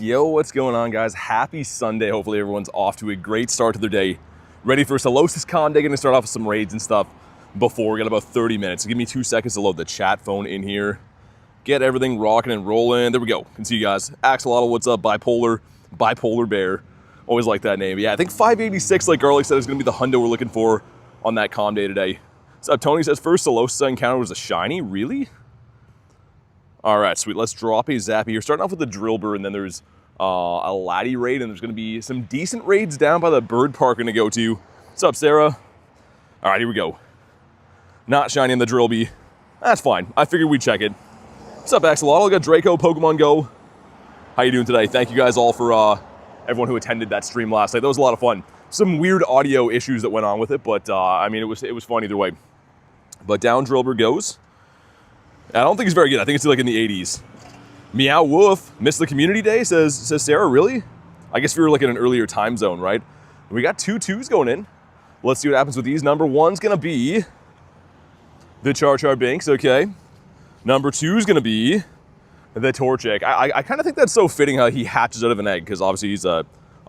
Yo, what's going on, guys? Happy Sunday. Hopefully everyone's off to a great start to their day. Ready for Solosis Community. Gonna start off with some raids and stuff before we got about 30 minutes. So give me 2 seconds to load the chat phone in here. Get everything rocking and rolling. There we go. Can see you guys. Axolotl, what's up? Bipolar Bear. Always like that name. Yeah, I think 586, like Garlic said, is gonna be the hundo we're looking for on that comm day today. What's up? Tony says first Solosis I encountered was a shiny. Really? All right, sweet. Let's drop a Zappy here. Starting off with the Drillbur, and then there's a Laddie raid, and there's going to be some decent raids down by the bird park going to go to. What's up, Sarah? All right, here we go. Not shiny on the Drillby. That's fine. I figured we'd check it. What's up, Axolotl? Got Draco, Pokemon GO. How you doing today? Thank you guys all for everyone who attended that stream last night. That was a lot of fun. Some weird audio issues that went on with it, but I mean, it was fun either way. But down Drillbur goes. I don't think it's very good. I think it's like in the 80s. Meow Woof, missed the community day, says Sarah, really? I guess we were like in an earlier time zone, right? We got 2 2s going in. Let's see what happens with these. Number 1's gonna be the Char Binks, okay. Number 2 is gonna be the Torchic. I kind of think that's so fitting how he hatches out of an egg, because obviously he's a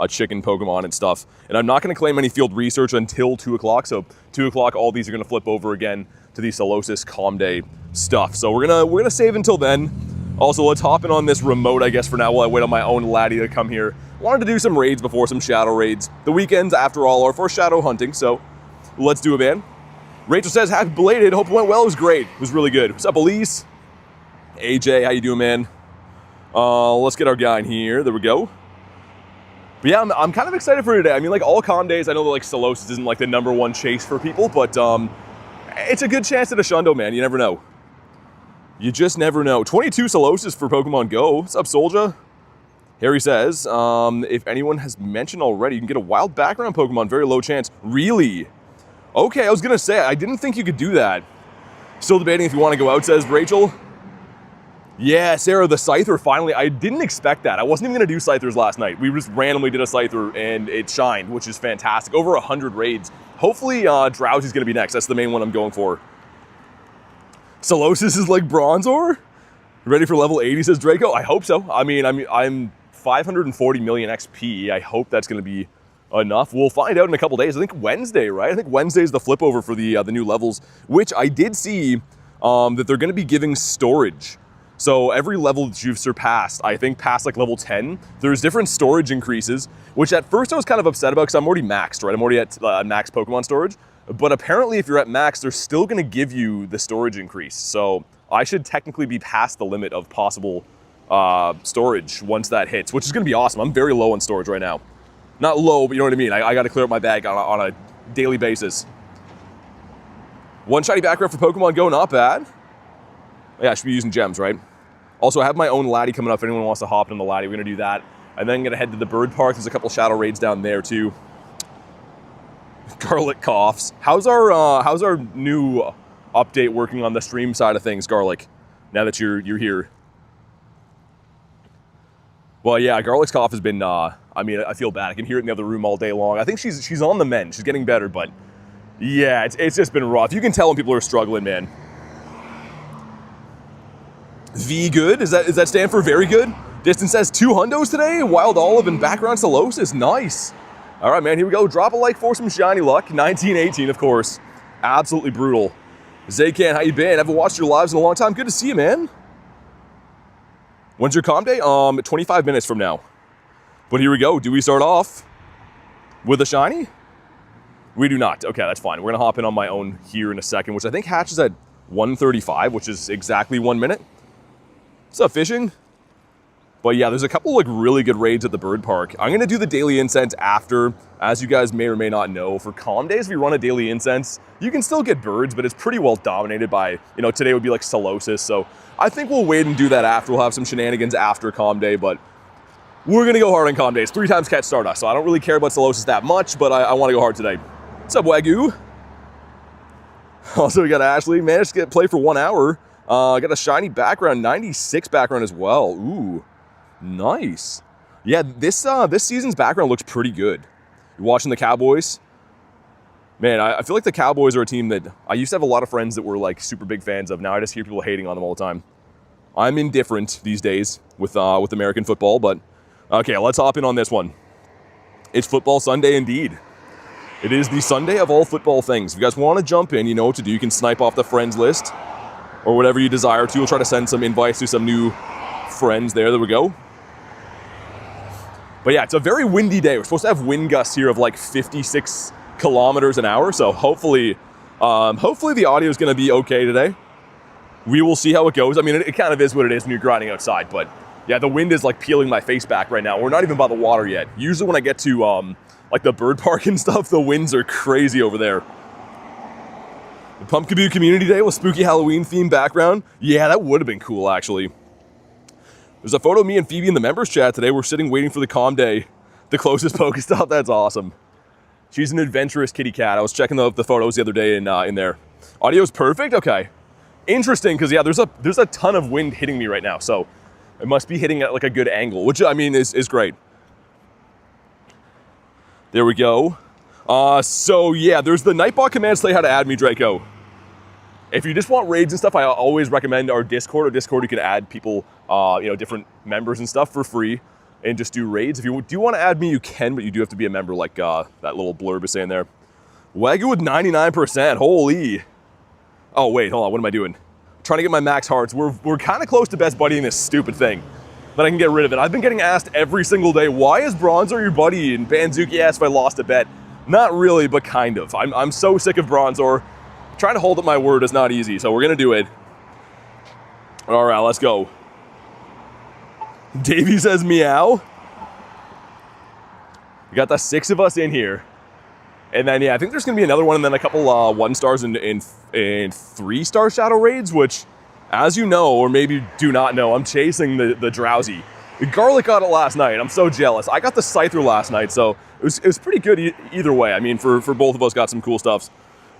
chicken Pokemon and stuff. And I'm not gonna claim any field research until 2 o'clock, so 2 o'clock, all these are gonna flip over again to the Solosis Comm Day stuff. So we're gonna save until then. Also, let's hop in on this remote, I guess, for now while I wait on my own laddie to come here. Wanted to do some raids before, some shadow raids. The weekends, after all, are for shadow hunting, so let's do it, man. Rachel says, happy belated. Hope it went well. It was great. It was really good. What's up, Elise? AJ, how you doing, man? Let's get our guy in here. There we go. But yeah, I'm kind of excited for today. I mean, like all comm days, I know that like Solosis isn't like the #1 chase for people, but it's a good chance at a shundo, man. You never know. You just never know. 22 Solosis for Pokemon GO. What's up, Soldier? Harry says, if anyone has mentioned already, you can get a wild background Pokemon, very low chance. Really? Okay, I was gonna say, I didn't think you could do that. Still debating if you want to go out, says Rachel. Yeah, Sarah, the Scyther, finally. I didn't expect that. I wasn't even gonna do Scythers last night. We just randomly did a Scyther and it shined, which is fantastic. Over 100 raids. Hopefully Drowsy's gonna be next. That's the main one I'm going for. Solosis is like Bronzor? Ready for level 80, says Draco? I hope so. I mean, I'm 540 million XP. I hope that's gonna be enough. We'll find out in a couple days. I think Wednesday, right? I think Wednesday is the flip over for the new levels, which I did see that they're gonna be giving storage. So every level that you've surpassed, I think past like level 10, there's different storage increases, which at first I was kind of upset about because I'm already maxed, right? I'm already at max Pokemon storage. But apparently if you're at max, they're still gonna give you the storage increase. So I should technically be past the limit of possible storage once that hits, which is gonna be awesome. I'm very low on storage right now. Not low, but you know what I mean? I gotta clear up my bag on a daily basis. 1 shiny background for Pokemon GO, not bad. Yeah, I should be using gems, right? Also, I have my own laddie coming up. If anyone wants to hop in the laddie, we're gonna do that. And then I'm gonna head to the bird park. There's a couple shadow raids down there too. Garlic coughs. How's our new update working on the stream side of things, Garlic? Now that you're here. Well, yeah, Garlic's cough has been. I mean, I feel bad. I can hear it in the other room all day long. I think she's on the mend. She's getting better, but yeah, it's just been rough. You can tell when people are struggling, man. V good? Does that stand for very good? Distance says 2 hundos today. Wild Olive and background Solosis. Nice. All right, man, here we go. Drop a like for some shiny luck. 1918, of course. Absolutely brutal. Zaycan, how you been? Haven't watched your lives in a long time. Good to see you, man. When's your comm day? 25 minutes from now. But here we go. Do we start off with a shiny? We do not. Okay, that's fine. We're gonna hop in on my own here in a second, which I think hatches at 1:35, which is exactly 1 minute. What's up, fishing? But yeah, there's a couple like really good raids at the bird park. I'm gonna do the daily incense after. As you guys may or may not know, for comm days, if you run a daily incense, you can still get birds, but it's pretty well dominated by, you know, today would be like Solosis. So I think we'll wait and do that after. We'll have some shenanigans after comm day, but we're gonna go hard on comm days. 3 times catch Stardust. So I don't really care about Solosis that much, but I wanna go hard today. What's up, Wagyu? Also, we got Ashley. Managed to play for 1 hour. Got a shiny background, 96 background as well. Ooh. Nice. Yeah, this season's background looks pretty good. You're watching the Cowboys. Man, I feel like the Cowboys are a team that I used to have a lot of friends that were like super big fans of. Now I just hear people hating on them all the time. I'm indifferent these days with American football, but Okay, let's hop in on this one. It's football Sunday indeed. It is the Sunday of all football things. If you guys want to jump in, you know what to do. You can snipe off the friends list or whatever you desire to. We'll try to send some invites to some new friends there. There we go. But yeah, it's a very windy day. We're supposed to have wind gusts here of like 56 kilometers an hour. So hopefully the audio is going to be okay today. We will see how it goes. I mean, it kind of is what it is when you're grinding outside. But yeah, the wind is like peeling my face back right now. We're not even by the water yet. Usually when I get to like the bird park and stuff, the winds are crazy over there. The Pumpkin Community Day with spooky Halloween themed background. Yeah, that would have been cool actually. There's a photo of me and Phoebe in the members chat today. We're sitting waiting for the comm day, the closest Pokestop. That's awesome. She's an adventurous kitty cat. I was checking the photos the other day in there. Audio's perfect? Okay. Interesting, because yeah, there's a ton of wind hitting me right now, so it must be hitting at like a good angle, which I mean is great. There we go. So yeah, there's the Nightbot commands tell you how to add me, Draco. If you just want raids and stuff, I always recommend our Discord. Our Discord, you can add people, different members and stuff for free and just do raids. If you do want to add me, you can, but you do have to be a member like that little blurb is saying there. Wagyu with 99%, holy. Oh wait, hold on, what am I doing? Trying to get my max hearts. We're kind of close to best buddying this stupid thing, but I can get rid of it. I've been getting asked every single day, why is Bronzor your buddy? And Banzuki asked if I lost a bet. Not really, but kind of. I'm so sick of Bronzor. Trying to hold up my word is not easy, so we're gonna do it. All right, let's go. Davey says meow. We got the 6 of us in here. And then, yeah, I think there's gonna be another one and then a couple 1-stars and 3-star shadow raids, which, as you know, or maybe do not know, I'm chasing the Drowsy. The Garlic got it last night. I'm so jealous. I got the Scyther last night, so it was pretty good either way. I mean, for both of us, got some cool stuffs.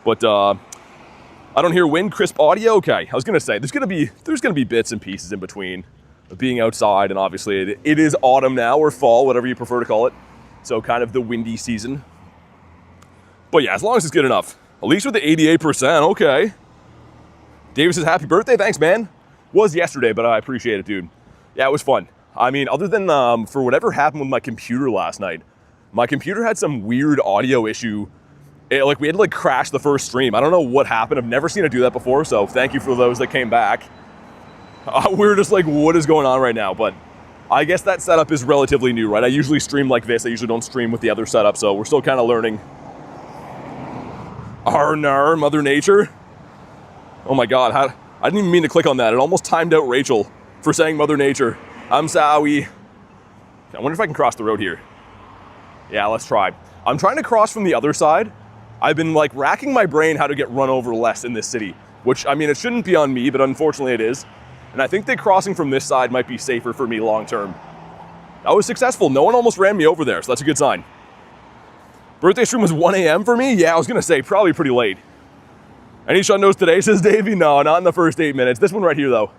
But I don't hear wind, crisp audio. Okay, I was gonna say there's gonna be bits and pieces in between being outside, and obviously it is autumn now, or fall, whatever you prefer to call it. So kind of the windy season. But yeah, as long as it's good enough. At least with the 88%, okay. David says, happy birthday, thanks, man. Was yesterday, but I appreciate it, dude. Yeah, it was fun. I mean, other than for whatever happened with my computer last night, my computer had some weird audio issue. We had to like crash the first stream. I don't know what happened. I've never seen it do that before, so thank you for those that came back. We're just like, what is going on right now? But I guess that setup is relatively new, right? I usually stream like this. I usually don't stream with the other setup, so we're still kind of learning. Arnar, Mother Nature. Oh my God, I didn't even mean to click on that. It almost timed out Rachel for saying Mother Nature. I'm sorry. I wonder if I can cross the road here. Yeah, let's try. I'm trying to cross from the other side. I've been like racking my brain how to get run over less in this city, which I mean, it shouldn't be on me, but unfortunately it is. And I think that crossing from this side might be safer for me long term. I was successful. No one almost ran me over there, so that's a good sign. Birthday stream was 1 a.m. for me? Yeah, I was gonna say, probably pretty late. Any shot knows today, says Davey? No, not in the first 8 minutes. This one right here, though.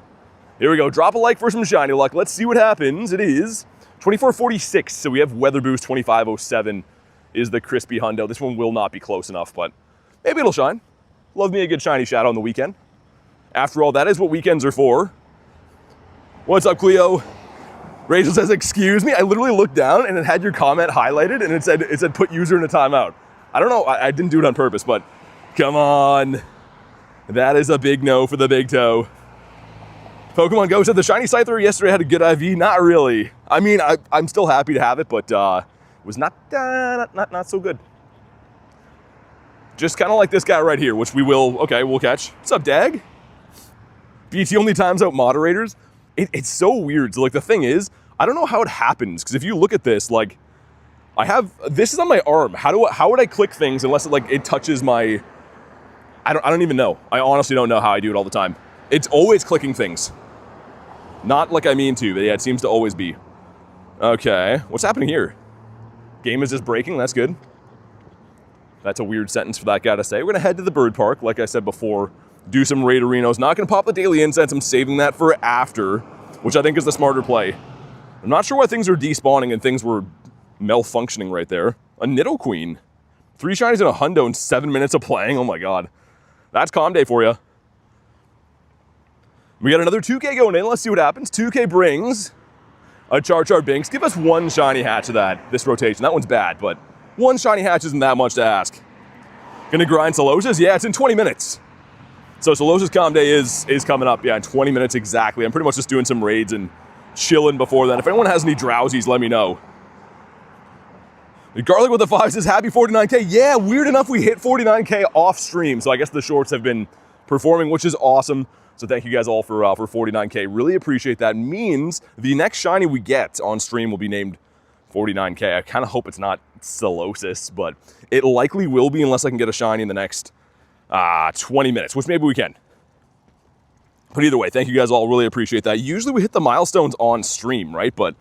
Here we go. Drop a like for some shiny luck. Let's see what happens. It is 2446, so we have weather boost. 2507 is the crispy hundo. This one will not be close enough, but maybe it'll shine. Love me a good shiny shadow on the weekend. After all, that is what weekends are for. What's up, Cleo? Rachel says, excuse me. I literally looked down and it had your comment highlighted and it said put user in a timeout. I don't know, I didn't do it on purpose, but come on. That is a big no for the big toe. Pokemon GO said the shiny Scyther yesterday had a good IV. Not really. I mean, I'm still happy to have it, but was not so good. Just kind of like this guy right here, which we'll catch. What's up, Dag? BT only times out moderators. It's so weird. So like the thing is, I don't know how it happens, because if you look at this, like this is on my arm. How would I click things unless it touches my, I don't even know. I honestly don't know how I do it all the time. It's always clicking things. Not like I mean to, but yeah, it seems to always be. Okay, what's happening here? Game is just breaking, that's good. That's a weird sentence for that guy to say. We're gonna head to the bird park, like I said before, do some raid arenas. Not gonna pop the daily incense, I'm saving that for after, which I think is the smarter play. I'm not sure why things are despawning and things were malfunctioning right there. A Nidoqueen. 3 shinies and a hundo in 7 minutes of playing, oh my God. That's calm day for you. We got another 2K going in, let's see what happens. 2K brings a Char Binks. Give us one shiny hatch of that this rotation. That one's bad, but one shiny hatch isn't that much to ask. Gonna grind Solosis? Yeah, it's in 20 minutes. So Solosis Com Day is coming up, yeah, in 20 minutes exactly. I'm pretty much just doing some raids and chilling before then. If anyone has any drowsies, let me know. Garlic with the 5 says, happy 49K. Yeah, weird enough, we hit 49K off stream. So I guess the shorts have been performing, which is awesome. So thank you guys all for 49K. Really appreciate that. Means the next shiny we get on stream will be named 49K. I kind of hope it's not Solosis, but it likely will be unless I can get a shiny in the next 20 minutes, which maybe we can. But either way, thank you guys all. Really appreciate that. Usually we hit the milestones on stream, right? But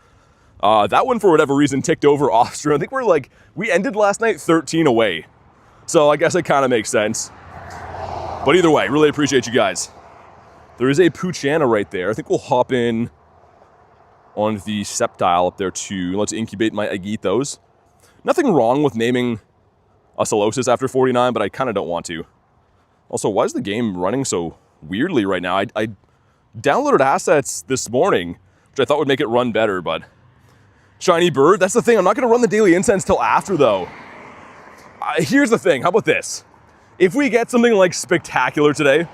that one, for whatever reason, ticked over off stream. I think we ended last night 13 away. So I guess it kind of makes sense. But either way, really appreciate you guys. There is a Poochyena right there. I think we'll hop in on the Sceptile up there too. Let's incubate my Agitos. Nothing wrong with naming a Solosis after 49, but I kind of don't want to. Also, why is the game running so weirdly right now? I downloaded assets this morning, which I thought would make it run better, but... Shiny bird, that's the thing. I'm not going to run the daily incense till after, though. Here's the thing. How about this? If we get something like spectacular today,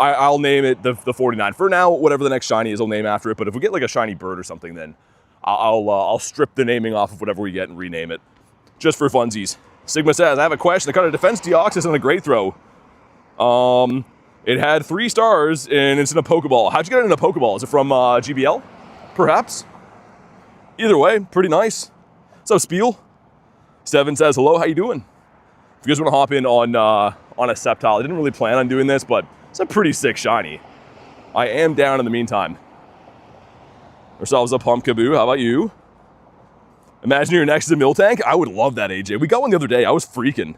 I'll name it the 49. For now, whatever the next shiny is, I'll name after it. But if we get like a shiny bird or something, then I'll strip the naming off of whatever we get and rename it. Just for funsies. Sigma says, I have a question. I caught a defense Deoxys on a great throw. It had 3 stars and it's in a Pokeball. How'd you get it in a Pokeball? Is it from GBL? Perhaps? Either way, pretty nice. What's up, Spiel? Seven says, hello, how you doing? If you guys want to hop in on a Sceptile, I didn't really plan on doing this, but it's a pretty sick shiny. I am down in the meantime. Ourselves a Pumpkaboo. How about you? Imagine you're next to Miltank. I would love that, AJ. We got one the other day. I was freaking.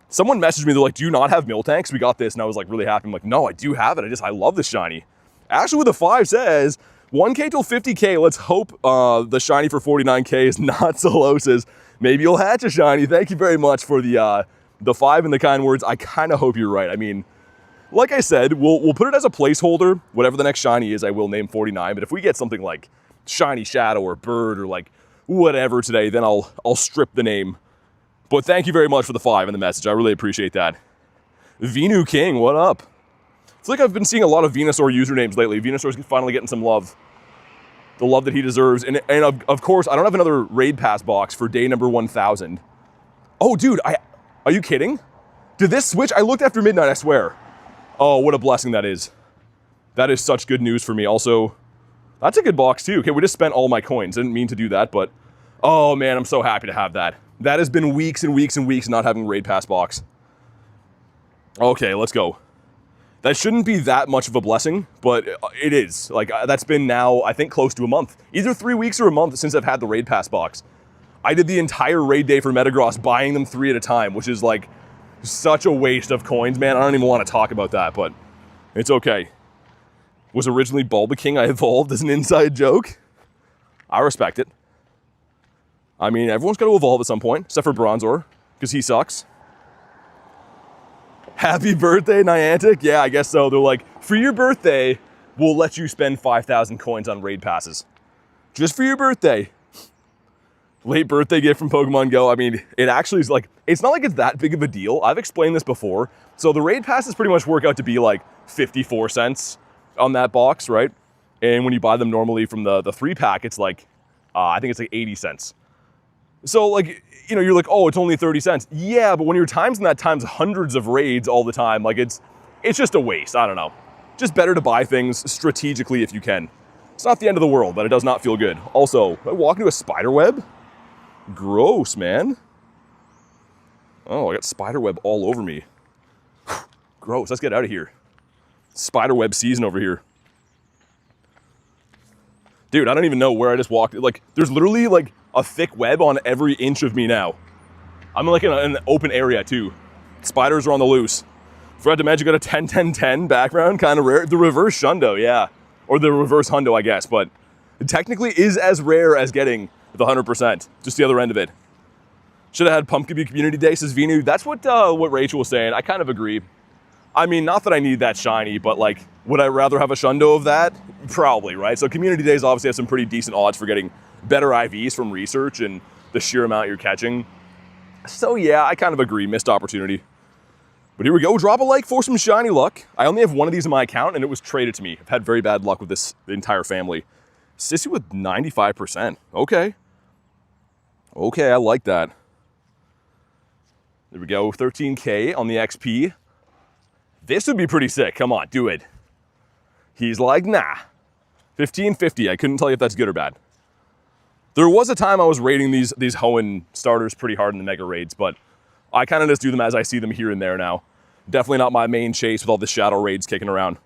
Someone messaged me. They're like, do you not have Miltanks? We got this. And I was like really happy. I'm like, no, I do have it. I love this shiny. Actually, with the 5 says, 1K till 50K. Let's hope the shiny for 49K is not Solosis. Maybe you'll hatch a shiny. Thank you very much for the 5 and the kind words. I kind of hope you're right. I mean, like I said, we'll put it as a placeholder. Whatever the next shiny is, I will name 49. But if we get something like Shiny Shadow or Bird or like whatever today, then I'll strip the name. But thank you very much for the 5 and the message. I really appreciate that. Venu King, what up? It's like I've been seeing a lot of Venusaur usernames lately. Venusaur's finally getting some love. The love that he deserves. And of course, I don't have another raid pass box for day number 1000. Oh, dude, are you kidding? Did this switch? I looked after midnight, I swear. Oh, what a blessing that is. That is such good news for me. Also, that's a good box too. Okay, we just spent all my coins. Didn't mean to do that, but oh man, I'm so happy to have that. That has been weeks and weeks and weeks not having raid pass box. Okay, let's go. That shouldn't be that much of a blessing, but it is. Like, that's been now, I think, close to a month. Either 3 weeks or a month since I've had the raid pass box. I did the entire raid day for Metagross, buying them 3 at a time, which is like such a waste of coins, man. I don't even want to talk about that, but it's okay. Was originally Bulbaking I evolved as an inside joke. I respect it. I mean, everyone's got to evolve at some point, except for Bronzor, because he sucks. Happy birthday, Niantic? Yeah, I guess so. They're like, for your birthday, we'll let you spend 5,000 coins on raid passes. Just for your birthday. Late birthday gift from Pokemon GO. I mean, it actually is like, it's not like it's that big of a deal. I've explained this before. So the raid passes pretty much work out to be like 54 cents on that box, right? And when you buy them normally from the 3-pack, it's like, I think it's like 80 cents. So like, you know, you're like, oh, it's only 30 cents. Yeah, but when you're times hundreds of raids all the time, like it's just a waste. I don't know. Just better to buy things strategically if you can. It's not the end of the world, but it does not feel good. Also, I walk into a spider web? Gross, man. Oh, I got spider web all over me. Gross, let's get out of here. Spider web season over here. Dude, I don't even know where I just walked. Like, there's literally like a thick web on every inch of me now. I'm like in an open area too. Spiders are on the loose. Forgot to mention, got a 10-10-10 background, kind of rare. The reverse Shundo, yeah. Or the reverse Hundo, I guess, but it technically is as rare as getting the 100%, just the other end of it. Should have had Pumpkin Community Day, says Venu. That's what Rachel was saying. I kind of agree. I mean, not that I need that shiny, but like, would I rather have a Shundo of that? Probably, right? So community days obviously have some pretty decent odds for getting better IVs from research and the sheer amount you're catching. So yeah, I kind of agree, missed opportunity. But here we go, drop a like for some shiny luck. I only have one of these in my account and it was traded to me. I've had very bad luck with this, the entire family. Sissy with 95%, okay. Okay, I like that. There we go, 13K on the XP. This would be pretty sick, come on, do it. He's like, nah. 1550, I couldn't tell you if that's good or bad. There was a time I was rating these Hoenn starters pretty hard in the mega raids, but I kind of just do them as I see them here and there now. Definitely not my main chase with all the shadow raids kicking around.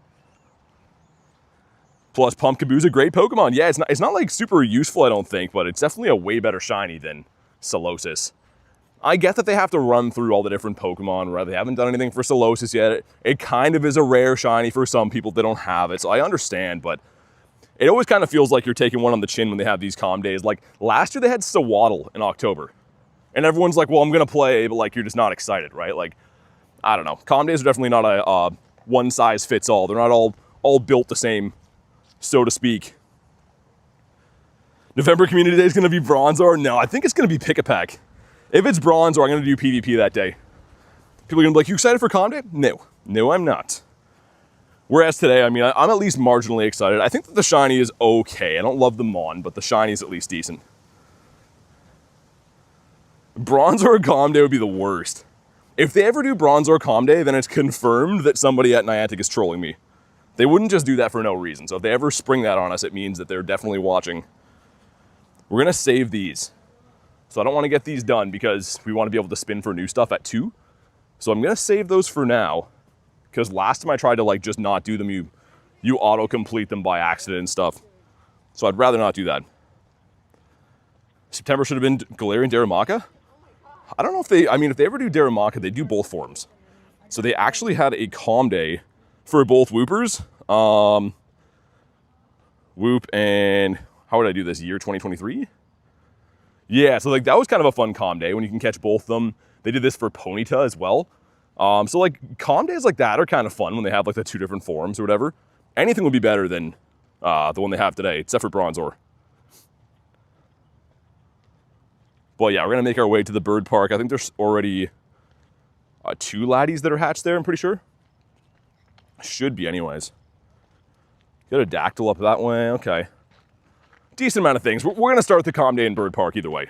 Plus, Pumpkaboo's a great Pokemon. Yeah, it's not like super useful, I don't think, but it's definitely a way better shiny than Solosis. I get that they have to run through all the different Pokemon, right? They haven't done anything for Solosis yet. It kind of is a rare shiny for some people that don't have it, so I understand, but it always kind of feels like you're taking one on the chin when they have these calm days. Like, last year they had Sawaddle in October. And everyone's like, well, I'm going to play, but like, you're just not excited, right? Like, I don't know. Calm days are definitely not a one-size-fits-all. They're not all built the same, so to speak. November Community Day is going to be Bronzor? No, I think it's going to be Pick-a-Pack. If it's Bronzor, I'm going to do PvP that day. People are going to be like, you excited for Calm Day? No. No, I'm not. Whereas today, I mean, I'm at least marginally excited. I think that the shiny is okay. I don't love the Mon, but the shiny is at least decent. Bronzor or Calm Day would be the worst. If they ever do Bronzor or Calm Day, then it's confirmed that somebody at Niantic is trolling me. They wouldn't just do that for no reason. So if they ever spring that on us, it means that they're definitely watching. We're going to save these. So I don't want to get these done because we want to be able to spin for new stuff at 2. So I'm going to save those for now. Because last time I tried to like just not do them, you auto-complete them by accident and stuff. So I'd rather not do that. September should have been Galarian Darumaka. I don't know if they, I mean, if they ever do Darumaka, they do both forms. So they actually had a Calm Day for both Whoopers. Whoop and, how would I do this, year 2023? Yeah, so like that was kind of a fun Calm Day when you can catch both of them. They did this for Ponyta as well. So like Calm days like that are kind of fun when they have like the 2 different forms or whatever. Anything would be better than the one they have today, except for Bronzor. But yeah, we're gonna make our way to the bird park. I think there's already 2 laddies that are hatched there, I'm pretty sure. Should be anyways. Got a Dactyl up that way, okay. Decent amount of things. We're gonna start the Calm Day in bird park either way.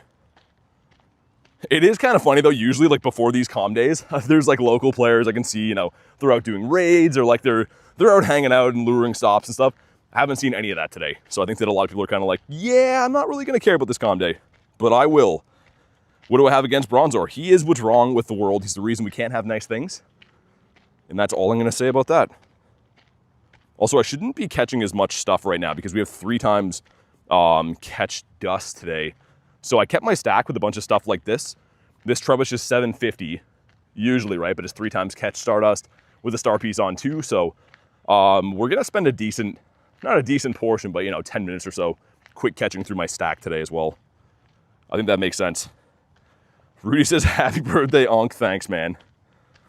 It is kind of funny though, usually like before these Calm days, there's like local players I can see, you know, they're out doing raids or like they're out hanging out and luring stops and stuff. I haven't seen any of that today. So I think that a lot of people are kind of like, yeah, I'm not really going to care about this Calm Day, but I will. What do I have against Bronzor? He is what's wrong with the world. He's the reason we can't have nice things. And that's all I'm going to say about that. Also, I shouldn't be catching as much stuff right now because we have 3 times catch dust today. So I kept my stack with a bunch of stuff like this. This Trubbish is 750 usually, right? But it's 3 times catch Stardust with a star piece on 2. So we're going to spend a decent, not a decent portion, but you know, 10 minutes or so quick catching through my stack today as well. I think that makes sense. Rudy says, happy birthday, Unc. Thanks, man.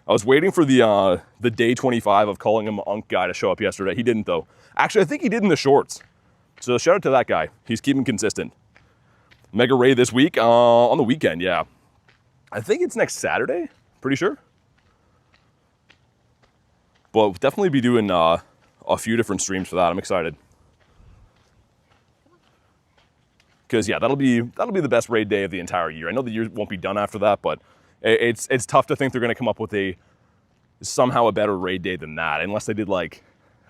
I was waiting for the day 25 of calling him Unc guy to show up yesterday. He didn't though. Actually, I think he did in the shorts. So shout out to that guy. He's keeping consistent. Mega Ray this week, on the weekend, yeah. I think it's next Saturday, pretty sure. But we'll definitely be doing a few different streams for that. I'm excited. Because yeah, that'll be the best raid day of the entire year. I know the year won't be done after that, but it's tough to think they're going to come up with somehow a better raid day than that, unless they did like,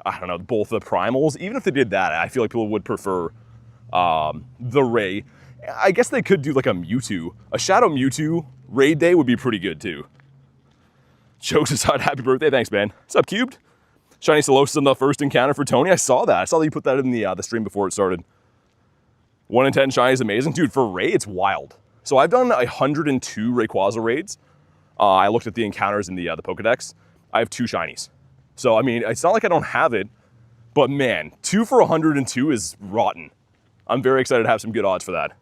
I don't know, both the primals. Even if they did that, I feel like people would prefer the Ray. I guess they could do like a Mewtwo. A Shadow Mewtwo raid day would be pretty good too. Jokes aside, happy birthday. Thanks, man. What's up, Cubed? Shiny Solosis on the first encounter for Tony. I saw that. I saw that you put that in the stream before it started. 1 in 10 shiny is amazing. Dude, for Ray, it's wild. So I've done 102 Rayquaza raids. I looked at the encounters in the Pokedex. I have 2 shinies. So, I mean, it's not like I don't have it, but man, 2 for 102 is rotten. I'm very excited to have some good odds for that.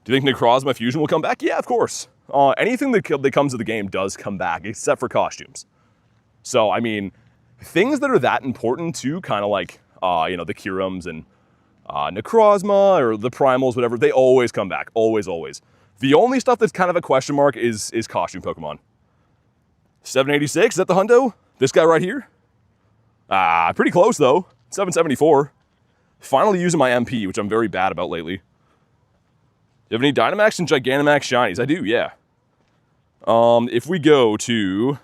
Do you think Necrozma Fusion will come back? Yeah, of course. Anything that comes to the game does come back, except for costumes. So, I mean, things that are that important too, kind of like, you know, the Kirums and Necrozma or the Primals, whatever, they always come back. Always, always. The only stuff that's kind of a question mark is costume Pokemon. 786, is that the Hundo? This guy right here? Pretty close though. 774. Finally using my MP, which I'm very bad about lately. Do you have any Dynamax and Gigantamax shinies? I do, yeah. If we go to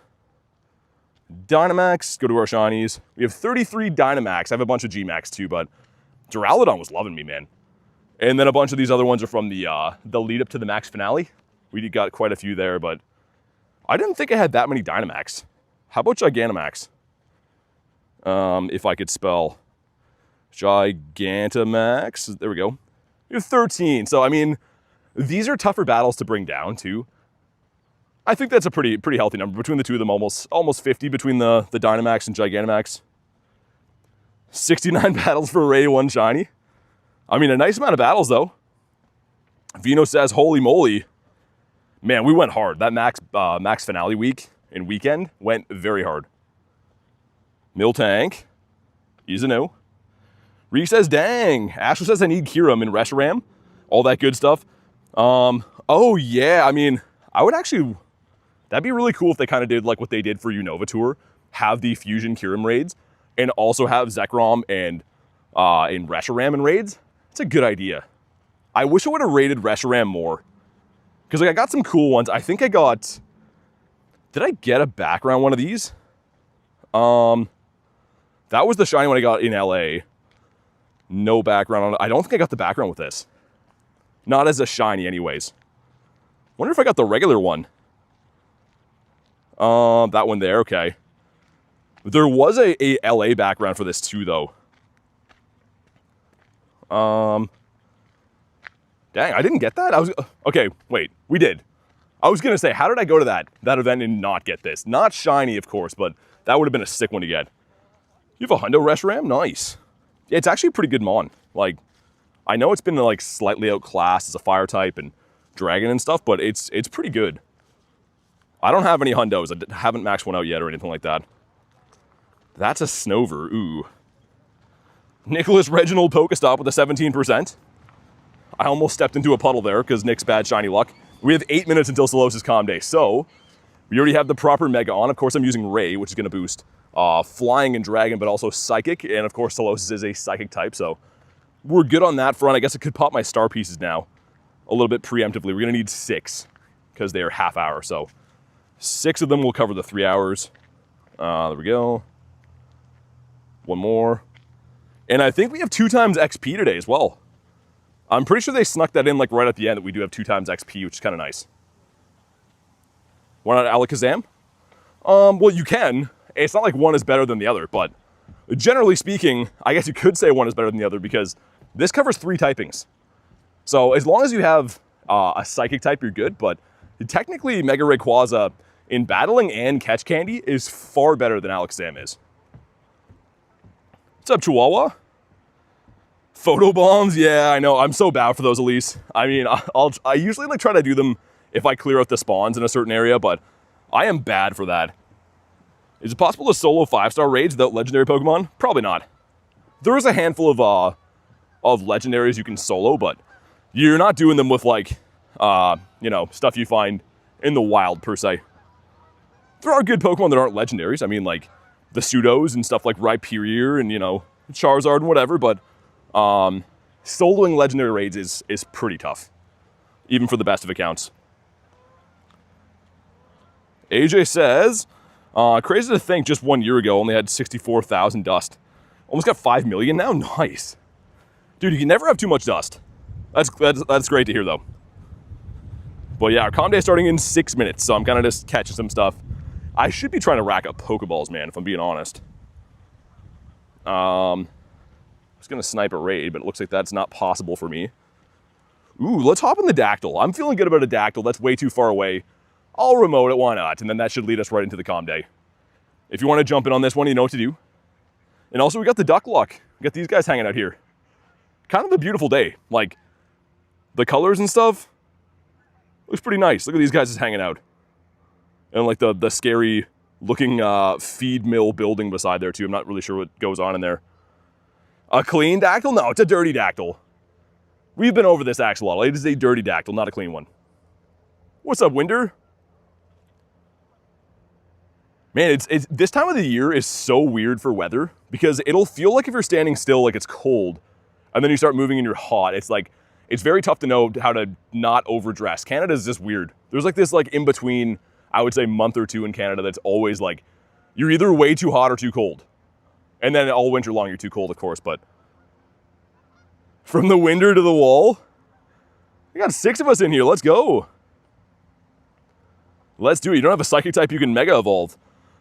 Dynamax, go to our shinies. We have 33 Dynamax. I have a bunch of Gmax too, but Duraludon was loving me, man. And then a bunch of these other ones are from the lead up to the Max finale. We got quite a few there, but I didn't think I had that many Dynamax. How about Gigantamax? If I could spell Gigantamax. There we go. We have 13. So, I mean, these are tougher battles to bring down, too. I think that's a pretty healthy number. Between the two of them, almost 50 between the Dynamax and Gigantamax. 69 battles for Ray, 1 shiny. I mean, a nice amount of battles, though. Vino says, holy moly. Man, we went hard. That Max finale week and weekend went very hard. Miltank. He's a no. Reek says, dang. Ashley says, I need Kyurem and Reshiram. All that good stuff. Oh, yeah. I mean, I would actually... That'd be really cool if they kind of did like what they did for Unova Tour. Have the Fusion Kyurem raids. And also have Zekrom and Reshiram in raids. It's a good idea. I wish I would have rated Reshiram more. Because like I got some cool ones. I think I got... Did I get a background one of these? That was the shiny one I got in LA. No background on it. I don't think I got the background with this. Not as a shiny anyways. Wonder if I got the regular one. That one there, okay. There was a LA background for this too, though. Dang, I didn't get that? Okay, wait, we did. I was gonna say, how did I go to that event and not get this? Not shiny, of course, but that would have been a sick one to get. You have a Hundo Reshiram? Nice. Yeah, it's actually a pretty good mon. Like, I know it's been like slightly outclassed as a fire type and dragon and stuff, but it's pretty good. I don't have any Hundos. I haven't maxed one out yet or anything like that. That's a Snover. Ooh. Nicholas Reginald Pokestop with a 17%. I almost stepped into a puddle there because Nick's bad shiny luck. We have 8 minutes until Solosis Calm Day, so we already have the proper Mega on. Of course, I'm using Ray, which is going to boost Flying and Dragon, but also Psychic. And of course, Solosis is a Psychic type, so we're good on that front. I guess I could pop my star pieces now a little bit preemptively. We're going to need 6 because they are half hour, so 6 of them will cover the 3 hours. There we go. One more. And I think we have 2 times XP today as well. I'm pretty sure they snuck that in like right at the end that we do have 2 times XP, which is kind of nice. Why not Alakazam? Well, you can. It's not like one is better than the other, but generally speaking, I guess you could say one is better than the other because this covers 3 typings. So as long as you have a Psychic type, you're good, but technically Mega Rayquaza in battling and catch candy is far better than Alakazam is. What's up, Chihuahua? Photo bombs? Yeah, I know. I'm so bad for those, Elise. I mean, I usually like try to do them if I clear out the spawns in a certain area, but I am bad for that. Is it possible to solo 5-star raids without legendary Pokemon? Probably not. There is a handful of legendaries you can solo, but you're not doing them with like, you know, stuff you find in the wild per se. There are good Pokemon that aren't legendaries. I mean, like the Pseudos and stuff like Rhyperior and, you know, Charizard and whatever, but soloing legendary raids is pretty tough, even for the best of accounts. AJ says, crazy to think just 1 year ago only had 64,000 dust. Almost got 5 million now? Nice. Dude, you can never have too much dust. That's great to hear, though. But yeah, our Calm Day is starting in 6 minutes, so I'm kind of just catching some stuff. I should be trying to rack up Pokeballs, man, if I'm being honest. I was going to snipe a raid, but it looks like that's not possible for me. Ooh, let's hop on the Dactyl. I'm feeling good about a Dactyl. That's way too far away. I'll remote it, why not? And then that should lead us right into the Calm Day. If you want to jump in on this one, you know what to do. And also, we got the Duck Luck. We got these guys hanging out here. Kind of a beautiful day. Like, the colors and stuff looks pretty nice. Look at these guys just hanging out. And like the scary looking feed mill building beside there too. I'm not really sure what goes on in there. A clean dactyl? No, it's a dirty dactyl. We've been over this axolotl. It is a dirty dactyl, not a clean one. What's up, Winder? Man, it's this time of the year is so weird for weather because it'll feel like if you're standing still, like it's cold, and then you start moving and you're hot. It's like, it's very tough to know how to not overdress. Canada is just weird. There's like this like in between, I would say, month or two in Canada that's always like, you're either way too hot or too cold. And then all winter long, you're too cold, of course, but from the Winder to the wall, we got 6 of us in here. Let's go. Let's do it. You don't have a psychic type you can mega evolve.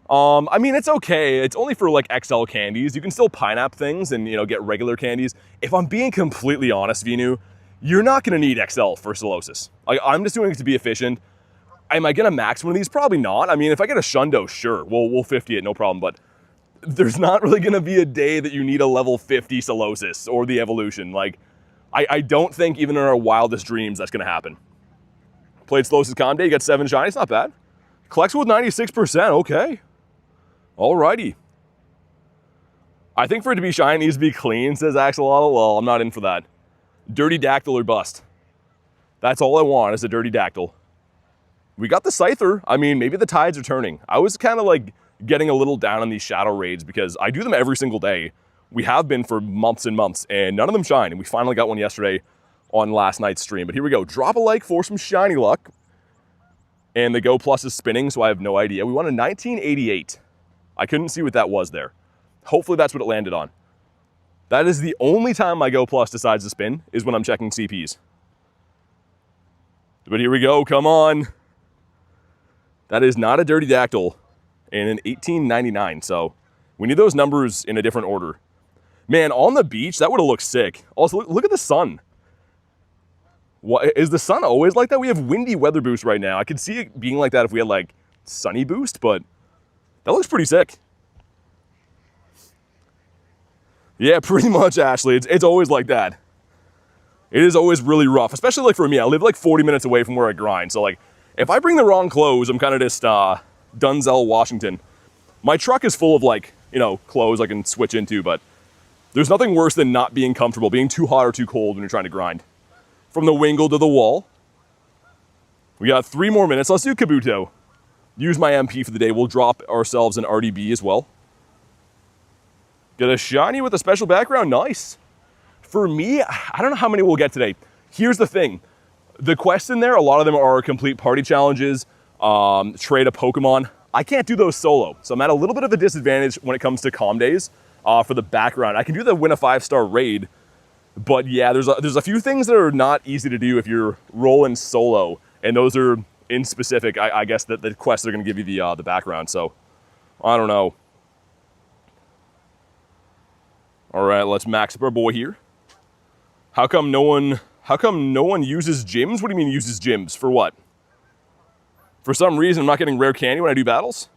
I mean, it's okay. It's only for like XL candies. You can still pineapple things and, you know, get regular candies. If I'm being completely honest, Venu, you're not going to need XL for Solosis. Like, I'm just doing it to be efficient. Am I going to max one of these? Probably not. I mean, if I get a Shundo, sure, we'll 50 it, no problem. But there's not really going to be a day that you need a level 50 Solosis or the evolution. Like, I don't think even in our wildest dreams that's going to happen. Played Solosis Community, you got 7 shiny. It's not bad. Collects with 96%. Okay. Alrighty. I think for it to be shiny, it needs to be clean, says Axolotl. Well, I'm not in for that. Dirty dactyl or bust. That's all I want is a dirty dactyl. We got the Scyther. I mean, maybe the tides are turning. I was kind of like getting a little down on these shadow raids because I do them every single day. We have been for months and months, and none of them shine. And we finally got one yesterday on last night's stream. But here we go. Drop a like for some shiny luck. And the Go Plus is spinning, so I have no idea. We won a 1988. I couldn't see what that was there. Hopefully that's what it landed on. That is the only time my Go Plus decides to spin, is when I'm checking CPs. But here we go, come on. That is not a dirty dactyl and an 1899, so we need those numbers in a different order. Man, on the beach, that would have looked sick. Also, look at the sun. What, is the sun always like that? We have windy weather boost right now. I could see it being like that if we had like sunny boost, but that looks pretty sick. Yeah, pretty much, Ashley. It's always like that. It is always really rough, especially like for me. I live like 40 minutes away from where I grind. So like, if I bring the wrong clothes, I'm kind of just Dunzell, Washington. My truck is full of like, you know, clothes I can switch into, but there's nothing worse than not being comfortable, being too hot or too cold when you're trying to grind. From the Wingle to the wall. We got 3 more minutes. Let's do Kabuto. Use my MP for the day. We'll drop ourselves an RDB as well. Get a shiny with a special background. Nice. For me, I don't know how many we'll get today. Here's the thing. The quests in there, a lot of them are complete party challenges, trade a Pokemon. I can't do those solo, so I'm at a little bit of a disadvantage when it comes to comm days for the background. I can do the win a 5-star raid, but yeah, there's a few things that are not easy to do if you're rolling solo, and those are in specific, I guess, that the quests are going to give you the background, so I don't know. All right, let's max up our boy here. How come no one uses gyms? What do you mean uses gyms? For what? For some reason, I'm not getting rare candy when I do battles.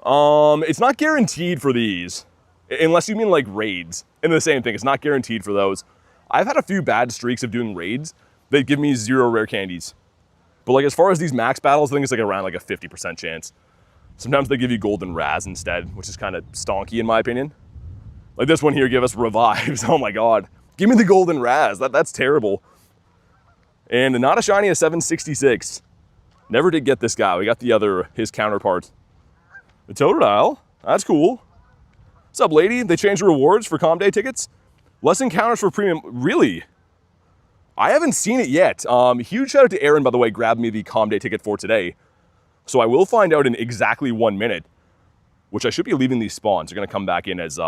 It's not guaranteed for these, unless you mean like raids. And the same thing, it's not guaranteed for those. I've had a few bad streaks of doing raids that give me 0 rare candies. But like as far as these max battles, I think it's like around like a 50% chance. Sometimes they give you golden Raz instead, which is kind of stonky in my opinion. Like this one here, give us revives. Oh my God. Give me the golden Raz. That's terrible. And not a shiny, a 766. Never did get this guy. We got the other, his counterpart. The Totodile. That's cool. What's up, lady? They changed the rewards for Comm Day tickets. Less encounters for premium. Really? I haven't seen it yet. Huge shout out to Aaron, by the way, grabbed me the Comm Day ticket for today. So I will find out in exactly 1 minute, which I should be leaving these spawns. They're going to come back in as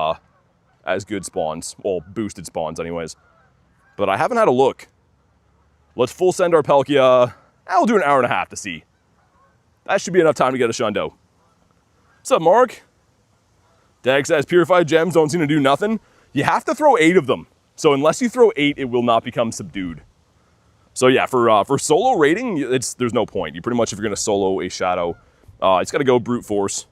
good spawns. Well, boosted spawns anyways. But I haven't had a look. Let's full send our Palkia. I'll do an hour and a half to see. That should be enough time to get a Shundo. What's up, Mark? Dag says purified gems don't seem to do nothing. You have to throw 8 of them. So unless you throw 8, it will not become subdued. So yeah, for solo raiding, there's no point. You pretty much, if you're going to solo a Shadow, it's got to go brute force.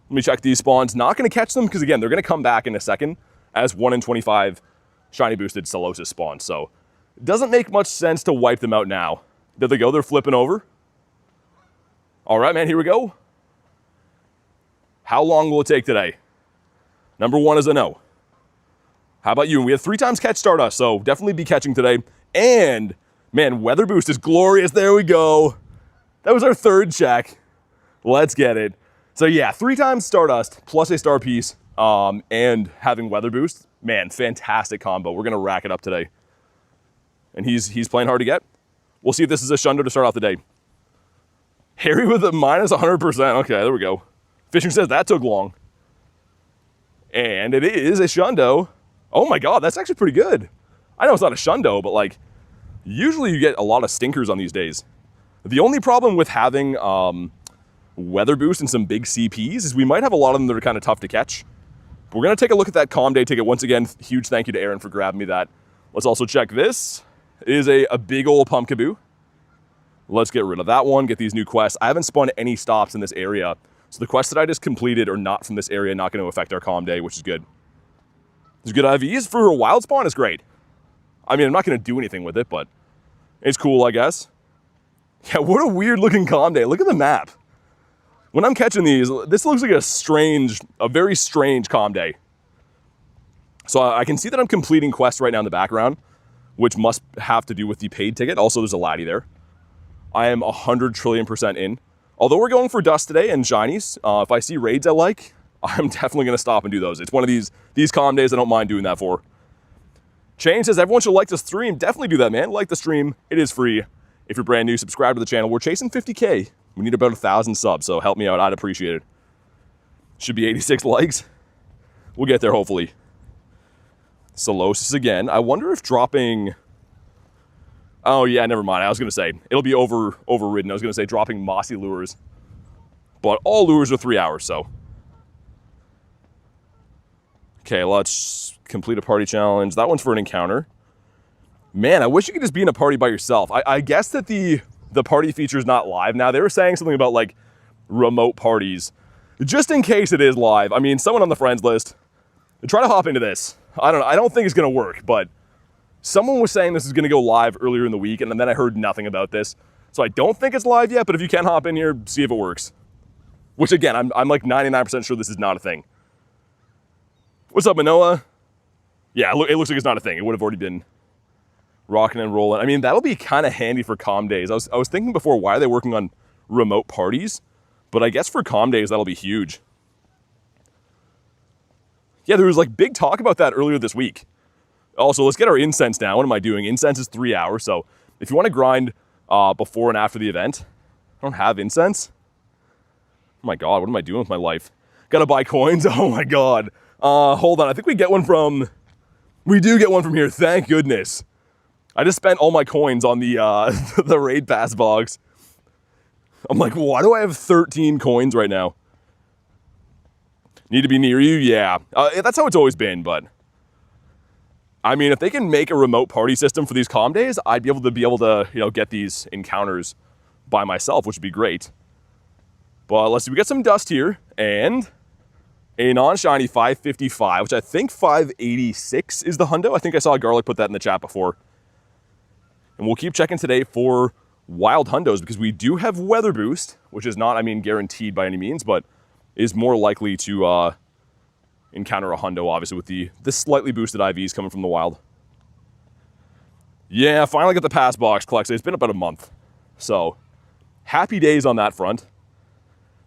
Let me check these spawns. Not going to catch them because, again, they're going to come back in a second as 1 in 25 shiny boosted Solosis spawns. So it doesn't make much sense to wipe them out now. There they go. They're flipping over. All right, man, here we go. How long will it take today? Number one is a no. How about you? We have 3 times catch Stardust, so definitely be catching today. And, man, weather boost is glorious. There we go. That was our 3rd check. Let's get it. So, yeah, 3 times Stardust plus a star piece and having weather boost. Man, fantastic combo. We're going to rack it up today. And he's playing hard to get. We'll see if this is a Shundo to start off the day. Harry with a minus 100%. Okay, there we go. Fishing says that took long. And it is a Shundo. Oh my god, that's actually pretty good. I know it's not a Shundo, but like, usually you get a lot of stinkers on these days. The only problem with having weather boost and some big CPs is we might have a lot of them that are kind of tough to catch. But we're going to take a look at that Calm Day ticket. Once again, huge thank you to Aaron for grabbing me that. Let's also check this. It is a big old Pumpkaboo. Let's get rid of that one, get these new quests. I haven't spun any stops in this area. So the quests that I just completed are not from this area, not going to affect our Calm Day, which is good. There's good IVs for a wild spawn is great. I mean, I'm not going to do anything with it, but it's cool, I guess. Yeah, what a weird looking Calm Day. Look at the map. When I'm catching these, this looks like a very strange Calm Day. So I can see that I'm completing quests right now in the background, which must have to do with the paid ticket. Also, there's a laddie there. I am 100 trillion% in. Although we're going for dust today and shinies, if I see raids I like, I'm definitely going to stop and do those. It's one of these Calm Days I don't mind doing that for. Shane says, everyone should like the stream. Definitely do that, man. Like the stream. It is free. If you're brand new, subscribe to the channel. We're chasing 50K. We need about 1,000 subs, so help me out. I'd appreciate it. Should be 86 likes. We'll get there, hopefully. Solosis again. I wonder if dropping... Oh, yeah, never mind. I was going to say, it'll be overridden. I was going to say dropping mossy lures. But all lures are 3 hours, so... Okay, let's complete a party challenge. That one's for an encounter. Man, I wish you could just be in a party by yourself. I guess that the party feature is not live now. They were saying something about, like, remote parties. Just in case it is live. I mean, someone on the friends list, try to hop into this. I don't think it's going to work, but someone was saying this is going to go live earlier in the week, and then I heard nothing about this. So I don't think it's live yet, but if you can hop in here, see if it works. Which, again, I'm like 99% sure this is not a thing. What's up, Manoa? Yeah, it looks like it's not a thing. It would have already been rocking and rolling. I mean, that'll be kind of handy for Calm Days. I was thinking before, why are they working on remote parties? But I guess for Calm Days, that'll be huge. Yeah, there was like big talk about that earlier this week. Also, let's get our Incense down. What am I doing? Incense is 3 hours. So if you want to grind before and after the event, I don't have Incense. Oh my God, what am I doing with my life? Gotta buy coins? Oh my God. Hold on, I think we get one from... We do get one from here, thank goodness. I just spent all my coins on the the raid pass box. I'm like, why do I have 13 coins right now? Need to be near you? Yeah. That's how it's always been, but... I mean, if they can make a remote party system for these Calm Days, I'd be able to, you know, get these encounters by myself, which would be great. But let's see, we got some dust here, and... a non-shiny 555, which I think 586 is the hundo. I think I saw Garlic put that in the chat before. And we'll keep checking today for wild hundos because we do have weather boost, which is not, I mean, guaranteed by any means, but is more likely to encounter a hundo, obviously, with the slightly boosted IVs coming from the wild. Yeah, finally got the pass box collected. It's been about a month. So, happy days on that front.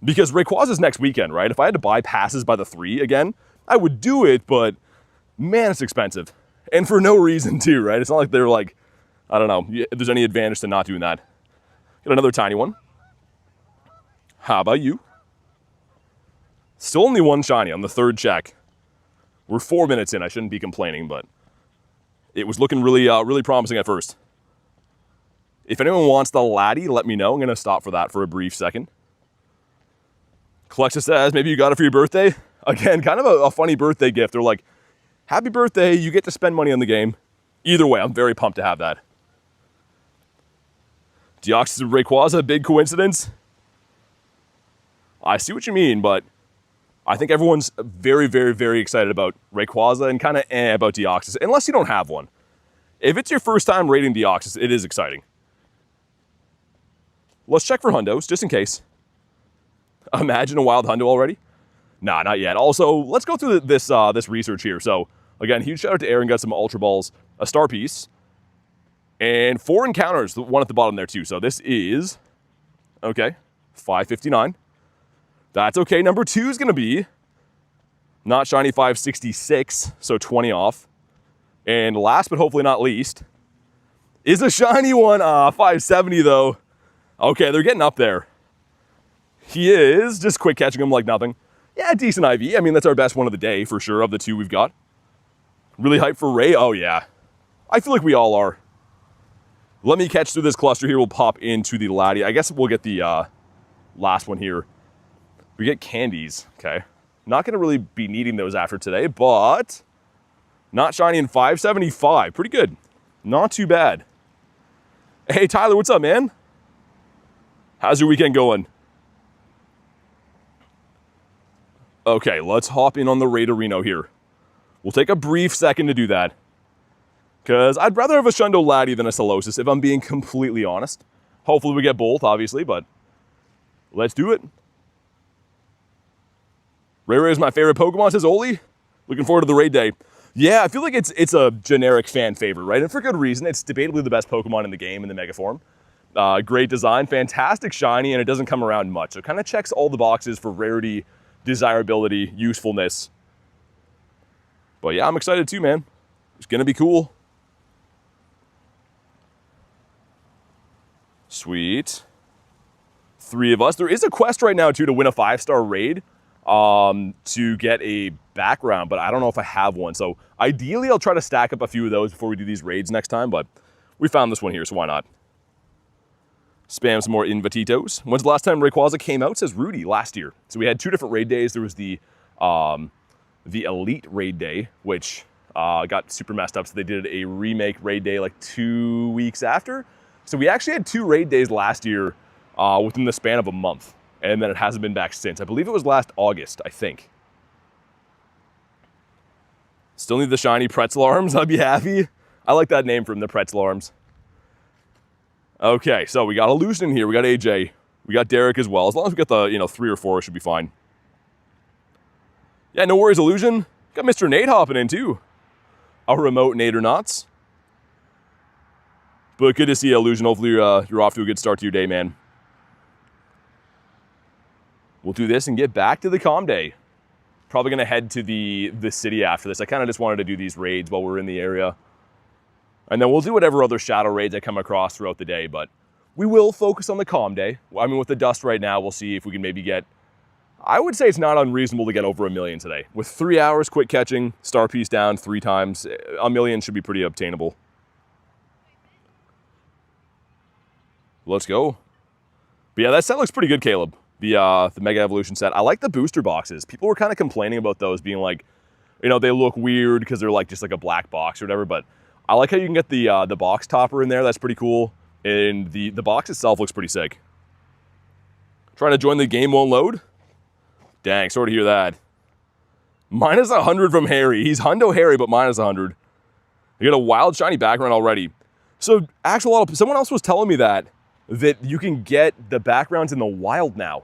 Because Rayquaza's next weekend, right? If I had to buy passes by the 3 again, I would do it, but man, it's expensive. And for no reason too, right? It's not like they're like, I don't know, if there's any advantage to not doing that. Got another tiny one. How about you? Still only one shiny on the 3rd check. We're 4 minutes in, I shouldn't be complaining, but it was looking really promising at first. If anyone wants the laddie, let me know. I'm gonna stop for that for a brief second. Calexa says, maybe you got it for your birthday? Again, kind of a funny birthday gift. They're like, happy birthday, you get to spend money on the game. Either way, I'm very pumped to have that. Deoxys and Rayquaza, big coincidence? I see what you mean, but I think everyone's very excited about Rayquaza and kind of about Deoxys, unless you don't have one. If it's your first time raiding Deoxys, it is exciting. Let's check for hundos, just in case. Imagine a wild hundo already? Nah, not yet. Also, let's go through this research here. So, again, huge shout out to Aaron, got some Ultra Balls, a star piece, and 4 encounters, the one at the bottom there too. So this is, okay, 559. That's okay. Number 2 is going to be not shiny 566, so 20 off. And last but hopefully not least is a shiny one, 570 though. Okay, they're getting up there. He is just quick catching him like nothing. Yeah, decent IV. I mean, that's our best one of the day for sure of the 2 we've got. Really hyped for Ray? Oh yeah. I feel like we all are. Let me catch through this cluster here. We'll pop into the Laddie. I guess we'll get the last one here. We get candies, okay. Not gonna really be needing those after today, but not shiny in 575. Pretty good. Not too bad. Hey, Tyler, what's up, man? How's your weekend going? Okay, let's hop in on the Raiderino here. We'll take a brief second to do that, because I'd rather have a Shundo Laddie than a Solosis, if I'm being completely honest. Hopefully we get both, obviously, but let's do it. Ray is my favorite Pokemon, says Oli. Looking forward to the raid day. Yeah, I feel like it's a generic fan favorite, right? And for good reason. It's debatably the best Pokemon in the game in the Mega form. Great design, fantastic shiny, and it doesn't come around much. So it kind of checks all the boxes for rarity, desirability, usefulness. But yeah, I'm excited too, man. It's gonna be cool. Sweet. 3 of us. There is a quest right now too to win a 5-star raid to get a background, but I don't know if I have one. So ideally I'll try to stack up a few of those before we do these raids next time, but we found this one here, so why not? Spam some more Invititos. When's the last time Rayquaza came out? Says Rudy, last year. So we had 2 different raid days. There was the Elite raid day, which got super messed up. So they did a remake raid day like 2 weeks after. So we actually had 2 raid days last year within the span of a month. And then it hasn't been back since. I believe it was last August, I think. Still need the shiny pretzel arms. I'd be happy. I like that name from the pretzel arms. Okay, so we got Illusion in here. We got AJ. We got Derek as well. As long as we get the 3 or 4, it should be fine. Yeah, no worries, Illusion. Got Mr. Nate hopping in too. A remote Nate or nots. But good to see you, Illusion. Hopefully you're off to a good start to your day, man. We'll do this and get back to the comm day. Probably gonna head to the city after this. I kind of just wanted to do these raids while we're in the area. And then we'll do whatever other shadow raids I come across throughout the day, but we will focus on the comm day. I mean, with the dust right now, we'll see if we can maybe get, I would say it's not unreasonable to get over 1 million today. With 3 hours quick catching, star piece down 3 times, 1 million should be pretty obtainable. Let's go. But yeah, that set looks pretty good, Caleb. The Mega Evolution set. I like the booster boxes. People were kind of complaining about those being like, they look weird because they're like just like a black box or whatever, but I like how you can get the box topper in there. That's pretty cool. And the box itself looks pretty sick. Trying to join the game won't load? Dang, sorry to hear that. Minus 100 from Harry. He's Hundo Harry, but minus 100. You got a wild shiny background already. So someone else was telling me that you can get the backgrounds in the wild now.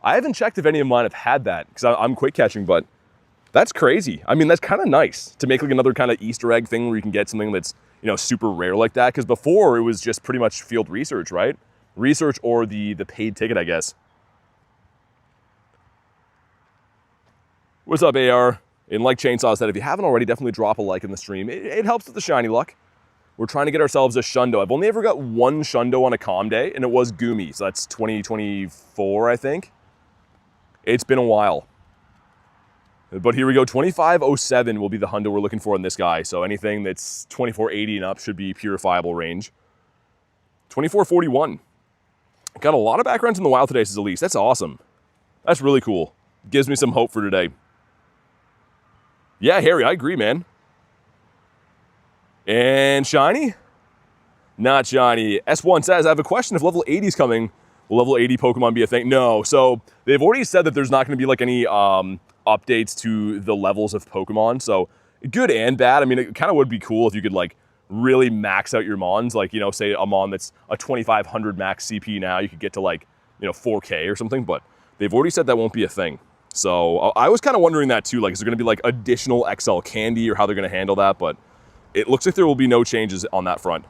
I haven't checked if any of mine have had that because I'm quick catching, but that's crazy. I mean, that's kind of nice to make like another kind of Easter egg thing where you can get something that's, super rare like that. Because before it was just pretty much field research, right? Research or the paid ticket, I guess. What's up, AR? And like Chainsaw said, if you haven't already, definitely drop a like in the stream. It helps with the shiny luck. We're trying to get ourselves a Shundo. I've only ever got 1 Shundo on a comm day, and it was Gumi. So that's 2024, I think. It's been a while. But here we go. 2507 will be the Hundo we're looking for in this guy. So anything that's 2480 and up should be purifiable range. 2441. Got a lot of backgrounds in the wild today, says Elise. That's awesome. That's really cool. Gives me some hope for today. Yeah, Harry, I agree, man. And shiny? Not shiny. S1 says, I have a question. If level 80 is coming, will level 80 Pokemon be a thing? No. So they've already said that there's not going to be like any updates to the levels of Pokemon. So good and bad. I mean, it kind of would be cool if you could like really max out your Mons. Like, say a Mon that's a 2500 max CP now, you could get to like, 4K or something. But they've already said that won't be a thing. So I was kind of wondering that too, like is there going to be like additional XL candy or how they're going to handle that, but it looks like there will be no changes on that front.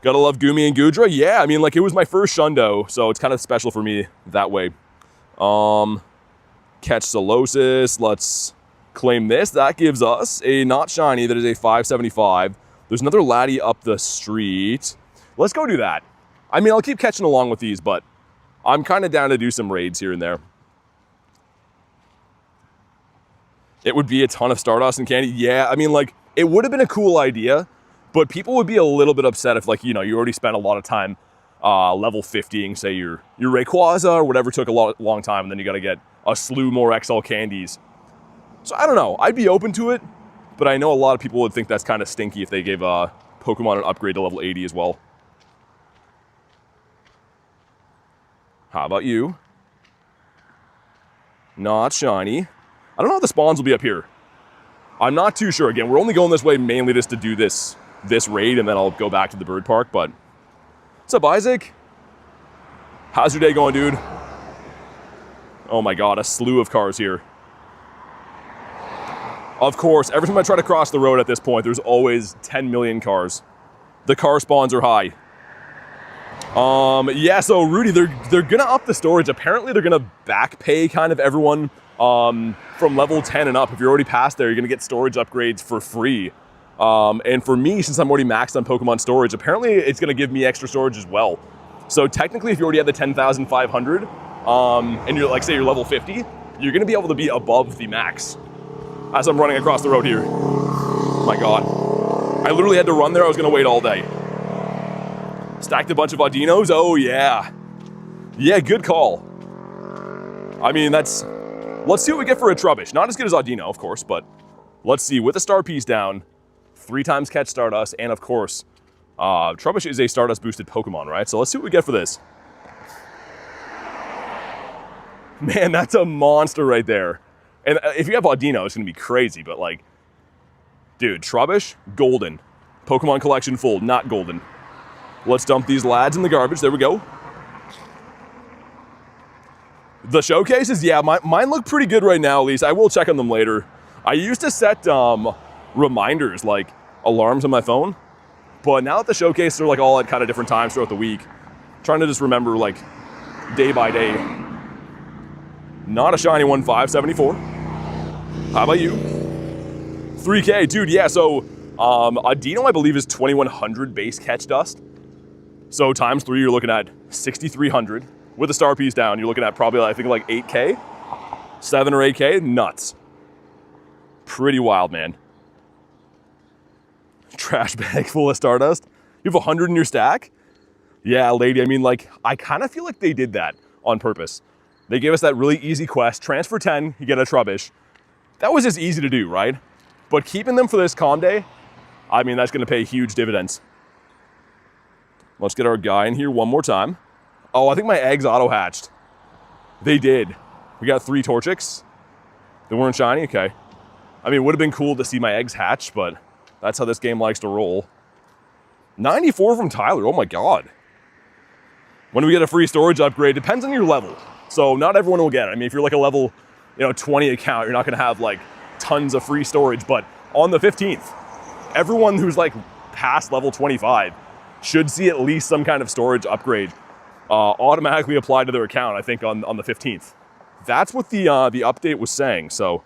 Gotta love Gumi and Gudra. Yeah, I mean, like, it was my first Shundo, so it's kind of special for me that way. Catch Solosis. Let's claim this. That gives us a not shiny. That is a 575. There's another laddie up the street. Let's go do that. I mean, I'll keep catching along with these, but I'm kind of down to do some raids here and there. It would be a ton of Stardust and candy. Yeah, I mean, like, it would have been a cool idea, but people would be a little bit upset if, like, you know, you already spent a lot of time level 50ing, say, your Rayquaza or whatever took a long time, and then you got to get a slew more XL candies. So, I don't know. I'd be open to it, but I know a lot of people would think that's kind of stinky if they gave Pokemon an upgrade to level 80 as well. How about you? Not shiny. I don't know if the spawns will be up here. I'm not too sure. Again, we're only going this way mainly just to do this raid, and then I'll go back to the bird park, but... What's up, Isaac? How's your day going, dude? Oh my god, a slew of cars here. Of course, every time I try to cross the road at this point, there's always 10 million cars. The car spawns are high. Yeah, so Rudy, they're gonna up the storage. Apparently they're gonna back pay kind of everyone from level 10 and up. If you're already past there, you're gonna get storage upgrades for free. And for me, since I'm already maxed on Pokemon storage, apparently it's gonna give me extra storage as well. So technically, if you already have the 10,500, and you're like, say you're level 50, you're gonna be able to be above the max. As I'm running across the road here. My god. I literally had to run there, I was gonna wait all day. Stacked a bunch of Audinos, oh yeah. Yeah, good call. I mean, let's see what we get for a Trubbish. Not as good as Audino, of course, but let's see. With a star piece down, 3 times catch Stardust, and of course, Trubbish is a Stardust boosted Pokemon, right? So let's see what we get for this. Man, that's a monster right there. And if you have Audino, it's gonna be crazy, but like, dude, Trubbish, golden. Pokemon collection full, not golden. Let's dump these lads in the garbage, there we go. The showcases, yeah, mine look pretty good right now, at least. I will check on them later. I used to set reminders, like alarms on my phone, but now that the showcases are like all at kind of different times throughout the week, I'm trying to just remember like day by day. Not a shiny one, 574. How about you? 3K, dude, yeah, so Audino, I believe, is 2,100 base catch dust. So times 3, you're looking at 6,300. With a star piece down, you're looking at probably, I think, like 8K, 7 or 8K, nuts. Pretty wild, man. Trash bag full of Stardust. You have 100 in your stack? Yeah, lady, I mean, like, I kind of feel like they did that on purpose. They gave us that really easy quest, transfer 10, you get a Trubbish. That was just easy to do, right? But keeping them for this calm day, I mean, that's gonna pay huge dividends. Let's get our guy in here one more time. Oh, I think my eggs auto-hatched. They did. We got 3 Torchics. They weren't shiny, okay. I mean, it would have been cool to see my eggs hatch, but that's how this game likes to roll. 94 from Tyler, oh my god. When do we get a free storage upgrade? Depends on your level. So not everyone will get it. I mean, if you're like a level, 20 account, you're not gonna have like tons of free storage, but on the 15th, everyone who's like past level 25 should see at least some kind of storage upgrade automatically applied to their account, I think, on the 15th. That's what the update was saying, so.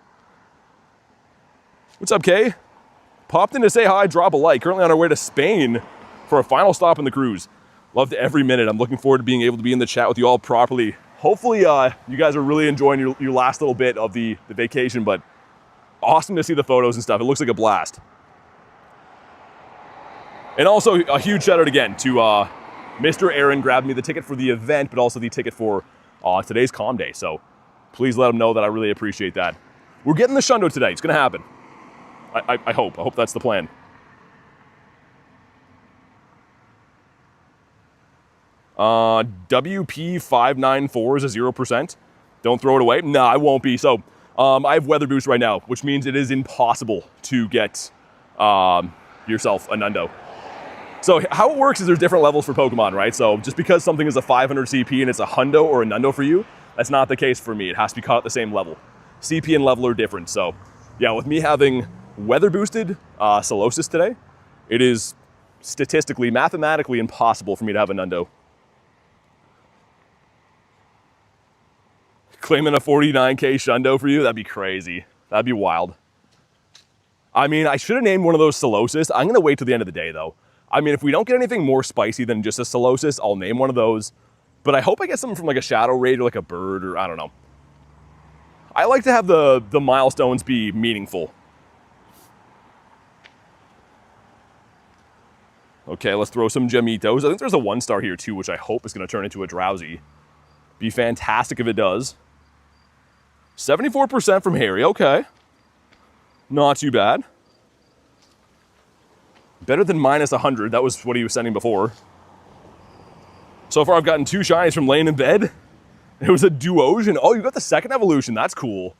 What's up, Kay? Popped in to say hi, drop a like. Currently on our way to Spain for a final stop in the cruise. Loved every minute. I'm looking forward to being able to be in the chat with you all properly. Hopefully you guys are really enjoying your last little bit of the vacation, but awesome to see the photos and stuff. It looks like a blast. And also a huge shout out again to Mr. Aaron grabbed me the ticket for the event, but also the ticket for today's comm day. So please let him know that I really appreciate that. We're getting the Shundo today. It's gonna happen. I hope. I hope that's the plan. WP594 is a 0%. Don't throw it away. Nah, I won't be. So I have weather boost right now, which means it is impossible to get yourself a Nundo. So how it works is there's different levels for Pokemon, right? So just because something is a 500 CP and it's a hundo or a nundo for you, that's not the case for me. It has to be caught at the same level. CP and level are different. So yeah, with me having weather boosted Solosis today, it is statistically, mathematically impossible for me to have a nundo. Claiming a 49k shundo for you, that'd be crazy. That'd be wild. I mean, I should have named one of those Solosis. I'm gonna wait till the end of the day though. I mean, if we don't get anything more spicy than just a Solosis, I'll name one of those. But I hope I get something from like a Shadow Raid or like a bird or I don't know. I like to have the milestones be meaningful. Okay, let's throw some Gemitos. I think there's a 1-star here too, which I hope is gonna turn into a Drowsy. Be fantastic if it does. 74% from Harry, okay. Not too bad. Better than minus 100, that was what he was sending before. So far I've gotten 2 shinies from laying in bed. It was a Duosion. Oh, you got the second evolution, that's cool.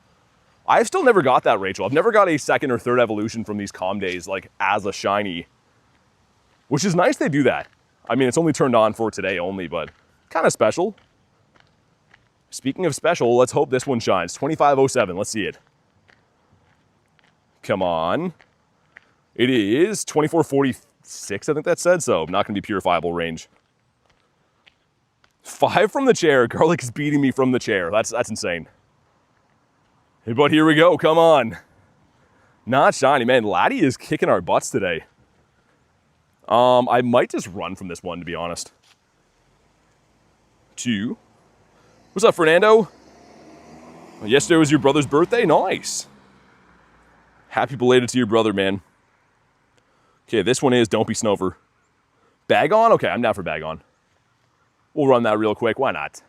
I've still never got that, Rachel. I've never got a second or third evolution from these calm days, like as a shiny. Which is nice they do that. I mean, it's only turned on for today only, but kind of special. Speaking of special, let's hope this one shines. 2507, let's see it. Come on. It is 2446, I think that said, so not gonna be purifiable range. 5 from the chair. Garlic is beating me from the chair. That's insane. Hey, but here we go, come on. Not shiny, man. Laddie is kicking our butts today. I might just run from this one, to be honest. 2. What's up, Fernando? Yesterday was your brother's birthday? Nice. Happy belated to your brother, man. Okay, this one is Don't Be Snover. Bag on? Okay, I'm down for bag on. We'll run that real quick. Why not?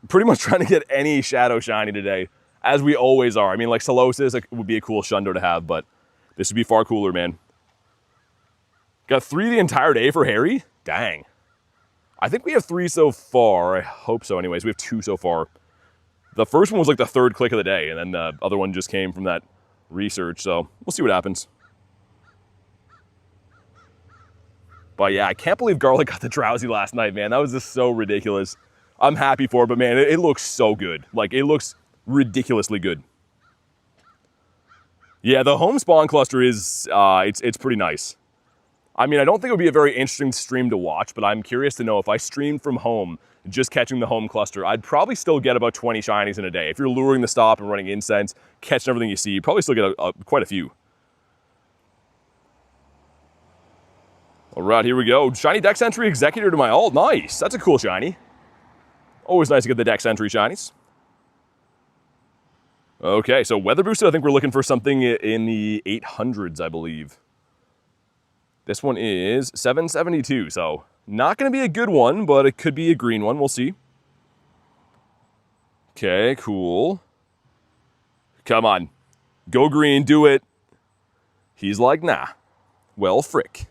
I'm pretty much trying to get any Shadow Shiny today, as we always are. I mean, like Solosis would be a cool Shundo to have, but this would be far cooler, man. Got 3 the entire day for Harry? Dang. I think we have 3 so far. I hope so anyways. We have 2 so far. The first one was like the 3rd click of the day, and then the other one just came from that research, so we'll see what happens. But yeah, I can't believe Garlic got the Drowsy last night, man. That was just so ridiculous. I'm happy for it, but man, it looks so good. Like, it looks ridiculously good. Yeah, the home spawn cluster is, it's pretty nice. I mean, I don't think it would be a very interesting stream to watch, but I'm curious to know if I streamed from home, just catching the home cluster, I'd probably still get about 20 shinies in a day. If you're luring the stop and running Incense, catching everything you see, you'd probably still get quite a few. All right, here we go. Shiny Dex Entry Executor to my ult. Nice. That's a cool shiny. Always nice to get the Dex Entry shinies. Okay, so weather boosted, I think we're looking for something in the 800s, I believe. This one is 772, so not going to be a good one, but it could be a green one. We'll see. Okay, cool. Come on. Go green, do it. He's like, nah. Well, frick.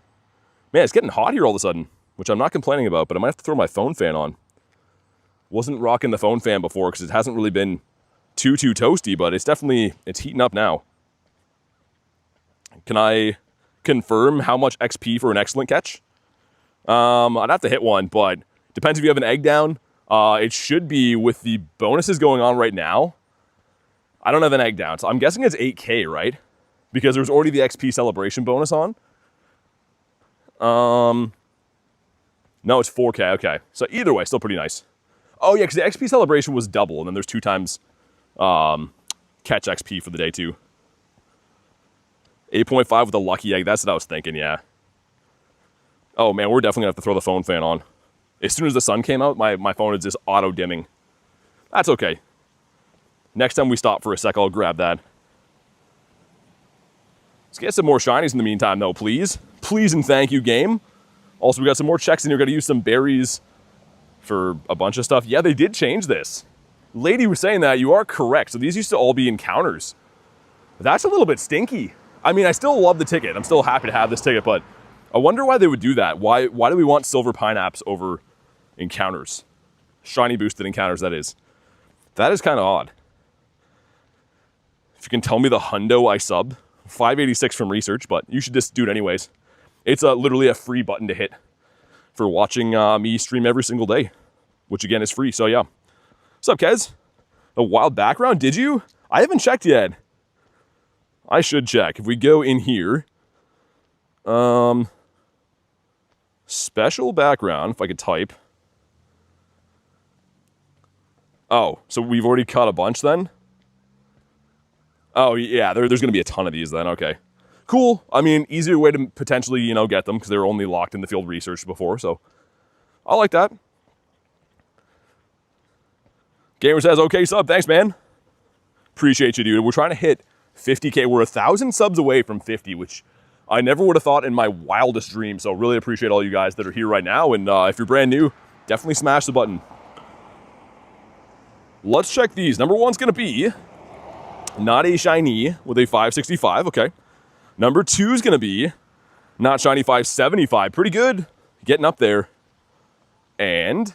Man, it's getting hot here all of a sudden, which I'm not complaining about, but I might have to throw my phone fan on. Wasn't rocking the phone fan before because it hasn't really been too toasty, but it's heating up now. Can I confirm how much XP for an excellent catch? I'd have to hit one, but depends if you have an egg down. It should be with the bonuses going on right now. I don't have an egg down, so I'm guessing it's 8K, right? Because there's already the XP celebration bonus on. No, it's 4K, okay. So either way, still pretty nice. Oh yeah, because the XP celebration was double, and then there's 2 times catch XP for the day too. 8.5 with a lucky egg, that's what I was thinking, yeah. Oh man, we're definitely gonna have to throw the phone fan on. As soon as the sun came out, my phone is just auto dimming. That's okay. Next time we stop for a sec, I'll grab that. Let's get some more shinies in the meantime though, please. Please and thank you, game. Also, we got some more checks in here. Got to use some berries for a bunch of stuff. Yeah, they did change this. Lady was saying that. You are correct. So these used to all be encounters. That's a little bit stinky. I mean, I still love the ticket. I'm still happy to have this ticket, but I wonder why they would do that. Why do we want silver pineapps over encounters? Shiny boosted encounters, that is. That is kind of odd. If you can tell me the hundo I subbed. 586 from research, but you should just do it anyways. It's literally a free button to hit for watching me stream every single day, which again is free. So yeah. What's up, Kez? A wild background, did you? I haven't checked yet. I should check. If we go in here, special background, if I could type. Oh, so we've already cut a bunch then? Oh, yeah, there's going to be a ton of these then. Okay. Cool. I mean, easier way to potentially, you know, get them because they were only locked in the field research before. So I like that. Gamer says, okay, sub. Thanks, man. Appreciate you, dude. We're trying to hit 50K. We're 1,000 subs away from 50, which I never would have thought in my wildest dreams. So really appreciate all you guys that are here right now. And if you're brand new, definitely smash the button. Let's check these. Number one's going to be not a shiny with a 565. Okay. Number two is going to be not shiny 575. Pretty good. Getting up there. And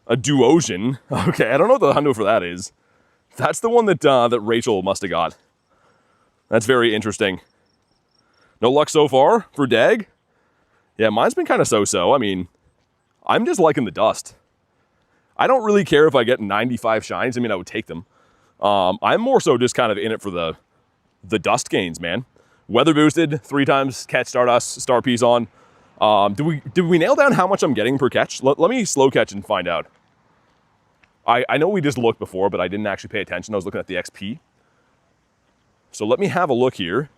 a Duosion. Okay, I don't know what the hundo for that is. That's the one that that Rachel must have got. That's very interesting. No luck so far for Dag. Yeah, mine's been kind of so-so. I mean, I'm just liking the dust. I don't really care if I get 95 shines. I mean, I would take them. I'm more so just kind of in it for the dust gains, man. Weather boosted, 3 times catch Stardust, star piece on. Did we nail down how much I'm getting per catch? Let me slow catch and find out. I know we just looked before, but I didn't actually pay attention. I was looking at the XP. So let me have a look here.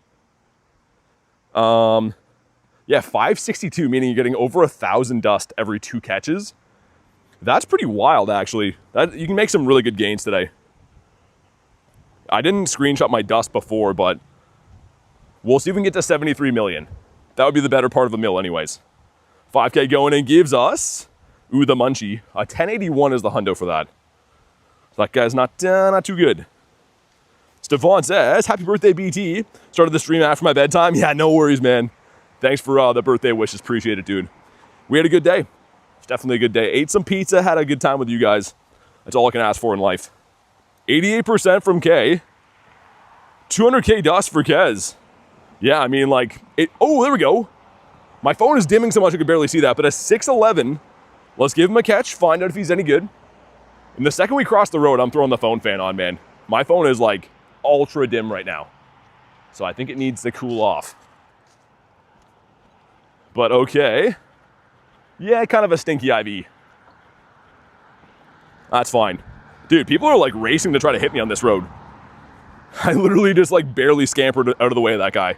Yeah, 562, meaning you're getting over 1,000 dust every 2 catches. That's pretty wild, actually. You can make some really good gains today. I didn't screenshot my dust before, but we'll see if we can get to 73 million. That would be the better part of a mil anyways. 5K going in gives us, ooh, the munchie. 1081 is the hundo for that. That guy's not too good. Stefan says, happy birthday, BT. Started the stream after my bedtime. Yeah, no worries, man. Thanks for the birthday wishes. Appreciate it, dude. We had a good day. It's definitely a good day. Ate some pizza, had a good time with you guys. That's all I can ask for in life. 88% from K. 200K dust for Kez. Yeah, I mean, like, oh, there we go. My phone is dimming so much I can barely see that, but a 611. Let's give him a catch, find out if he's any good. And the second we cross the road, I'm throwing the phone fan on, man. My phone is, like, ultra dim right now. So I think it needs to cool off. But okay. Yeah, kind of a stinky IV. That's fine. Dude, people are, like, racing to try to hit me on this road. I literally just, like, barely scampered out of the way of that guy.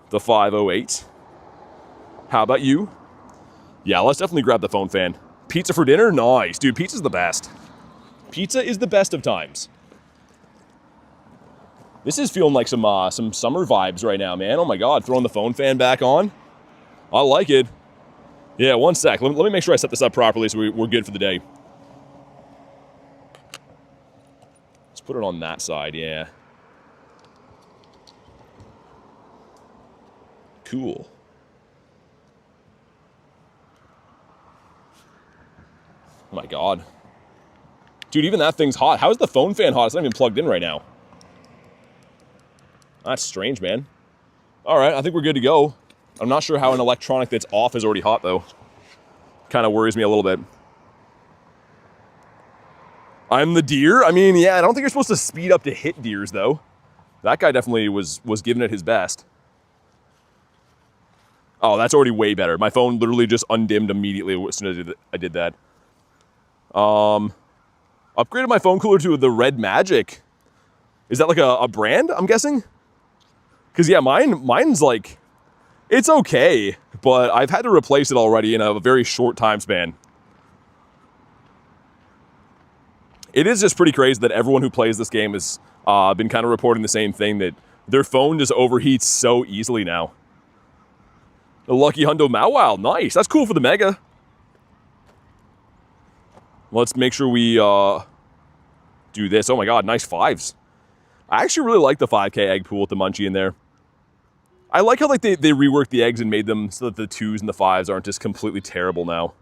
The 508. How about you? Yeah, let's definitely grab the phone fan. Pizza for dinner? Nice. Dude, pizza's the best. Pizza is the best of times. This is feeling like some summer vibes right now, man. Oh my God, throwing the phone fan back on. I like it. Yeah, one sec. Let me make sure I set this up properly so we're good for the day. Let's put it on that side, yeah. Cool. Oh my God. Dude, even that thing's hot. How is the phone fan hot? It's not even plugged in right now. That's strange, man. All right, I think we're good to go. I'm not sure how an electronic that's off is already hot, though. Kind of worries me a little bit. I'm the deer? I mean, yeah, I don't think you're supposed to speed up to hit deers, though. That guy definitely was giving it his best. Oh, that's already way better. My phone literally just undimmed immediately as soon as I did that. Upgraded my phone cooler to the Red Magic. Is that like a brand, I'm guessing? Because, yeah, mine's like, it's okay, but I've had to replace it already in a very short time span. It is just pretty crazy that everyone who plays this game has been kind of reporting the same thing, that their phone just overheats so easily now. The Lucky Hundo Mawile, nice. That's cool for the Mega. Let's make sure we do this. Oh my God, nice 5s. I actually really like the 5K egg pool with the munchie in there. I like how like they reworked the eggs and made them so that the 2s and the 5s aren't just completely terrible now.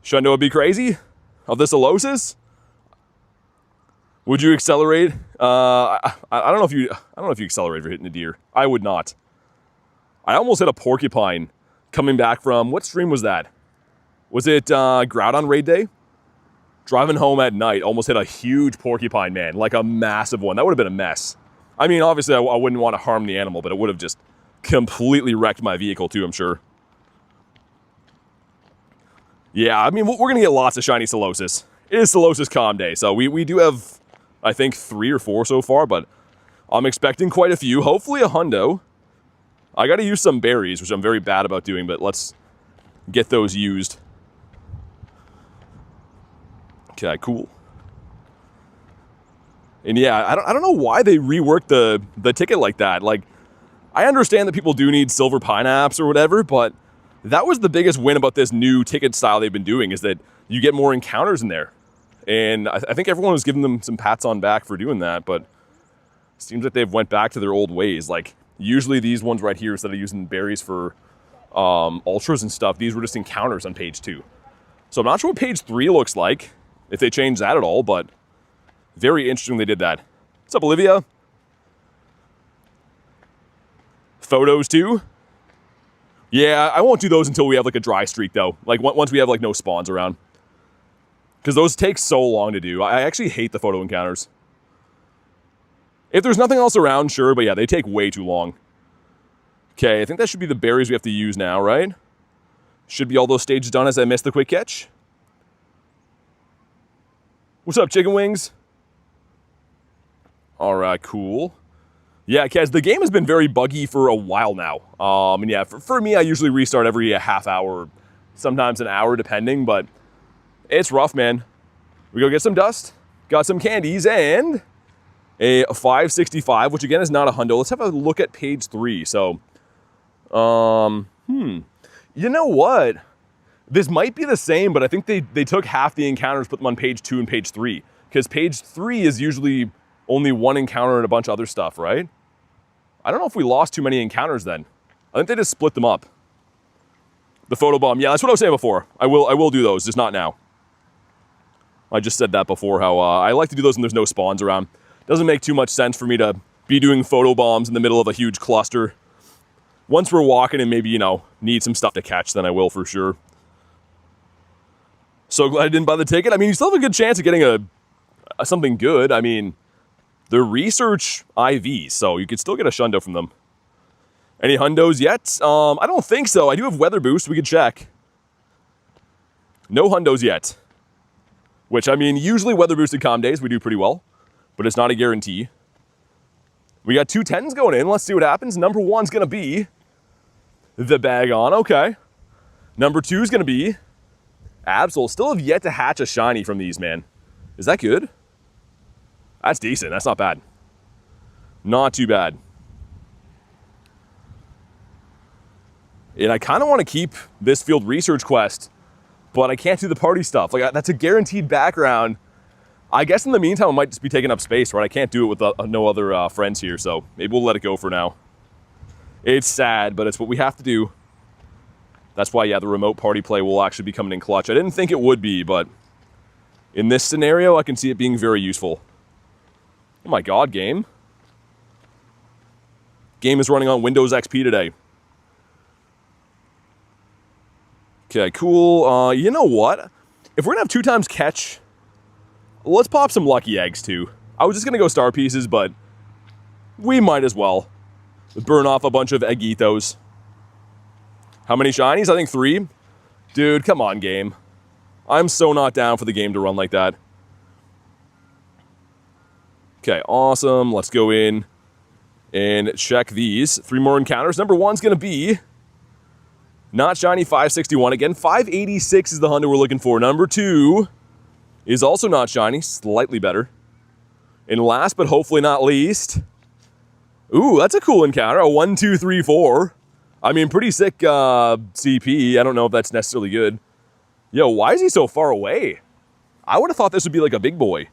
Shundo would be crazy of the Solosis. Would you accelerate? I don't know if you accelerate for hitting a deer. I would not. I almost hit a porcupine coming back from, what stream was that? Was it Groudon raid day? Driving home at night, almost hit a huge porcupine, man, like a massive one. That would have been a mess. I mean, obviously I wouldn't want to harm the animal, but it would have just completely wrecked my vehicle too, I'm sure. Yeah, I mean, we're going to get lots of shiny Solosis. It is Solosis Comm Day, so we do have, I think, 3 or 4 so far, but I'm expecting quite a few. Hopefully a hundo. I got to use some berries, which I'm very bad about doing, but let's get those used. Okay, cool. And yeah, I don't know why they reworked the ticket like that. Like, I understand that people do need silver pineapples or whatever, but that was the biggest win about this new ticket style they've been doing, is that you get more encounters in there. And I think everyone was giving them some pats on back for doing that, but it seems like they've went back to their old ways. Like, usually these ones right here, instead of using berries for ultras and stuff, these were just encounters on page 2. So I'm not sure what page 3 looks like, if they changed that at all, but very interesting they did that. What's up, Olivia? Photos too? Yeah, I won't do those until we have like a dry streak though. Like once we have like no spawns around. Because those take so long to do. I actually hate the photo encounters. If there's nothing else around, sure, but yeah, they take way too long. Okay, I think that should be the berries we have to use now, right? Should be all those stages done as I missed the quick catch. What's up, chicken wings? All right, cool. Yeah, Kaz, the game has been very buggy for a while now. And yeah, for me, I usually restart every half hour, sometimes an hour, depending, but it's rough, man. We go get some dust, got some candies, and a 565, which again is not a hundo. Let's have a look at page 3. So, you know what? This might be the same, but I think they took half the encounters, put them on page 2 and page 3. Because page 3 is usually only one encounter and a bunch of other stuff, right? I don't know if we lost too many encounters then. I think they just split them up. The photo bomb, yeah, that's what I was saying before. I will do those, just not now. I just said that before, how I like to do those when there's no spawns around. Doesn't make too much sense for me to be doing photo bombs in the middle of a huge cluster. Once we're walking and maybe, you know, need some stuff to catch, then I will for sure. So glad I didn't buy the ticket. I mean, you still have a good chance of getting something good. I mean, they're research IVs, so you could still get a shundo from them. Any hundos yet? I don't think so. I do have weather boost. We could check. No hundos yet. Which, I mean, usually weather boosted comm days, we do pretty well. But it's not a guarantee. We got 2 10s going in. Let's see what happens. Number 1's going to be the bag on. Okay. Number 2 is going to be Absol. Still have yet to hatch a shiny from these, man. Is that good? That's decent. That's not bad. Not too bad. And I kind of want to keep this field research quest, but I can't do the party stuff. Like, that's a guaranteed background. I guess in the meantime, it might just be taking up space, right? I can't do it with no other friends here, so maybe we'll let it go for now. It's sad, but it's what we have to do. That's why, yeah, the remote party play will actually be coming in clutch. I didn't think it would be, but in this scenario, I can see it being very useful. Oh my god, game. Game is running on Windows XP today. Okay, cool. You know what? If we're gonna have 2 times catch, let's pop some lucky eggs too. I was just gonna go star pieces, but we might as well. Burn off a bunch of eggitos. How many shinies? I think 3. Dude, come on, game. I'm so not down for the game to run like that. Okay, awesome. Let's go in and check these. 3 more encounters. Number 1's gonna be not shiny 561. Again, 586 is the hundo we're looking for. Number 2 is also not shiny, slightly better. And last but hopefully not least, ooh, that's a cool encounter. A 1, 2, 3, 4. I mean, pretty sick CP. I don't know if that's necessarily good. Yo, why is he so far away? I would have thought this would be like a big boy.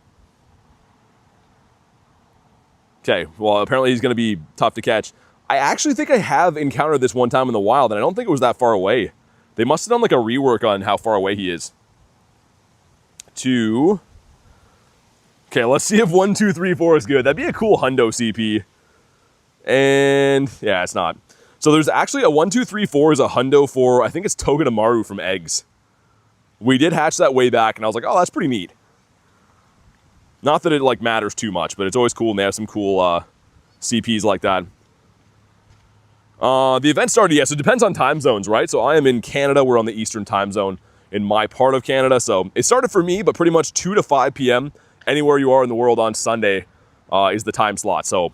Okay, well, apparently he's going to be tough to catch. I actually think I have encountered this one time in the wild, and I don't think it was that far away. They must have done like a rework on how far away he is. 2. Okay, let's see if 1, 2, 3, 4 is good. That'd be a cool hundo CP. And yeah, it's not. So there's actually a 1, 2, 3, 4 is a hundo for, I think it's Togedemaru from eggs. We did hatch that way back, and I was like, oh, that's pretty neat. Not that it like matters too much, but it's always cool, and they have some cool CPs like that. The event started, yes, it depends on time zones, right? So I am in Canada, we're on the Eastern time zone in my part of Canada. So it started for me, but pretty much 2 to 5 p.m. anywhere you are in the world on Sunday is the time slot. So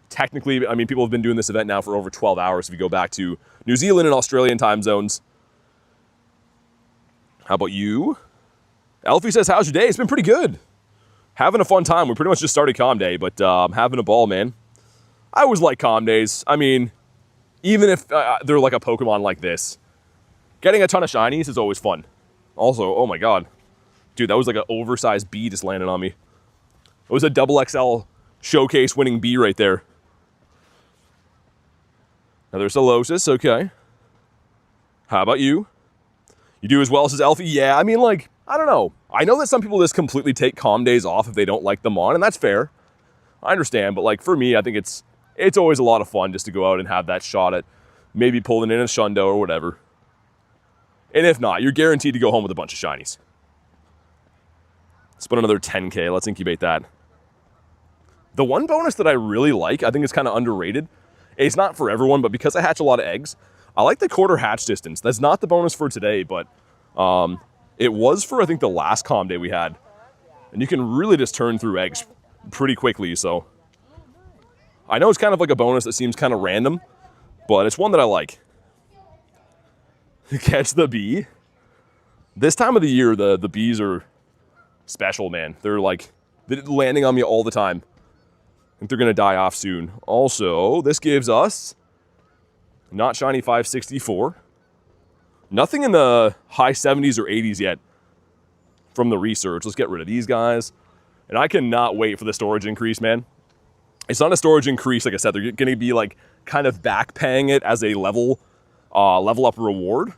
technically, I mean, people have been doing this event now for over 12 hours if you go back to New Zealand and Australian time zones. How about you? Elfie says, how's your day? It's been pretty good. Having a fun time. We pretty much just started Calm Day, but I'm having a ball, man. I always like Calm Days. I mean, even if they're like a Pokemon like this, getting a ton of shinies is always fun. Also, oh my god. Dude, that was like an oversized bee just landed on me. It was a double XL showcase winning bee right there. Another Solosis, okay. How about you? You do as well, says Elfie. Yeah, I mean, like, I don't know. I know that some people just completely take Calm Days off if they don't like them on, and that's fair. I understand, but like for me, I think it's always a lot of fun just to go out and have that shot at maybe pulling in a Shundo or whatever. And if not, you're guaranteed to go home with a bunch of shinies. Let's put another 10K. Let's incubate that. The one bonus that I really like, I think it's kind of underrated. It's not for everyone, but because I hatch a lot of eggs, I like the quarter hatch distance. That's not the bonus for today, but it was for, I think, the last Calm Day we had. And you can really just turn through eggs pretty quickly, so. I know it's kind of like a bonus that seems kind of random, but it's one that I like. Catch the bee. This time of the year, the bees are special, man. They're landing on me all the time. I think they're going to die off soon. Also, this gives us not shiny 564. Nothing in the high 70s or 80s yet from the research. Let's get rid of these guys. And I cannot wait for the storage increase, man. It's not a storage increase, like I said. They're going to be like kind of back paying it as a level up reward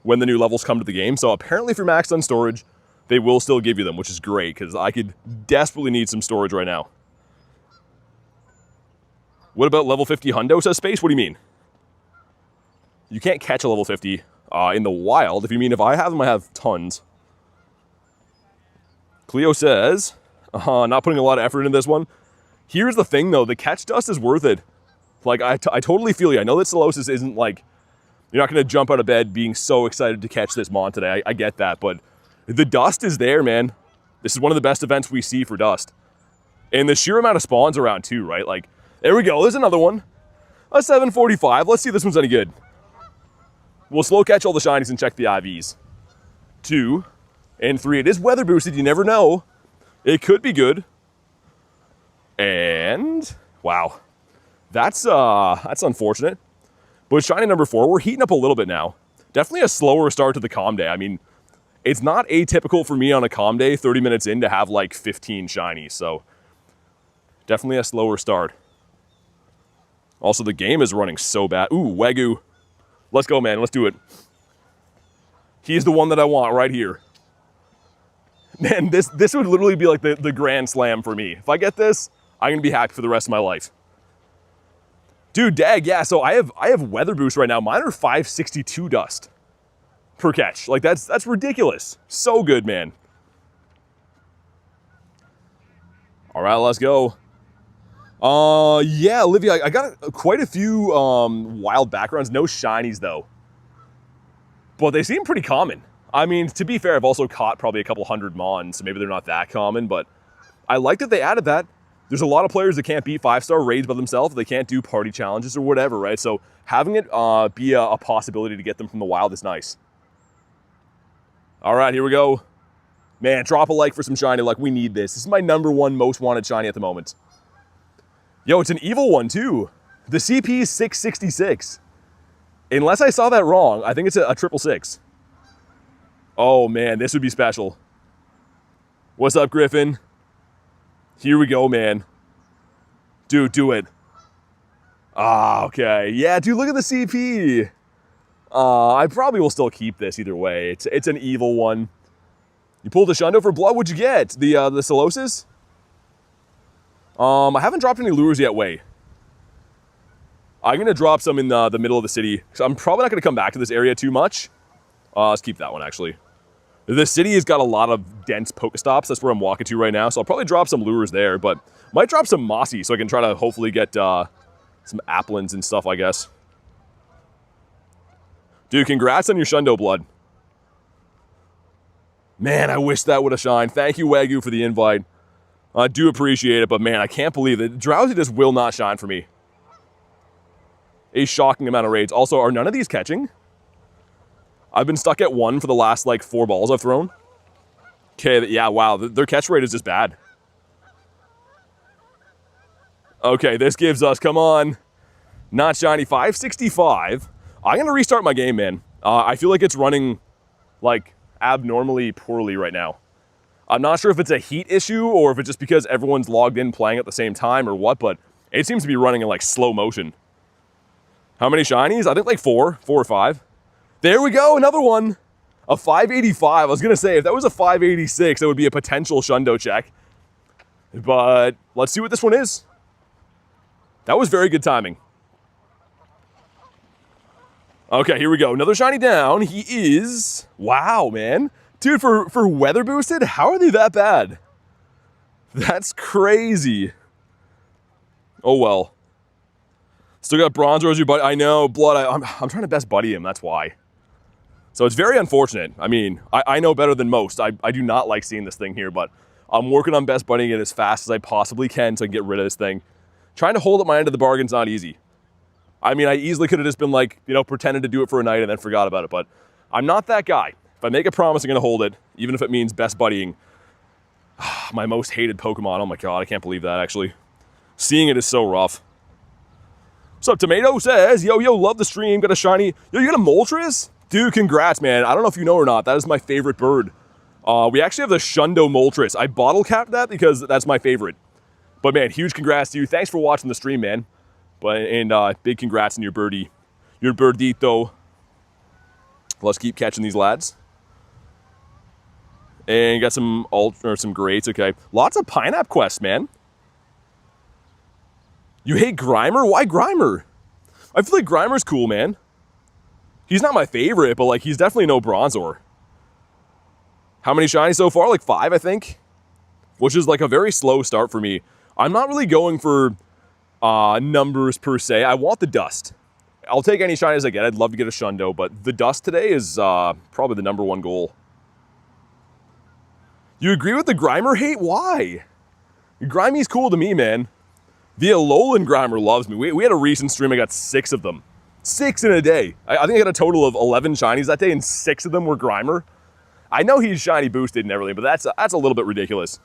when the new levels come to the game. So apparently if you're maxed on storage, they will still give you them, which is great because I could desperately need some storage right now. What about level 50 hundo, says Space? What do you mean? You can't catch a level 50 in the wild. If you mean if I have them, I have tons. Cleo says, not putting a lot of effort into this one. Here's the thing, though. The catch dust is worth it. Like, I totally feel you. I know that Solosis isn't like, you're not going to jump out of bed being so excited to catch this mon today. I get that, but the dust is there, man. This is one of the best events we see for dust. And the sheer amount of spawns around, too, right? Like, there we go. There's another one. A 745. Let's see if this one's any good. We'll slow catch all the shinies and check the IVs. 2 and 3. It is weather boosted. You never know. It could be good. And wow, that's unfortunate. But shiny number 4, we're heating up a little bit now. Definitely a slower start to the Calm Day. I mean, it's not atypical for me on a Calm Day, 30 minutes in, to have like 15 shinies. So definitely a slower start. Also, the game is running so bad. Ooh, Wagyu. Let's go, man. Let's do it. He's the one that I want right here. Man, this would literally be like the grand slam for me. If I get this, I'm going to be happy for the rest of my life. Dude, dag, yeah, so I have weather boost right now. Mine are 562 dust per catch. Like, that's ridiculous. So good, man. All right, let's go. Yeah, Olivia, I got quite a few wild backgrounds. No shinies, though. But they seem pretty common. I mean, to be fair, I've also caught probably a couple hundred mons, so maybe they're not that common, but I like that they added that. There's a lot of players that can't beat 5-star raids by themselves. They can't do party challenges or whatever, right? So having it be a possibility to get them from the wild is nice. All right, here we go. Man, drop a like for some shiny. Like, we need this. This is my #1 most wanted shiny at the moment. Yo, it's an evil one, too. The CP is 666. Unless I saw that wrong, I think it's a 666. Oh, man, this would be special. What's up, Griffin? Here we go, man. Dude, do it. Ah, okay. Yeah, dude, look at the CP. I probably will still keep this either way. It's an evil one. You pulled a Shundo for blood. What'd you get? The Solosis? I haven't dropped any lures yet, Way. I'm going to drop some in the middle of the city. So I'm probably not going to come back to this area too much. Let's keep that one, actually. The city has got a lot of dense Pokestops. That's where I'm walking to right now. So I'll probably drop some lures there, but might drop some Mossy so I can try to hopefully get some Applins and stuff, I guess. Dude, congrats on your Shundo blood. Man, I wish that would have shined. Thank you, Wagyu, for the invite. I do appreciate it, but man, I can't believe it. Drowsy just will not shine for me. A shocking amount of raids. Also, are none of these catching? I've been stuck at 1 for the last, like, 4 balls I've thrown. Okay, yeah, wow. Their catch rate is just bad. Okay, this gives us, come on. Not shiny, 565. I'm going to restart my game, man. I feel like it's running, like, abnormally poorly right now. I'm not sure if it's a heat issue or if it's just because everyone's logged in playing at the same time or what, but it seems to be running in, like, slow motion. How many shinies? I think, like, 4 or 5. There we go, another one. A 585. I was going to say, if that was a 586, that would be a potential Shundo check. But let's see what this one is. That was very good timing. Okay, here we go. Another shiny down. He is... Wow, man. Dude, for weather boosted, how are they that bad? That's crazy. Oh, well. Still got Bronzor as your buddy. I know, Blood. I'm trying to best buddy him. That's why. So it's very unfortunate. I mean, I know better than most. I do not like seeing this thing here, but I'm working on best buddying it as fast as I possibly can so I can get rid of this thing. Trying to hold up my end of the bargain is not easy. I mean, I easily could have just been like, you know, pretended to do it for a night and then forgot about it, but I'm not that guy. If I make a promise, I'm going to hold it, even if it means best buddying my most hated Pokemon. Oh my god, I can't believe that, actually. Seeing it is so rough. What's up, Tomato says, yo, love the stream, got a shiny. Yo, you got a Moltres? Dude, congrats, man. I don't know if you know or not, that is my favorite bird. We actually have the Shundo Moltres. I bottle capped that because that's my favorite. But man, huge congrats to you. Thanks for watching the stream, man. And big congrats on your birdie. Your birdito. Let's keep catching these lads. And got some some greats, okay. Lots of pineapple quests, man. You hate Grimer? Why Grimer? I feel like Grimer's cool, man. He's not my favorite, but like he's definitely no Bronzor. How many shinies so far? Like 5, I think. Which is like a very slow start for me. I'm not really going for numbers per se. I want the dust. I'll take any shinies I get. I'd love to get a Shundo, but the dust today is probably the #1 goal. You agree with the Grimer hate? Why? Grimey's cool to me, man. The Alolan Grimer loves me. We had a recent stream, I got 6 of them. 6 in a day. I think I got a total of 11 shinies that day, and 6 of them were Grimer. I know he's shiny boosted and everything, but that's a little bit ridiculous.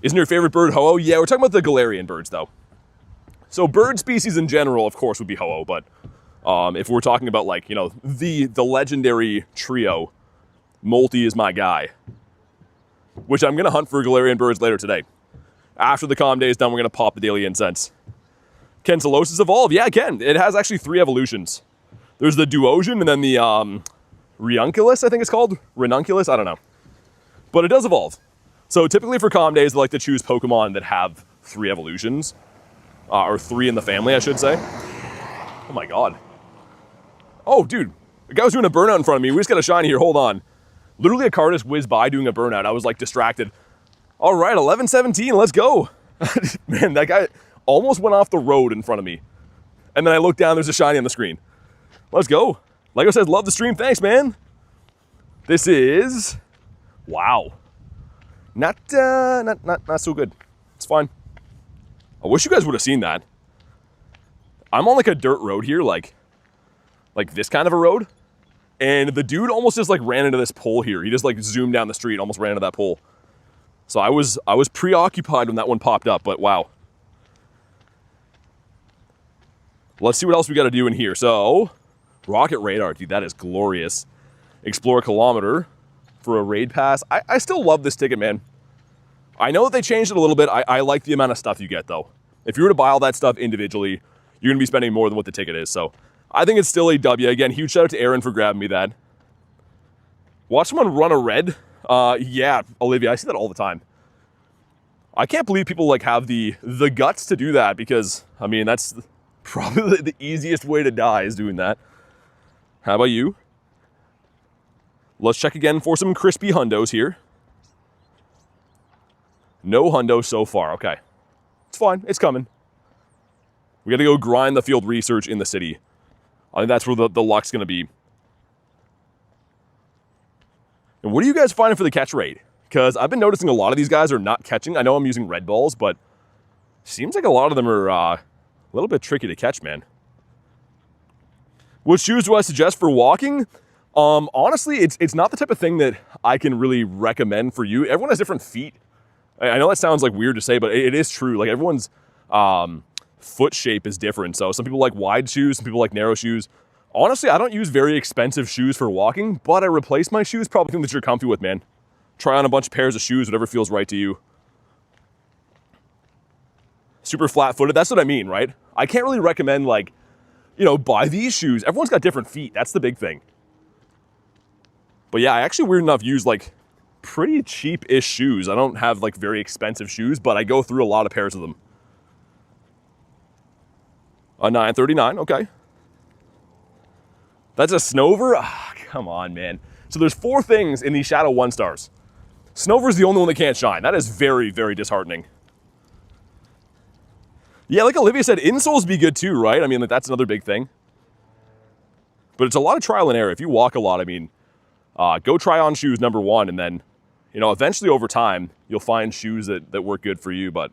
Isn't your favorite bird Ho-Oh? Yeah, we're talking about the Galarian birds, though. So bird species in general, of course, would be Ho-Oh, but if we're talking about, like, you know, the legendary trio, Molty is my guy. Which I'm going to hunt for Galarian birds later today. After the calm day is done, we're going to pop the daily incense. Can Solosis evolve? Yeah, it can. It has actually 3 evolutions. There's the Duosion and then the Reuniclus, I think it's called. Reuniclus, I don't know. But it does evolve. So typically for calm days, they like to choose Pokemon that have 3 evolutions. Or 3 in the family, I should say. Oh my god. Oh, dude. The guy was doing a burnout in front of me. We just got a shiny here. Hold on. Literally a car just whizzed by doing a burnout. I was like distracted. All right, 11-17, let's go. Man, that guy almost went off the road in front of me. And then I looked down, there's a shiny on the screen. Let's go. Like I said, love the stream. Thanks, man. This is... Wow. Not so good. It's fine. I wish you guys would have seen that. I'm on like a dirt road here, like this kind of a road. And the dude almost just like ran into this pole here. He just like zoomed down the street, almost ran into that pole. So I was preoccupied when that one popped up, but wow. Let's see what else we got to do in here. So, rocket radar, dude, that is glorious. Explore a kilometer for a raid pass. I still love this ticket, man. I know that they changed it a little bit. I like the amount of stuff you get, though. If you were to buy all that stuff individually, you're going to be spending more than what the ticket is. So, I think it's still a W. Again, huge shout out to Aaron for grabbing me that. Watch someone run a red. Yeah, Olivia, I see that all the time. I can't believe people like have the guts to do that, because I mean, that's probably the easiest way to die is doing that. How about you? Let's check again for some crispy hundos here. No hundos so far. Okay. It's fine. It's coming. We got to go grind the field research in the city. I think that's where the luck's going to be. And what are you guys finding for the catch rate? Because I've been noticing a lot of these guys are not catching. I know I'm using red balls, but seems like a lot of them are a little bit tricky to catch, man. What shoes do I suggest for walking? Honestly, it's not the type of thing that I can really recommend for you. Everyone has different feet. I know that sounds like weird to say, but it is true. Like everyone's foot shape is different. So some people like wide shoes, some people like narrow shoes. Honestly, I don't use very expensive shoes for walking, but I replace my shoes probably something that you're comfy with, man. Try on a bunch of pairs of shoes, whatever feels right to you. Super flat-footed, that's what I mean, right? I can't really recommend, like, you know, buy these shoes. Everyone's got different feet. That's the big thing. But yeah, I actually, weird enough, use, like, pretty cheap-ish shoes. I don't have, like, very expensive shoes, but I go through a lot of pairs of them. A 939, okay. That's a Snover? Ah, come on, man. So there's 4 things in these Shadow 1 stars. Snover's the only one that can't shine. That is very, very disheartening. Yeah, like Olivia said, insoles be good too, right? I mean, like, that's another big thing. But it's a lot of trial and error. If you walk a lot, I mean, go try on shoes, number 1, and then, you know, eventually over time, you'll find shoes that work good for you. But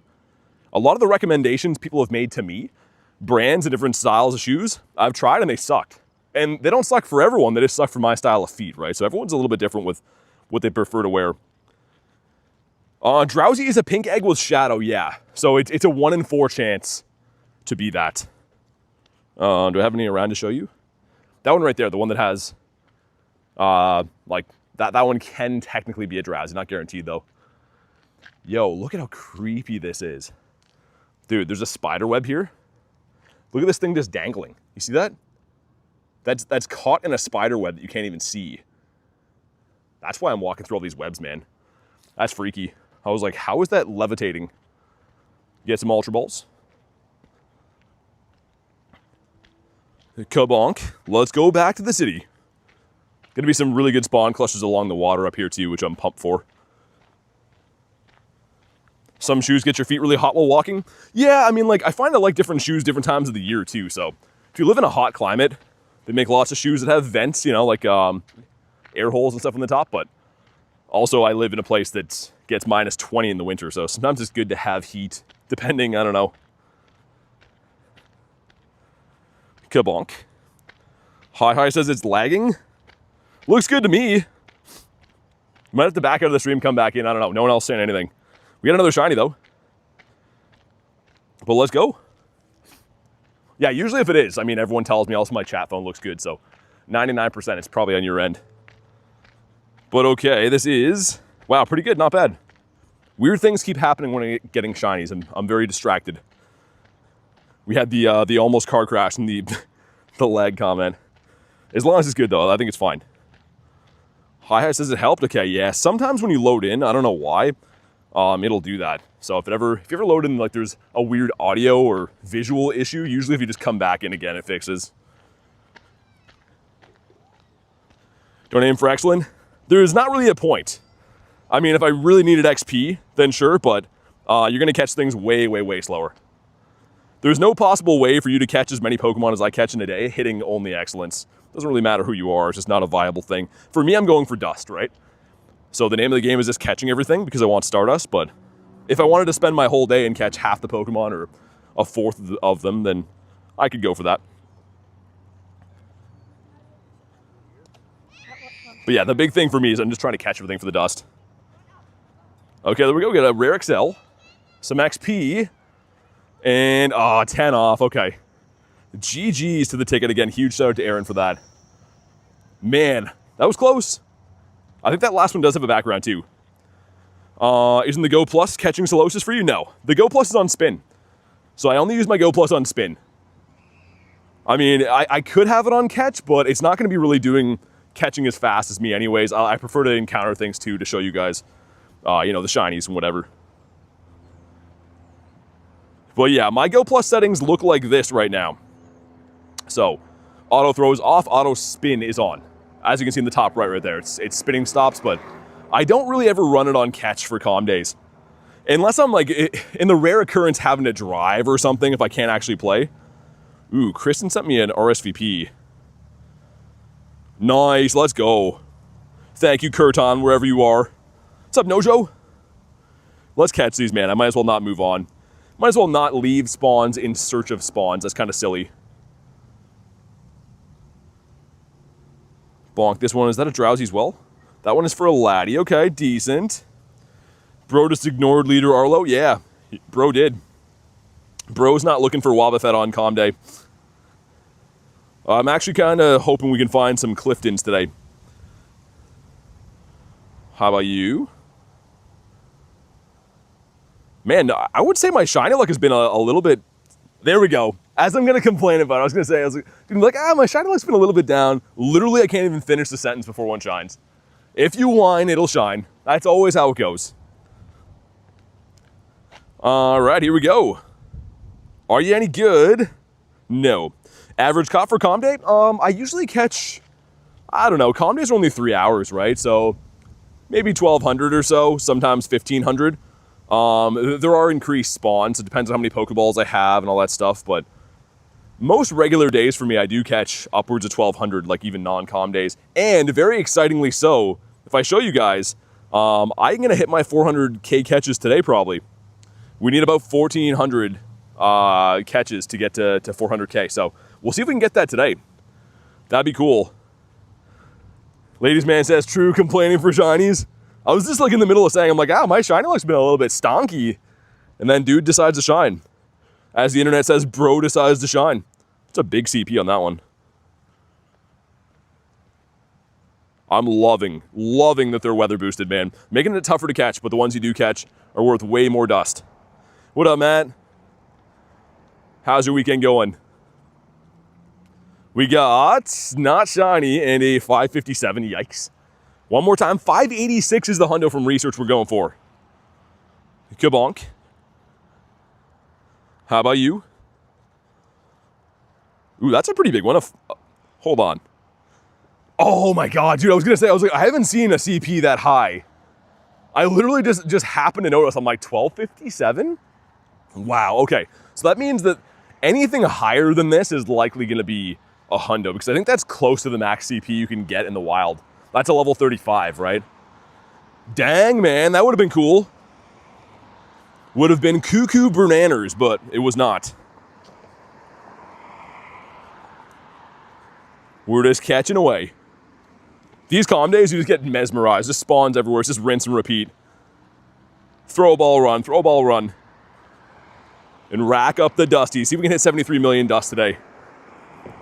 a lot of the recommendations people have made to me, brands and different styles of shoes, I've tried and they sucked. And they don't suck for everyone, they just suck for my style of feet, right? So everyone's a little bit different with what they prefer to wear. Drowsy is a pink egg with shadow, yeah. So it's a 1 in 4 chance to be that. Do I have any around to show you? That one right there, the one that has, like, that one can technically be a drowsy, not guaranteed though. Yo, look at how creepy this is. Dude, there's a spider web here. Look at this thing just dangling. You see that? That's caught in a spider web that you can't even see. That's why I'm walking through all these webs, man. That's freaky. I was like, how is that levitating? Get some Ultra Balls. Kabonk. Let's go back to the city. Gonna be some really good spawn clusters along the water up here too, which I'm pumped for. Some shoes get your feet really hot while walking. Yeah, I mean, like, I find I like different shoes different times of the year too. So if you live in a hot climate, they make lots of shoes that have vents, you know, like air holes and stuff on the top. But also I live in a place that gets minus 20 in the winter. So sometimes it's good to have heat, depending, I don't know. Kabonk. Hi says it's lagging. Looks good to me. Might have to back out of the stream, come back in. I don't know. No one else saying anything. We got another shiny though. But let's go. Yeah, usually if it is, I mean, everyone tells me also my chat phone looks good. So 99% it's probably on your end. But okay, this is, wow, pretty good, not bad. Weird things keep happening when I'm getting shinies, and I'm very distracted. We had the almost car crash and the lag comment. As long as it's good though, I think it's fine. Hi says it helped. Okay, yeah. Sometimes when you load in, I don't know why, it'll do that. So if you ever load in, like, there's a weird audio or visual issue, usually if you just come back in again, it fixes. Don't aim for excellent. There's not really a point. I mean, if I really needed XP, then sure, but you're gonna catch things way, way, way slower. There's no possible way for you to catch as many Pokemon as I catch in a day, hitting only excellence. Doesn't really matter who you are, it's just not a viable thing. For me, I'm going for Dust, right? So the name of the game is just catching everything because I want Stardust, but if I wanted to spend my whole day and catch half the Pokemon or a fourth of them, then I could go for that. But yeah, the big thing for me is I'm just trying to catch everything for the Dust. Okay, there we go. We got a rare XL, some XP, and 10 off. Okay. GG's to the ticket again. Huge shout out to Aaron for that. Man, that was close. I think that last one does have a background too. Isn't the Go Plus catching Solosis for you? No. The Go Plus is on spin. So I only use my Go Plus on spin. I mean, I could have it on catch, but it's not going to be really doing catching as fast as me anyways. I prefer to encounter things too to show you guys, you know, the shinies and whatever. But yeah, my Go Plus settings look like this right now. So, auto throw is off, auto spin is on. As you can see in the top right there, it's spinning stops, but I don't really ever run it on catch for calm days. Unless I'm like, in the rare occurrence having to drive or something if I can't actually play. Ooh, Kristen sent me an RSVP. Nice, let's go. Thank you, Kurtan, wherever you are. What's up, Nojo? Let's catch these, man. I might as well not move on. Might as well not leave spawns in search of spawns. That's kind of silly. Bonk, this one, is that a Drowsy as well? That one is for a laddie. Okay, decent. Bro just ignored leader Arlo. Yeah, bro did. Bro's not looking for Wobbuffet on calm day. I'm actually kind of hoping we can find some Cliftons today. How about you? Man, I would say my shiny luck has been a little bit... There we go. As I'm going to complain about it, I was going to say, my shiny luck's been a little bit down. Literally, I can't even finish the sentence before one shines. If you whine, it'll shine. That's always how it goes. All right, here we go. Are you any good? No. Average caught for calm day? I usually catch, I don't know, calm days are only 3 hours, right? So maybe 1,200 or so, sometimes 1,500. There are increased spawns. It depends on how many Pokeballs I have and all that stuff, but most regular days for me, I do catch upwards of 1,200, like even non-calm days. And very excitingly so, if I show you guys, I'm going to hit my 400K catches today probably. We need about 1,400 catches to get to 400K. So we'll see if we can get that today. That'd be cool. Ladies man says, true, complaining for shinies. I was just like in the middle of saying, I'm like, my shiny luck's been a little bit stonky. And then dude decides to shine. As the internet says, bro decides to shine. It's a big CP on that one. I'm loving that they're weather boosted, man. Making it tougher to catch, but the ones you do catch are worth way more dust. What up, Matt? How's your weekend going? We got not shiny and a 557, yikes. One more time, 586 is the hundo from research we're going for. Kabonk. How about you? Ooh, that's a pretty big one. Hold on. Oh my God, dude, I was like, I haven't seen a CP that high. I literally just happened to notice, I'm like 1257? Wow, okay. So that means that anything higher than this is likely gonna be a hundo, because I think that's close to the max CP you can get in the wild. That's a level 35, right? Dang, man, that would have been cool. Would have been cuckoo bananas, but it was not. We're just catching away. These calm days, you just get mesmerized. Just spawns everywhere. It's just rinse and repeat. Throw a ball, run. Throw a ball, run. And rack up the dusty. See if we can hit 73 million dust today.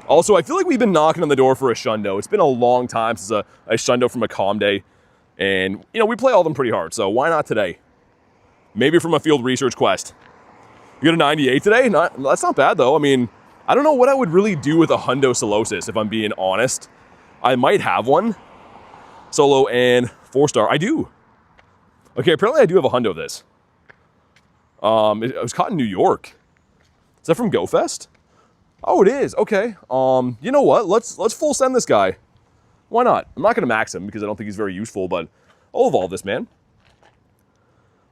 Also, I feel like we've been knocking on the door for a shundo. It's been a long time since a shundo from a calm day. And, you know, we play all of them pretty hard, so why not today? Maybe from a field research quest. You got a 98 today? That's not bad, though. I mean, I don't know what I would really do with a hundo Solosis, if I'm being honest. I might have one. Solo and 4-star. I do. Okay, apparently I do have a hundo of this. It was caught in New York. Is that from GoFest? Oh, it is. Okay. You know what? Let's full send this guy. Why not? I'm not going to max him because I don't think he's very useful, but I'll evolve this, man.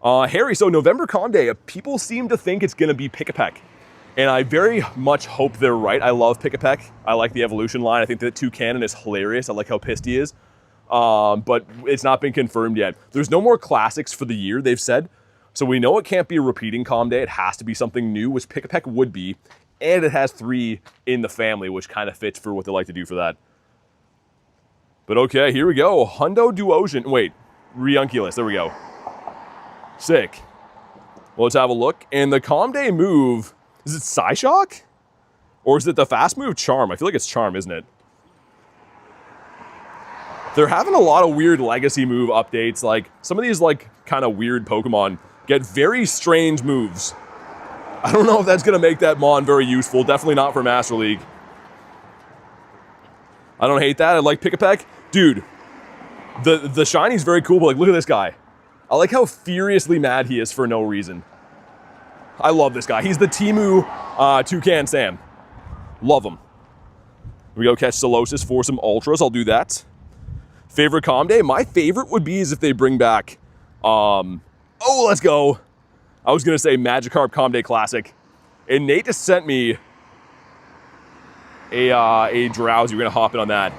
Harry, so November Con Day, people seem to think it's going to be Pick-a-Peck. And I very much hope they're right. I love Pick-a-Peck. I like the evolution line. I think that Toucannon is hilarious. I like how pissed he is. But it's not been confirmed yet. There's no more classics for the year, they've said. So we know it can't be a repeating calm day. It has to be something new, which Pick-a-Peck would be. And it has 3 in the family, which kind of fits for what they like to do for that. But okay, here we go. Hundo Duosion. Wait, Reuniclus. There we go. Sick. Well, let's have a look. And the calm day move, is it Psyshock? Or is it the fast move Charm? I feel like it's Charm, isn't it? They're having a lot of weird legacy move updates. Like, some of these, like, kind of weird Pokemon get very strange moves. I don't know if that's going to make that Mon very useful. Definitely not for Master League. I don't hate that. I like Pick-a-Peck. Dude, the shiny's very cool, but like, look at this guy. I like how furiously mad he is for no reason. I love this guy. He's the Temu Toucan Sam. Love him. We go catch Solosis for some ultras. I'll do that. Favorite comm day? My favorite would be is if they bring back, oh, let's go. I was gonna say Magikarp comm day classic. And Nate just sent me a Drowsy. We're gonna hop in on that.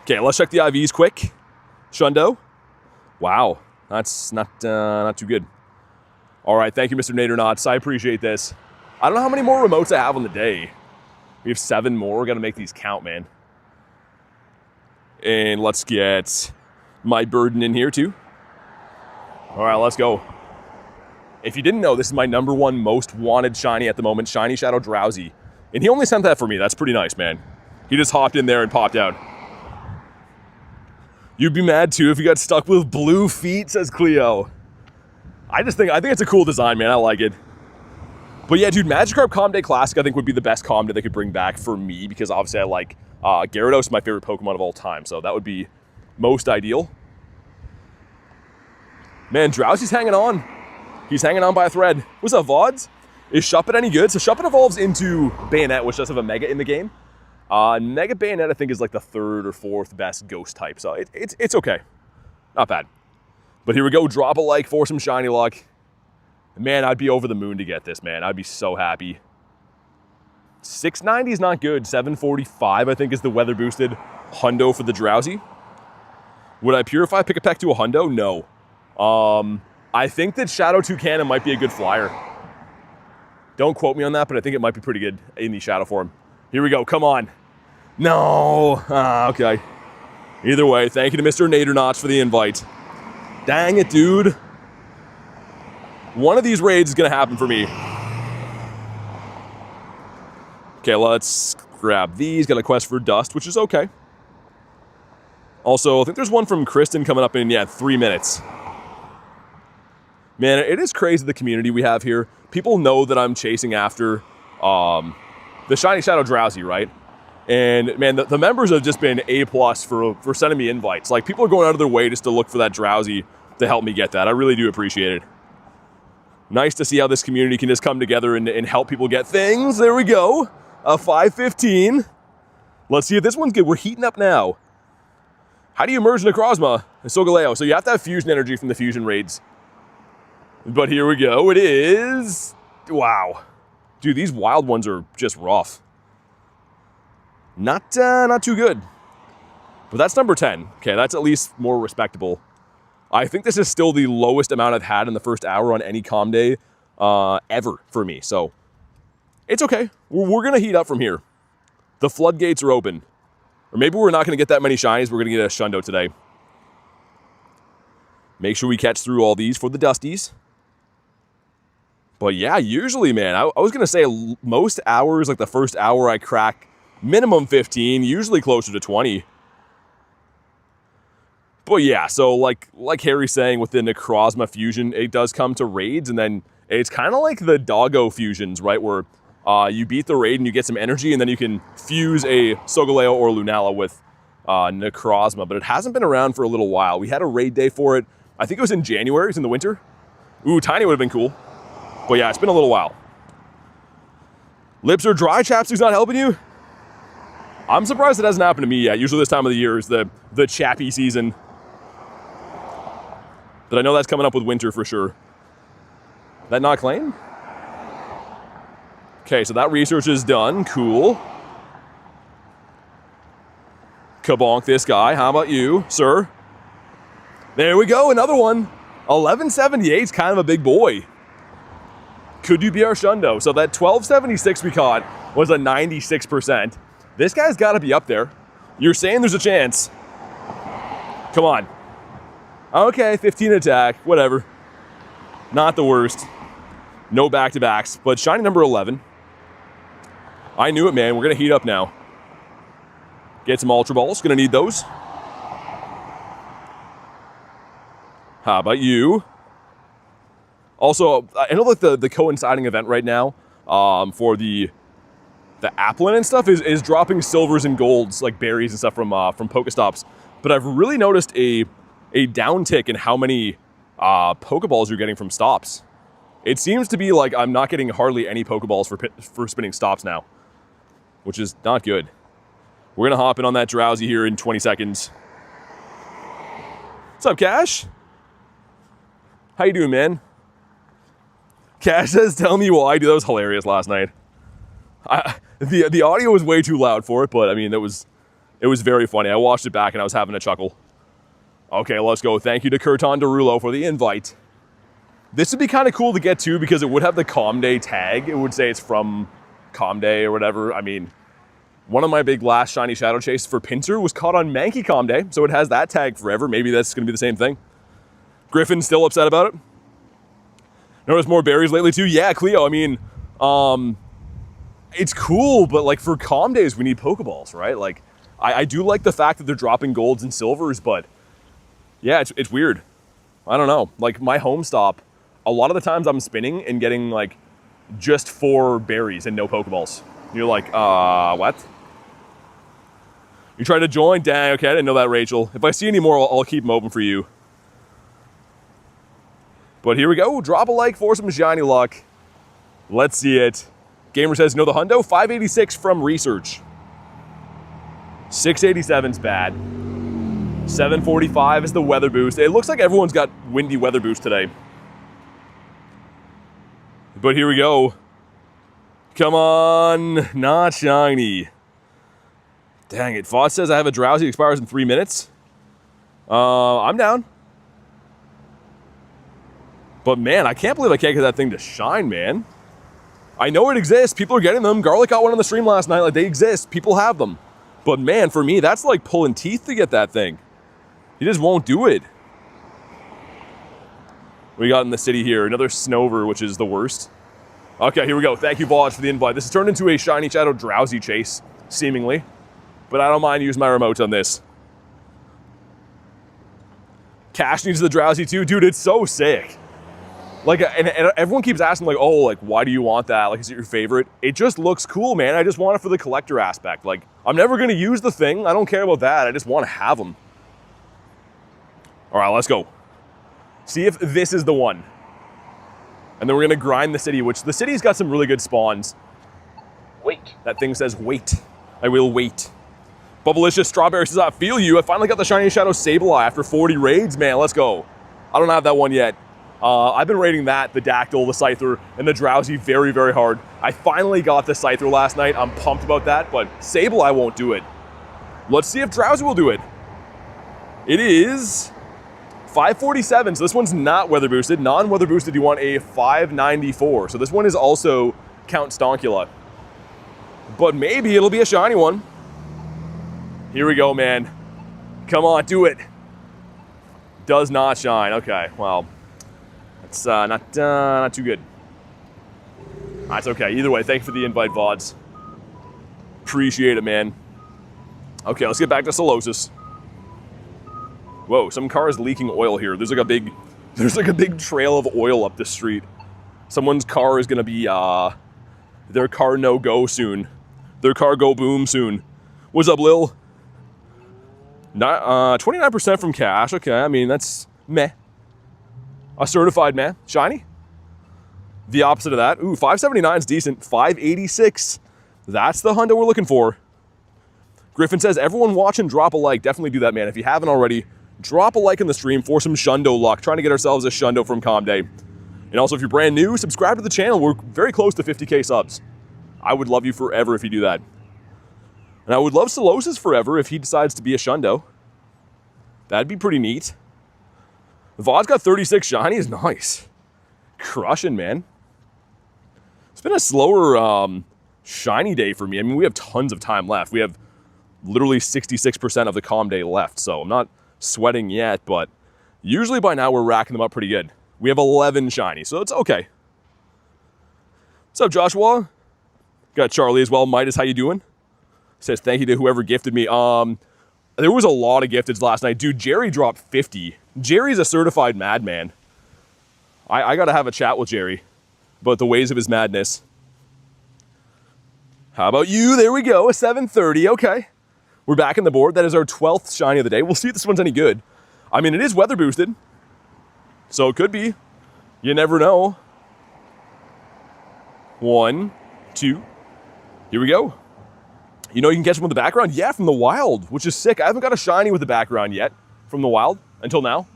Okay, let's check the IVs quick. Shundo. Wow, that's not too good. All right, thank you, Mr. Nadernots. I appreciate this. I don't know how many more remotes I have on the day. We have 7 more. We gotta make these count, man. And let's get my burden in here too. All right, let's go. If you didn't know, this is my #1 most wanted shiny at the moment, Shiny Shadow Drowsy. And he only sent that for me. That's pretty nice, man. He just hopped in there and popped out. You'd be mad too if you got stuck with blue feet, says Cleo. I think it's a cool design, man. I like it. But yeah, dude, Magikarp Comm Day Classic I think would be the best comm day they could bring back for me, because obviously I like Gyarados, my favorite Pokemon of all time, so that would be most ideal. Man, Drowsy's hanging on. He's hanging on by a thread. What's up, VODs? Is Shuppet any good? So Shuppet evolves into Bayonet, which does have a Mega in the game. Mega Bayonet, I think, is like the 3rd or 4th best Ghost type, so it's okay. Not bad. But here we go, drop a like for some shiny luck. Man, I'd be over the moon to get this, man. I'd be so happy. 690 is not good. 745, I think, is the weather boosted hundo for the Drowsy. Would I purify pick a peck to a hundo? No. I think that Shadow Toucan might be a good flyer. Don't quote me on that, but I think it might be pretty good in the Shadow form. Here we go, come on. No, okay. Either way, thank you to Mr. Nadernots for the invite. Dang it, dude. One of these raids is gonna happen for me. Okay, let's grab these. Got a quest for Dust, which is okay. Also, I think there's one from Kristen coming up in, 3 minutes. Man, it is crazy the community we have here. People know that I'm chasing after the Shiny Shadow Drowsy, right? And man, the members have just been A+ for sending me invites. Like, people are going out of their way just to look for that Drowsy to help me get that. I really do appreciate it. Nice to see how this community can just come together and help people get things. There we go. A 515. Let's see if this one's good. We're heating up now. How do you merge Necrozma and Solgaleo? So you have to have fusion energy from the fusion raids. But here we go. It is... Wow. Dude, these wild ones are just rough. Not too good. But that's number 10. Okay, that's at least more respectable. I think this is still the lowest amount I've had in the first hour on any comm day ever for me. So it's okay. We're going to heat up from here. The floodgates are open. Or maybe we're not going to get that many shinies. We're going to get a Shundo today. Make sure we catch through all these for the Dusties. But yeah, usually, man, I was going to say most hours, like the first hour I crack minimum 15, usually closer to 20. But yeah, so like Harry's saying with the Necrozma fusion, it does come to raids, and then it's kind of like the Doggo fusions, right? Where you beat the raid and you get some energy, and then you can fuse a Solgaleo or Lunala with Necrozma. But it hasn't been around for a little while. We had a raid day for it. I think it was in January. It was in the winter. Ooh, Tiny would have been cool. But yeah, it's been a little while. Lips are dry, Chapstick's not helping you? I'm surprised it hasn't happened to me yet. Usually this time of the year is the chappy season. But I know that's coming up with winter for sure. That not claim? Okay, so that research is done. Cool. Kabonk this guy. How about you, sir? There we go, another one. 1178 is kind of a big boy. Could you be our Shundo? So that 1276 we caught was a 96%. This guy's got to be up there. You're saying there's a chance. Come on. Okay, 15 attack, whatever. Not the worst. No back-to-backs, but shiny number 11. I knew it, man. We're going to heat up now. Get some Ultra Balls. Going to need those. How about you? Also, I know that the coinciding event right now for the Applin and stuff is dropping silvers and golds, like berries and stuff from Pokestops. But I've really noticed a downtick in how many Pokeballs you're getting from stops. It seems to be like I'm not getting hardly any Pokeballs for spinning stops now, which is not good. We're going to hop in on that Drowsy here in 20 seconds. What's up, Cash? How you doing, man? Cash says, tell me why. Dude, that was hilarious last night. The audio was way too loud for it, but I mean, it was very funny. I watched it back and I was having a chuckle. Okay, let's go. Thank you to Kurton Derulo for the invite. This would be kind of cool to get to because it would have the Comday tag. It would say it's from Comday or whatever. I mean, one of my big last shiny shadow chases for Pinsir was caught on Mankey Comday, so it has that tag forever. Maybe that's going to be the same thing. Griffin's still upset about it. Noticed more berries lately too. Yeah, Cleo, I mean, it's cool, but like for Comdays, we need Pokeballs, right? Like, I do like the fact that they're dropping golds and silvers, but yeah, it's weird. I don't know. Like my home stop, a lot of the times I'm spinning and getting like just 4 berries and no Pokeballs. You're like, what? You trying to join? Dang, okay, I didn't know that, Rachel. If I see any more, I'll keep them open for you. But here we go. Drop a like for some shiny luck. Let's see it. Gamer says, no, the hundo. 586 from research. 687's bad. 745 is the weather boost. It looks like everyone's got windy weather boost today. But here we go. Come on, not shiny. Dang it. Vaught says I have a Drowsy, expires in 3 minutes. I'm down. But man, I can't believe I can't get that thing to shine, man. I know it exists. People are getting them. Garlic got one on the stream last night. Like, they exist. People have them. But man, for me, that's like pulling teeth to get that thing. He just won't do it. We got in the city here. Another Snover, which is the worst. Okay, here we go. Thank you, Vaught, for the invite. This has turned into a shiny shadow Drowsy chase, seemingly. But I don't mind using my remote on this. Cash needs the Drowsy too. Dude, it's so sick. Like, and everyone keeps asking, like, oh, like, why do you want that? Like, is it your favorite? It just looks cool, man. I just want it for the collector aspect. Like, I'm never going to use the thing. I don't care about that. I just want to have them. All right, let's go. See if this is the one. And then we're going to grind the city, which the city's got some really good spawns. Wait. That thing says wait. I will wait. Bubblicious Strawberry says, I feel you. I finally got the Shiny Shadow Sableye after 40 raids. Man, let's go. I don't have that one yet. I've been rating that, the Dactyl, the Scyther, and the Drowsy very, very hard. I finally got the Scyther last night. I'm pumped about that, but Sableye won't do it. Let's see if Drowsy will do it. It is 547, so this one's not weather boosted. Non-weather boosted, you want a 594. So this one is also Count Stonkula. But maybe it'll be a shiny one. Here we go, man. Come on, do it. Does not shine. Okay, well, that's not too good. That's okay. Either way, thank you for the invite, VODs. Appreciate it, man. Okay, let's get back to Solosis. Whoa, some car is leaking oil here. There's like a big trail of oil up the street. Someone's car is gonna be their car no go soon. Their car go boom soon. What's up, Lil? 29% from cash. Okay, I mean that's meh. A certified meh. Shiny. The opposite of that. Ooh, 579 is decent. 586. That's the hundo we're looking for. Griffin says, everyone watching, drop a like. Definitely do that, man. If you haven't already, drop a like in the stream for some Shundo luck. Trying to get ourselves a Shundo from Comday. And also, if you're brand new, subscribe to the channel. We're very close to 50K subs. I would love you forever if you do that. And I would love Solosis forever if he decides to be a Shundo. That'd be pretty neat. Vod's got 36 shinies. Nice. Crushing, man. It's been a slower shiny day for me. I mean, we have tons of time left. We have literally 66% of the Comday left, so I'm not sweating yet, but usually by now we're racking them up pretty good. We have 11 shinies, so it's okay. What's up, Joshua? Got Charlie as well. Midas, how you doing? Says thank you to whoever gifted me. There was a lot of gifteds last night. Dude, Jerry dropped 50. Jerry's a certified madman. I gotta have a chat with Jerry about the ways of his madness. How about you? There we go, a 730, okay. We're back in the board. That is our 12th shiny of the day. We'll see if this one's any good. I mean, it is weather boosted, so it could be. You never know. 1, 2. Here we go. You know you can catch them with the background? Yeah, from the wild, which is sick. I haven't got a shiny with the background yet from the wild until now.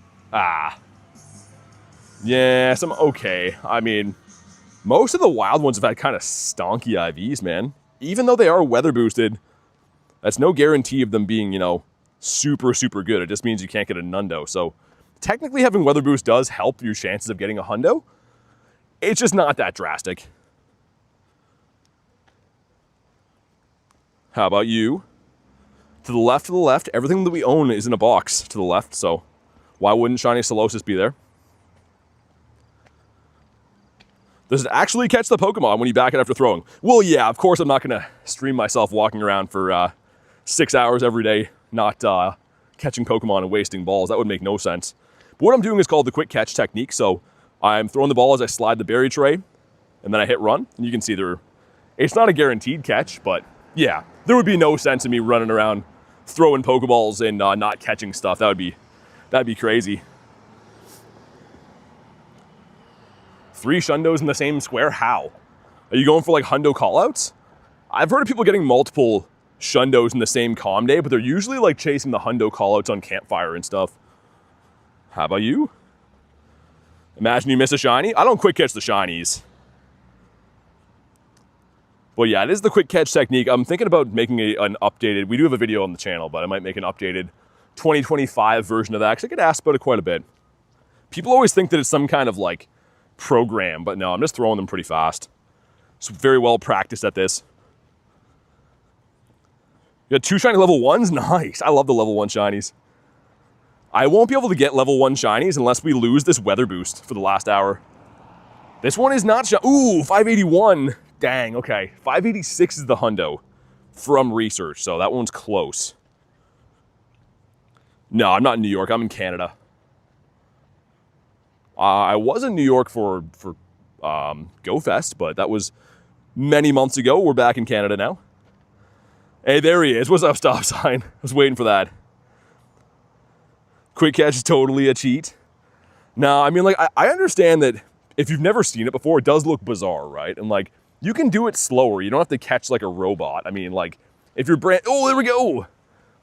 Yeah, some okay. I mean, most of the wild ones have had kind of stonky IVs, man. Even though they are weather boosted, that's no guarantee of them being, you know, super, super good. It just means you can't get a Nundo. So technically having weather boost does help your chances of getting a hundo. It's just not that drastic. How about you? To the left, everything that we own is in a box to the left, so why wouldn't shiny Solosis be there? Does it actually catch the Pokemon when you back it after throwing? Well, yeah, of course I'm not going to stream myself walking around for 6 hours every day, not catching Pokemon and wasting balls. That would make no sense. But what I'm doing is called the quick catch technique, so I'm throwing the ball as I slide the berry tray, and then I hit run, and you can see it's not a guaranteed catch, but yeah, there would be no sense in me running around throwing Pokeballs and not catching stuff. That'd be crazy. 3 Shundos in the same square? How? Are you going for like Hundo callouts? I've heard of people getting multiple Shundos in the same comm day, but they're usually like chasing the Hundo callouts on Campfire and stuff. How about you? Imagine you miss a shiny. I don't quick catch the shinies. Well, yeah, it is the quick catch technique. I'm thinking about making an updated, we do have a video on the channel, but I might make an updated 2025 version of that, because I get asked about it quite a bit. People always think that it's some kind of like program, but no, I'm just throwing them pretty fast. So very well practiced at this. You got 2 shiny level 1s? Nice. I love the level 1 shinies. I won't be able to get level 1 shinies unless we lose this weather boost for the last hour. This one is not ooh, 581. Dang, okay. 586 is the hundo from research, so that one's close. No, I'm not in New York. I'm in Canada. I was in New York for Go Fest, but that was many months ago. We're back in Canada now. Hey, there he is. What's up, stop sign? I was waiting for that. Quick catch is totally a cheat. No, I mean, like, I understand that if you've never seen it before, it does look bizarre, right? And, like, you can do it slower. You don't have to catch like a robot. I mean, like, if you're oh, there we go.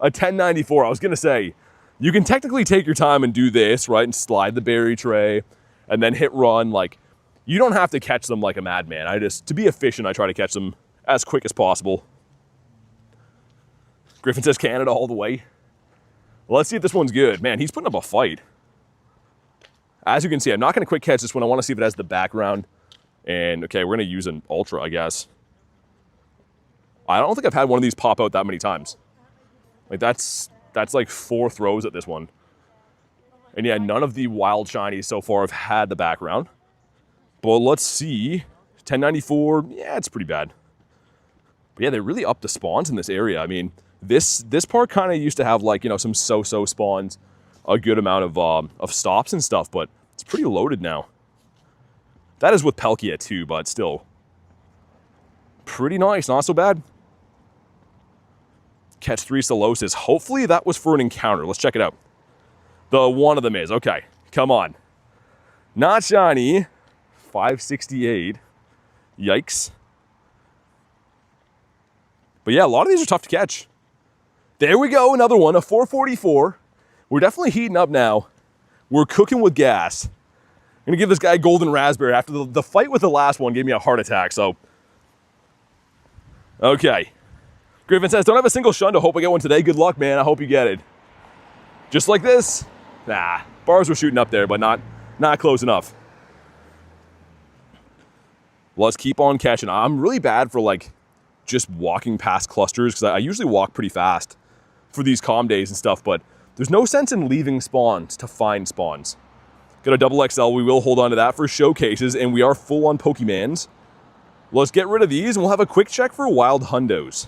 A 1094. I was going to say, you can technically take your time and do this, right? And slide the berry tray and then hit run. Like, you don't have to catch them like a madman. To be efficient, I try to catch them as quick as possible. Griffin says Canada all the way. Well, let's see if this one's good. Man, he's putting up a fight. As you can see, I'm not going to quick catch this one. I want to see if it has the background. And, okay, we're going to use an Ultra, I guess. I don't think I've had one of these pop out that many times. Like, that's like 4 throws at this one. And, yeah, none of the wild shinies so far have had the background. But let's see. 1094, yeah, it's pretty bad. But, yeah, they really upped the spawns in this area. I mean, this part kind of used to have, like, you know, some so-so spawns, a good amount of stops and stuff, but it's pretty loaded now. That is with Palkia too, but still. Pretty nice, not so bad. Catch 3 Solosis. Hopefully that was for an encounter. Let's check it out. The one of them is. Okay, come on. Not shiny. 568. Yikes. But yeah, a lot of these are tough to catch. There we go, another one, a 444. We're definitely heating up now. We're cooking with gas. I'm gonna give this guy a golden raspberry. After the fight with the last one gave me a heart attack, so. Okay. Griffin says, don't have a single Shundo. Hope I get one today. Good luck, man. I hope you get it. Just like this. Nah, bars were shooting up there, but not close enough. Let's keep on catching. I'm really bad for like just walking past clusters because I usually walk pretty fast for these calm days and stuff, but there's no sense in leaving spawns to find spawns. Got a double XL. We will hold on to that for showcases, and we are full on Pokemans. Let's get rid of these, and we'll have a quick check for wild hundos.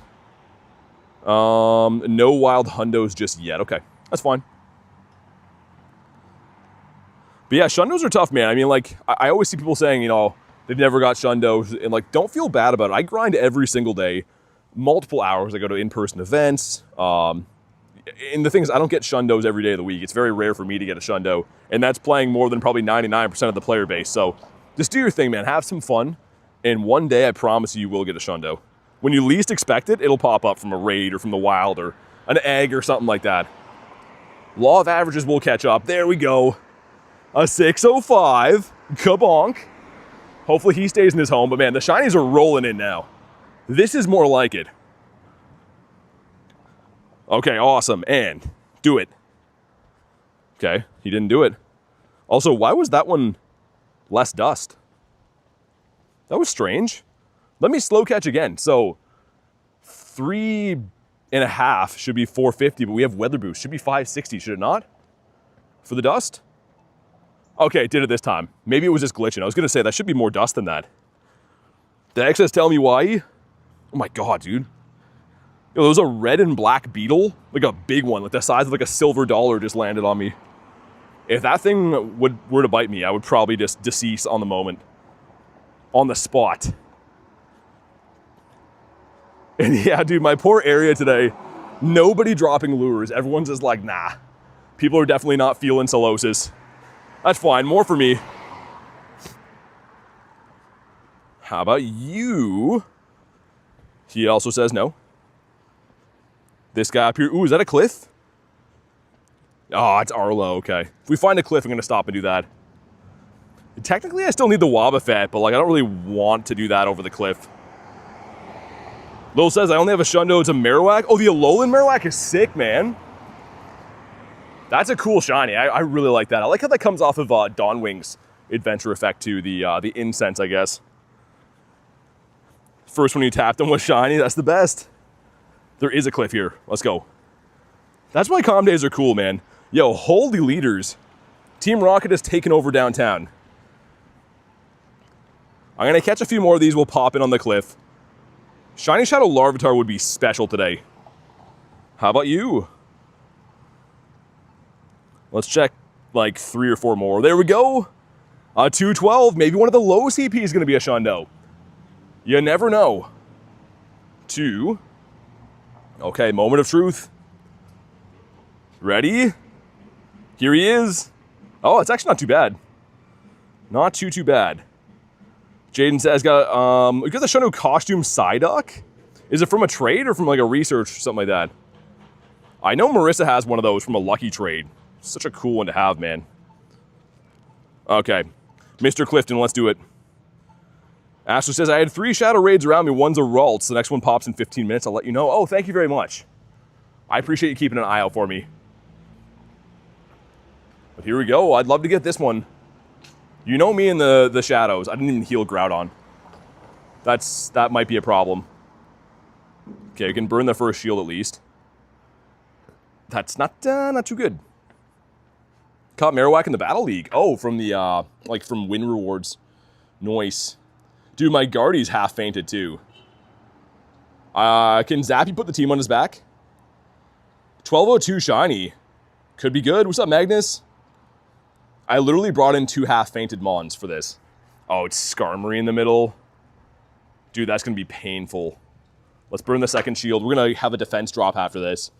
No wild hundos just yet. Okay, that's fine. But yeah, shundos are tough, man. I mean, like, I always see people saying, you know, they've never got shundos, and like, don't feel bad about it. I grind every single day, multiple hours. I go to in-person events. And the thing is, I don't get shundos every day of the week. It's very rare for me to get a shundo, and that's playing more than probably 99% of the player base. So just do your thing, man. Have some fun, And one day, I promise you will get a shundo. When you least expect it, it'll pop up from a raid or from the wild or an egg or something like that. Law of averages will catch up. There we go. A 605. Kabonk. Hopefully he stays in his home. But man, the shinies are rolling in now. This is more like it. Okay, awesome. And do it. Okay, he didn't do it. Also, why was that one less dust? That was strange. Let me slow catch again. So 3.5 should be 450, but we have weather boost. Should be 560, should it not? For the dust? Okay, it did it this time. Maybe it was just glitching. I was gonna say that should be more dust than that. The excess tell me why. Oh my God, dude. Yo, there was a red and black beetle, like a big one, like the size of like a silver dollar just landed on me. If that thing were to bite me, I would probably just decease on the moment. On the spot. And yeah, dude, my poor area today, nobody dropping lures. Everyone's just like, nah. People are definitely not feeling Solosis. That's fine, more for me. How about you? He also says no. This guy up here, ooh, is that a cliff? Oh, it's Arlo, okay. If we find a cliff, I'm gonna stop and do that. Technically, I still need the Wobbuffet, but like, I don't really want to do that over the cliff. Lil says I only have a shundo, it's a Marowak. Oh, the Alolan Marowak is sick, man. That's a cool shiny. I really like that. I like how that comes off of Dawnwing's adventure effect too, the Incense, I guess. First one you tapped them was shiny, that's the best. There is a cliff here, let's go. That's why comm days are cool, man. Yo, holy leaders. Team Rocket has taken over downtown. I'm gonna catch a few more of these, we'll pop in on the cliff. Shiny Shadow Larvitar would be special today. How about you? Let's check like 3 or 4 more. There we go. 212, maybe one of the low CP is gonna be a shundo. You never know. 2. Okay, moment of truth. Ready? Here he is. Oh, it's actually not too bad. Not too bad. Jaden says, we got the Shundo costume Psyduck. Is it from a trade or from like a research or something like that? I know Marissa has one of those from a lucky trade. Such a cool one to have, man. Okay, Mr. Clifton, let's do it. Ashley says, I had 3 shadow raids around me. One's a Ralts. The next one pops in 15 minutes. I'll let you know. Oh, thank you very much. I appreciate you keeping an eye out for me. But here we go. I'd love to get this one. You know me in the shadows. I didn't even heal Groudon. That might be a problem. Okay, we can burn the first shield at least. That's not too good. Caught Marowak in the Battle League. Oh, from the, like from win rewards. Nice. Dude, my Guardy's half fainted too. Can Zappy put the team on his back? 1202 shiny. Could be good. What's up, Magnus? I literally brought in 2 half-fainted Mons for this. Oh, it's Skarmory in the middle. Dude, that's going to be painful. Let's burn the second shield. We're going to have a defense drop after this.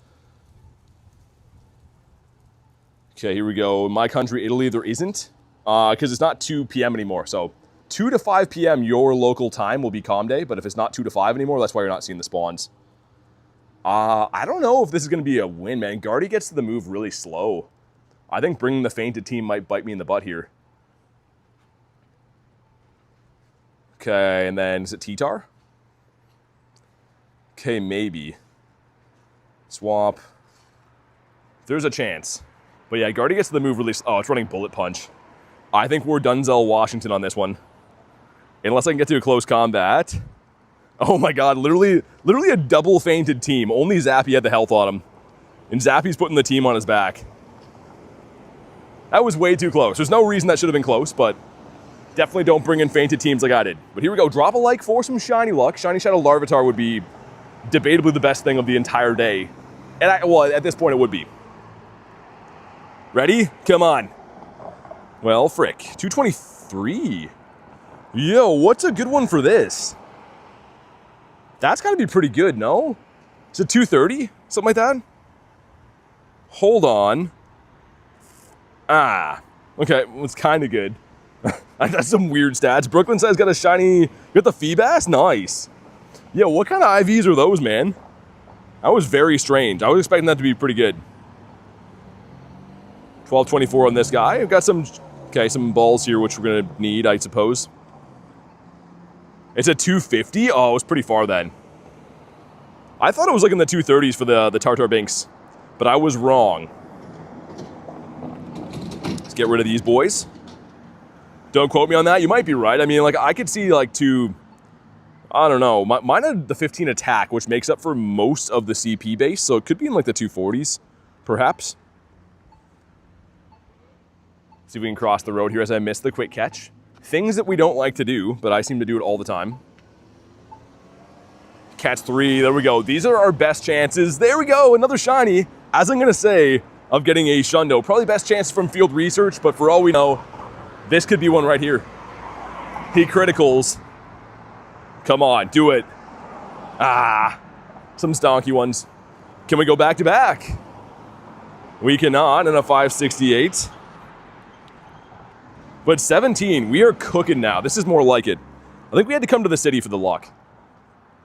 Okay, here we go. In my country, Italy, there isn't. Because it's not 2 p.m. anymore. So 2 to 5 p.m. your local time will be calm day. But if it's not 2 to 5 anymore, that's why you're not seeing the spawns. I don't know if this is going to be a win, man. Guardy gets to the move really slow. I think bringing the fainted team might bite me in the butt here. Okay, and then is it T-Tar? Okay, maybe. Swap. There's a chance. But yeah, Guardy gets to the move really... Oh, it's running Bullet Punch. I think we're Dunzel Washington on this one. Unless I can get to a close combat. Oh my god, literally a double fainted team. Only Zappy had the health on him. And Zappy's putting the team on his back. That was way too close. There's no reason that should have been close, but definitely don't bring in fainted teams like I did. But here we go. Drop a like for some shiny luck. Shiny Shadow Larvitar would be debatably the best thing of the entire day. And well, at this point it would be. Ready? Come on. Well, frick. 223. Yo, what's a good one for this? That's got to be pretty good, no? Is it 230? Something like that? Hold on. Ah, okay, well, it's kind of good. That's some weird stats. Brooklyn says got a shiny, got the Feebas? Nice. Yeah, what kind of IVs are those, man? That was very strange. I was expecting that to be pretty good. 1224 on this guy. We've got some, okay, some balls here, which we're gonna need, I suppose. It's a 250? Oh, it was pretty far then. I thought it was like in the 230s for the Tartar Binks, but I was wrong. Let's get rid of these boys. Don't quote me on that. You might be right. I mean, like, I could see like I don't know. Mine had the 15 attack, which makes up for most of the CP base, so it could be in like the 240s, perhaps. See if we can cross the road here as I miss the quick catch. Things that we don't like to do, but I seem to do it all the time. Catch 3, there we go. These are our best chances. There we go, another shiny, as I'm gonna say, of getting a Shundo. Probably best chance from field research, but for all we know, this could be one right here. He criticals. Come on, do it. Ah, some stonky ones. Can we go back to back? We cannot in a 568. But 17, we are cooking now. This is more like it. I think we had to come to the city for the luck.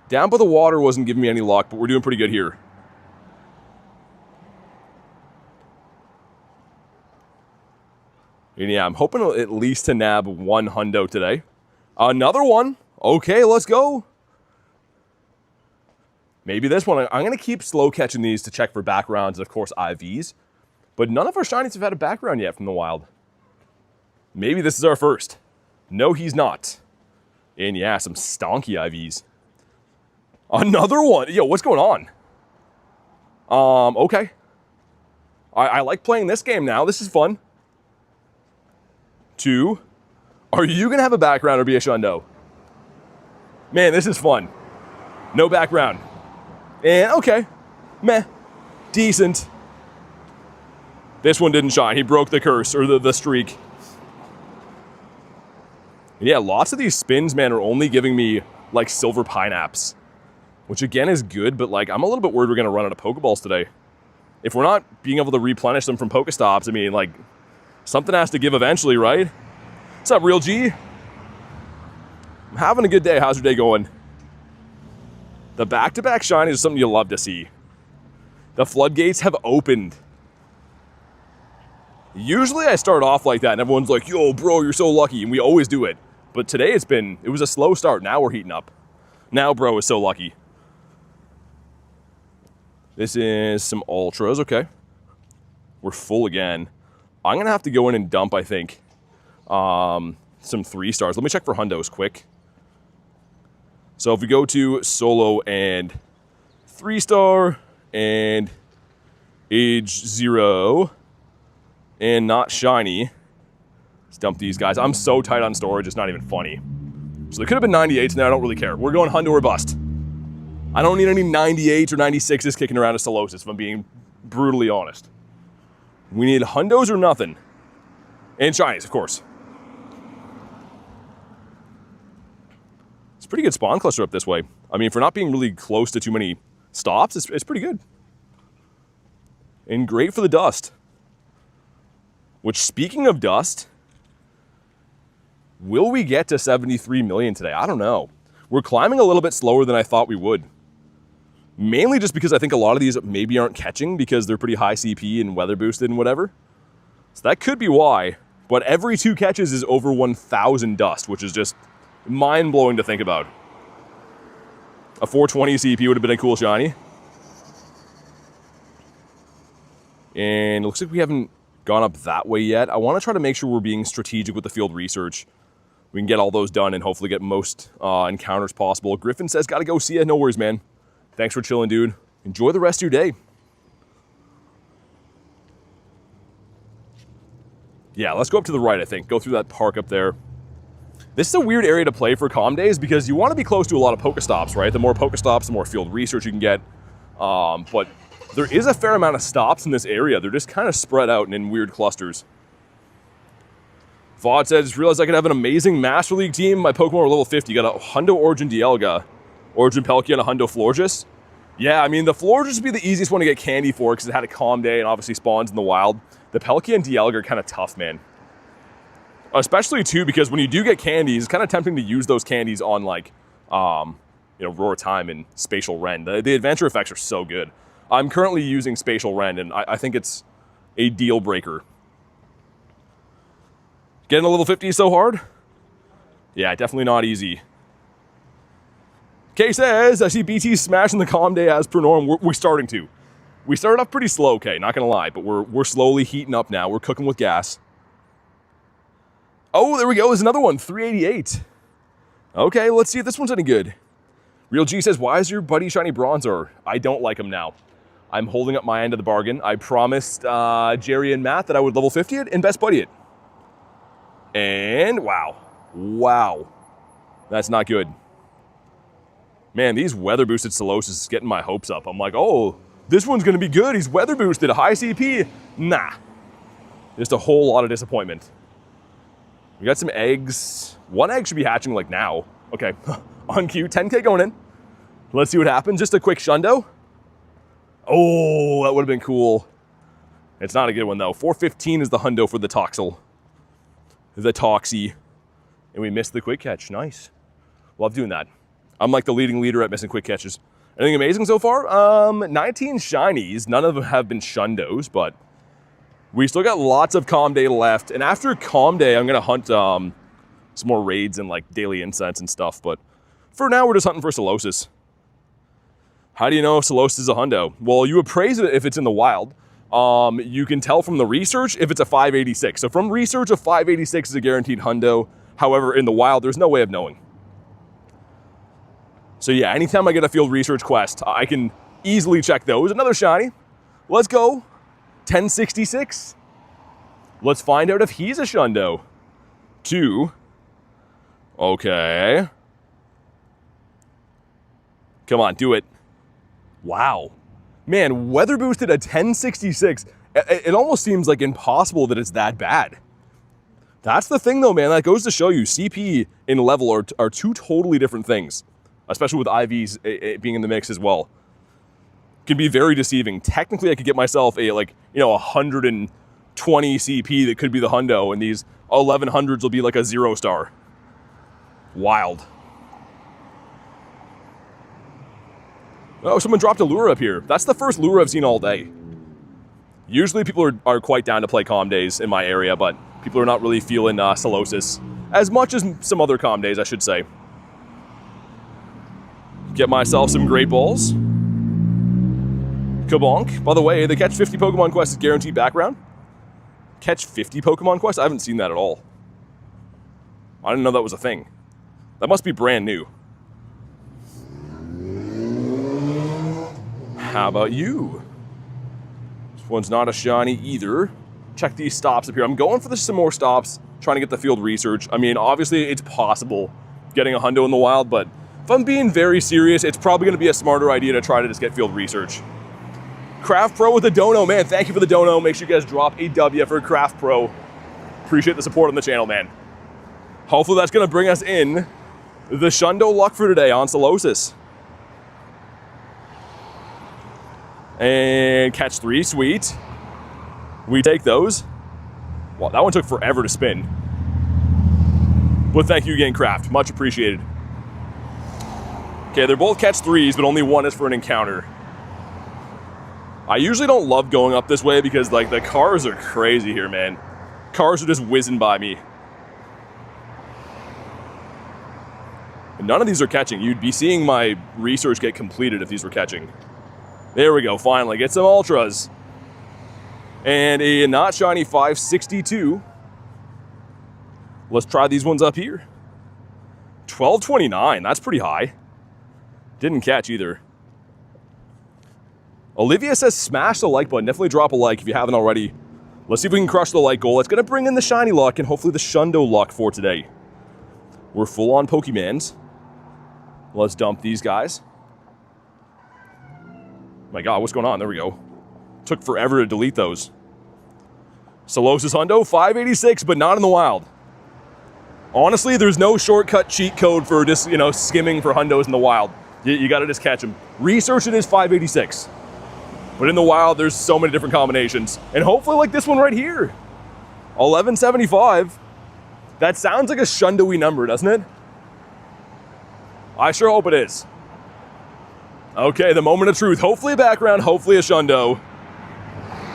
Down by the water wasn't giving me any luck, but we're doing pretty good here. And yeah, I'm hoping at least to nab one hundo today. Another one. Okay, let's go. Maybe this one. I'm going to keep slow catching these to check for backgrounds and, of course, IVs. But none of our shinies have had a background yet from the wild. Maybe this is our first. No, he's not. And yeah, some stonky IVs. Another one. Yo, what's going on? Okay. I like playing this game now. This is fun. 2. Are you going to have a background or be a Shundo? Man, this is fun. No background. And okay. Meh. Decent. This one didn't shine. He broke the curse, or the streak. And yeah, lots of these spins, man, are only giving me, like, silver pineapples. Which, again, is good, but, like, I'm a little bit worried we're going to run out of Pokeballs today. If we're not being able to replenish them from Pokestops, I mean, like, something has to give eventually, right? What's up, Real G? I'm having a good day. How's your day going? The back-to-back shiny is something you love to see. The floodgates have opened. Usually I start off like that and everyone's like, yo, bro, you're so lucky. And we always do it. But today it was a slow start. Now we're heating up. Now bro is so lucky. This is some ultras, okay. We're full again. I'm going to have to go in and dump, I think, some 3 stars. Let me check for hundos quick. So if we go to solo and 3-star and age 0 and not shiny, let's dump these guys. I'm so tight on storage, it's not even funny. So there could have been 98s, now I don't really care. We're going hundo or bust. I don't need any 98s or 96s kicking around a Solosis, if I'm being brutally honest. We need hundos or nothing. And shinies, of course. It's a pretty good spawn cluster up this way. I mean, for not being really close to too many stops, it's pretty good. And great for the dust. Which, speaking of dust, will we get to 73 million today? I don't know. We're climbing a little bit slower than I thought we would. Mainly just because I think a lot of these maybe aren't catching because they're pretty high CP and weather boosted and whatever. So that could be why. But every 2 catches is over 1,000 dust, which is just mind-blowing to think about. A 420 CP would have been a cool shiny. And it looks like we haven't gone up that way yet. I want to try to make sure we're being strategic with the field research. We can get all those done and hopefully get most encounters possible. Griffin says, gotta go, see ya. No worries, man. Thanks for chilling, dude. Enjoy the rest of your day. Yeah, let's go up to the right, I think. Go through that park up there. This is a weird area to play for calm days because you want to be close to a lot of Pokestops, right? The more Pokestops, the more field research you can get. But there is a fair amount of stops in this area. They're just kind of spread out and in weird clusters. Vaught said, just realized I could have an amazing Master League team. My Pokemon are level 50. Got a Hundo Origin Dialga, Origin Palkia, and a Hundo Florges. Yeah, I mean, the Florges would be the easiest one to get candy for because it had a calm day and obviously spawns in the wild. The Palkia and Dialga are kind of tough, man. Especially too, because when you do get candies, it's kind of tempting to use those candies on like, you know, Roar Time and Spatial Rend. The adventure effects are so good. I'm currently using Spatial Rend, and I think it's a deal breaker. Getting a level 50 is so hard? Yeah, definitely not easy. Kay says, I see BT smashing the calm day as per norm. We're starting to. We started off pretty slow, Kay, not gonna lie, but we're slowly heating up now. We're cooking with gas. Oh, there we go. There's another one, 388. Okay, let's see if this one's any good. Real G says, why is your buddy Shiny Bronzor? I don't like him now. I'm holding up my end of the bargain. I promised Jerry and Matt that I would level 50 it and best buddy it. And wow. Wow. That's not good. Man, these weather boosted Solosis is getting my hopes up. I'm like, oh, this one's gonna be good. He's weather boosted, high CP. Nah. Just a whole lot of disappointment. We got some eggs. One egg should be hatching like now. Okay, on cue, 10K going in. Let's see what happens. Just a quick shundo. Oh, that would have been cool. It's not a good one though. 415 is the hundo for the Toxel. The Toxie. And we missed the quick catch, nice. Love doing that. I'm like the leading leader at missing quick catches. Anything amazing so far? 19 shinies, none of them have been shundos, but we still got lots of Calm Day left. And after Calm Day, I'm gonna hunt some more raids and like daily incense and stuff, but for now, we're just hunting for Solosis. How do you know if Solosis is a hundo? Well, you appraise it if it's in the wild. You can tell from the research if it's a 586. So from research, a 586 is a guaranteed hundo. However, in the wild, there's no way of knowing. So yeah, anytime I get a field research quest, I can easily check those. Another shiny. Let's go. 1066. Let's find out if he's a shundo. 2. Okay. Come on, do it. Wow. Man, weather boosted a 1066. It almost seems like impossible that it's that bad. That's the thing though, man. That goes to show you CP and level are two totally different things. Especially with IVs being in the mix as well. Can be very deceiving. Technically, I could get myself a 120 CP that could be the hundo, and these 1100s will be like a 0-star. Wild. Oh, someone dropped a lure up here. That's the first lure I've seen all day. Usually people are quite down to play Calm Days in my area, but people are not really feeling Solosis as much as some other Calm Days, I should say. Get myself some Great Balls. Kabonk. By the way, the Catch 50 Pokemon Quest is guaranteed background. Catch 50 Pokemon Quest? I haven't seen that at all. I didn't know that was a thing. That must be brand new. How about you? This one's not a shiny either. Check these stops up here. I'm going for some more stops, trying to get the field research. I mean, obviously it's possible getting a hundo in the wild, but if I'm being very serious, it's probably going to be a smarter idea to try to just get field research. Craft Pro with the dono, man. Thank you for the dono. Make sure you guys drop a W for Craft Pro. Appreciate the support on the channel, man. Hopefully that's going to bring us in the shundo luck for today on Solosis. And catch 3, sweet. We take those. Wow, that one took forever to spin. But thank you again, Craft. Much appreciated. Okay, they're both catch 3s, but only one is for an encounter. I usually don't love going up this way because like the cars are crazy here, man. Cars are just whizzing by me. And none of these are catching. You'd be seeing my research get completed if these were catching. There we go, finally. Get some ultras. And a not shiny 562. Let's try these ones up here. 1229, that's pretty high. Didn't catch either. Olivia says smash the like button. Definitely drop a like if you haven't already. Let's see if we can crush the like goal. It's going to bring in the shiny luck and hopefully the shundo luck for today. We're full on Pokemans. Let's dump these guys. My God, what's going on? There we go. Took forever to delete those. Solosis Hundo, 586, but not in the wild. Honestly, there's no shortcut cheat code for just, skimming for hundos in the wild. You got to just catch them. Research it is 586. But in the wild, there's so many different combinations. And hopefully like this one right here. 1175. That sounds like a Shundo-y number, doesn't it? I sure hope it is. Okay, the moment of truth. Hopefully a background, hopefully a Shundo.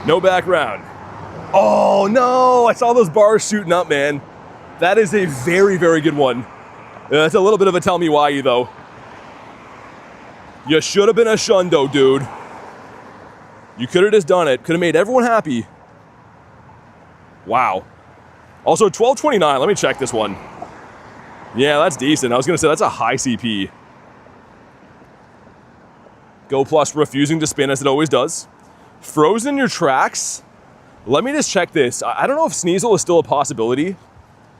No background. Oh no, I saw those bars shooting up, man. That is a very, very good one. That's a little bit of a tell me why you though. You should have been a Shundo, dude. You could have just done it. Could have made everyone happy. Wow. Also, 1229. Let me check this one. Yeah, that's decent. I was going to say that's a high CP. Go Plus refusing to spin as it always does. Frozen in your tracks. Let me just check this. I don't know if Sneasel is still a possibility,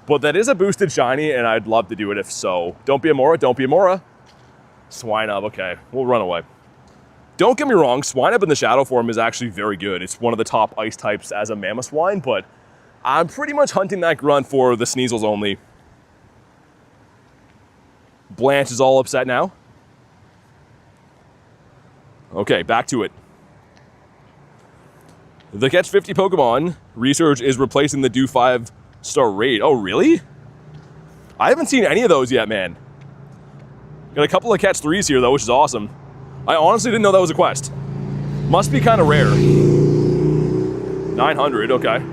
but that is a boosted shiny, and I'd love to do it if so. Don't be a Mora. Don't be a Mora. Swinub. Okay, we'll run away. Don't get me wrong. Swinub in the Shadow form is actually very good. It's one of the top ice types as a Mamoswine, but I'm pretty much hunting that grunt for the Sneasels only. Blanche is all upset now. Okay, back to it. The Catch 50 Pokemon research is replacing the Do 5-star raid. Oh, really? I haven't seen any of those yet, man. Got a couple of Catch 3s here, though, which is awesome. I honestly didn't know that was a quest. Must be kind of rare. 900, okay.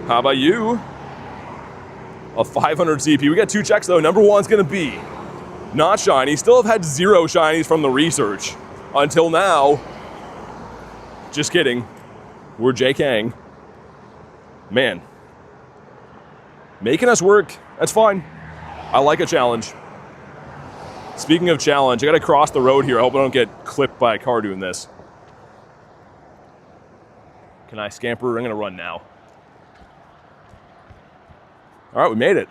How about you? A 500 CP. We got 2 checks, though. Number 1's going to be not shiny. Still have had 0 shinies from the research until now. Just kidding. We're JKing. Man. Making us work. That's fine. I like a challenge. Speaking of challenge, I gotta cross the road here. I hope I don't get clipped by a car doing this. Can I scamper? I'm gonna run now. All right, we made it.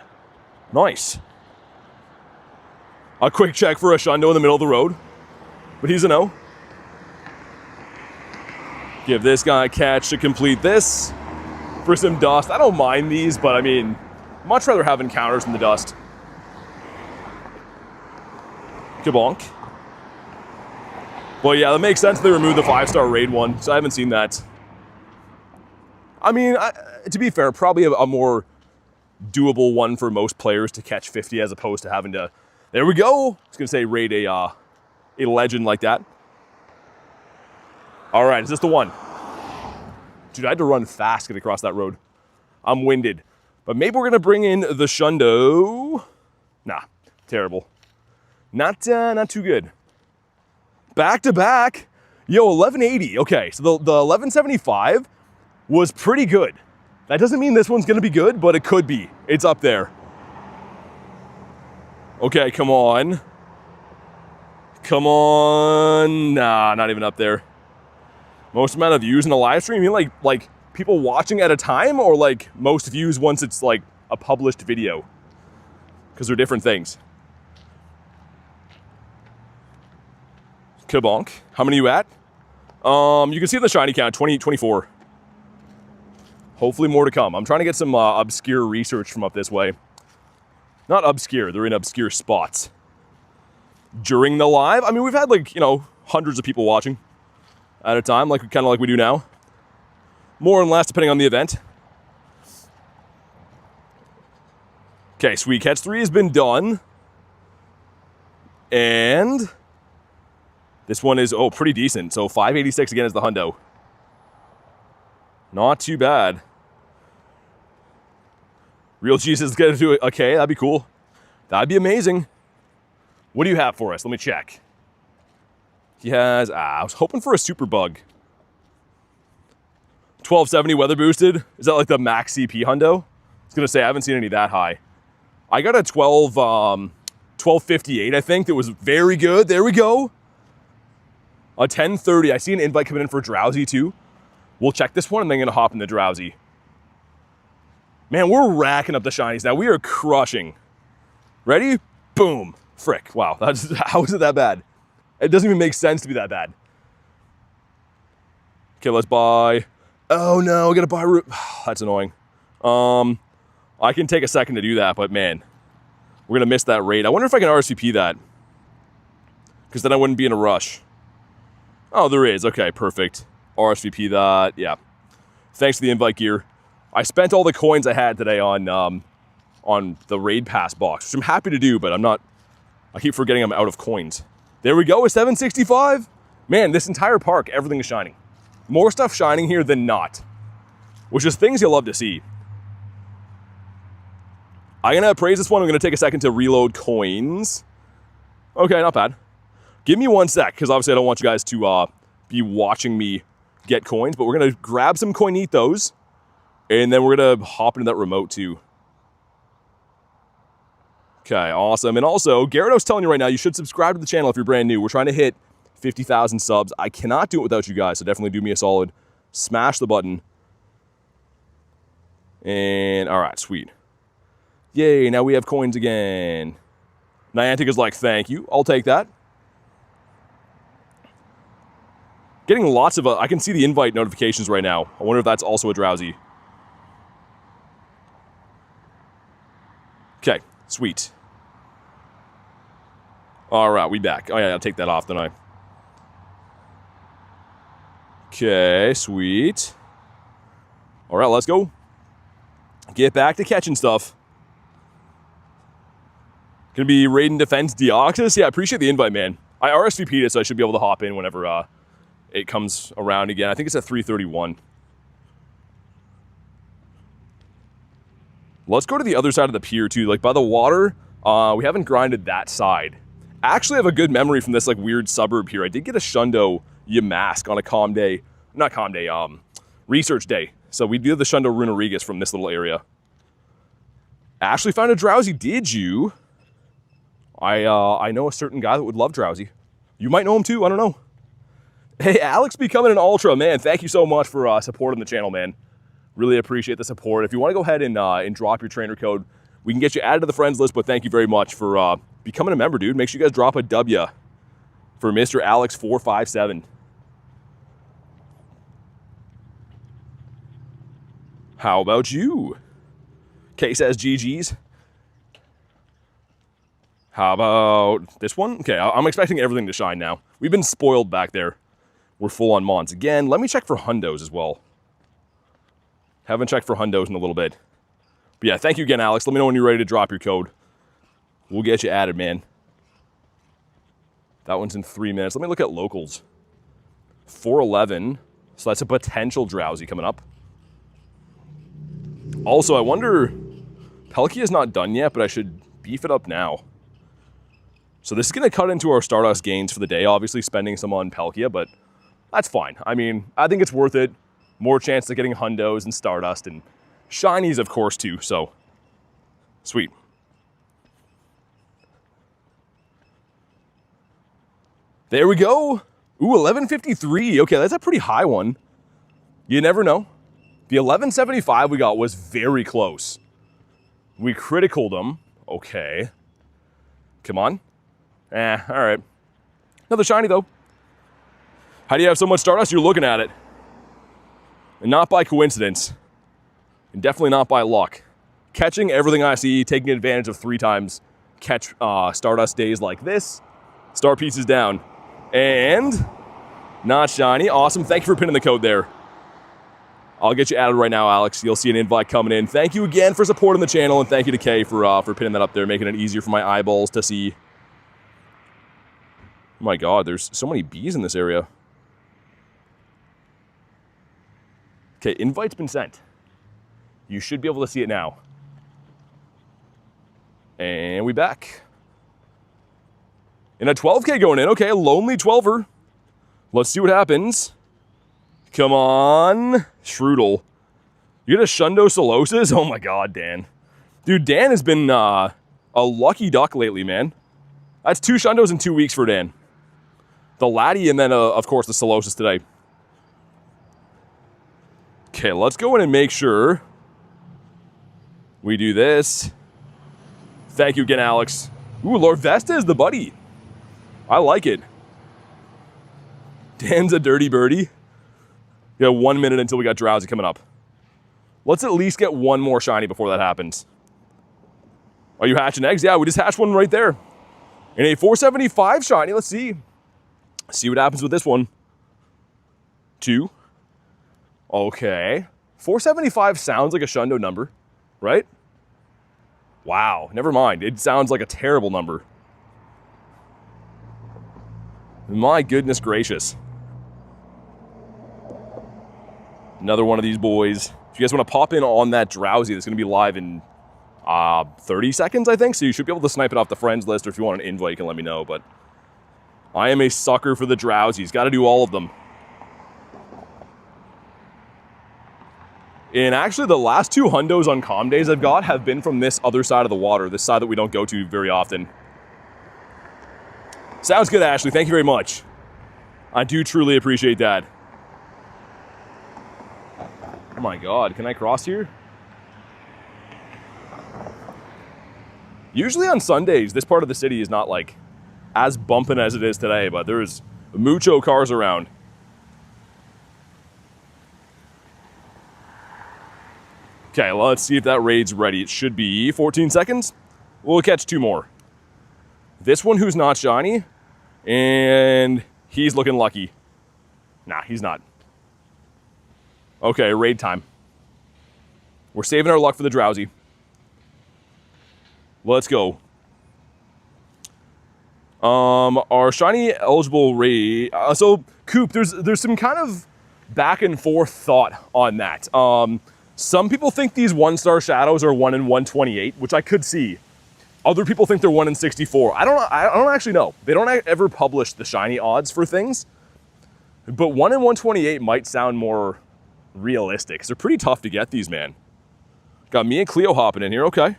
Nice. A quick check for a Shundo in the middle of the road, but he's a no. Give this guy a catch to complete this. For some dust. I don't mind these, but I mean, much rather have encounters in the dust. Kabonk. Well, yeah, that makes sense. They removed the 5-star raid one, so I haven't seen that. I mean, to be fair, probably a more doable one for most players to catch 50 as opposed to having to, there we go. I was going to say raid a legend like that. All right, is this the one? Dude, I had to run fast to get across that road. I'm winded. But maybe we're going to bring in the Shundo. Nah, terrible. Not too good. Back to back. Yo, 1180. Okay, so the 1175 was pretty good. That doesn't mean this one's going to be good, but it could be. It's up there. Okay, come on. Come on. Nah, not even up there. Most amount of views in a live stream? You mean like people watching at a time, or like most views once it's like a published video? Because they're different things. Kabonk. How many are you at? You can see the shiny count, 24. Hopefully more to come. I'm trying to get some obscure research from up this way. Not obscure, they're in obscure spots. During the live, I mean, we've had like, you know, hundreds of people watching at a time, like kind of like we do now. More and less depending on the event. Okay, sweet. Catch 3 has been done. And this one is, oh, pretty decent. So 586 again is the hundo. Not too bad. Real Jesus is going to do it. Okay, that'd be cool. That'd be amazing. What do you have for us? Let me check. He has, I was hoping for a super bug. 1270 weather boosted. Is that like the max CP hundo? I was going to say, I haven't seen any that high. I got a 1258, I think. That was very good. There we go. A 1030. I see an invite coming in for Drowsy too. We'll check this one and then I'm going to hop in the Drowsy. Man, we're racking up the shinies now. We are crushing. Ready? Boom. Frick. Wow. How is it that bad? It doesn't even make sense to be that bad. Okay, let's buy. Oh no, I gotta buy root. That's annoying. I can take a second to do that, but man, we're gonna miss that raid. I wonder if I can RSVP that. Because then I wouldn't be in a rush. Oh, there is. Okay, perfect. RSVP that. Yeah. Thanks for the invite gear. I spent all the coins I had today on the raid pass box, which I'm happy to do, but I keep forgetting I'm out of coins. There we go, a 765. Man, this entire park, everything is shining. More stuff shining here than not, which is things you'll love to see. I'm gonna appraise this one. I'm gonna take a second to reload coins. Okay, not bad. Give me 1 sec, because obviously I don't want you guys to be watching me get coins, but we're gonna grab some coinitos, and then we're gonna hop into that remote too. Okay, awesome. And also, Gyarados telling you right now, you should subscribe to the channel if you're brand new. We're trying to hit 50,000 subs. I cannot do it without you guys, so definitely do me a solid. Smash the button. And, all right, sweet. Yay, now we have coins again. Niantic is like, thank you. I'll take that. Getting lots of, I can see the invite notifications right now. I wonder if that's also a Drowsy. Okay, sweet. All right, we back. Oh yeah, I'll take that off, don't I? Okay, sweet. All right, let's go. Get back to catching stuff. Gonna be raiding defense Deoxys. Yeah, I appreciate the invite, man. I RSVP'd it, so I should be able to hop in whenever it comes around again. I think it's at 3:31. Let's go to the other side of the pier too, like by the water. We haven't grinded that side. I actually have a good memory from this like weird suburb here. I did get a Shundo Yamask on a calm day, not calm day, research day. So we do have the Shundo Reuniclus from this little area. Ashley found a Drowsy, did you? I know a certain guy that would love Drowsy. You might know him too, I don't know. Hey, Alex becoming an Ultra, man, thank you so much for supporting the channel, man. Really appreciate the support. If you want to go ahead and drop your trainer code, we can get you added to the friends list, but thank you very much for becoming a member, dude. Make sure you guys drop a W for Mr. Alex457. How about you? K says GG's. How about this one? Okay, I'm expecting everything to shine now. We've been spoiled back there. We're full on Mons. Again, let me check for Hundos as well. Haven't checked for Hundos in a little bit. But yeah, thank you again, Alex. Let me know when you're ready to drop your code. We'll get you added, man. That one's in 3 minutes. Let me look at locals. 411. So that's a potential Drowsy coming up. Also, I wonder... Palkia is not done yet, but I should beef it up now. So this is going to cut into our Stardust gains for the day. Obviously, spending some on Palkia, but that's fine. I mean, I think it's worth it. More chance of getting Hundos and Stardust and Shinies, of course, too. So, sweet. There we go. Ooh, 1153. Okay, that's a pretty high one. You never know. The 1175 we got was very close. We criticaled them. Okay. Come on. All right. Another shiny, though. How do you have so much Stardust? You're looking at it. And not by coincidence. And definitely not by luck. Catching everything I see, taking advantage of 3 times catch Stardust days like this. Star pieces down. And not shiny. Awesome. Thank you for pinning the code there. I'll get you added right now, Alex. You'll see an invite coming in. Thank you again for supporting the channel, and thank you to Kay for pinning that up there, making it easier for my eyeballs to see. Oh my god, there's so many bees in this area. Okay, invite's been sent. You should be able to see it now. And we back. And a 12K going in. Okay, a lonely 12er. Let's see what happens. Come on. Shroodle. You get a Shundo Solosis? Oh my god, Dan. Dude, Dan has been a lucky duck lately, man. That's 2 Shundos in 2 weeks for Dan. The Laddie and then, of course, the Solosis today. Okay, let's go in and make sure we do this. Thank you again, Alex. Ooh, Lord Vesta is the buddy. I like it. Dan's a dirty birdie. Yeah, 1 minute until we got Drowsy coming up. Let's at least get one more shiny before that happens. Are you hatching eggs? Yeah, we just hatched one right there. And a 475 shiny. Let's see. See what happens with this one. 2. Okay. 475 sounds like a Shundo number, right? Wow, never mind. It sounds like a terrible number. My goodness gracious. Another one of these boys. If you guys want to pop in on that Drowsy, that's going to be live in 30 seconds, I think. So you should be able to snipe it off the friends list, or if you want an invite, you can let me know. But I am a sucker for the Drowsies. Got to do all of them. And actually, the last 2 hundos on calm days I've got have been from this other side of the water, this side that we don't go to very often. Sounds good, Ashley. Thank you very much. I do truly appreciate that. Oh my God, can I cross here? Usually on Sundays, this part of the city is not like as bumping as it is today, but there's mucho cars around. Okay, let's see if that raid's ready. It should be 14 seconds. We'll catch 2 more. This one who's not shiny, and he's looking lucky. Nah, he's not. Okay, raid time. We're saving our luck for the Drowsy. Let's go. Our shiny eligible raid. So, Coop, there's some kind of back and forth thought on that. Some people think these 1-star shadows are 1 in 128, which I could see. Other people think they're 1 in 64. I don't actually know. They don't ever publish the shiny odds for things. But 1 in 128 might sound more realistic. 'Cause they're pretty tough to get these, man. Got me and Cleo hopping in here, okay.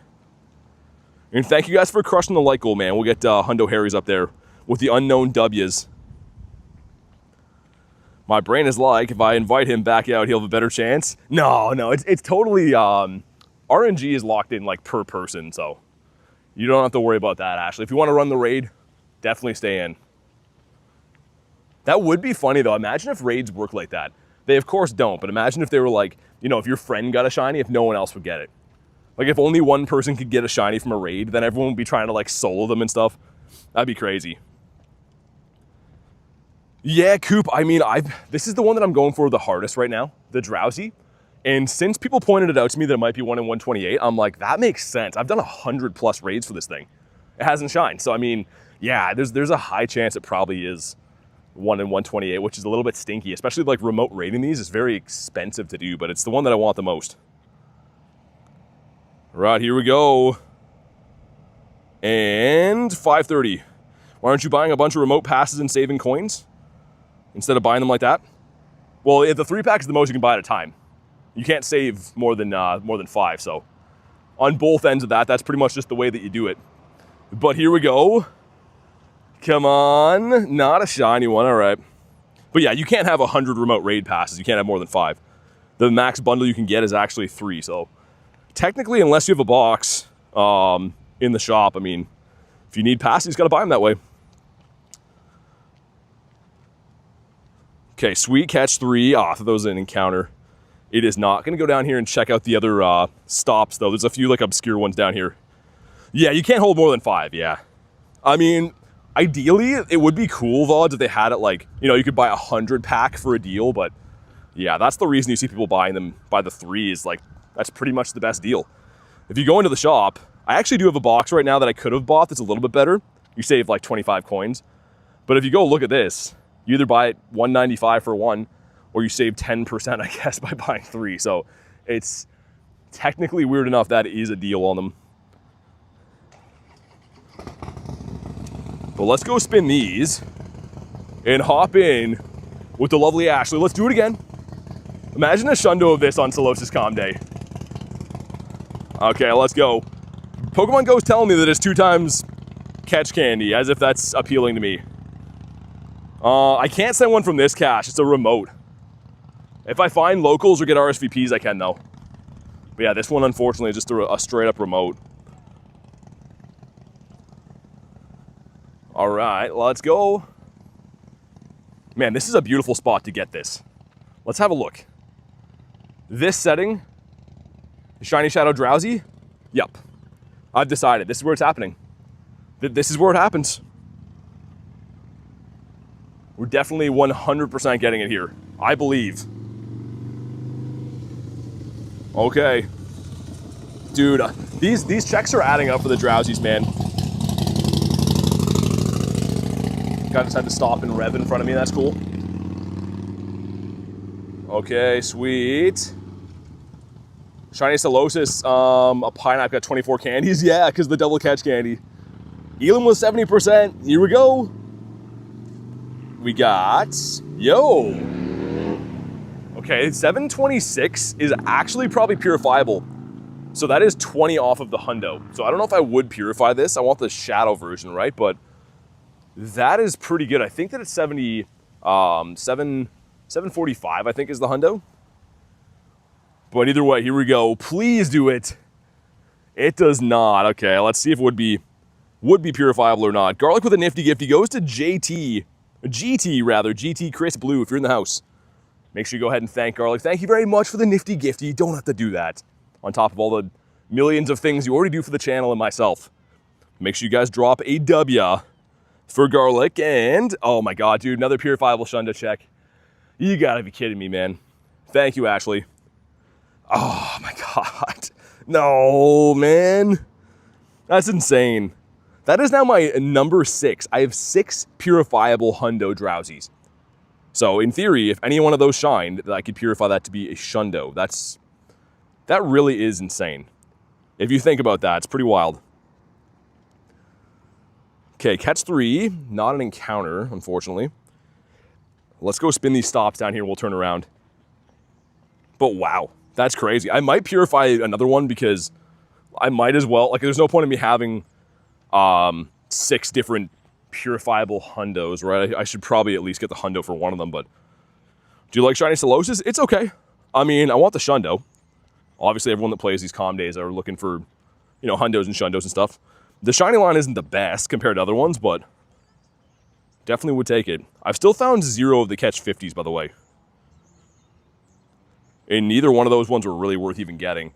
And thank you guys for crushing the like goal, man. We'll get Hundo Harry's up there with the unknown W's. My brain is like, if I invite him back out, he'll have a better chance. No, it's totally, RNG is locked in like per person, so you don't have to worry about that, Ashley. If you want to run the raid, definitely stay in. That would be funny though. Imagine if raids work like that. They of course don't, but imagine if they were like, you know, if your friend got a shiny, if no one else would get it. Like if only one person could get a shiny from a raid, then everyone would be trying to like solo them and stuff. That'd be crazy. Yeah, Coop, I mean, this is the one that I'm going for the hardest right now, the Drowsy. And since people pointed it out to me that it might be 1 in 128, I'm like, that makes sense. I've done 100+ raids for this thing. It hasn't shined. So, I mean, yeah, there's a high chance it probably is 1 in 128, which is a little bit stinky, especially like remote raiding these is very expensive to do, but it's the one that I want the most. Right, here we go. And 5:30. Why aren't you buying a bunch of remote passes and saving coins instead of buying them like that? Well, if the 3-pack is the most you can buy at a time. You can't save more than 5, so on both ends of that, that's pretty much just the way that you do it. But here we go. Come on, not a shiny one, all right. But yeah, you can't have 100 remote raid passes. You can't have more than 5. The max bundle you can get is actually 3, so technically, unless you have a box in the shop, I mean, if you need passes, you got to buy them that way. Okay, sweet catch 3. I thought that was an encounter. It is not. Going to go down here and check out the other stops, though. There's a few like obscure ones down here. Yeah, you can't hold more than 5, yeah. I mean, ideally, it would be cool, VODs, if they had it like, you know, you could buy a 100-pack for a deal, but yeah, that's the reason you see people buying them by the 3s. Like, that's pretty much the best deal. If you go into the shop, I actually do have a box right now that I could have bought that's a little bit better. You save like 25 coins. But if you go look at this, you either buy it $1.95 for 1, or you save 10%, I guess, by buying 3. So it's technically weird enough that is a deal on them. But let's go spin these and hop in with the lovely Ashley. Let's do it again. Imagine a shundo of this on Solosis Comm Day. Okay, let's go. Pokémon GO is telling me that it's 2 times catch candy, as if that's appealing to me. I can't send one from this cache. It's a remote. If I find locals or get RSVPs, I can, though. But yeah, this one, unfortunately, is just a straight-up remote. All right, let's go. Man, this is a beautiful spot to get this. Let's have a look. This setting, Shiny Shadow Drowsy, yep. I've decided this is where it's happening. This is where it happens. We're definitely 100% getting it here. I believe. Okay. Dude, these checks are adding up for the Drowsies, man. Guy just had to stop and rev in front of me. That's cool. Okay, sweet. Shiny Solosis, a Pineapple got 24 candies. Yeah, because the double catch candy. Elam was 70%. Here we go. We got, yo. Okay, 726 is actually probably purifiable. So that is 20 off of the hundo. So I don't know if I would purify this. I want the shadow version, right? But that is pretty good. I think that it's 745, I think is the hundo. But either way, here we go. Please do it. It does not. Okay, let's see if it would be purifiable or not. Garlic with a nifty gift. He goes to GT Chris Blue, if you're in the house. Make sure you go ahead and thank Garlic. Thank you very much for the nifty gift. You don't have to do that. On top of all the millions of things you already do for the channel and myself. Make sure you guys drop a W for Garlic. And, oh my God, dude, another purifiable Shundo check. You gotta be kidding me, man. Thank you, Ashley. Oh my God. No, man. That's insane. That is now my number 6. I have 6 purifiable hundo Drowsies. So in theory, if any one of those shined, I could purify that to be a Shundo. That really is insane. If you think about that, it's pretty wild. Okay, catch 3, not an encounter, unfortunately. Let's go spin these stops down here and we'll turn around. But wow, that's crazy. I might purify another one because I might as well. Like, there's no point in me having 6 different purifiable hundos, right? I should probably at least get the hundo for one of them, but do you like shiny Solosis? It's okay. I mean, I want the Shundo. Obviously, everyone that plays these calm days are looking for, you know, hundos and Shundos and stuff. The shiny line isn't the best compared to other ones, but definitely would take it. I've still found 0 of the catch 50s, by the way. And neither one of those ones were really worth even getting.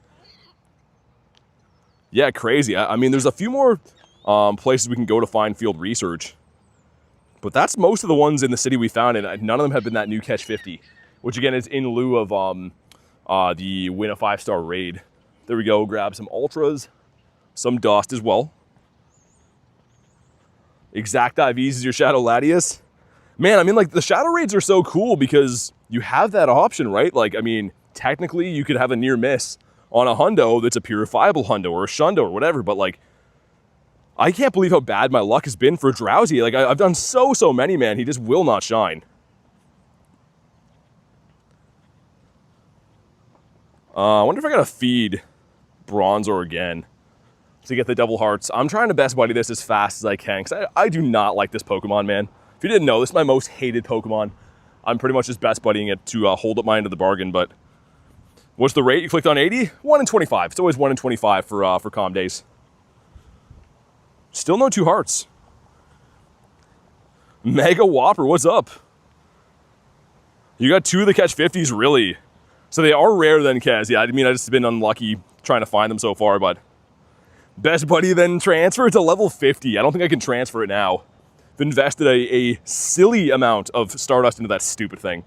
Yeah, crazy. I mean, there's a few more places we can go to find field research. But that's most of the ones in the city we found, and none of them have been that new catch 50. Which, again, is in lieu of the win a 5-star raid. There we go. Grab some ultras. Some dust as well. Exact IVs is your Shadow Latias. Man, I mean, like, the Shadow Raids are so cool because you have that option, right? Like, I mean, technically you could have a near miss on a hundo that's a purifiable hundo or a Shundo or whatever, but, like, I can't believe how bad my luck has been for Drowsy. Like, I've done so many, man. He just will not shine. I wonder if I gotta feed Bronzor again to get the double hearts. I'm trying to best buddy this as fast as I can, because I do not like this Pokemon, man. If you didn't know, this is my most hated Pokemon. I'm pretty much just best buddying it to hold up my end of the bargain, but what's the rate? You clicked on 80? 1 in 25. It's always 1 in 25 for calm days. Still no 2 hearts. Mega Whopper, what's up? You got 2 of the catch 50s, really? So they are rare then, Kaz. Yeah, I mean, I've just been unlucky trying to find them so far, but best buddy then transfer to level 50. I don't think I can transfer it now. I've invested a silly amount of Stardust into that stupid thing.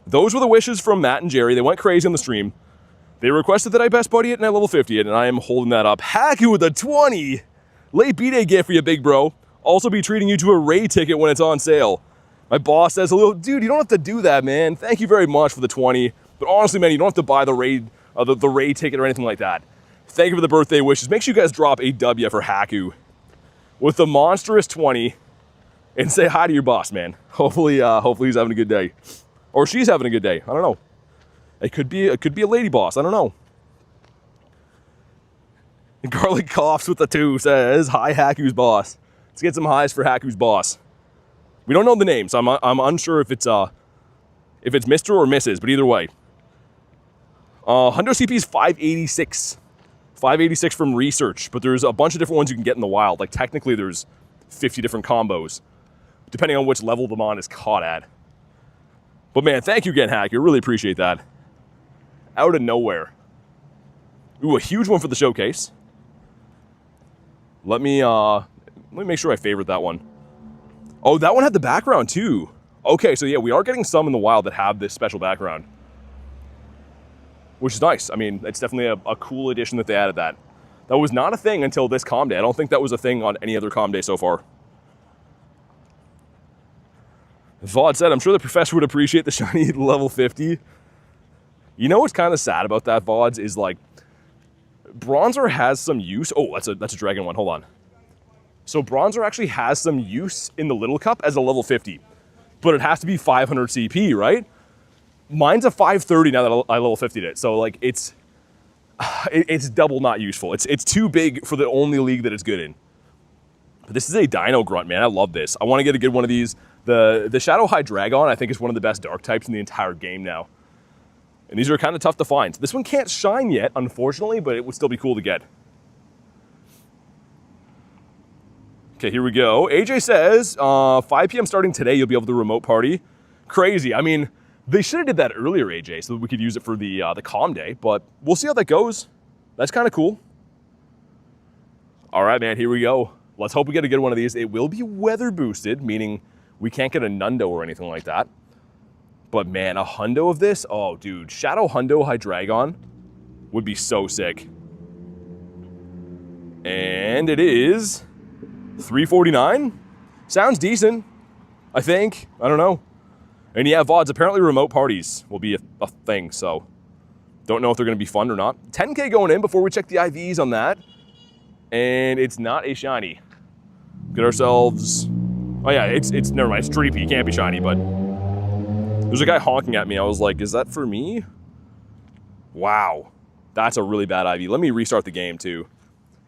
Those were the wishes from Matt and Jerry. They went crazy on the stream. They requested that I best buddy it and I level 50 it, and I am holding that up. Haku with a 20. Late B-Day gift for you, big bro. Also be treating you to a raid ticket when it's on sale. My boss says, dude, you don't have to do that, man. Thank you very much for the 20. But honestly, man, you don't have to buy the raid ticket or anything like that. Thank you for the birthday wishes. Make sure you guys drop a W for Haku with the monstrous 20 and say hi to your boss, man. Hopefully he's having a good day. Or she's having a good day. I don't know. It could be a lady boss. I don't know. Garlic coughs with the 2 says, hi, Haku's boss. Let's get some highs for Haku's boss. We don't know the name, so I'm unsure if it's Mr. or Mrs., but either way. Hundo CP is 586. 586 from research, but there's a bunch of different ones you can get in the wild. Like, technically there's 50 different combos, depending on which level the mon is caught at. But man, thank you again, Hack. I really appreciate that. Out of nowhere. Ooh, a huge one for the showcase. Let me make sure I favorite that one. Oh, that one had the background too. Okay, so yeah, we are getting some in the wild that have this special background. which is nice. I mean, it's definitely a cool addition that they added that. That was not a thing until this comm day. I don't think that was a thing on any other comm day so far. Vaught said, I'm sure the professor would appreciate the shiny level 50. You know what's kind of sad about that, Vauds, is like, Bronzer has some use. Oh, that's a dragon one, hold on. So Bronzer actually has some use in the Little Cup as a level 50, but it has to be 500 CP, right? Mine's a 530 now that I level 50'd it. So like, it's double not useful. It's too big for the only league that it's good in. But this is a Dino Grunt, man. I love this. I want to get a good one of these. The Shadow High Dragon, I think, is one of the best dark types in the entire game now. And these are kind of tough to find. This one can't shine yet, unfortunately, but it would still be cool to get. Okay, here we go. AJ says, 5 p.m. starting today, you'll be able to remote party. Crazy. I mean, they should have did that earlier, AJ, so that we could use it for the comm day, but we'll see how that goes. That's kind of cool. All right, man, here we go. Let's hope we get a good one of these. It will be weather boosted, meaning we can't get a Nundo or anything like that. But man, a hundo of this? Oh, dude, Shadow Hundo Hydreigon would be so sick. And it is 349. Sounds decent, I think. I don't know. And yeah, VODs, apparently remote parties will be a thing, so don't know if they're going to be fun or not. 10K going in before we check the IVs on that. And it's not a shiny. Get ourselves... Oh yeah, it's never mind, it's Dreepy, it can't be shiny, but... There's a guy honking at me. I was like, is that for me? Wow. That's a really bad IV. Let me restart the game, too.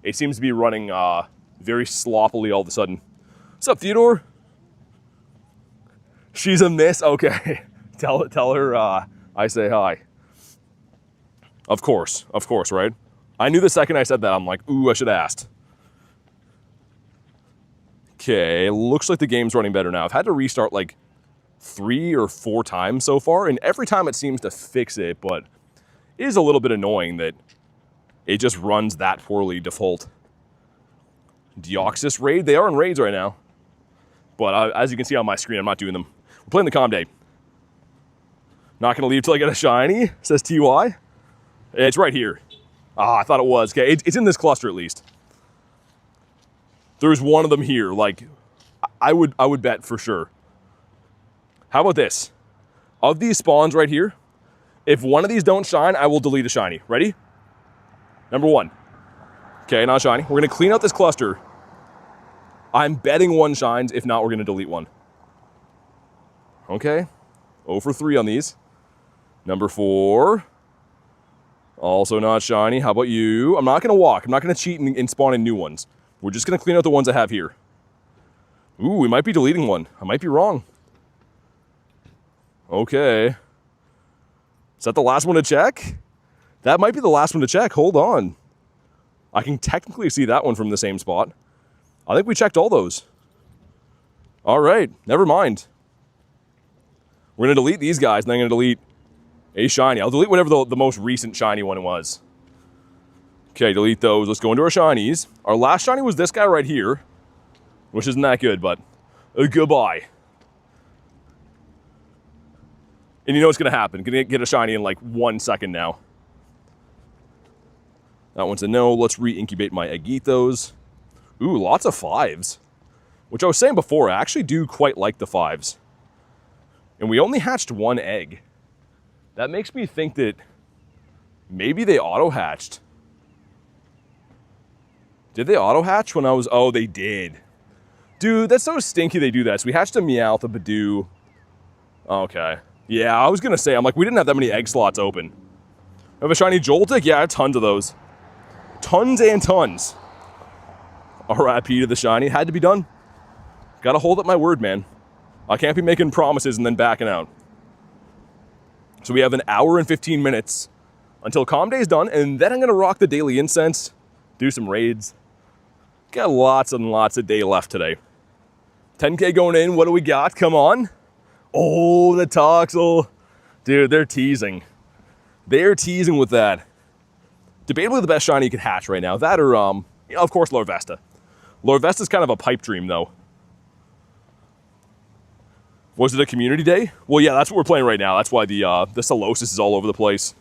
It seems to be running very sloppily all of a sudden. What's up, Theodore? She's a miss? Okay. Tell her I say hi. Of course, right? I knew the second I said that, I'm like, ooh, I should have asked. Okay, looks like the game's running better now. I've had to restart like 3 or 4 times so far, and every time it seems to fix it, but it is a little bit annoying that it just runs that poorly default. Deoxys raid, they are in raids right now, but as you can see on my screen, I'm not doing them. We're playing the comm day. Not gonna leave till I get a shiny, says TY. It's right here. Ah, I thought it was. Okay, it's in this cluster at least. There's one of them here. Like, I would bet for sure. How about this? Of these spawns right here, if one of these don't shine, I will delete a shiny. Ready? Number 1. Okay, not shiny. We're gonna clean out this cluster. I'm betting one shines. If not, we're gonna delete one. Okay. 0 for 3 on these. Number 4. Also not shiny. How about you? I'm not gonna walk. I'm not gonna cheat and spawn in new ones. We're just gonna clean out the ones I have here. Ooh, we might be deleting one. I might be wrong. Okay. Is that the last one to check? That might be the last one to check. Hold on. I can technically see that one from the same spot. I think we checked all those. All right, never mind. We're gonna delete these guys, and then I'm gonna delete a shiny. I'll delete whatever the most recent shiny one was. Okay, delete those. Let's go into our shinies. Our last shiny was this guy right here, which isn't that good, but goodbye. And you know what's gonna happen. Gonna get a shiny in like 1 second now. That one's a no. Let's re-incubate my Agithos. Ooh, lots of 5s. Which I was saying before, I actually do quite like the 5s. And we only hatched 1 egg. That makes me think that maybe they auto-hatched. Did they auto-hatch when I was... Oh, they did. Dude, that's so stinky they do that. So we hatched a Meowth, a Badoo. Okay. Yeah, I was going to say, I'm like, we didn't have that many egg slots open. Have a shiny Joltik? Yeah, tons of those. Tons and tons. RIP to the shiny. Had to be done. Gotta hold up my word, man. I can't be making promises and then backing out. So we have an hour and 15 minutes until comm day is done, and then I'm going to rock the daily incense, do some raids. Got lots and lots of day left today. 10K going in. What do we got? Come on. Oh, the Toxel. Dude, they're teasing. They're teasing with that. Debatably the best shiny you could hatch right now. That or, of course, Lorvesta. Lorvesta's kind of a pipe dream, though. Was it a community day? Well, yeah, that's what we're playing right now. That's why the Solosis is all over the place.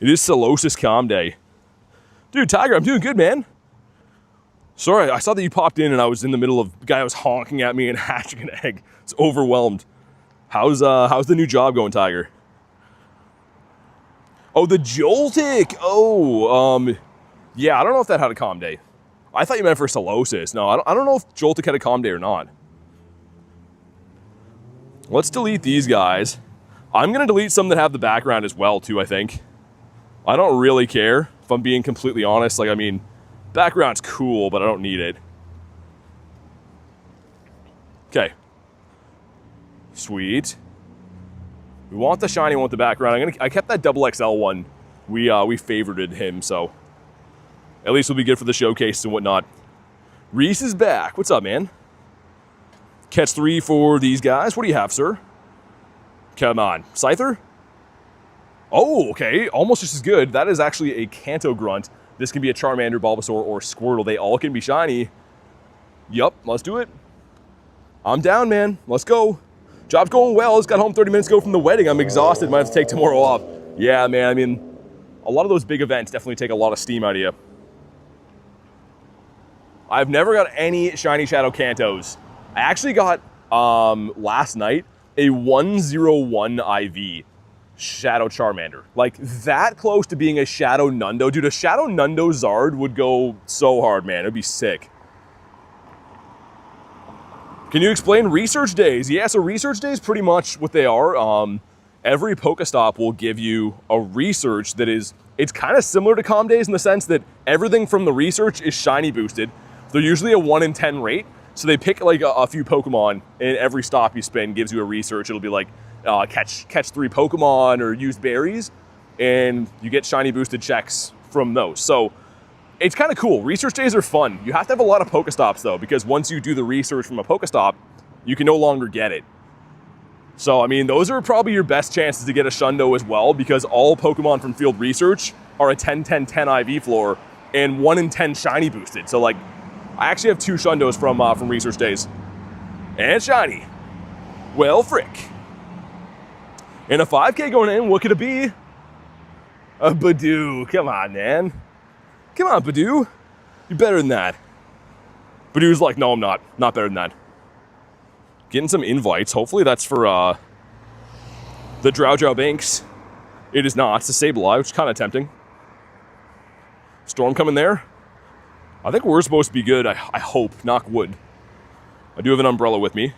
It is Solosis Calm Day. Dude, Tiger, I'm doing good, man. Sorry, I saw that you popped in and I was in the middle of the guy was honking at me and hatching an egg. It's overwhelmed. How's the new job going, Tiger? Oh, the Joltik. Oh, yeah, I don't know if that had a calm day. I thought you meant for Solosis. No, I don't know if Joltik had a calm day or not. Let's delete these guys. I'm going to delete some that have the background as well, too, I think. I don't really care, if I'm being completely honest. Like, I mean, background's cool, but I don't need it. Okay. Sweet. We want the shiny one with the background. I kept that double XL one. We favorited him, so at least it'll be good for the showcase and whatnot. Reese is back. What's up, man? Catch 3 for these guys. What do you have, sir? Come on. Scyther? Oh, okay. Almost just as good. That is actually a Kanto Grunt. This can be a Charmander, Bulbasaur, or Squirtle. They all can be shiny. Yup, let's do it. I'm down, man. Let's go. Job's going well. Just got home 30 minutes ago from the wedding. I'm exhausted. Might have to take tomorrow off. Yeah, man. I mean, a lot of those big events definitely take a lot of steam out of you. I've never got any shiny Shadow Kantos. I actually got, last night, a 101 IV Shadow Charmander. Like, that close to being a Shadow Nundo. Dude, a Shadow Nundo Zard would go so hard, man. It'd be sick. Can you explain research days? Yeah, so research days, pretty much what they are. Every Pokestop will give you a research that is, it's kind of similar to Calm Days in the sense that everything from the research is shiny boosted. They're usually a 1 in 10 rate. So they pick like a few Pokemon, and every stop you spend gives you a research. It'll be like catch 3 Pokemon or use berries, and you get shiny boosted checks from those. So it's kind of cool. Research days are fun. You have to have a lot of Pokestops though, because once you do the research from a Pokestop, you can no longer get it. So I mean, those are probably your best chances to get a Shundo as well, because all Pokemon from field research are a 10-10-10 IV floor and 1 in 10 shiny boosted. So like, I actually have 2 Shundos from research days. And shiny. Well, frick. And a 5K going in, what could it be? A Badoo. Come on, man. Come on, Badoo. You're better than that. Badoo's like, no, I'm not. Not better than that. Getting some invites. Hopefully that's for the Drow Banks. It is not. It's a Sableye, which is kind of tempting. Storm coming there. I think we're supposed to be good. I hope. Knock wood. I do have an umbrella with me.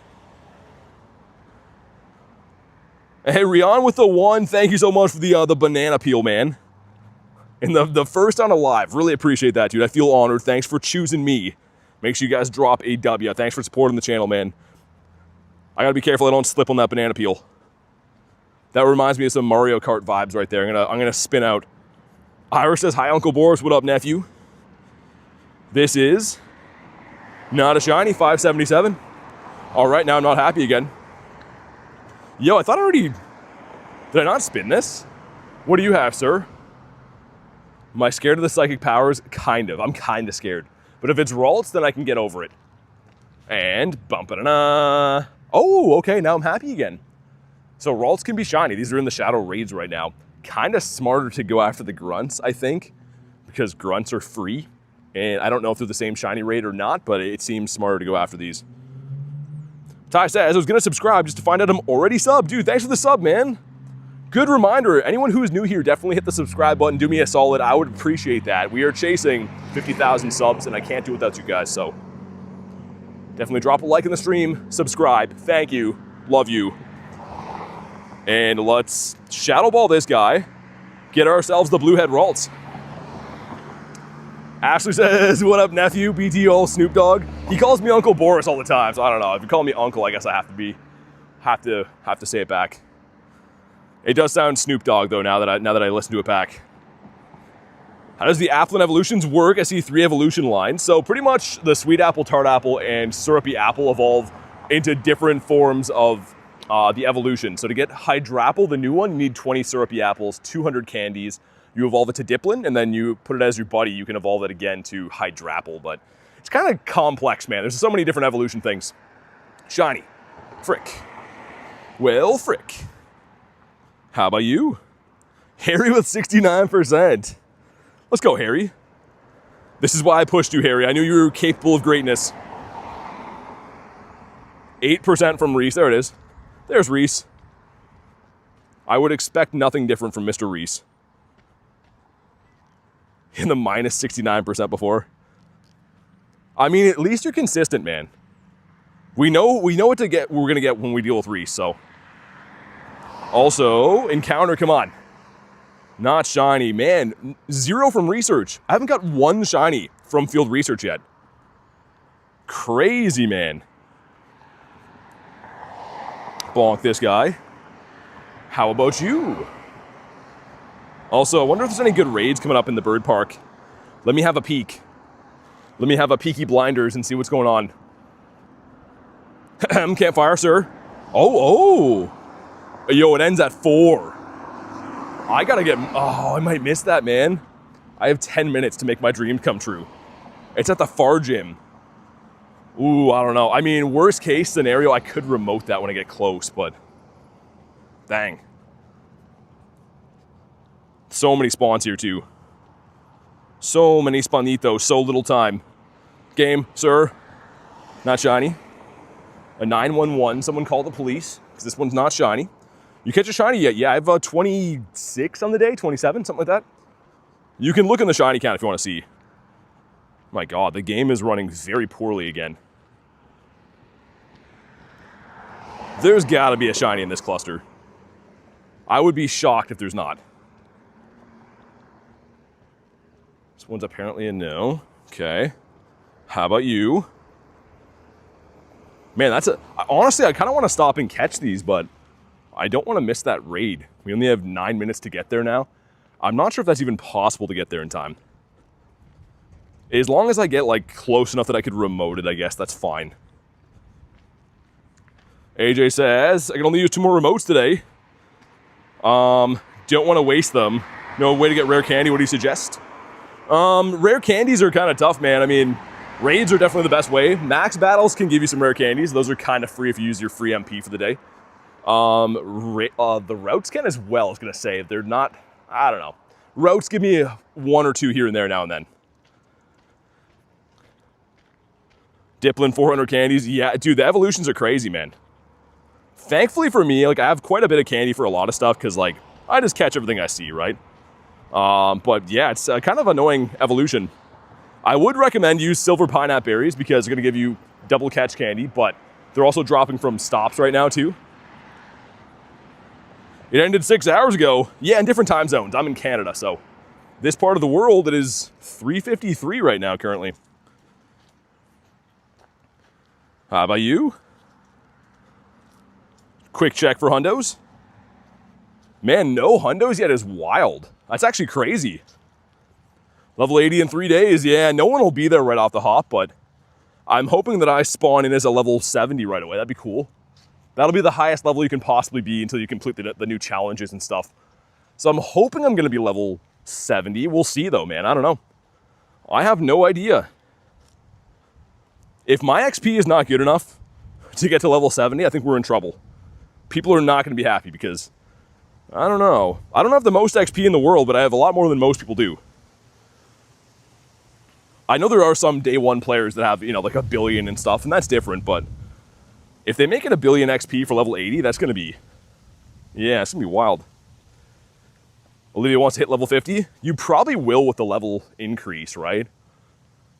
Hey, Rion with the 1. Thank you so much for the banana peel, man. And the first on a live. Really appreciate that, dude. I feel honored. Thanks for choosing me. Make sure you guys drop a W. Thanks for supporting the channel, man. I gotta be careful I don't slip on that banana peel. That reminds me of some Mario Kart vibes right there. I'm gonna spin out. Irish says, hi, Uncle Boris. What up, nephew? This is not a shiny 577. All right, now I'm not happy again. Yo, I thought I already... Did I not spin this? What do you have, sir? Am I scared of the psychic powers? Kind of. I'm kind of scared. But if it's Ralts, then I can get over it. And bum-ba-da-da. Oh, okay, now I'm happy again. So Ralts can be shiny. These are in the Shadow Raids right now. Kind of smarter to go after the Grunts, I think, because Grunts are free. And I don't know if they're the same shiny raid or not, but it seems smarter to go after these. Ty says, I was going to subscribe just to find out I'm already subbed. Dude, thanks for the sub, man. Good reminder. Anyone who is new here, definitely hit the subscribe button. Do me a solid. I would appreciate that. We are chasing 50,000 subs, and I can't do it without you guys, so definitely drop a like in the stream. Subscribe. Thank you. Love you. And let's Shadow Ball this guy. Get ourselves the Bluehead Ralts. Ashley says, what up, nephew? BTO Snoop Dogg. He calls me Uncle Boris all the time, so I don't know. If you call me Uncle, I guess I have to say it back. It does sound Snoop Dogg though, now that I listen to it back. How does the Applin evolutions work? I see 3 evolution lines. So pretty much the Sweet Apple, Tart Apple, and Syrupy Apple evolve into different forms of the evolution. So to get Hydrapple, the new one, you need 20 Syrupy Apples, 200 candies. You evolve it to Diplin, and then you put it as your buddy. You can evolve it again to Hydrapple, but it's kind of complex, man. There's so many different evolution things. Shiny. Frick. Well, frick. How about you? Harry with 69%. Let's go, Harry. This is why I pushed you, Harry. I knew you were capable of greatness. 8% from Reese. There it is. There's Reese. I would expect nothing different from Mr. Reese. In the minus 69% before. I mean, at least you're consistent, man. We know what to get. We're gonna get when we deal with Reese. So, also encounter. Come on, not shiny, man. 0 from research. I haven't got 1 shiny from field research yet. Crazy, man. Bonk this guy. How about you? Also, I wonder if there's any good raids coming up in the bird park. Let me have a peek. Let me have a peeky blinders and see what's going on. Campfire, sir. Oh. Yo, it ends at 4. I gotta get... Oh, I might miss that, man. I have 10 minutes to make my dream come true. It's at the far gym. Ooh, I don't know. I mean, worst case scenario, I could remote that when I get close, but... Dang. So many spawns here, too. So many spawnitos, so little time. Game, sir. Not shiny. A 911, someone call the police, because this one's not shiny. You catch a shiny yet? Yeah, I have 26 on the day, 27, something like that. You can look in the shiny count if you want to see. My God, the game is running very poorly again. There's gotta be a shiny in this cluster. I would be shocked if there's not. This one's apparently a no. Okay. How about you? Man, honestly, I kind of want to stop and catch these, but I don't want to miss that raid. We only have 9 minutes to get there now. I'm not sure if that's even possible to get there in time. As long as I get like close enough that I could remote it, I guess that's fine. AJ says, I can only use 2 more remotes today. Don't want to waste them. No way to get rare candy. What do you suggest? Rare candies are kind of tough, man. I mean, raids are definitely the best way. Max battles can give you some rare candies. Those are kind of free if you use your free MP for the day. The routes can as well, I was going to say. They're not, I don't know. Routes give me 1 or 2 here and there now and then. Diplin 400 candies. Yeah, dude, the evolutions are crazy, man. Thankfully for me, like, I have quite a bit of candy for a lot of stuff because, like, I just catch everything I see, right? But yeah, it's a kind of annoying evolution. I would recommend use silver pineapple berries because they're going to give you double catch candy, but they're also dropping from stops right now too. It ended 6 hours ago. Yeah, in different time zones. I'm in Canada, so this part of the world, it is 3:53 right now currently. How about you? Quick check for hundos. Man, no hundos yet is wild. That's actually crazy. Level 80 in 3 days. Yeah, no one will be there right off the hop, but I'm hoping that I spawn in as a level 70 right away. That'd be cool. That'll be the highest level you can possibly be until you complete the new challenges and stuff. So I'm hoping I'm going to be level 70. We'll see though, man. I don't know. I have no idea. If my XP is not good enough to get to level 70, I think we're in trouble. People are not going to be happy because, I don't know. I don't have the most XP in the world, but I have a lot more than most people do. I know there are some day 1 players that have, like 1 billion and stuff, and that's different, but if they make it 1 billion XP for level 80, that's going to be, yeah, it's going to be wild. Olivia wants to hit level 50. You probably will with the level increase, right?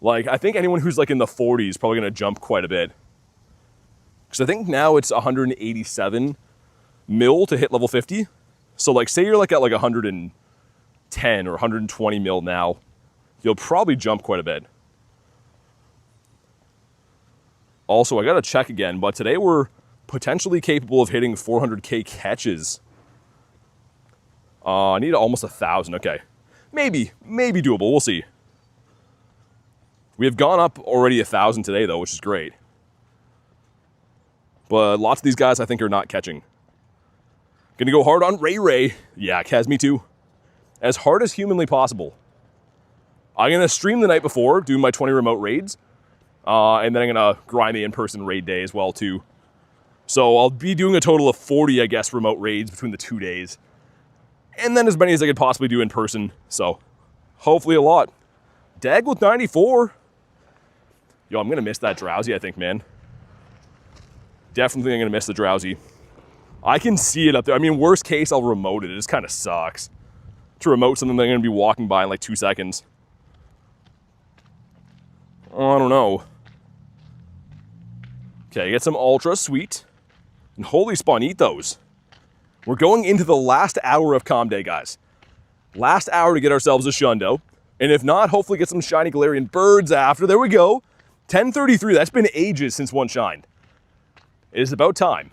Like, I think anyone who's like in the 40s is probably going to jump quite a bit. Because I think now it's 187 mil to hit level 50. So like, say you're like at like 110 or 120 mil now, you'll probably jump quite a bit. Also, I gotta check again, but today we're potentially capable of hitting 400k catches. I need almost 1,000, okay. Maybe doable, we'll see. We have gone up already 1,000 today though, which is great. But lots of these guys I think are not catching. Gonna go hard on Ray. Yeah, Kaz, me too. As hard as humanly possible. I'm gonna stream the night before, do my 20 remote raids. And then I'm gonna grind the in-person raid day as well too. So I'll be doing a total of 40, I guess, remote raids between the 2 days. and then as many as I could possibly do in person. So hopefully a lot. Dag with 94. Yo, I'm going to miss that drowsy, I think, man. Definitely I'm going to miss the drowsy. I can see it up there. I mean, worst case, I'll remote it. It just kind of sucks to remote something that I'm going to be walking by in like 2 seconds. I don't know. Okay, get some Ultra, sweet. And holy spawn, eat those. We're going into the last hour of Calm Day, guys. Last hour to get ourselves a Shundo. And if not, hopefully get some shiny Galarian birds after. There we go. 1033, that's been ages since one shined. It is about time.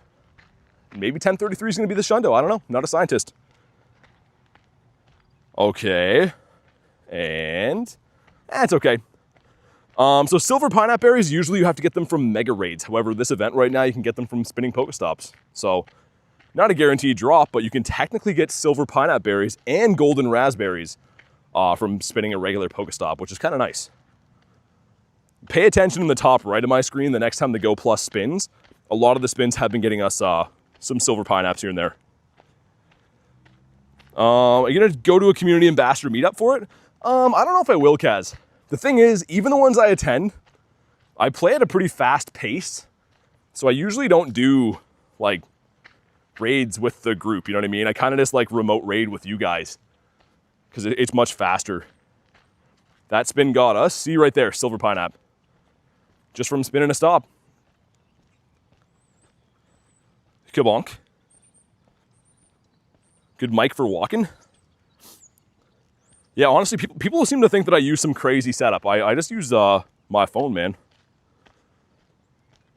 Maybe 1033 is going to be the Shundo. I don't know. Not a scientist. Okay. And that's okay. So silver pineapple berries, usually you have to get them from mega raids. However, this event right now, you can get them from spinning Pokestops. So not a guaranteed drop, but you can technically get silver pineapple berries and golden raspberries from spinning a regular Pokestop, which is kind of nice. Pay attention in the top right of my screen the next time the Go Plus spins. A lot of the spins have been getting us some silver pineapples here and there. Are you going to go to a community ambassador meetup for it? I don't know if I will, Kaz. The thing is, even the ones I attend, I play at a pretty fast pace. So I usually don't do, like, raids with the group, you know what I mean? I kind of just, like, remote raid with you guys. Because it's much faster. That spin got us. See right there, silver pineapple. Just from spinning a stop. Kabonk. Good mic for walking. Yeah, honestly, people seem to think that I use some crazy setup. I just use my phone, man.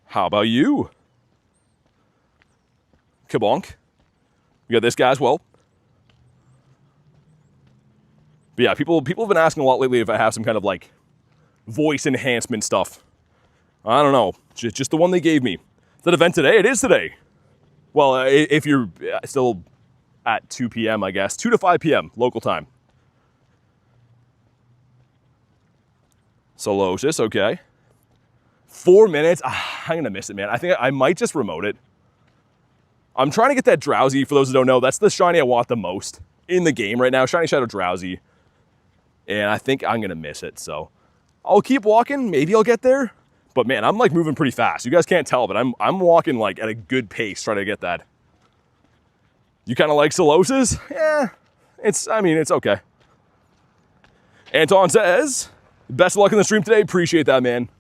How about you? Kabonk. We got this guy as well. But yeah, people have been asking a lot lately if I have some kind of like voice enhancement stuff. I don't know. Just the one they gave me. Is that event today? It is today. Well, if you're still at 2 p.m., I guess. 2 to 5 p.m. local time. Solosis, okay. 4 minutes. I'm going to miss it, man. I think I might just remote it. I'm trying to get that Drowsy. For those who don't know, that's the shiny I want the most in the game right now. Shiny Shadow Drowsy. And I think I'm going to miss it. So I'll keep walking. Maybe I'll get there. But man, I'm like moving pretty fast. You guys can't tell, but I'm walking like at a good pace trying to get that. You kind of like Solosis? Yeah, it's okay. Anton says, best of luck in the stream today. Appreciate that, man.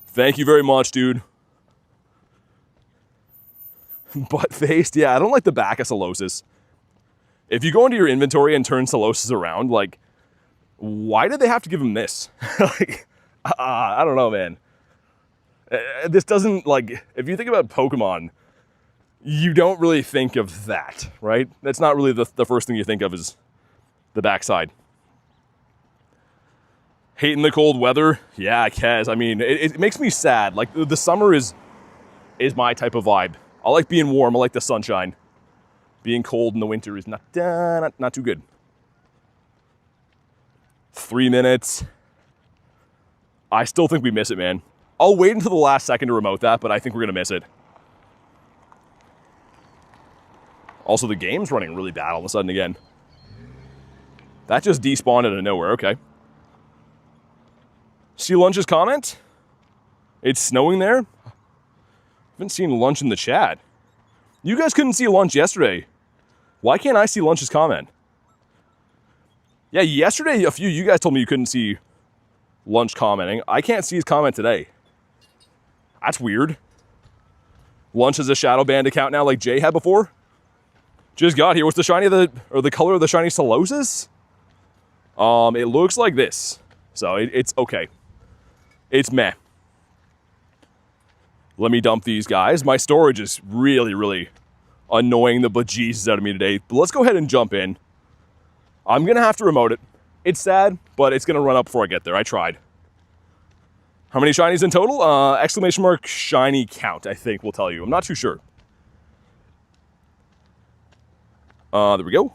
Thank you very much, dude. Butt-faced, yeah, I don't like the back of Solosis. If you go into your inventory and turn Solosis around, like, why did they have to give him this? Like, I don't know, man. This doesn't, like, if you think about Pokemon, you don't really think of that, right? That's not really the first thing you think of is the backside. Hating the cold weather? Yeah, Kaz. I mean, it makes me sad. Like, the summer is my type of vibe. I like being warm. I like the sunshine. Being cold in the winter is not too good. 3 minutes. I still think we miss it, man. I'll wait until the last second to remote that, but I think we're going to miss it. Also, the game's running really bad all of a sudden again. That just despawned out of nowhere. Okay. See Lunch's comment? It's snowing there? Haven't seen Lunch in the chat. You guys couldn't see Lunch yesterday. Why can't I see Lunch's comment? Yeah, yesterday a few you guys told me you couldn't see Lunch commenting. I can't see his comment today. That's weird. Lunch is a shadow banned account now like Jay had before. Just got here. What's the shiny of the color of the shiny Solosis? It looks like this. So it's okay. It's meh. Let me dump these guys. My storage is really, really annoying the bejesus out of me today. But let's go ahead and jump in. I'm going to have to remote it. It's sad, but it's going to run up before I get there. I tried. How many shinies in total? Exclamation mark shiny count, I think will tell you. I'm not too sure. There we go.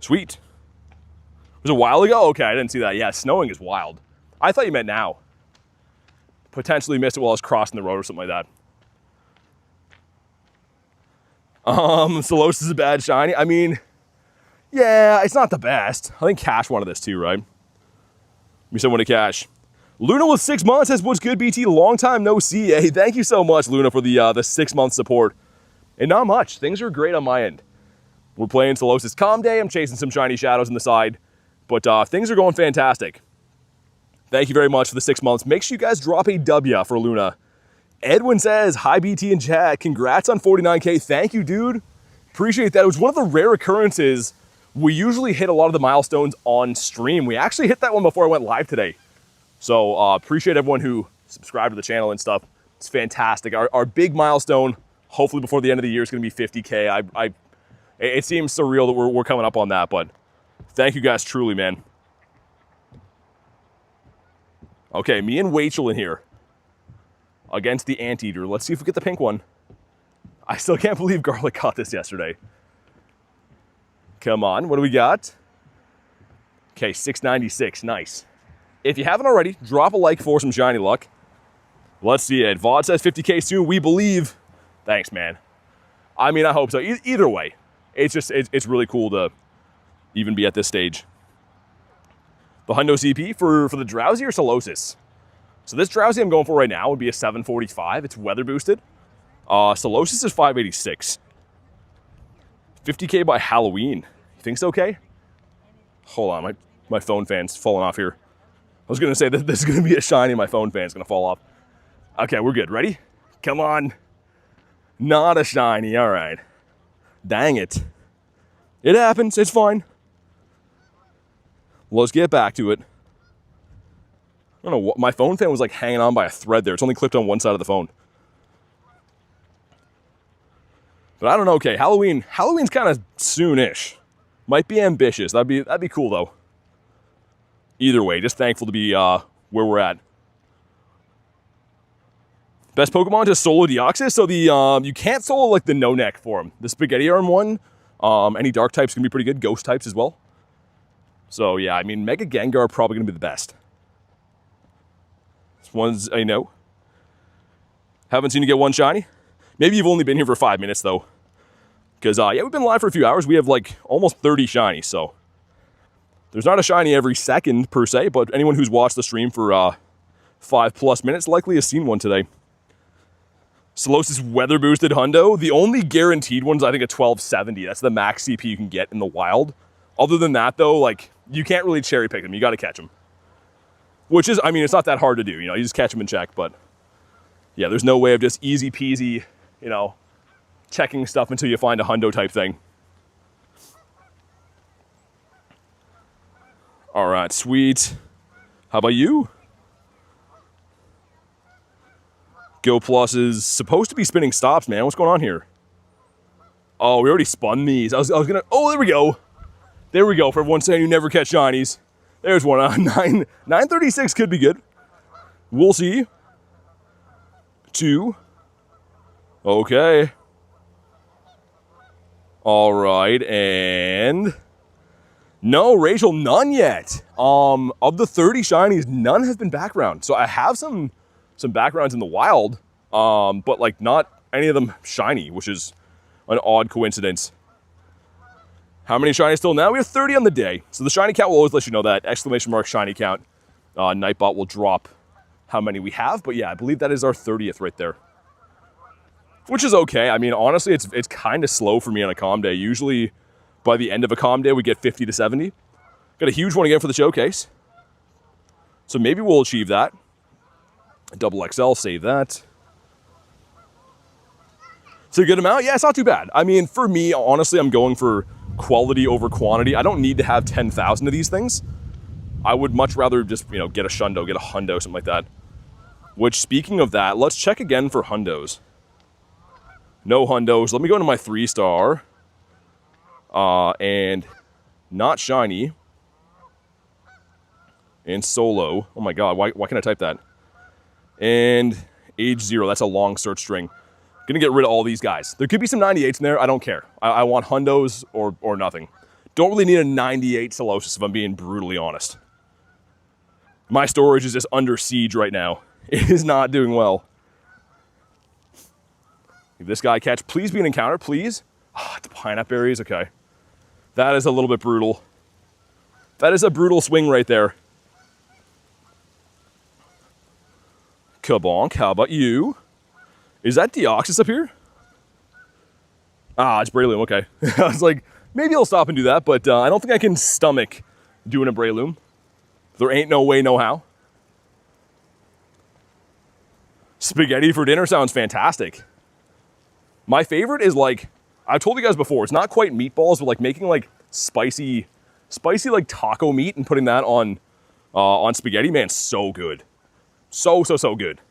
Sweet. Was it a while ago? Okay, I didn't see that. Yeah, snowing is wild. I thought you meant now. Potentially missed it while I was crossing the road or something like that. Solosis is a bad shiny. I mean, Yeah, it's not the best. I think Cash wanted this too, right? We said one to Cash. Luna with 6 months says, what's good, BT? Long time no see. Hey, thank you so much, Luna, for the 6-month support. And not much. Things are great on my end. We're playing Solosis Calm Day. I'm chasing some shiny shadows on the side. But things are going fantastic. Thank you very much for the 6 months. Make sure you guys drop a W for Luna. Edwin says, hi, BT and chat. Congrats on 49K. Thank you, dude. Appreciate that. It was one of the rare occurrences. We usually hit a lot of the milestones on stream. We actually hit that one before I went live today. So appreciate everyone who subscribed to the channel and stuff. It's fantastic. Our big milestone, hopefully before the end of the year, is going to be 50K. It seems surreal that we're coming up on that, but thank you guys truly, man. Okay, me and Rachel in here against the Anteater. Let's see if we get the pink one. I still can't believe Garlic caught this yesterday. Come on, what do we got? Okay, 696, nice. If you haven't already, drop a like for some shiny luck. Let's see it. VOD says 50K soon, we believe. Thanks, man. I mean, I hope so. Either way, it's really cool to even be at this stage. The Hundo CP for the Drowsy or Solosis? So this Drowsy I'm going for right now would be a 745. It's weather boosted. Solosis is 586. 50K by Halloween. You think it's okay? Hold on, my phone fan's falling off here. I was gonna say that this is gonna be a shiny, my phone fan's gonna fall off. Okay, we're good. Ready? Come on. Not a shiny, all right. Dang it. It happens, it's fine. Let's get back to it. I don't know what, my phone fan was like hanging on by a thread there. It's only clipped on one side of the phone. But I don't know, okay, Halloween's kind of soon-ish. Might be ambitious, that'd be cool though. Either way, just thankful to be where we're at. Best Pokemon to solo Deoxys. So the you can't solo like the no-neck form. The Spaghetti Arm one, any dark types can be pretty good, ghost types as well. So yeah, I mean, Mega Gengar are probably gonna be the best. This one's a no. Haven't seen you get one shiny. Maybe you've only been here for 5 minutes though. Because yeah, we've been live for a few hours. We have like almost 30 shinies, so. There's not a shiny every second per se, but anyone who's watched the stream for 5+ minutes likely has seen one today. Solosis weather boosted Hundo. The only guaranteed one's I think a 1270. That's the max CP you can get in the wild. Other than that though, like you can't really cherry pick them. You got to catch them. Which is, I mean, it's not that hard to do. You know, you just catch them and check. But yeah, there's no way of just easy peasy, you know, checking stuff until you find a Hundo type thing. All right, sweet. How about you? Go Plus is supposed to be spinning stops, man. What's going on here? Oh, we already spun these. I was gonna, oh, there we go. There we go, for everyone saying you never catch shinies. There's one on 936 could be good. We'll see. 2. Okay. All right, and no, Rachel, none yet. Of the 30 shinies, none have been background. So I have some backgrounds in the wild, but like not any of them shiny, which is an odd coincidence. How many shinies still now? We have 30 on the day. So the shiny count will always let you know that. Exclamation mark shiny count. Nightbot will drop how many we have, but yeah, I believe that is our 30th right there. Which is okay. I mean, honestly, it's kind of slow for me on a calm day. Usually by the end of a calm day, we get 50 to 70. Got a huge one again for the showcase. So maybe we'll achieve that. Double XL, save that. It's a good amount? Yeah, it's not too bad. I mean, for me, honestly, I'm going for quality over quantity. I don't need to have 10,000 of these things. I would much rather just, you know, get a Shundo, get a Hundo, something like that. Which, speaking of that, let's check again for Hundos. No Hundos. Let me go into my 3-star. And not shiny. And solo. Oh my god, why can't I type that? And age 0. That's a long search string. Gonna get rid of all these guys. There could be some 98s in there. I don't care. I want Hundos or nothing. Don't really need a 98 Solosis if I'm being brutally honest. My storage is just under siege right now. It is not doing well. If this guy catch, please be an encounter, please. Ah, it's pineapple berries, okay. That is a little bit brutal. That is a brutal swing right there. Kabonk, how about you? Is that Deoxys up here? Ah, it's Breloom, okay. I was like, maybe I'll stop and do that, but I don't think I can stomach doing a Breloom. There ain't no way, no how. Spaghetti for dinner sounds fantastic. My favorite is like, I've told you guys before, it's not quite meatballs, but like making like spicy like taco meat and putting that on spaghetti, man, so good. So good.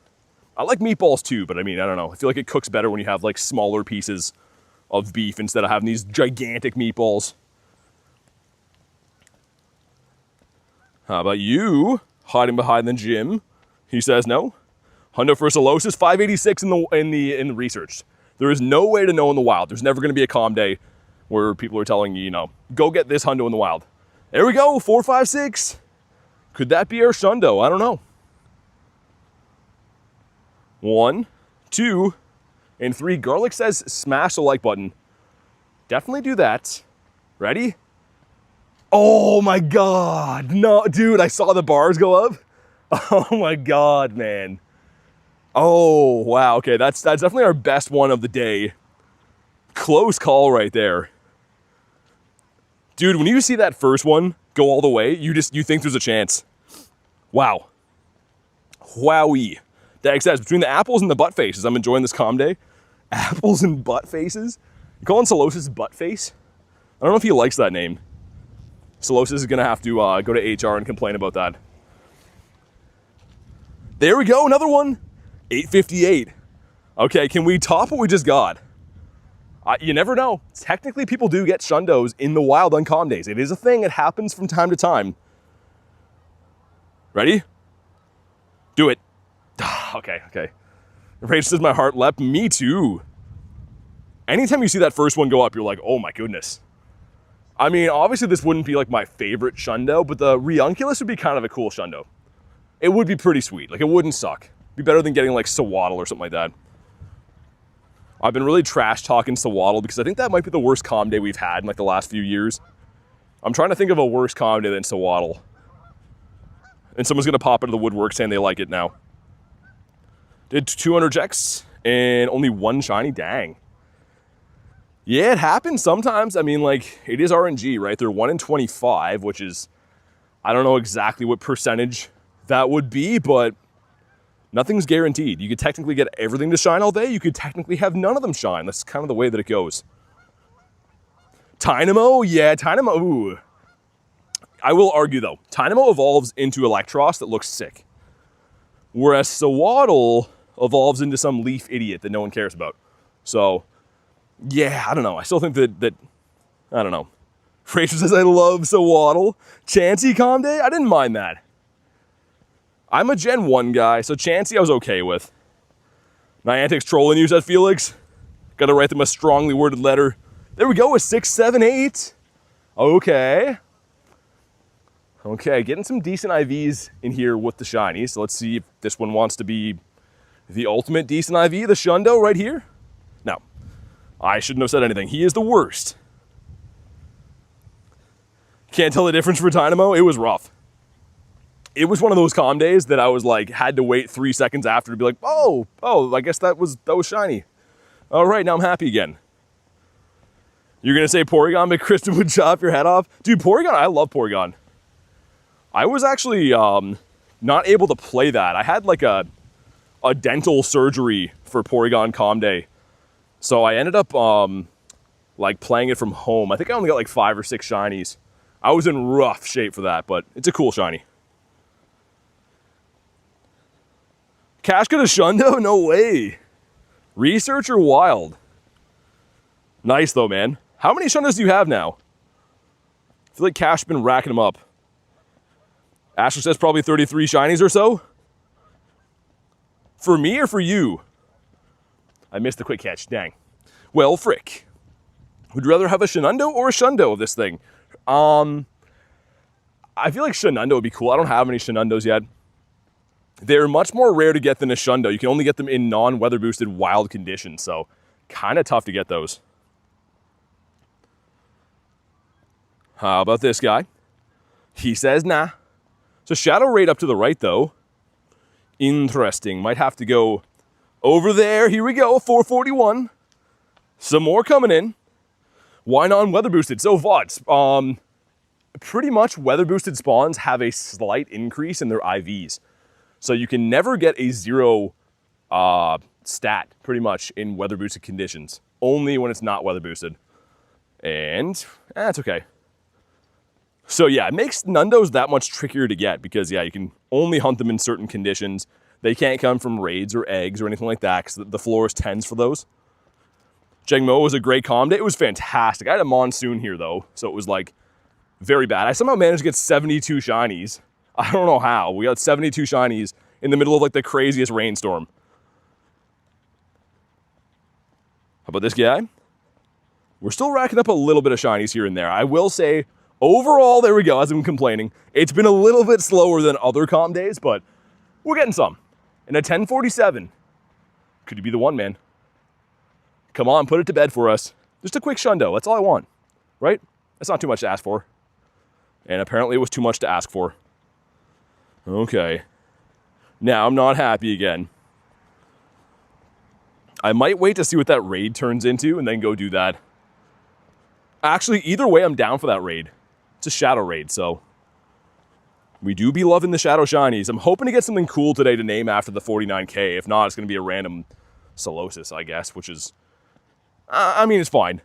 I like meatballs too, but I mean, I don't know. I feel like it cooks better when you have like smaller pieces of beef instead of having these gigantic meatballs. How about you? Hiding behind the gym. He says no. Hundo for Solosis, 586 in the research. There is no way to know in the wild. There's never going to be a calm day where people are telling you, you know, go get this Hundo in the wild. There we go, 456. Could that be our Shundo? I don't know. 1, 2, and 3. Garlic says smash the like button. Definitely do that. Ready? Oh my God. No, dude, I saw the bars go up. Oh my God, man. Oh, wow. Okay, that's definitely our best one of the day. Close call right there. Dude, when you see that first one go all the way, you think there's a chance. Wow. Wowee. Dag says, between the apples and the butt faces, I'm enjoying this calm day. Apples and butt faces? You calling Solosis butt face? I don't know if he likes that name. Solosis is going to have to go to HR and complain about that. There we go, another one. 858. Okay, can we top what we just got? You never know. Technically, people do get Shundos in the wild on calm days. It is a thing. It happens from time to time. Ready? Do it. Okay. Rage says my heart leapt. Me too. Anytime you see that first one go up, you're like, oh my goodness. I mean, obviously this wouldn't be like my favorite Shundo, but the Reuniclus would be kind of a cool Shundo. It would be pretty sweet. Like, it wouldn't suck. Be better than getting like Sawaddle or something like that. I've been really trash talking Sawaddle because I think that might be the worst calm day we've had in like the last few years. I'm trying to think of a worse calm day than Sawaddle. And someone's gonna pop into the woodwork saying they like it now. Did 200 checks and only one shiny, dang. Yeah, it happens sometimes. I mean, like, it is RNG, right? They're 1 in 25, which is, I don't know exactly what percentage that would be, but nothing's guaranteed. You could technically get everything to shine all day. You could technically have none of them shine. That's kind of the way that it goes. Tynamo? Yeah, Tynamo. Ooh. I will argue, though. Tynamo evolves into Electros that looks sick. Whereas Sawaddle evolves into some leaf idiot that no one cares about. So, yeah, I don't know. I still think that I don't know. Fraser says, I love Sawaddle. Chansey calm day? I didn't mind that. I'm a Gen 1 guy, so Chansey I was okay with. Niantic's trolling you, said Felix. Gotta write them a strongly worded letter. There we go, a 6, 7, 8. Okay. Okay, getting some decent IVs in here with the shinies. So let's see if this one wants to be the ultimate decent IV, the Shundo right here. No, I shouldn't have said anything. He is the worst. Can't tell the difference for Dynamo. It was rough. It was one of those calm days that I was like, had to wait 3 seconds after to be like, oh, I guess that was shiny. All right, now I'm happy again. You're gonna say Porygon, but Kristen would chop your head off? Dude, Porygon, I love Porygon. I was actually not able to play that. I had like a dental surgery for Porygon Calm Day. So I ended up like playing it from home. I think I only got like 5 or 6 shinies. I was in rough shape for that, but it's a cool shiny. Cash got a Shundo? No way. Research or wild? Nice though, man. How many Shundos do you have now? I feel like Cash has been racking them up. Asher says probably 33 shinies or so. For me or for you? I missed the quick catch, dang. Well, frick. Would you rather have a Shenando or a Shundo of this thing? I feel like Shenando would be cool. I don't have any Shenandos yet. They're much more rare to get than a Shundo. You can only get them in non-weather boosted wild conditions, so kind of tough to get those. How about this guy? He says nah. So shadow raid up to the right though. Interesting. Might have to go over there. Here we go. 441. Some more coming in. Why not weather boosted? So VODs. Pretty much weather boosted spawns have a slight increase in their IVs. So you can never get a 0 stat pretty much in weather boosted conditions. Only when it's not weather boosted. And that's okay. So yeah, it makes Nundos that much trickier to get because yeah, you can only hunt them in certain conditions. They can't come from raids or eggs or anything like that because the floor is 10s for those. Jengmo was a great calm day. It was fantastic. I had a monsoon here though, so it was like very bad. I somehow managed to get 72 shinies. I don't know how. We got 72 shinies in the middle of like the craziest rainstorm. How about this guy? We're still racking up a little bit of shinies here and there. I will say, overall, there we go, as I'm complaining, it's been a little bit slower than other calm days, but we're getting some. And a 1047. Could you be the one, man? Come on, put it to bed for us. Just a quick shundo. That's all I want, right? That's not too much to ask for. And apparently it was too much to ask for. Okay. Now I'm not happy again. I might wait to see what that raid turns into and then go do that. Actually, either way, I'm down for that raid. It's a shadow raid, so we do be loving the shadow shinies. I'm hoping to get something cool today to name after the 49K. If not, it's going to be a random Solosis, I guess, which is, I mean, it's fine.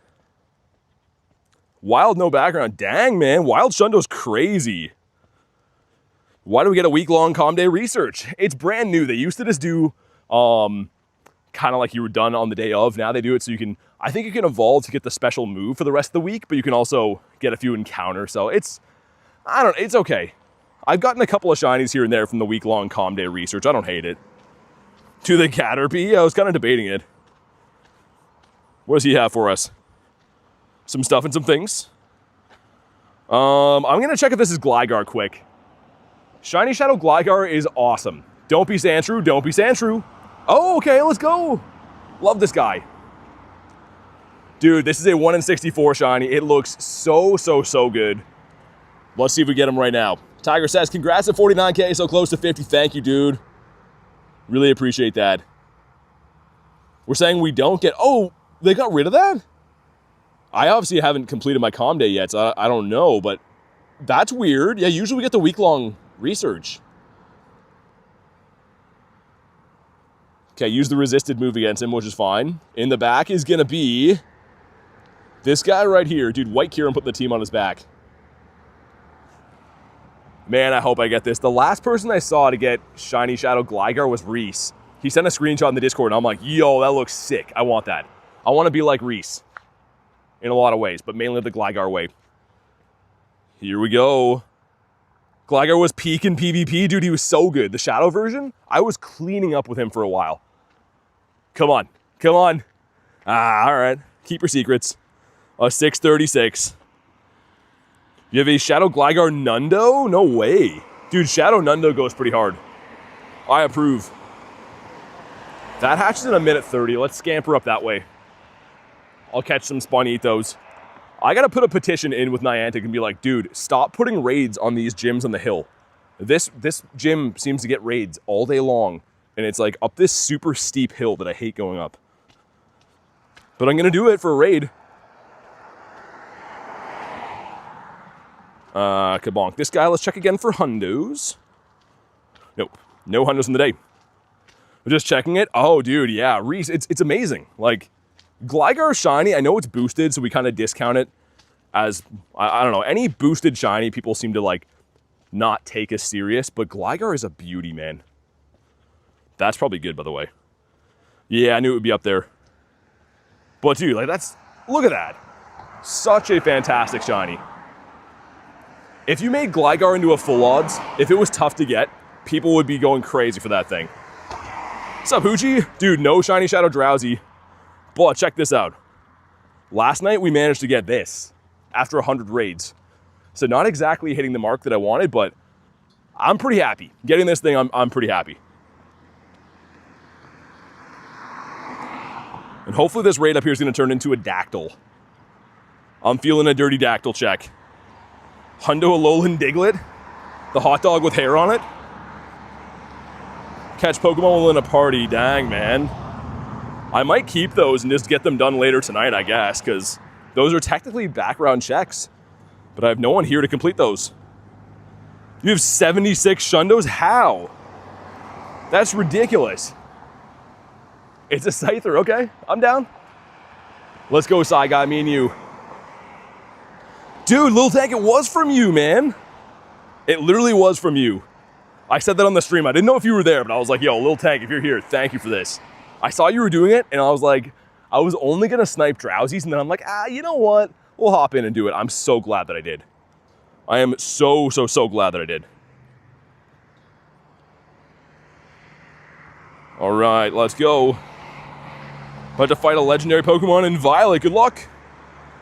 Wild, no background. Dang, man. Wild Shundo's crazy. Why do we get a week-long calm day research? It's brand new. They used to just do kind of like you were done on the day of. Now they do it so you can, I think you can evolve to get the special move for the rest of the week, but you can also get a few encounters. So it's okay. I've gotten a couple of shinies here and there from the week-long calm day research. I don't hate it. To the Caterpie, I was kind of debating it. What does he have for us? Some stuff and some things. I'm going to check if this is Gligar quick. Shiny Shadow Gligar is awesome. Don't be Sandshrew, don't be Sandshrew. Oh, okay, let's go. Love this guy. Dude, this is a 1 in 64 shiny. It looks so good. Let's see if we get him right now. Tiger says, congrats at 49K, so close to 50. Thank you, dude. Really appreciate that. We're saying we don't get, oh, they got rid of that? I obviously haven't completed my calm day yet, so I don't know, but that's weird. Yeah, usually we get the week-long research. Okay, use the resisted move against him, which is fine. In the back is going to be this guy right here. Dude, White Kieran put the team on his back. Man, I hope I get this. The last person I saw to get Shiny Shadow Gligar was Reese. He sent a screenshot in the Discord, and I'm like, yo, that looks sick. I want that. I want to be like Reese in a lot of ways, but mainly the Gligar way. Here we go. Gligar was peak in PvP. Dude, he was so good. The Shadow version, I was cleaning up with him for a while. Come on. Come on. Ah, all right. Keep your secrets. 636. You have a Shadow Gligar Nundo? No way. Dude, Shadow Nundo goes pretty hard. I approve. That hatches in a minute 30. Let's scamper up that way. I'll catch some Spawnitos. I gotta put a petition in with Niantic and be like, dude, stop putting raids on these gyms on the hill. This gym seems to get raids all day long, and it's like up this super steep hill that I hate going up. But I'm gonna do it for a raid. Kabonk. This guy, let's check again for hundos. Nope, no hundos in the day. We're just checking it. Oh, dude, yeah, Reese, it's amazing. Like, Gligar Shiny, I know it's boosted, so we kind of discount it as, I don't know, any boosted Shiny, people seem to, like, not take as serious, but Gligar is a beauty, man. That's probably good, by the way. Yeah, I knew it would be up there. But, dude, like, look at that. Such a fantastic Shiny. If you made Gligar into a full odds, if it was tough to get, people would be going crazy for that thing. What's up, Hoochie? Dude, no Shiny Shadow Drowsy. But check this out. Last night we managed to get this after 100 raids. So not exactly hitting the mark that I wanted, but I'm pretty happy. Getting this thing, I'm pretty happy. And hopefully this raid up here is going to turn into a Dactyl. I'm feeling a dirty Dactyl check. Hundo Alolan Diglett. The hot dog with hair on it. Catch Pokemon within a party. Dang, man. I might keep those and just get them done later tonight, I guess, because those are technically background checks. But I have no one here to complete those. You have 76 Shundos? How? That's ridiculous. It's a Scyther, okay. I'm down. Let's go, Psy Guy, me and you. Dude, Lil Tank, it was from you, man. It literally was from you. I said that on the stream. I didn't know if you were there, but I was like, yo, Lil Tank, if you're here, thank you for this. I saw you were doing it, and I was like, I was only gonna snipe Drowsies, and then I'm like, you know what? We'll hop in and do it. I'm so glad that I did. I am so glad that I did. All right, let's go. About to fight a legendary Pokemon in Violet. Good luck.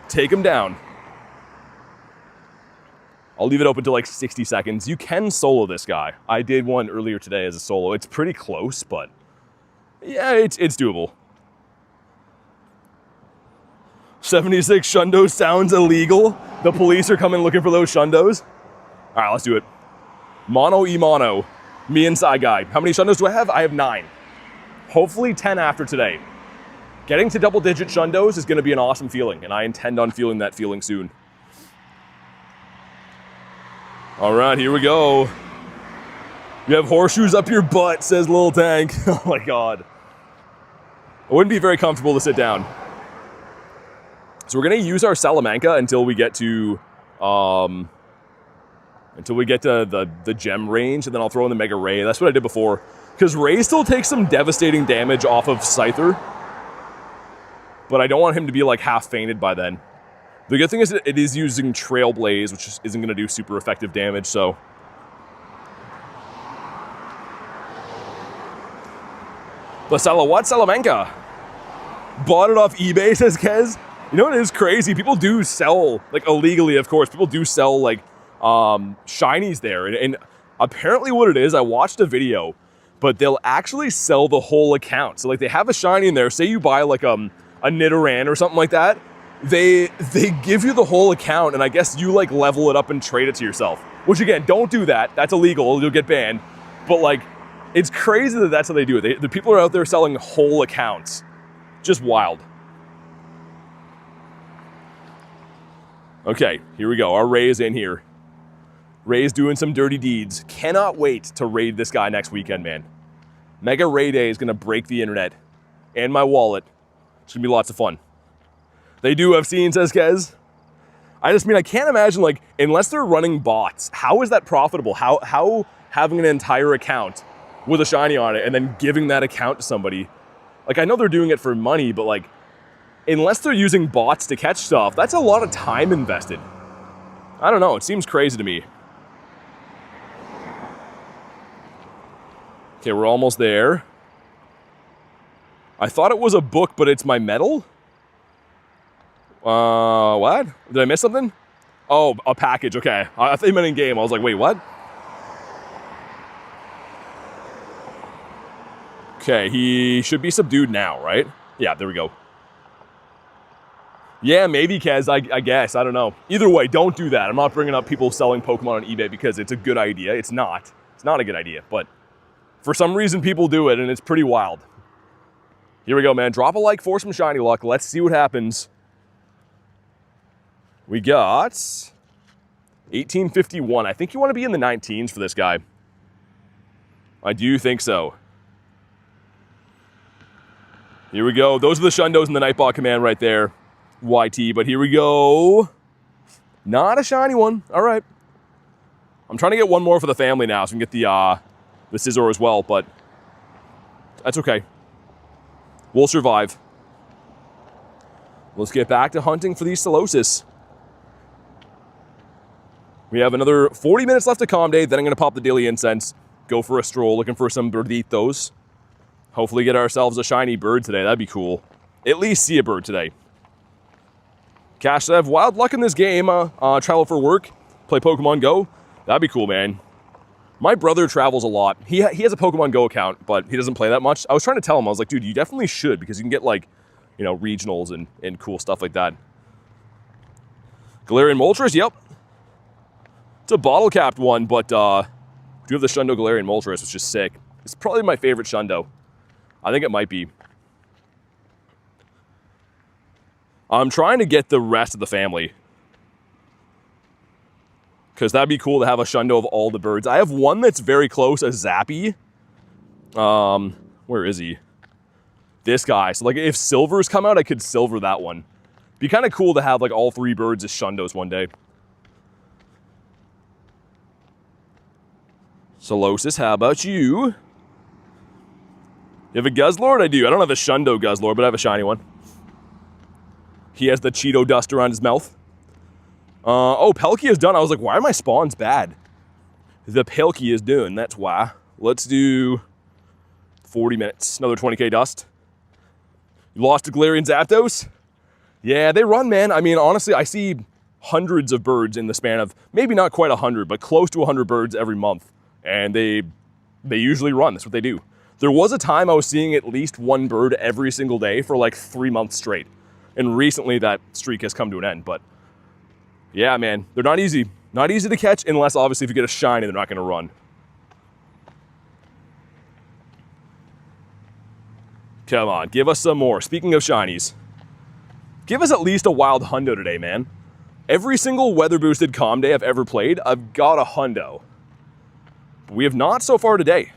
Take him down. I'll leave it open to like 60 seconds. You can solo this guy. I did one earlier today as a solo. It's pretty close, but yeah, it's doable. 76 Shundos sounds illegal. The police are coming looking for those Shundos. All right, let's do it. Mono e mono. Me and Psy Guy. How many Shundos do I have? I have 9. Hopefully 10 after today. Getting to double-digit Shundos is going to be an awesome feeling, and I intend on feeling that feeling soon. All right, here we go. You have horseshoes up your butt, says Lil Tank. Oh my God. It wouldn't be very comfortable to sit down. So we're going to use our Salamanca until we get to the gem range, and then I'll throw in the Mega Ray. That's what I did before. Because Ray still takes some devastating damage off of Scyther. But I don't want him to be like half fainted by then. The good thing is that it is using Trailblaze, which isn't going to do super effective damage, so. The Salamanca? Bought it off eBay, says Kez. You know what is crazy? People do sell, like illegally of course, people do sell like shinies there. And apparently what it is, I watched a video, but they'll actually sell the whole account. So like they have a shiny in there, say you buy like a Nidoran or something like that, they give you the whole account, and I guess you like level it up and trade it to yourself. Which again, don't do that. That's illegal. You'll get banned. But like, it's crazy that that's how they do it. The people are out there selling whole accounts. Just wild. Okay, here we go. Our Ray is in here. Ray's doing some dirty deeds. Cannot wait to raid this guy next weekend, man. Mega Ray Day is gonna break the internet and my wallet. It's gonna be lots of fun. They do have seen, says Kez. I just mean, I can't imagine, like, unless they're running bots, how is that profitable? How having an entire account with a shiny on it and then giving that account to somebody? Like, I know they're doing it for money, but like, unless they're using bots to catch stuff, that's a lot of time invested. I don't know, it seems crazy to me. Okay, we're almost there. I thought it was a book, but it's my medal? What? Did I miss something? Oh, a package, okay. I thought you meant in game. I was like, wait, what? Okay, he should be subdued now, right? Yeah, there we go. Yeah, maybe, Kez, I guess. I don't know. Either way, don't do that. I'm not bringing up people selling Pokemon on eBay because it's a good idea. It's not. It's not a good idea, but for some reason, people do it, and it's pretty wild. Here we go, man. Drop a like for some shiny luck. Let's see what happens. We got 1851. I think you want to be in the 19s for this guy. I do think so. Here we go. Those are the Shundos in the Nightbot command right there. YT, but here we go. Not a shiny one. All right. I'm trying to get one more for the family now so we can get the Scizor as well, but that's okay. We'll survive. Let's get back to hunting for these Solosis. We have another 40 minutes left of Calm Day, then I'm going to pop the daily incense, go for a stroll, looking for some birditos. Hopefully get ourselves a shiny bird today. That'd be cool. At least see a bird today. Cash, I have wild luck in this game. Travel for work, play Pokemon GO. That'd be cool, man. My brother travels a lot. He has a Pokemon GO account, but he doesn't play that much. I was trying to tell him, I was like, dude, you definitely should, because you can get like, you know, regionals and cool stuff like that. Galarian Moltres, yep. It's a bottle capped one, but do have the Shundo Galarian Moltres, which is sick. It's probably my favorite Shundo. I think it might be. I'm trying to get the rest of the family, because that'd be cool to have a Shundo of all the birds. I have one that's very close, a Zappy. Where is he? This guy. So like if silvers come out, I could silver that one. Be kind of cool to have like all 3 birds as Shundos one day. Solosis, how about you? You have a Guzzlord? I do. I don't have a Shundo Guzzlord, but I have a shiny one. He has the Cheeto dust around his mouth. Oh, Pelkey is done. I was like, why are my spawns bad? The Pelkey is done, that's why. Let's do 40 minutes. Another 20k dust. You lost to Galarian Zapdos? Yeah, they run, man. I mean, honestly, I see hundreds of birds in the span of, maybe not quite 100, but close to 100 birds every month. And they usually run. That's what they do. There was a time I was seeing at least 1 bird every single day for like 3 months straight. And recently that streak has come to an end. But yeah, man, they're not easy. Not easy to catch unless obviously if you get a shiny, they're not going to run. Come on, give us some more. Speaking of shinies, give us at least a wild hundo today, man. Every single weather boosted calm day I've ever played, I've got a hundo. But we have not so far today.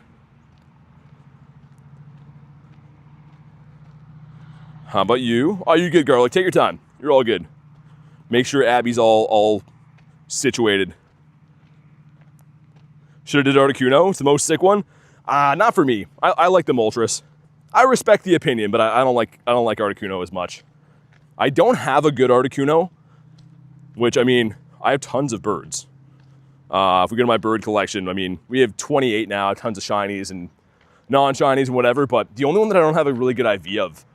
How about you? Oh, you're good, Garlic. Take your time. You're all good. Make sure Abby's all situated. Should have did Articuno. It's the most sick one. Not for me. I like the Moltres. I respect the opinion, but I don't like Articuno as much. I don't have a good Articuno, which, I mean, I have tons of birds. If we go to my bird collection, I mean, we have 28 now, tons of shinies and non-shinies and whatever, but the only one that I don't have a really good idea of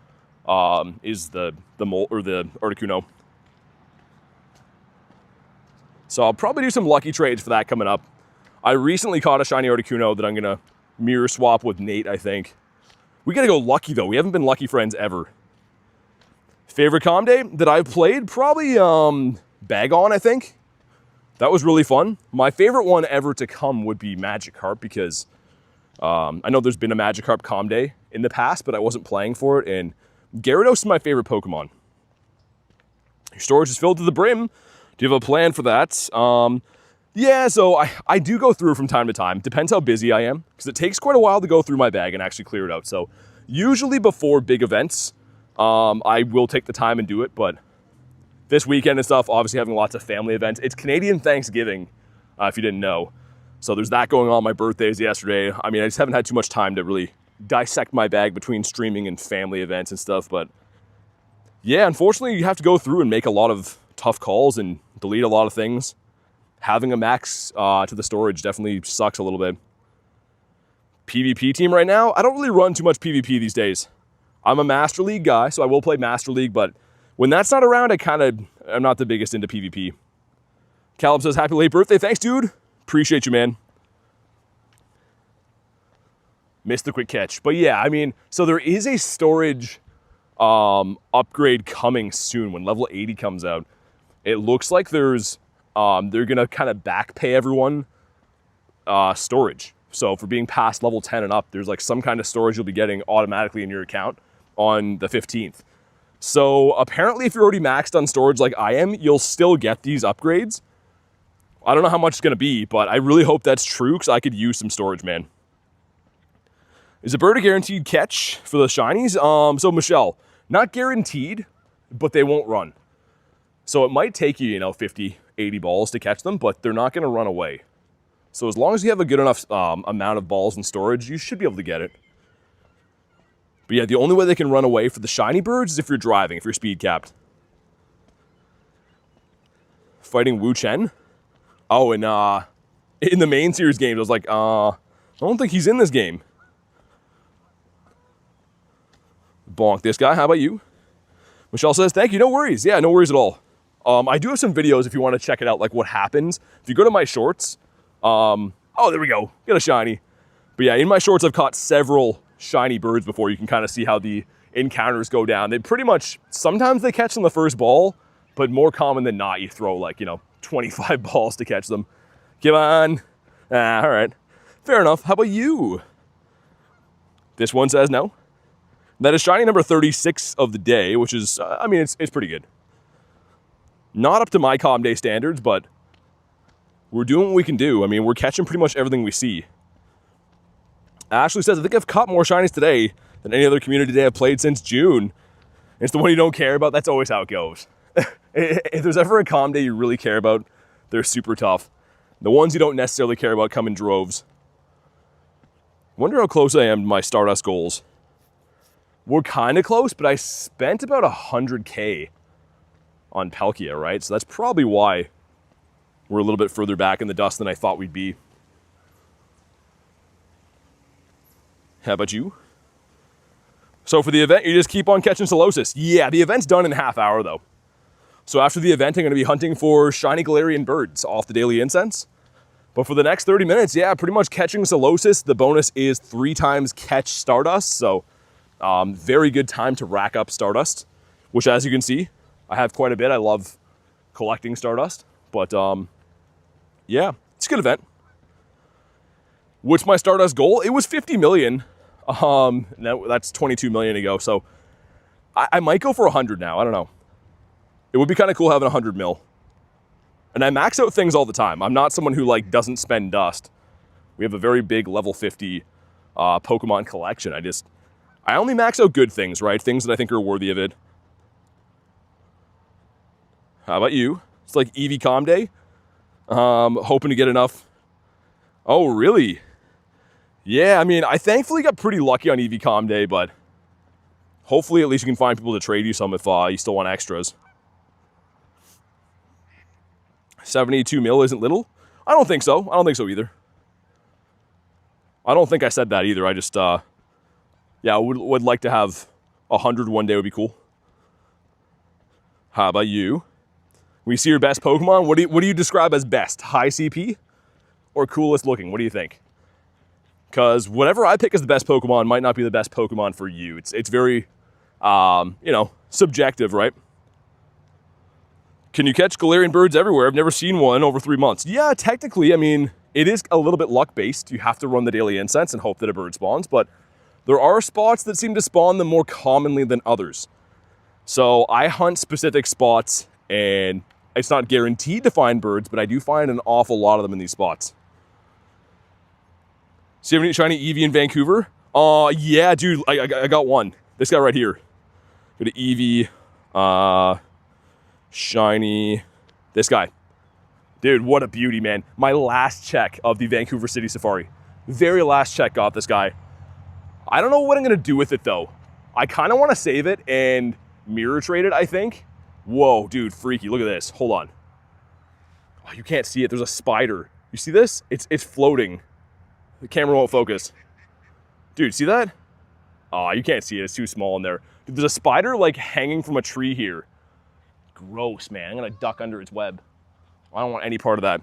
is the Articuno. So I'll probably do some lucky trades for that coming up. I recently caught a shiny Articuno that I'm gonna mirror swap with Nate, I think. We gotta go lucky though. We haven't been lucky friends ever. Favorite calm day that I've played? Probably Bagon, I think. That was really fun. My favorite one ever to come would be Magikarp because I know there's been a Magikarp calm day in the past, but I wasn't playing for it, and Gyarados is my favorite Pokemon. Your storage is filled to the brim. Do you have a plan for that? Yeah, so I do go through from time to time. Depends how busy I am, because it takes quite a while to go through my bag and actually clear it out. So usually before big events, I will take the time and do it, but this weekend and stuff, obviously having lots of family events. It's Canadian Thanksgiving, if you didn't know. So there's that going on. My birthday's yesterday. I mean, I just haven't had too much time to really dissect my bag between streaming and family events and stuff. But yeah, unfortunately, you have to go through and make a lot of tough calls and delete a lot of things. Having a max to the storage definitely sucks a little bit. PvP team right now, I don't really run too much PvP these days. I'm a Master League guy, so I will play Master League, but when that's not around, I'm not the biggest into PvP. Caleb says, happy late birthday. Thanks, dude. Appreciate you, man. Missed the quick catch. But yeah, I mean, so there is a storage upgrade coming soon when level 80 comes out. It looks like there's, they're going to kind of back pay everyone storage. So for being past level 10 and up, there's like some kind of storage you'll be getting automatically in your account on the 15th. So apparently if you're already maxed on storage like I am, you'll still get these upgrades. I don't know how much it's going to be, but I really hope that's true because I could use some storage, man. Is a bird a guaranteed catch for the shinies? So Michelle, not guaranteed, but they won't run. So it might take you, 50, 80 balls to catch them, but they're not going to run away. So as long as you have a good enough amount of balls in storage, you should be able to get it. But yeah, the only way they can run away for the shiny birds is if you're driving, if you're speed capped. Fighting Wu Chen? Oh, and in the main series games, I was like, I don't think he's in this game. Bonk this guy. How about you? Michelle says, thank you. No worries. Yeah, no worries at all. I do have some videos if you want to check it out, like what happens. If you go to my shorts, oh, there we go. Get a shiny. But yeah, in my shorts, I've caught several shiny birds before. You can kind of see how the encounters go down. They pretty much, sometimes they catch on the first ball, but more common than not, you throw like, 25 balls to catch them. Come on. All right. Fair enough. How about you? This one says no. That is shiny number 36 of the day, which is, I mean, it's pretty good. Not up to my Comm Day standards, but we're doing what we can do. I mean, we're catching pretty much everything we see. Ashley says, I think I've caught more shinies today than any other community day I've played since June. It's the one you don't care about. That's always how it goes. If there's ever a Comm Day you really care about, they're super tough. The ones you don't necessarily care about come in droves. Wonder how close I am to my Stardust goals. We're kind of close, but I spent about 100K on Palkia, right? So that's probably why we're a little bit further back in the dust than I thought we'd be. How about you? So for the event, you just keep on catching Solosis. Yeah, the event's done in a half hour though. So after the event, I'm going to be hunting for shiny Galarian birds off the daily Incense. But for the next 30 minutes, yeah, pretty much catching Solosis. The bonus is 3 times catch Stardust. So very good time to rack up Stardust, which as you can see, I have quite a bit. I love collecting Stardust. But yeah, it's a good event. What's my Stardust goal? It was 50 million. That's 22 million ago. So I might go for 100 now. I don't know. It would be kind of cool having 100 mil. And I max out things all the time. I'm not someone who like doesn't spend dust. We have a very big level 50 Pokemon collection. I only max out good things, right? Things that I think are worthy of it. How about you? It's like Eevee Comm Day. Hoping to get enough. Oh, really? Yeah, I mean, I thankfully got pretty lucky on Eevee Comm Day, but hopefully at least you can find people to trade you some if you still want extras. 72 mil isn't little? I don't think so. I don't think so either. I don't think I said that either. I just, yeah, I would like to have 100 one day would be cool. How about you? When you see your best Pokemon, what do you describe as best? High CP or coolest looking? What do you think? Because whatever I pick as the best Pokemon might not be the best Pokemon for you. It's very, you know, subjective, right? Can you catch Galarian birds everywhere? I've never seen one over 3 months. Yeah, technically, I mean, it is a little bit luck-based. You have to run the daily Incense and hope that a bird spawns, but there are spots that seem to spawn them more commonly than others. So I hunt specific spots, and it's not guaranteed to find birds, but I do find an awful lot of them in these spots. See any shiny Eevee in Vancouver? Yeah, dude, I got one. This guy right here. Go to Eevee, shiny, this guy. Dude, what a beauty, man. My last check of the Vancouver City Safari. Very last check got this guy. I don't know what I'm gonna do with it though. I kind of want to save it and mirror trade it, I think. Whoa, dude, freaky, look at this, hold on. Oh, you can't see it, there's a spider. You see this? It's floating. The camera won't focus. Dude, see that? Oh, you can't see it, it's too small in there. Dude, there's a spider like hanging from a tree here. Gross, man. I'm gonna duck under its web. I don't want any part of that.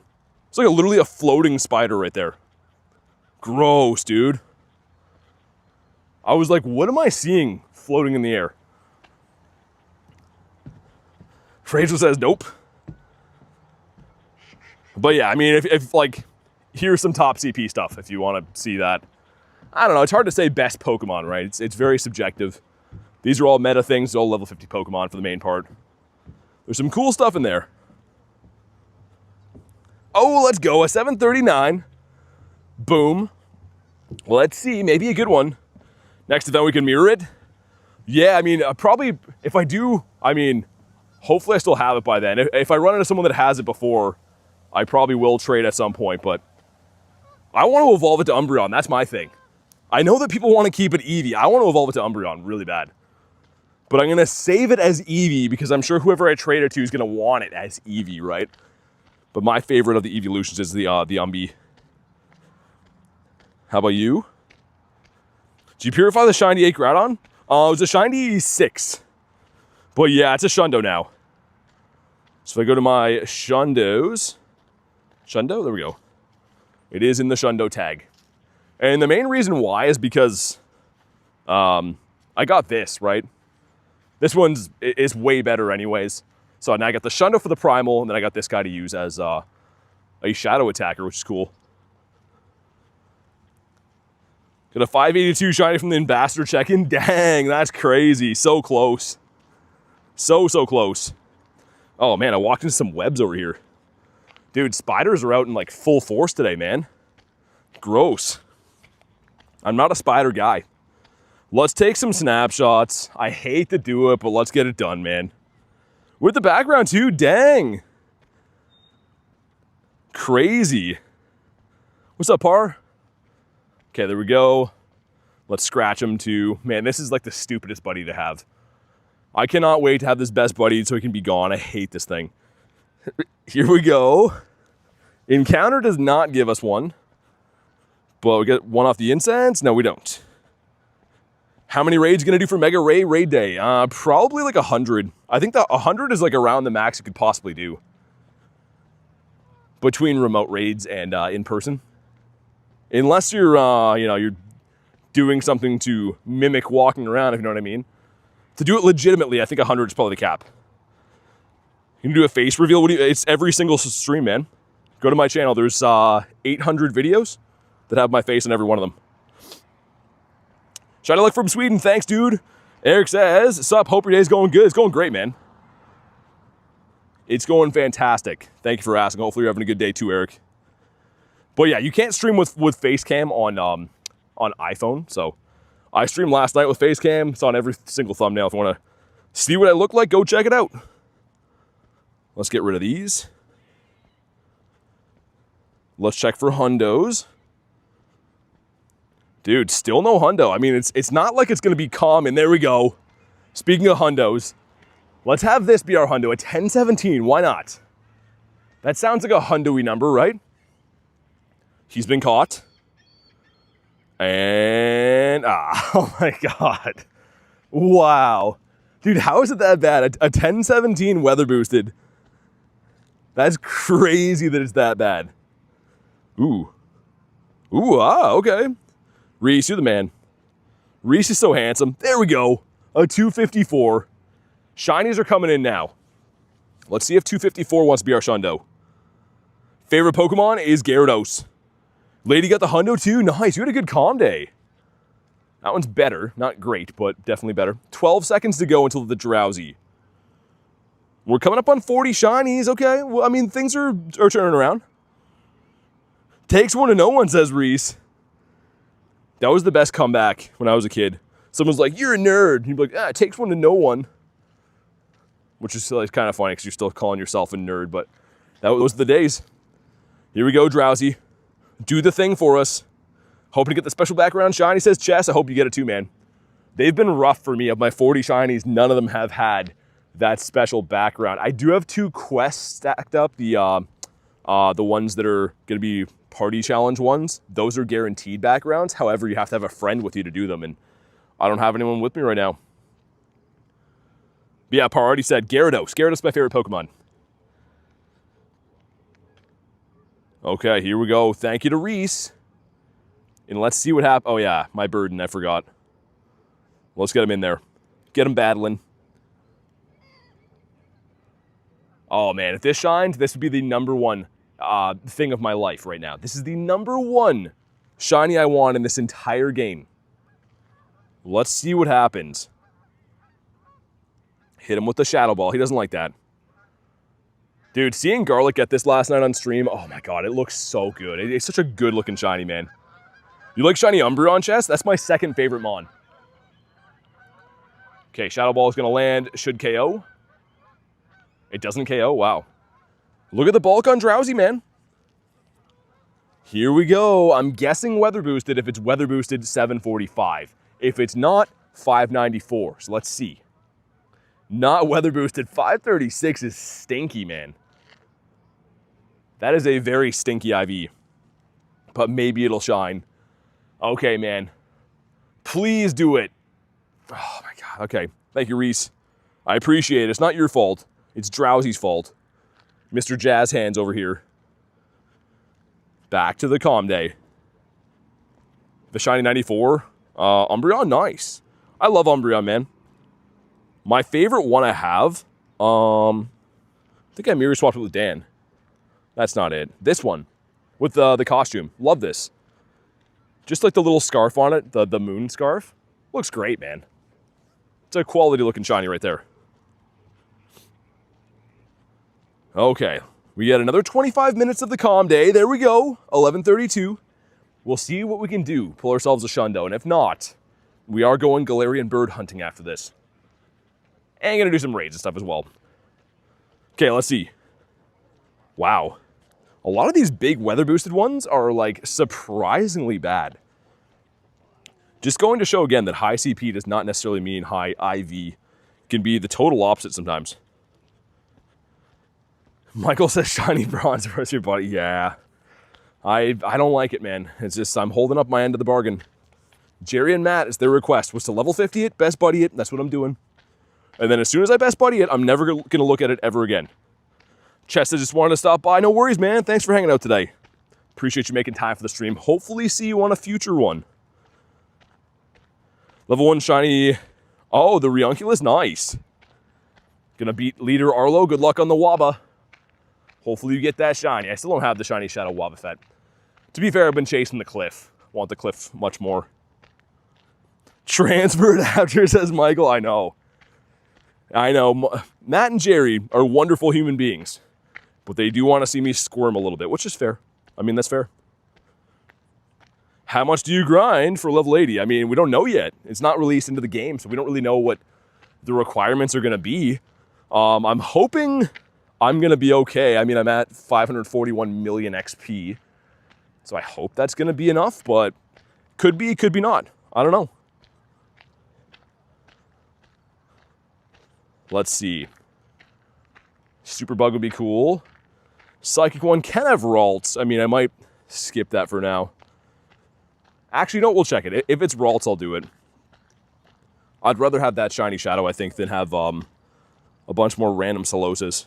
It's like literally a floating spider right there. Gross, dude. I was like, what am I seeing floating in the air? Rachel says, nope. But yeah, I mean, if like, here's some top CP stuff if you want to see that. I don't know, it's hard to say best Pokemon, right? It's very subjective. These are all meta things, all level 50 Pokemon for the main part. There's some cool stuff in there. Oh, let's go, a 739. Boom. Well, let's see, maybe a good one. Next event we can mirror it. Yeah, I mean, probably, if I do, I mean, hopefully I still have it by then. If I run into someone that has it before, I probably will trade at some point, but I want to evolve it to Umbreon, that's my thing. I know that people want to keep it Eevee. I want to evolve it to Umbreon really bad. But I'm going to save it as Eevee because I'm sure whoever I trade it to is going to want it as Eevee, right? But my favorite of the evolutions is the Umbi. How about you? Did you purify the shiny 8 Groudon? It was a shiny 6. But yeah, it's a Shundo now. So if I go to my Shundos. Shundo? There we go. It is in the Shundo tag. And the main reason why is because I got this, right? This one's is way better anyways. So now I got the Shundo for the Primal, and then I got this guy to use as a a shadow attacker, which is cool. Got a 582 shiny from the ambassador check-in. Dang, that's crazy. So close. So close. Oh man, I walked into some webs over here. Dude, spiders are out in like full force today, man. Gross. I'm not a spider guy. Let's take some snapshots. I hate to do it, but let's get it done, man. With the background too, dang. Crazy. What's up, Par? Okay, there we go. Let's scratch him too. Man, this is like the stupidest buddy to have. I cannot wait to have this best buddy so he can be gone. I hate this thing. Here we go. Encounter does not give us one. But we get one off the Incense? No, we don't. How many raids gonna do for Mega Raid Day? Probably like 100. I think that 100 is like around the max you could possibly do. Between remote raids and in person. Unless you're, you're doing something to mimic walking around, if you know what I mean. To do it legitimately, I think 100 is probably the cap. You can do a face reveal. It's every single stream, man. Go to my channel. There's 800 videos that have my face in every one of them. Shiny luck from Sweden. Thanks, dude. Eric says, sup, hope your day's going good. It's going great, man. It's going fantastic. Thank you for asking. Hopefully you're having a good day too, Eric. But yeah, you can't stream with face cam on iPhone. So I streamed last night with face cam. It's on every single thumbnail. If you want to see what I look like, go check it out. Let's get rid of these. Let's check for hundos. Dude, still no hundo. I mean, it's not like it's going to be common. There we go. Speaking of hundos, let's have this be our hundo. A 1017. Why not? That sounds like a hundo-y number, right? He's been caught. And, oh my God. Wow. Dude, how is it that bad? A 1017 weather boosted. That's crazy that it's that bad. Ooh. Ooh, okay. Reese, you're the man. Reese is so handsome. There we go. A 254. Shinies are coming in now. Let's see if 254 wants to be our Shundo. Favorite Pokemon is Gyarados. Lady got the hundo too. Nice. You had a good calm day. That one's better. Not great, but definitely better. 12 seconds to go until the Drowsy. We're coming up on 40 shinies. Okay. Well, I mean, things are turning around. Takes one to know one, says Reese. That was the best comeback when I was a kid. Someone's like, you're a nerd. You'd be like, it takes one to know one. Which is like, kind of funny because you're still calling yourself a nerd, but that was the days. Here we go, Drowsy. Do the thing for us. Hoping to get the special background shiny, says Chess. I hope you get it too, man. They've been rough for me. Of my 40 shinies, none of them have had that special background. I do have 2 quests stacked up. The ones that are going to be party challenge ones. Those are guaranteed backgrounds. However, you have to have a friend with you to do them, and I don't have anyone with me right now. But yeah, Par already said Gyarados. Gyarados is my favorite Pokemon. Okay, here we go. Thank you to Reese. And let's see what happens. Oh yeah, my burden, I forgot. Let's get him in there. Get him battling. Oh man, if this shined, this would be the #1 thing of my life right now. This is the #1 shiny I want in this entire game. Let's see what happens. Hit him with the Shadow Ball. He doesn't like that. Dude, seeing Garlic get this last night on stream, oh my God, it looks so good. It's such a good looking shiny, man. You like shiny Umbreon, Chess? That's my second favorite mon. Okay, Shadow Ball is going to land. Should KO. It doesn't KO. Wow. Look at the bulk on Drowsy, man. Here we go. I'm guessing weather boosted. If it's weather boosted, 745. If it's not, 594. So let's see. Not weather boosted. 536 is stinky, man. That is a very stinky IV. But maybe it'll shine. Okay, man. Please do it. Oh my God. Okay. Thank you, Reese. I appreciate it. It's not your fault. It's Drowsy's fault. Mr. Jazz Hands over here. Back to the calm day. The shiny 94. Umbreon, nice. I love Umbreon, man. My favorite one I have, I think I mirror swapped it with Dan. That's not it. This one with the costume. Love this. Just like the little scarf on it, the moon scarf. Looks great, man. It's a quality looking shiny right there. Okay, we got another 25 minutes of the calm day. There we go, 11:32. We'll see what we can do, pull ourselves a Shundo, and if not, we are going Galarian bird hunting after this. And gonna do some raids and stuff as well. Okay, let's see. Wow. A lot of these big weather boosted ones are like surprisingly bad. Just going to show again that high CP does not necessarily mean high IV. It can be the total opposite sometimes. Michael says shiny bronze versus your buddy. Yeah. I don't like it, man. It's just I'm holding up my end of the bargain. Jerry and Matt, it's their request, was to level 50 it, best buddy it. That's what I'm doing. And then as soon as I best buddy it, I'm never going to look at it ever again. Chester just wanted to stop by. No worries, man. Thanks for hanging out today. Appreciate you making time for the stream. Hopefully see you on a future one. Level 1 shiny. Oh, the Reuniclus. Nice. Gonna beat leader Arlo. Good luck on the Waba. Hopefully you get that shiny. I still don't have the shiny Shadow Wobbuffet. To be fair, I've been chasing the cliff. Want the cliff much more. Transferred after, says Michael. I know. Matt and Jerry are wonderful human beings. But they do want to see me squirm a little bit, which is fair. I mean, that's fair. How much do you grind for level 80? I mean, we don't know yet. It's not released into the game, so we don't really know what the requirements are going to be. I'm hoping I'm going to be okay. I mean, I'm at 541 million XP. So I hope that's going to be enough, but could be not. I don't know. Let's see. Super Bug would be cool. Psychic one can have Ralts. I mean, I might skip that for now. Actually, no, we'll check it. If it's Ralts, I'll do it. I'd rather have that shiny Shadow, I think, than have a bunch more random Soloses.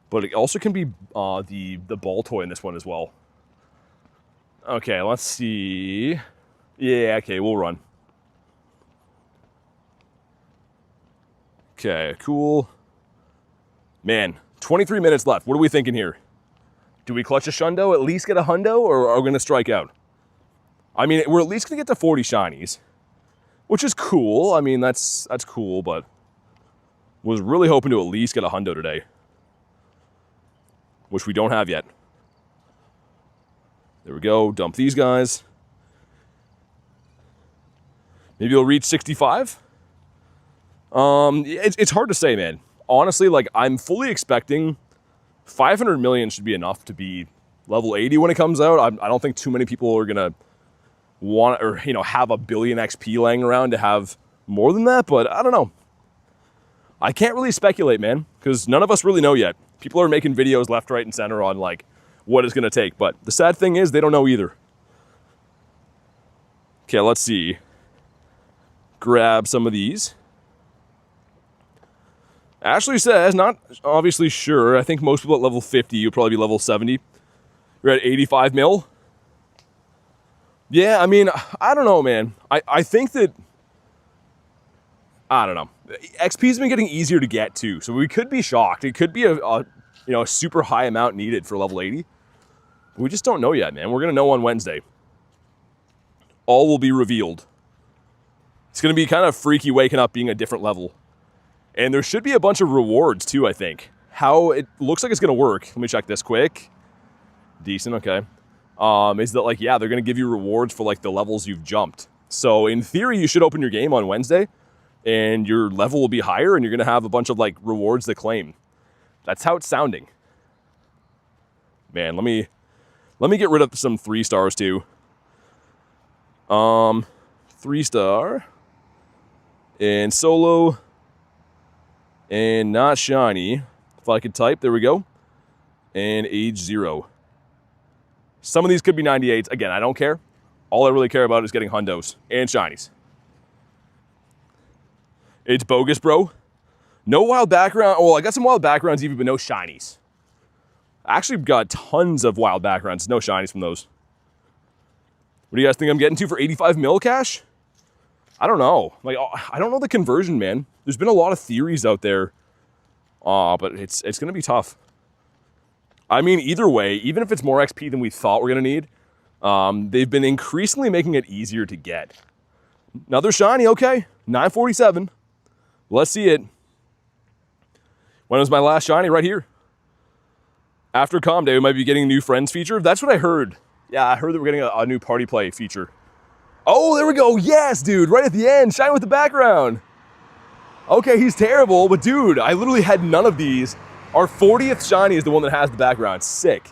But it also can be the ball toy in this one as well. Okay, let's see. Yeah, okay, we'll run. Okay, cool. Man, 23 minutes left. What are we thinking here? Do we clutch a Shundo, at least get a Hundo, or are we going to strike out? I mean, we're at least going to get to 40 shinies, which is cool. I mean, that's cool, but was really hoping to at least get a Hundo today, which we don't have yet. There we go. Dump these guys. Maybe we'll reach 65. It's hard to say, man. Honestly, like, I'm fully expecting 500 million should be enough to be level 80 when it comes out. I don't think too many people are gonna want, or have a billion XP laying around to have more than that, but I don't know. I can't really speculate, man, because none of us really know yet. People are making videos left, right, and center on like what it's gonna take, but the sad thing is they don't know either. Okay, let's see. Grab some of these. Ashley says, not obviously sure. I think most people at level 50, you'll probably be level 70. You're at 85 mil. Yeah, I mean, I don't know, man. I think that, I don't know. XP's been getting easier to get to, so we could be shocked. It could be a super high amount needed for level 80. We just don't know yet, man. We're going to know on Wednesday. All will be revealed. It's going to be kind of freaky waking up being a different level. And there should be a bunch of rewards too, I think. How it looks like it's going to work. Let me check this quick. Decent, okay. Is that like, yeah, they're going to give you rewards for like the levels you've jumped. So in theory, you should open your game on Wednesday and your level will be higher and you're going to have a bunch of like rewards to claim. That's how it's sounding. Man, let me get rid of some 3 stars too. 3-star. And solo. And not shiny. If I could type, there we go. And age 0. Some of these could be 98s. Again, I don't care. All I really care about is getting hundos and shinies. It's bogus, bro. No wild background. Well, I got some wild backgrounds even, but no shinies. I actually got tons of wild backgrounds. No shinies from those. What do you guys think I'm getting to for 85 mil cash? I don't know. Like, I don't know the conversion, man. There's been a lot of theories out there, but it's going to be tough. I mean, either way, even if it's more XP than we thought we're going to need, they've been increasingly making it easier to get. Another shiny, okay. 947. Let's see it. When was my last shiny? Right here. After Com Day, we might be getting a new friends feature. That's what I heard. Yeah, I heard that we're getting a new party play feature. Oh, there we go. Yes, dude. Right at the end. Shine with the background. Okay, he's terrible, but dude, I literally had none of these. Our 40th shiny is the one that has the background. Sick.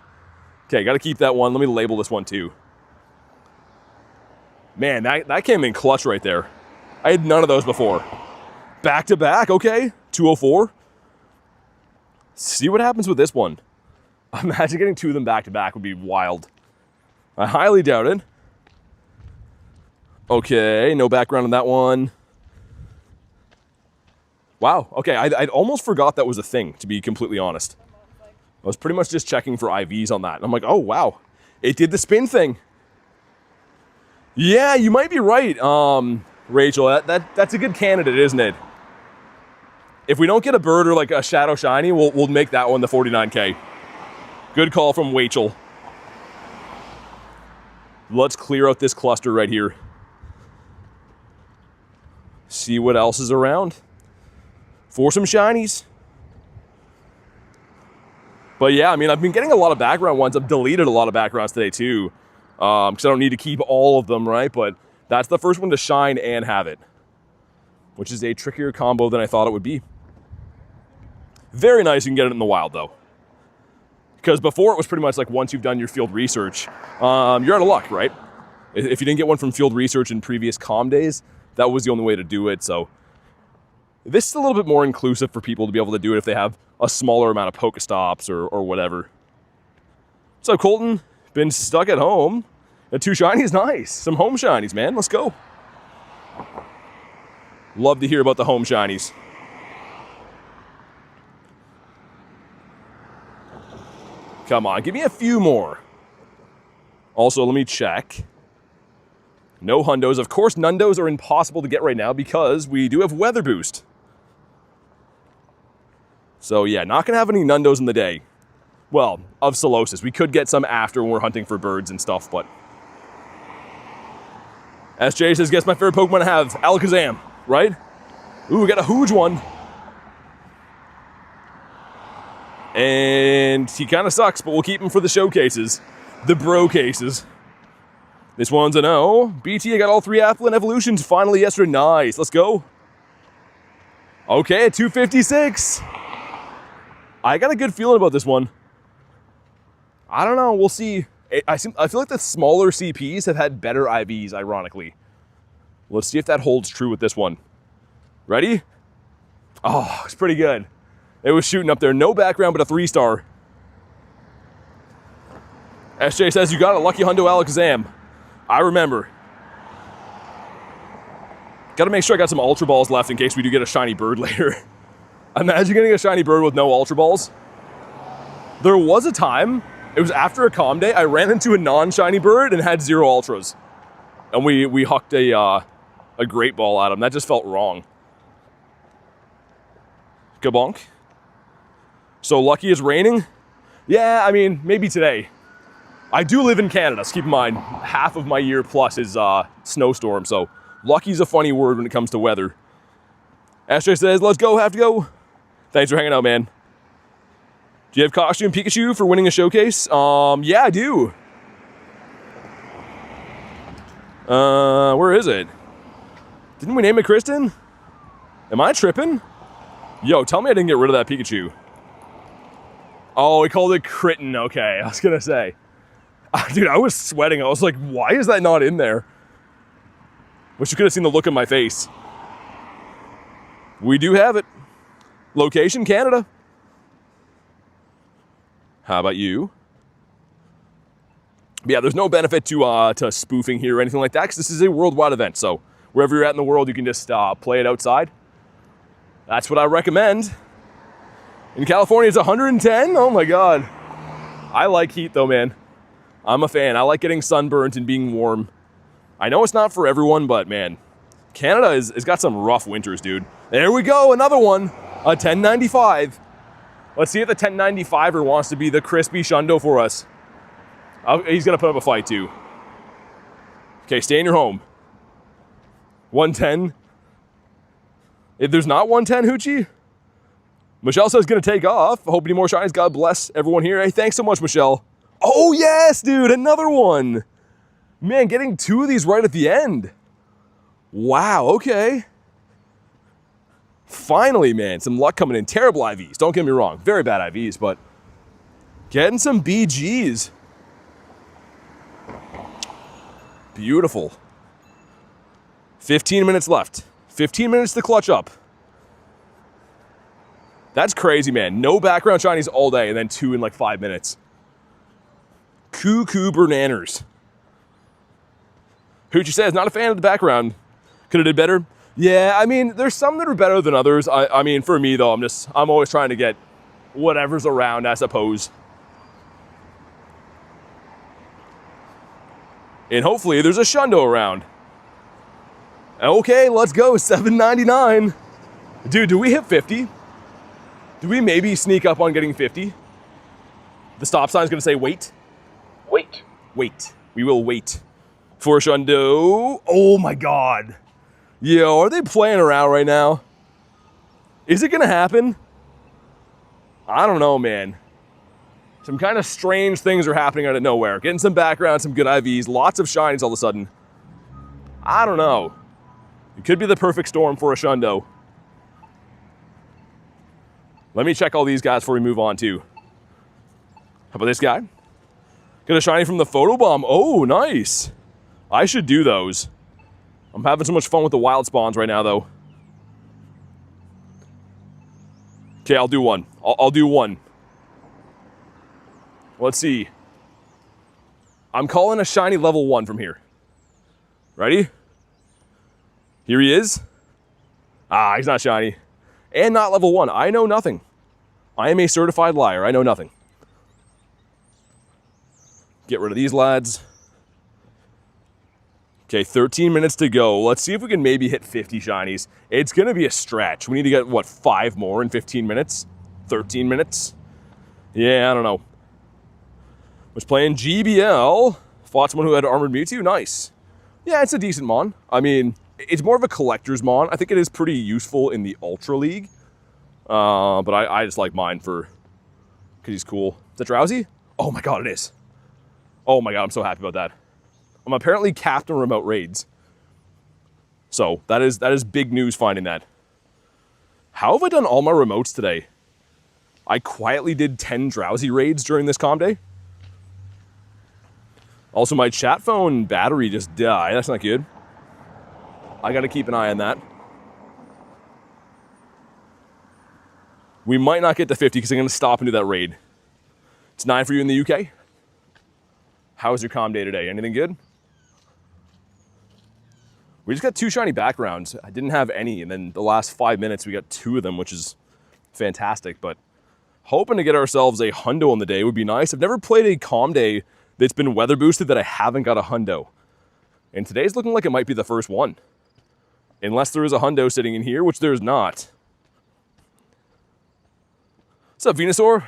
Okay, got to keep that one. Let me label this one too. Man, that came in clutch right there. I had none of those before. Back to back, okay. 204. See what happens with this one. Imagine getting two of them back to back would be wild. I highly doubt it. Okay, no background on that one. Wow, okay, I almost forgot that was a thing, to be completely honest. I was pretty much just checking for IVs on that. And I'm like, oh, wow. It did the spin thing. Yeah, you might be right, Rachel. That's a good candidate, isn't it? If we don't get a bird or like a shadow shiny, we'll make that one the 49K. Good call from Rachel. Let's clear out this cluster right here. See what else is around for some shinies. But yeah, I mean, I've been getting a lot of background ones. I've deleted a lot of backgrounds today too, because I don't need to keep all of them, right? But that's the first one to shine and have it, which is a trickier combo than I thought it would be. Very nice. You can get it in the wild though, because before it was pretty much like once you've done your field research, you're out of luck, right? If you didn't get one from field research in previous comm days, that was the only way to do it. So this is a little bit more inclusive for people to be able to do it if they have a smaller amount of Pokestops or whatever. So Colton, been stuck at home. And two shinies, nice. Some home shinies, man. Let's go. Love to hear about the home shinies. Come on, give me a few more. Also, let me check. No hundos. Of course, nundos are impossible to get right now because we do have weather boost. So yeah, not gonna have any nundos in the day. Well, of Solosis. We could get some after when we're hunting for birds and stuff, but... SJ says, guess my favorite Pokemon to have, Alakazam, right? Ooh, we got a huge one. And he kind of sucks, but we'll keep him for the showcases. The bro cases. This one's an O. BT, I got all 3 Affluent Evolutions finally yesterday. Nice, let's go. Okay, 256. I got a good feeling about this one. I don't know, we'll see. I feel like the smaller CPs have had better IVs, ironically. Let's see if that holds true with this one. Ready? Oh, it's pretty good. It was shooting up there. No background, but a 3-star. SJ says, you got a lucky hundo Alakazam. I remember. Got to make sure I got some Ultra Balls left in case we do get a shiny bird later. Imagine getting a shiny bird with no Ultra Balls. There was a time, it was after a comm day, I ran into a non-shiny bird and had 0 Ultras. And we hucked a Great Ball at him. That just felt wrong. Kabonk. So lucky is raining? Yeah, I mean, maybe today. I do live in Canada, so keep in mind, half of my year plus is snowstorm, so lucky's a funny word when it comes to weather. Astro says, let's go, have to go. Thanks for hanging out, man. Do you have Costume Pikachu for winning a showcase? Yeah, I do. Where is it? Didn't we name it Kristen? Am I tripping? Yo, tell me I didn't get rid of that Pikachu. Oh, we called it Kritten, okay, I was gonna say. Dude, I was sweating. I was like, why is that not in there? Wish you could have seen the look on my face. We do have it. Location, Canada. How about you? But yeah, there's no benefit to spoofing here or anything like that because this is a worldwide event. So wherever you're at in the world, you can just play it outside. That's what I recommend. In California, it's 110. Oh my God. I like heat though, man. I'm a fan. I like getting sunburnt and being warm. I know it's not for everyone, but man, Canada has got some rough winters, dude. There we go, another one. A 1095. Let's see if the 1095er wants to be the crispy Shundo for us. He's going to put up a fight too. Okay, stay in your home. 110. If there's not 110, Hoochie, Michelle says going to take off. Hope any more shinies. God bless everyone here. Hey, thanks so much, Michelle. Oh, yes, dude, another one. Man, getting 2 of these right at the end. Wow, okay. Finally, man, some luck coming in. Terrible IVs, don't get me wrong. Very bad IVs, but getting some BGs. Beautiful. 15 minutes left. 15 minutes to clutch up. That's crazy, man. No background shinies all day and then 2 in like 5 minutes. Cuckoo bananas. Hoochie says, not a fan of the background. Could have did better. Yeah, I mean, there's some that are better than others. I mean, for me though, I'm always trying to get whatever's around, I suppose. And hopefully there's a Shundo around. Okay, let's go, $7.99. Dude, do we hit 50? Do we maybe sneak up on getting 50? The stop sign's gonna say wait. Wait. Wait. We will wait for a Shundo. Oh my God. Yo, are they playing around right now? Is it gonna happen? I don't know, man. Some kind of strange things are happening out of nowhere. Getting some background, some good IVs, lots of shinies all of a sudden. I don't know. It could be the perfect storm for a Shundo. Let me check all these guys before we move on too. How about this guy? Got a shiny from the photobomb. Oh, nice. I should do those. I'm having so much fun with the wild spawns right now, though. Okay, I'll do one. I'll do one. Let's see. I'm calling a shiny level 1 from here. Ready? Here he is. Ah, he's not shiny. And not level 1. I know nothing. I am a certified liar. I know nothing. Get rid of these lads. Okay, 13 minutes to go. Let's see if we can maybe hit 50 shinies. It's going to be a stretch. We need to get, what, 5 more in 15 minutes? 13 minutes? Yeah, I don't know. Was playing GBL. Fought someone who had Armored Mewtwo. Nice. Yeah, it's a decent mon. I mean, it's more of a collector's mon. I think it is pretty useful in the Ultra League. But I just like mine because he's cool. Is that Drowsy? Oh my God, it is. Oh my God, I'm so happy about that. I'm apparently capped on remote raids. So that is big news finding that. How have I done all my remotes today? I quietly did 10 Drowsy raids during this comm day. Also, my chat phone battery just died. That's not good. I gotta keep an eye on that. We might not get to 50 because I'm gonna stop and do that raid. It's 9 for you in the UK. How was your comm day today? Anything good? We just got 2 shiny backgrounds. I didn't have any, and then the last 5 minutes we got 2 of them, which is fantastic. But hoping to get ourselves a hundo on the day would be nice. I've never played a comm day that's been weather boosted that I haven't got a hundo. And today's looking like it might be the first one. Unless there is a hundo sitting in here, which there's not. What's up, Venusaur?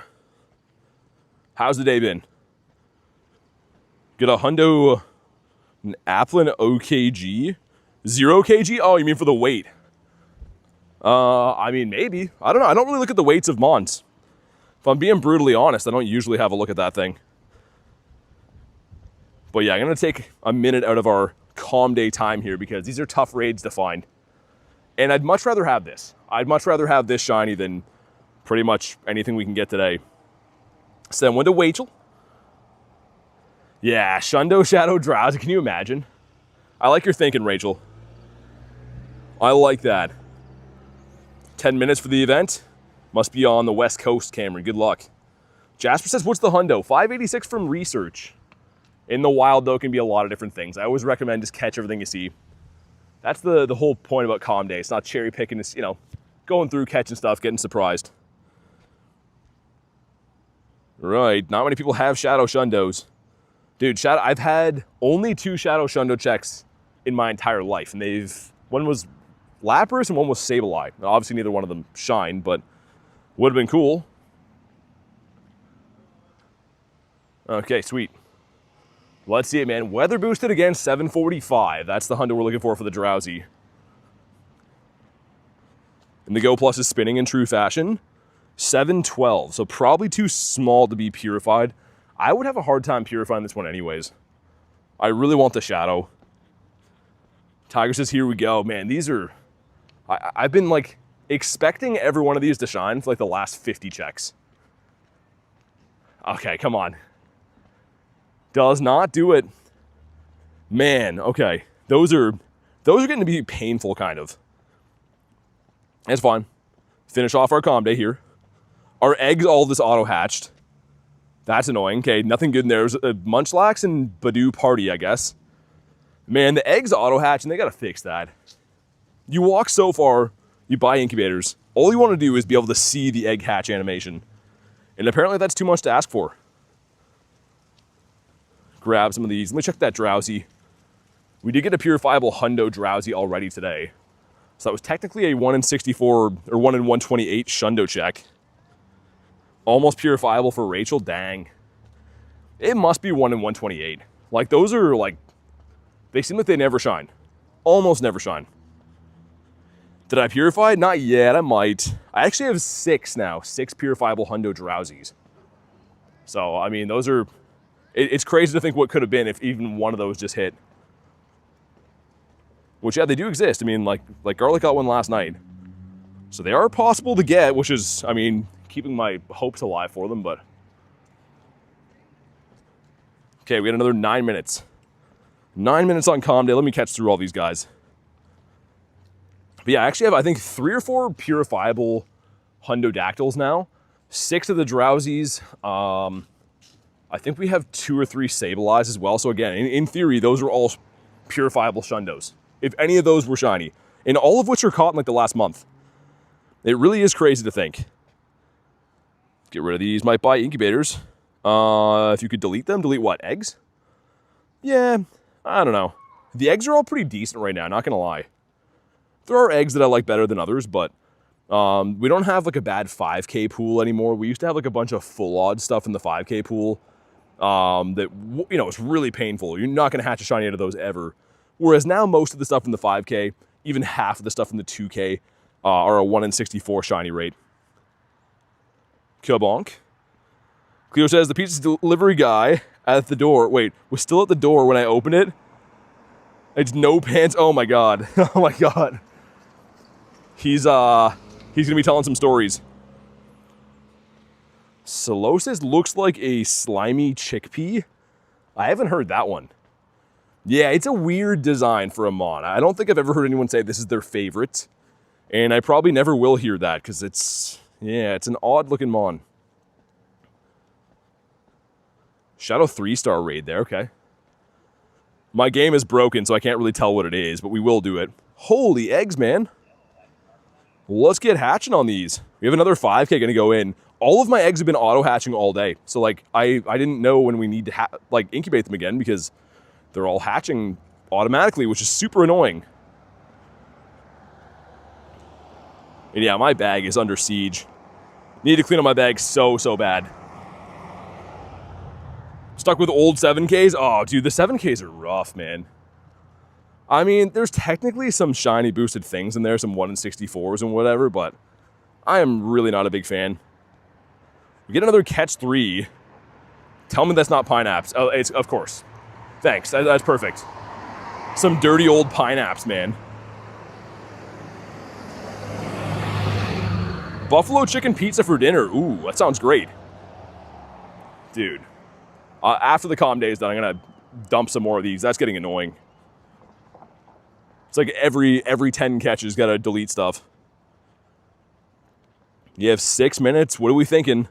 How's the day been? Get a hundo, an Applin OKG. 0 kg? Oh, you mean for the weight? I mean, maybe. I don't know. I don't really look at the weights of mons. If I'm being brutally honest, I don't usually have a look at that thing. But yeah, I'm going to take a minute out of our calm day time here because these are tough raids to find. And I'd much rather have this. I'd much rather have this shiny than pretty much anything we can get today. Send one to Wachel. Yeah, Shundo, Shadow, Drowsy. Can you imagine? I like your thinking, Rachel. I like that. 10 minutes for the event. Must be on the West Coast, Cameron. Good luck. Jasper says, what's the hundo? 586 from research. In the wild, though, it can be a lot of different things. I always recommend just catch everything you see. That's the whole point about comm day. It's not cherry picking. It's, going through, catching stuff, getting surprised. Right. Not many people have Shadow Shundos. Dude, I've had only 2 Shadow Shundo checks in my entire life. And one was Lapras and one was Sableye. Now, obviously, neither one of them shine, but would have been cool. Okay, sweet. Let's see it, man. Weather boosted again, 745. That's the hundo we're looking for the Drowsy. And the Go Plus is spinning in true fashion. 712, so probably too small to be purified. I would have a hard time purifying this one anyways. I really want the Shadow. Tiger says, here we go. Man, these are... I've been, like, expecting every one of these to shine for, like, the last 50 checks. Okay, come on. Does not do it. Man, okay. Those are getting to be painful, kind of. That's fine. Finish off our comm day here. Our eggs all this auto-hatched. That's annoying. Okay, nothing good in there. There's a Munchlax and Badoo Party, I guess. Man, the eggs auto-hatch, and they gotta fix that. You walk so far, you buy incubators. All you want to do is be able to see the egg hatch animation. And apparently that's too much to ask for. Grab some of these. Let me check that Drowsy. We did get a purifiable hundo Drowsy already today. So that was technically a 1 in 64 or 1 in 128 shundo check. Almost purifiable for Rachel. Dang. It must be 1 in 128. Like, those are, like, they seem like they never shine. Almost never shine. Did I purify? Not yet. I might. I actually have 6 now. 6 purifiable hundo Drowsies. So, I mean, those are... It's crazy to think what could have been if even one of those just hit. Which, yeah, they do exist. I mean, like Garlic got one last night. So they are possible to get, which is, I mean, keeping my hopes alive for them, but... Okay, we got another 9 minutes. 9 minutes on comm day. Let me catch through all these guys. But yeah, I actually have, I think, 3 or 4 purifiable Hundodactyls now. 6 of the Drowsies. I think we have 2 or 3 Sableyes as well. So again, in theory, those are all purifiable Shundos. If any of those were shiny. And all of which are caught in like the last month. It really is crazy to think. Get rid of these. Might buy incubators. If you could delete them. Delete what? Eggs? Yeah, I don't know. The eggs are all pretty decent right now, not gonna lie. There are eggs that I like better than others, but we don't have like a bad 5K pool anymore. We used to have like a bunch of full odd stuff in the 5K pool that, you know, it's really painful. You're not gonna hatch a shiny out of those ever. Whereas now most of the stuff in the 5K, even half of the stuff in the 2K are a 1 in 64 shiny rate. Kabonk. Cleo says the pizza delivery guy at the door, wait, was still at the door when I opened it? It's no pants. Oh my god. Oh my god. He's gonna be telling some stories. Solosis looks like a slimy chickpea. I haven't heard that one. Yeah, it's a weird design for a Mon. I don't think I've ever heard anyone say this is their favorite. And I probably never will hear that because it's an odd looking Mon. Shadow 3-star raid there, okay. My game is broken, so I can't really tell what it is, but we will do it. Holy eggs, man. Let's get hatching on these. We have another 5K gonna go in. All of my eggs have been auto-hatching all day. So, like, I didn't know when we need to, incubate them again because they're all hatching automatically, which is super annoying. And yeah, my bag is under siege. Need to clean up my bag so bad. Stuck with old 7Ks? Oh, dude, the 7Ks are rough, man. I mean, there's technically some shiny boosted things in there, some 1 in 64s and whatever, but I am really not a big fan. We get another catch 3. Tell me that's not Pineapps. Oh, it's, of course. Thanks, that's perfect. Some dirty old Pineapps, man. Buffalo chicken pizza for dinner. Ooh, that sounds great. Dude. After the comm day is done, I'm gonna dump some more of these. That's getting annoying. It's like every 10 catches gotta delete stuff. You have 6 minutes. What are we thinking?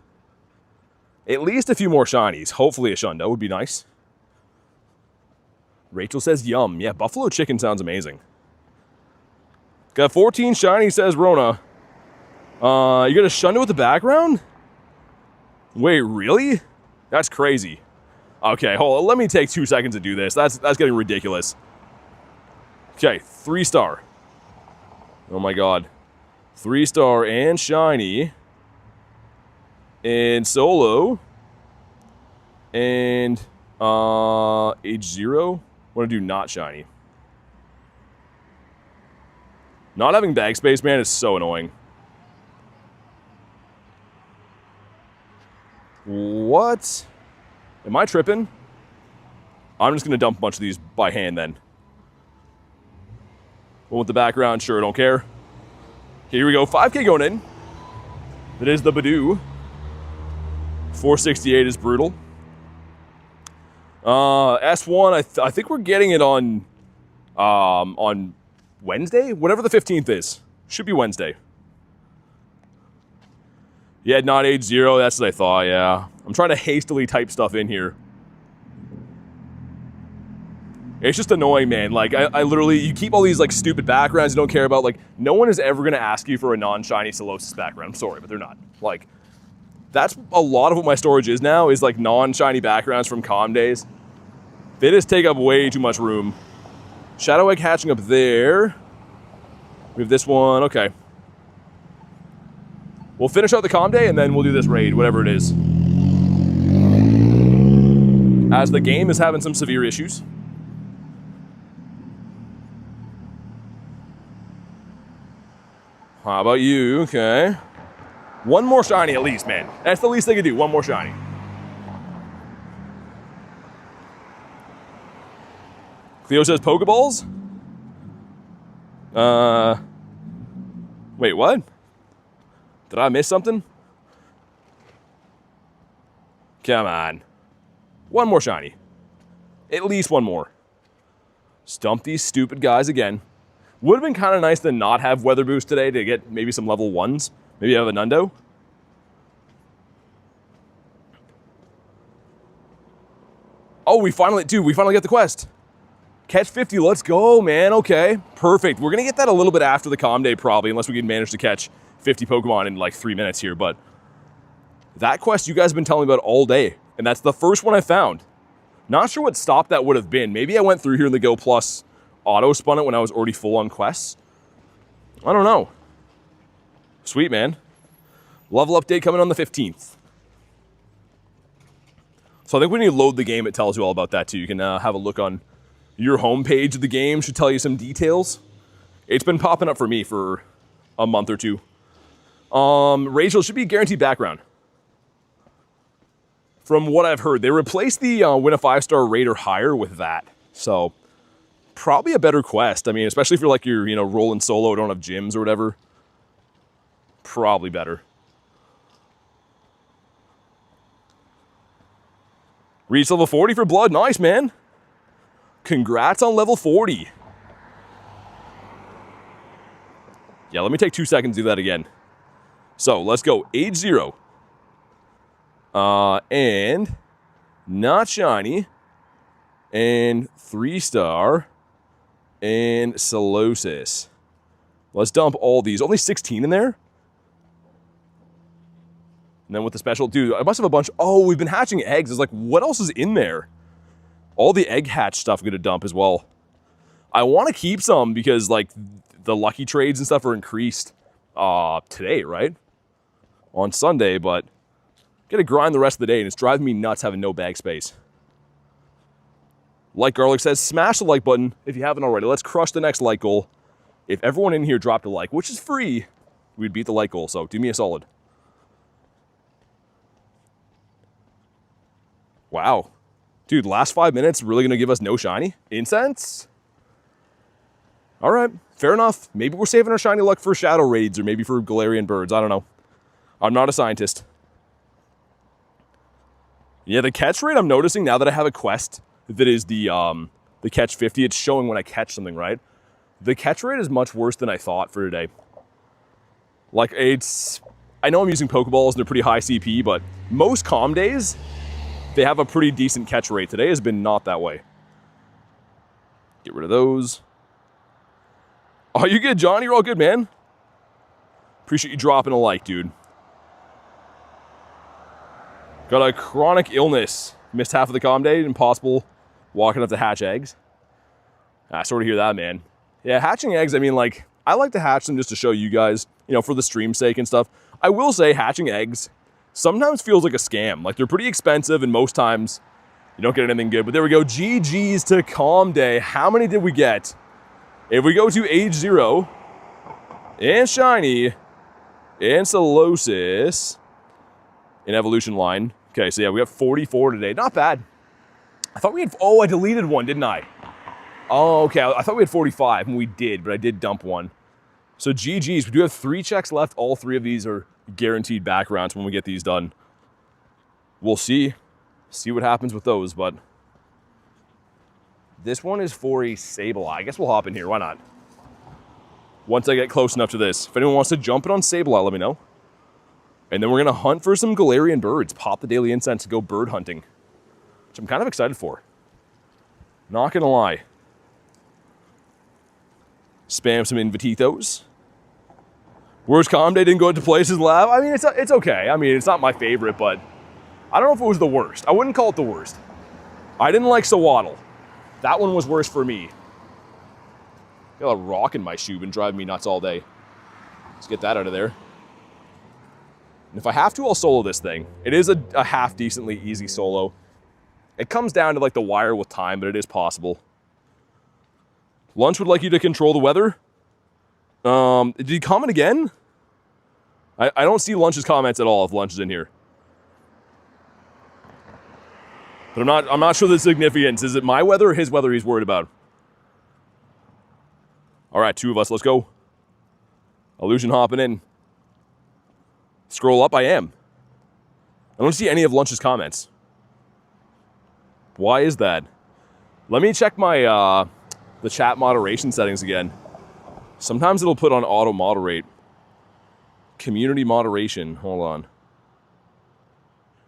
At least a few more shinies. Hopefully a Shundo would be nice. Rachel says yum. Yeah, buffalo chicken sounds amazing. Got 14 shinies, says Rona. You got a Shundo with the background? Wait, really? That's crazy. Okay, hold on. Let me take 2 seconds to do this. That's getting ridiculous. Okay, 3-star. Oh my god. 3-star and shiny. And solo. And age 0. Want to do not shiny. Not having bag space, man, is so annoying. What? Am I tripping? I'm just going to dump a bunch of these by hand then. One with the background, sure, don't care. Okay, here we go. 5K going in. That is the Badoo. 468 is brutal. S1, I think we're getting it on Wednesday? Whatever the 15th is. Should be Wednesday. Yeah, not age 0. That's what I thought, yeah. I'm trying to hastily type stuff in here. It's just annoying, man. Like, I literally, you keep all these, like, stupid backgrounds you don't care about. Like, no one is ever going to ask you for a non-shiny Solosis background. I'm sorry, but they're not. Like, that's a lot of what my storage is now, is, like, non-shiny backgrounds from comm days. They just take up way too much room. Shadow Egg hatching up there. We have this one, okay. We'll finish out the comm day, and then we'll do this raid, whatever it is. As the game is having some severe issues. How about you? Okay. One more shiny at least, man. That's the least they could do. One more shiny. Cleo says Pokeballs? Wait, what? Did I miss something? Come on. One more shiny. At least one more. Stump these stupid guys again. Would have been kind of nice to not have Weather Boost today to get maybe some level 1s. Maybe have a Nundo. Oh, we finally get the quest. Catch 50, let's go, man. Okay, perfect. We're gonna get that a little bit after the comm day probably, unless we can manage to catch 50 Pokemon in like 3 minutes here, but that quest you guys have been telling me about all day, and that's the first one I found. Not sure what stop that would have been. Maybe I went through here in the Go Plus auto spun it when I was already full on quests. I don't know. Sweet, man. Level update coming on the 15th. So I think when you load the game, it tells you all about that too. You can have a look on your homepage of the game, should tell you some details. It's been popping up for me for a month or two. Rachel should be guaranteed background. From what I've heard, they replaced the win a 5-star raid or higher with that. So probably a better quest. I mean, especially if you're like you're, rolling solo, don't have gyms or whatever. Probably better. Reach level 40 for blood. Nice, man. Congrats on level 40. Yeah, let me take 2 seconds to do that again. So let's go. Age 0. And not shiny. And 3-star. And Solosis. Let's dump all these. Only 16 in there. And then with the special, dude, I must have a bunch. Oh, we've been hatching eggs. It's like, what else is in there? All the egg hatch stuff I'm gonna dump as well. I want to keep some because like the lucky trades and stuff are increased today, right? On Sunday, but gotta grind the rest of the day, and it's driving me nuts having no bag space. Like Garlic says, smash the like button if you haven't already. Let's crush the next like goal. If everyone in here dropped a like, which is free, we'd beat the like goal, so do me a solid. Wow. Dude, last 5 minutes really gonna give us no shiny? Incense? All right, fair enough. Maybe we're saving our shiny luck for shadow raids or maybe for Galarian birds. I don't know. I'm not a scientist. Yeah, the catch rate I'm noticing now that I have a quest that is the catch 50, it's showing when I catch something, right? The catch rate is much worse than I thought for today. Like, I know I'm using Pokeballs and they're pretty high CP, but most comm days, they have a pretty decent catch rate. Today has been not that way. Get rid of those. Oh, you good, John? You're all good, man. Appreciate you dropping a like, dude. Got a chronic illness. Missed half of the comm day. Impossible walking up to hatch eggs. I sort of hear that, man. Yeah, hatching eggs, I mean, like, I like to hatch them just to show you guys, for the stream's sake and stuff. I will say hatching eggs sometimes feels like a scam. Like, they're pretty expensive, and most times you don't get anything good. But there we go. GG's to Calm Day. How many did we get? If we go to Age 0, and Shiny, and Solosis, in Evolution line. Okay, so yeah, we got 44 today. Not bad. I thought we had, oh, I deleted one, didn't I? Oh, okay, I thought we had 45, and we did, but I did dump one. So GG's, we do have 3 checks left. All 3 of these are guaranteed backgrounds when we get these done. We'll see what happens with those, but this one is for a Sableye. I guess we'll hop in here, why not? Once I get close enough to this. If anyone wants to jump in on Sableye, let me know. And then we're gonna hunt for some Galarian birds. Pop the daily incense to go bird hunting, which I'm kind of excited for. Not gonna lie. Spam some Invititos. Worst Calm Day didn't go into Places Lab. I mean, it's okay. I mean, it's not my favorite, but I don't know if it was the worst. I wouldn't call it the worst. I didn't like Sawaddle. That one was worse for me. Got a rock in my shoe, been driving me nuts all day. Let's get that out of there. And if I have to, I'll solo this thing. It is a half decently easy solo. It comes down to like the wire with time, but it is possible. Lunch would like you to control the weather. Did he comment again? I don't see Lunch's comments at all if Lunch is in here. But I'm not sure the significance. Is it my weather or his weather he's worried about? All right, 2 of us, let's go. Illusion hopping in. Scroll up, I am. I don't see any of Lunch's comments. Why is that? Let me check my the chat moderation settings again. Sometimes it'll put on auto moderate. Community moderation, hold on.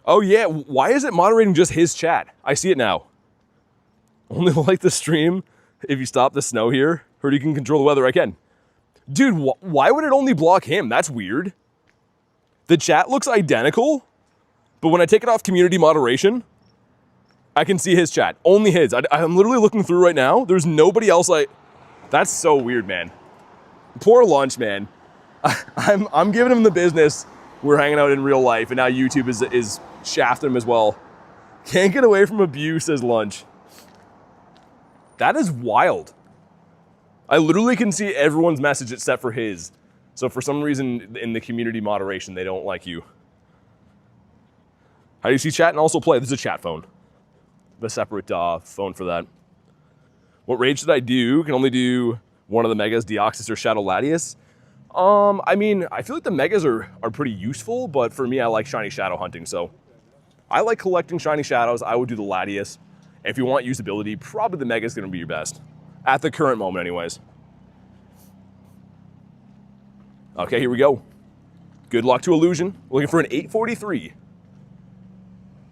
Oh yeah, why is it moderating just his chat? I see it now. Only like the stream if you stop the snow here, or you can control the weather. I can. Dude, why would it only block him? That's weird. The chat looks identical, but when I take it off community moderation, I can see his chat. Only his. I'm literally looking through right now. There's nobody else That's so weird, man. Poor Lunch, man. I'm giving him the business. We're hanging out in real life, and now YouTube is shafting him as well. Can't get away from abuse, says Lunch. That is wild. I literally can see everyone's message except for his. So for some reason in the community moderation, they don't like you. How do you see chat and also play? This is a chat phone. The separate phone for that. What raid should I do? Can only do one of the megas, Deoxys or Shadow Latias. I mean, I feel like the megas are pretty useful, but for me, I like shiny shadow hunting, so I like collecting shiny shadows. I would do the Latias. If you want usability, probably the mega is going to be your best. At the current moment, anyways. Okay, here we go. Good luck to Illusion. We're looking for an 843.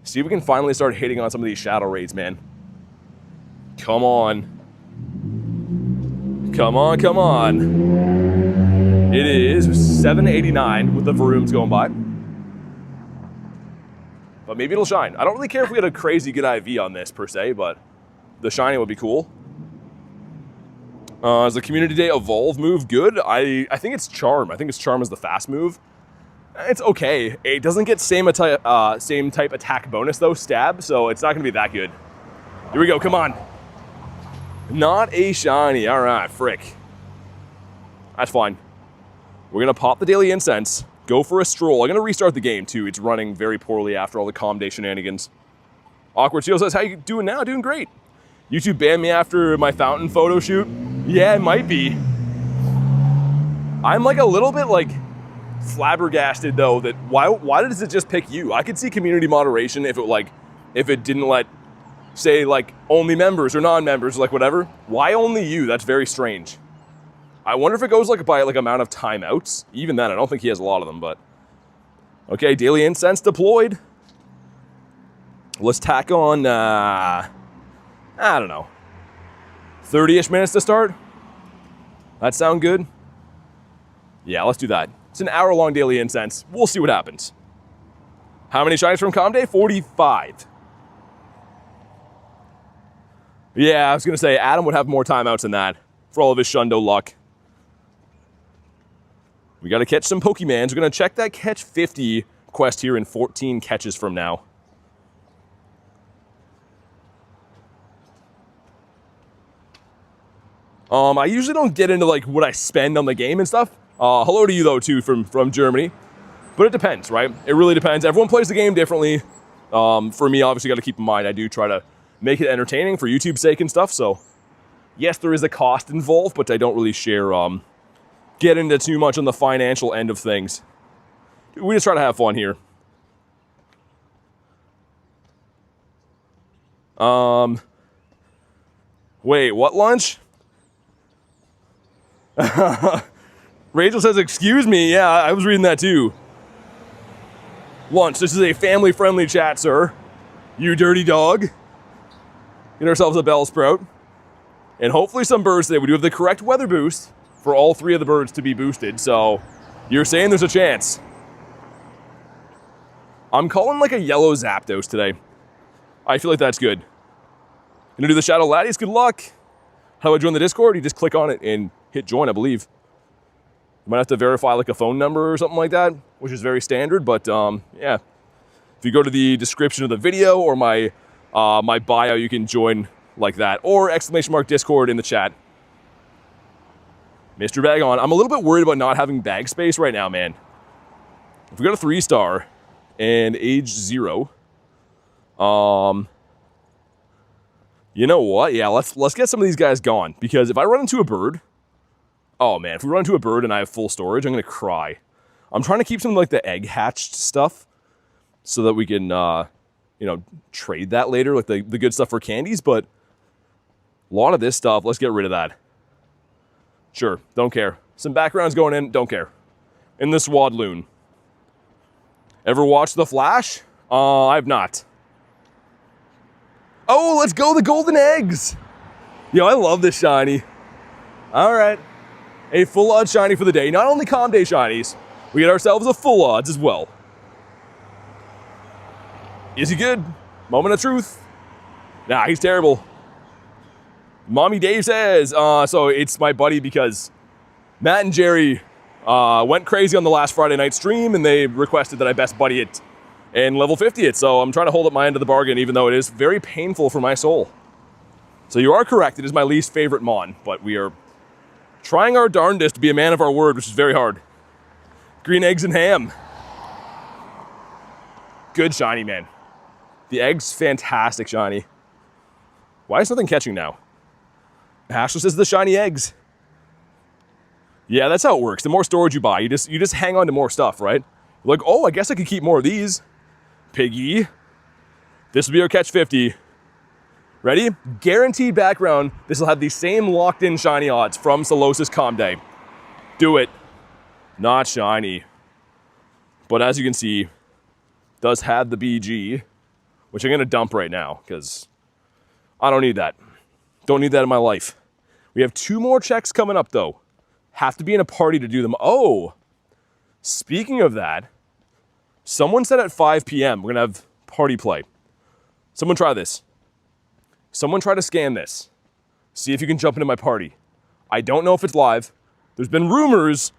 See if we can finally start hitting on some of these shadow raids, man. Come on. Come on, come on. It is 789 with the Varooms going by. But maybe it'll shine. I don't really care if we had a crazy good IV on this per se, but the shiny would be cool. Is the Community Day Evolve move good? I think it's Charm. I think it's Charm is the fast move. It's okay. It doesn't get same type attack bonus though, stab, so it's not gonna be that good. Here we go, come on. Not a shiny, all right, frick. That's fine. We're gonna pop the daily incense, go for a stroll. I'm gonna restart the game too. It's running very poorly after all the Calm Day shenanigans. Awkward Seal says, how you doing now? Doing great. YouTube banned me after my fountain photo shoot. Yeah, it might be. I'm like a little bit like flabbergasted though that why does it just pick you? I could see community moderation if it didn't let, say, like only members or non-members, like whatever. Why only you? That's very strange. I wonder if it goes like by like amount of timeouts. Even then, I don't think he has a lot of them, but okay, daily incense deployed. Let's tack on I don't know, 30-ish minutes to start. That sound good? Yeah, let's do that. It's an hour-long daily incense. We'll see what happens. How many shinies from Calm Day? 45. Yeah, I was gonna say Adam would have more timeouts than that for all of his Shundo luck. We gotta catch some Pokemans. We're gonna check that catch 50 quest here in 14 catches from now. I usually don't get into like what I spend on the game and stuff. Hello to you though too from Germany. But it depends, right? It really depends. Everyone plays the game differently. For me, obviously, got to keep in mind, I do try to make it entertaining for YouTube's sake and stuff. So, yes, there is a cost involved, but I don't really get into too much on the financial end of things. We just try to have fun here. Wait, what lunch? Rachel says, excuse me. Yeah, I was reading that too. Lunch. This is a family-friendly chat, sir. You dirty dog. Get ourselves a bell sprout. And hopefully some birds today. We do have the correct weather boost for all 3 of the birds to be boosted. So you're saying there's a chance. I'm calling like a yellow Zapdos today. I feel like that's good. Gonna do the Shadow Laddies. Good luck. How do I join the Discord? You just click on it and hit join, I believe. You might have to verify like a phone number or something like that, which is very standard, but yeah. If you go to the description of the video or my bio, you can join like that, or !Discord in the chat. Mr. Bag on. I'm a little bit worried about not having bag space right now, man. If we got a 3-star and age 0, you know what? Yeah, let's get some of these guys gone, because if I run into a bird, oh man, if we run into a bird and I have full storage, I'm gonna cry. I'm trying to keep some of like the egg hatched stuff so that we can, you know, trade that later, like the good stuff for candies, but a lot of this stuff, let's get rid of that. Sure, don't care. Some backgrounds going in, don't care. In the Swadloon. Ever watched The Flash? I've not. Oh, let's go the golden eggs. Yo, I love this shiny. All right. A full odds shiny for the day. Not only calm day shinies, we get ourselves a full odds as well. Is he good? Moment of truth. Nah, he's terrible. Mommy Dave says, so it's my buddy because Matt and Jerry went crazy on the last Friday night stream and they requested that I best buddy it and level 50 it. So I'm trying to hold up my end of the bargain, even though it is very painful for my soul. So you are correct. It is my least favorite Mon, but we are trying our darndest to be a man of our word, which is very hard. Green eggs and ham. Good shiny, man. The egg's fantastic shiny. Why is nothing catching now? Ashley says the shiny eggs. Yeah, that's how it works. The more storage you buy, you just hang on to more stuff, right? You're like, oh, I guess I could keep more of these. Piggy. This will be our catch 50. Ready? Guaranteed background. This will have the same locked-in shiny odds from Solosis Community. Do it. Not shiny. But as you can see, does have the BG, which I'm going to dump right now because I don't need that. Don't need that in my life. We have 2 more checks coming up, though. Have to be in a party to do them. Oh, speaking of that, someone said at 5 p.m. we're going to have party play. Someone try this. Someone try to scan this. See if you can jump into my party. I don't know if it's live. There's been rumors,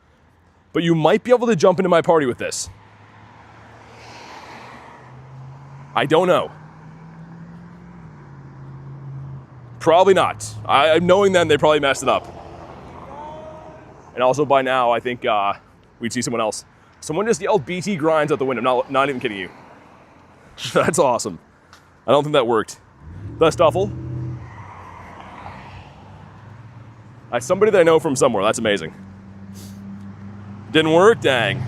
but you might be able to jump into my party with this. I don't know. Probably not. Knowing them, they probably messed it up. And also by now, I think we'd see someone else. Someone just yelled BT Grindz out the window. Not even kidding you. That's awesome. I don't think that worked. The Stuffle. That's somebody that I know from somewhere. That's amazing. Didn't work? Dang.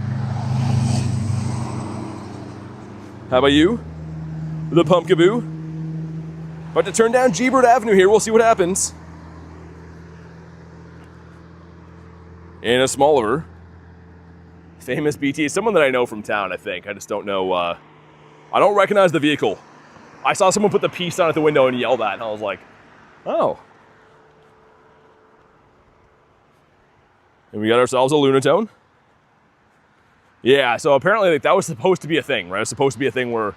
How about you? The Pumpkaboo? About to turn down G-Bird Avenue here. We'll see what happens. And a smaller. Famous BT. Someone that I know from town, I think. I just don't know. I don't recognize the vehicle. I saw someone put the peace on at the window and yell that, and I was like, oh. And we got ourselves a Lunatone. Yeah, so apparently like, that was supposed to be a thing, right? It was supposed to be a thing where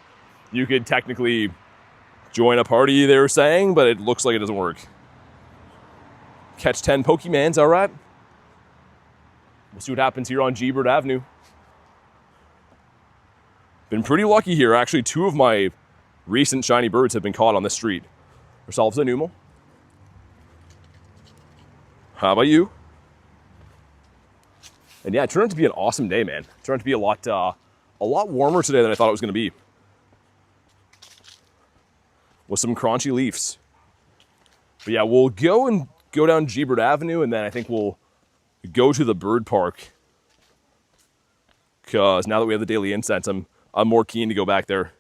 you could technically join a party, they were saying, but it looks like it doesn't work. Catch 10 Pokemons, all right. We'll see what happens here on G-Bird Avenue. Been pretty lucky here. Actually, 2 of my recent shiny birds have been caught on the street. Ourselves a Numal. How about you? And yeah, it turned out to be an awesome day, man. It turned out to be a lot warmer today than I thought it was going to be. With some crunchy leaves. But yeah, we'll go down G-Bird Avenue, and then I think we'll go to the bird park. Because now that we have the daily incense, I'm more keen to go back there.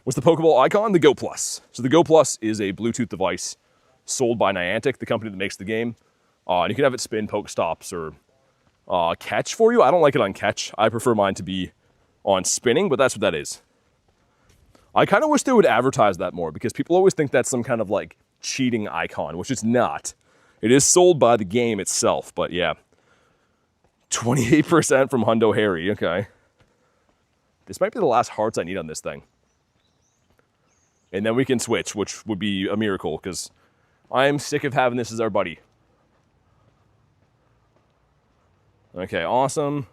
What's the Pokeball icon? The Go Plus. So the Go Plus is a Bluetooth device sold by Niantic, the company that makes the game. And you can have it spin Pokestops or catch for you. I don't like it on catch. I prefer mine to be on spinning, but that's what that is. I kind of wish they would advertise that more because people always think that's some kind of like cheating icon, which it's not. It is sold by the game itself, but yeah. 28% from Hundo Harry, okay. This might be the last hearts I need on this thing. And then we can switch, which would be a miracle because I am sick of having this as our buddy. Okay, awesome.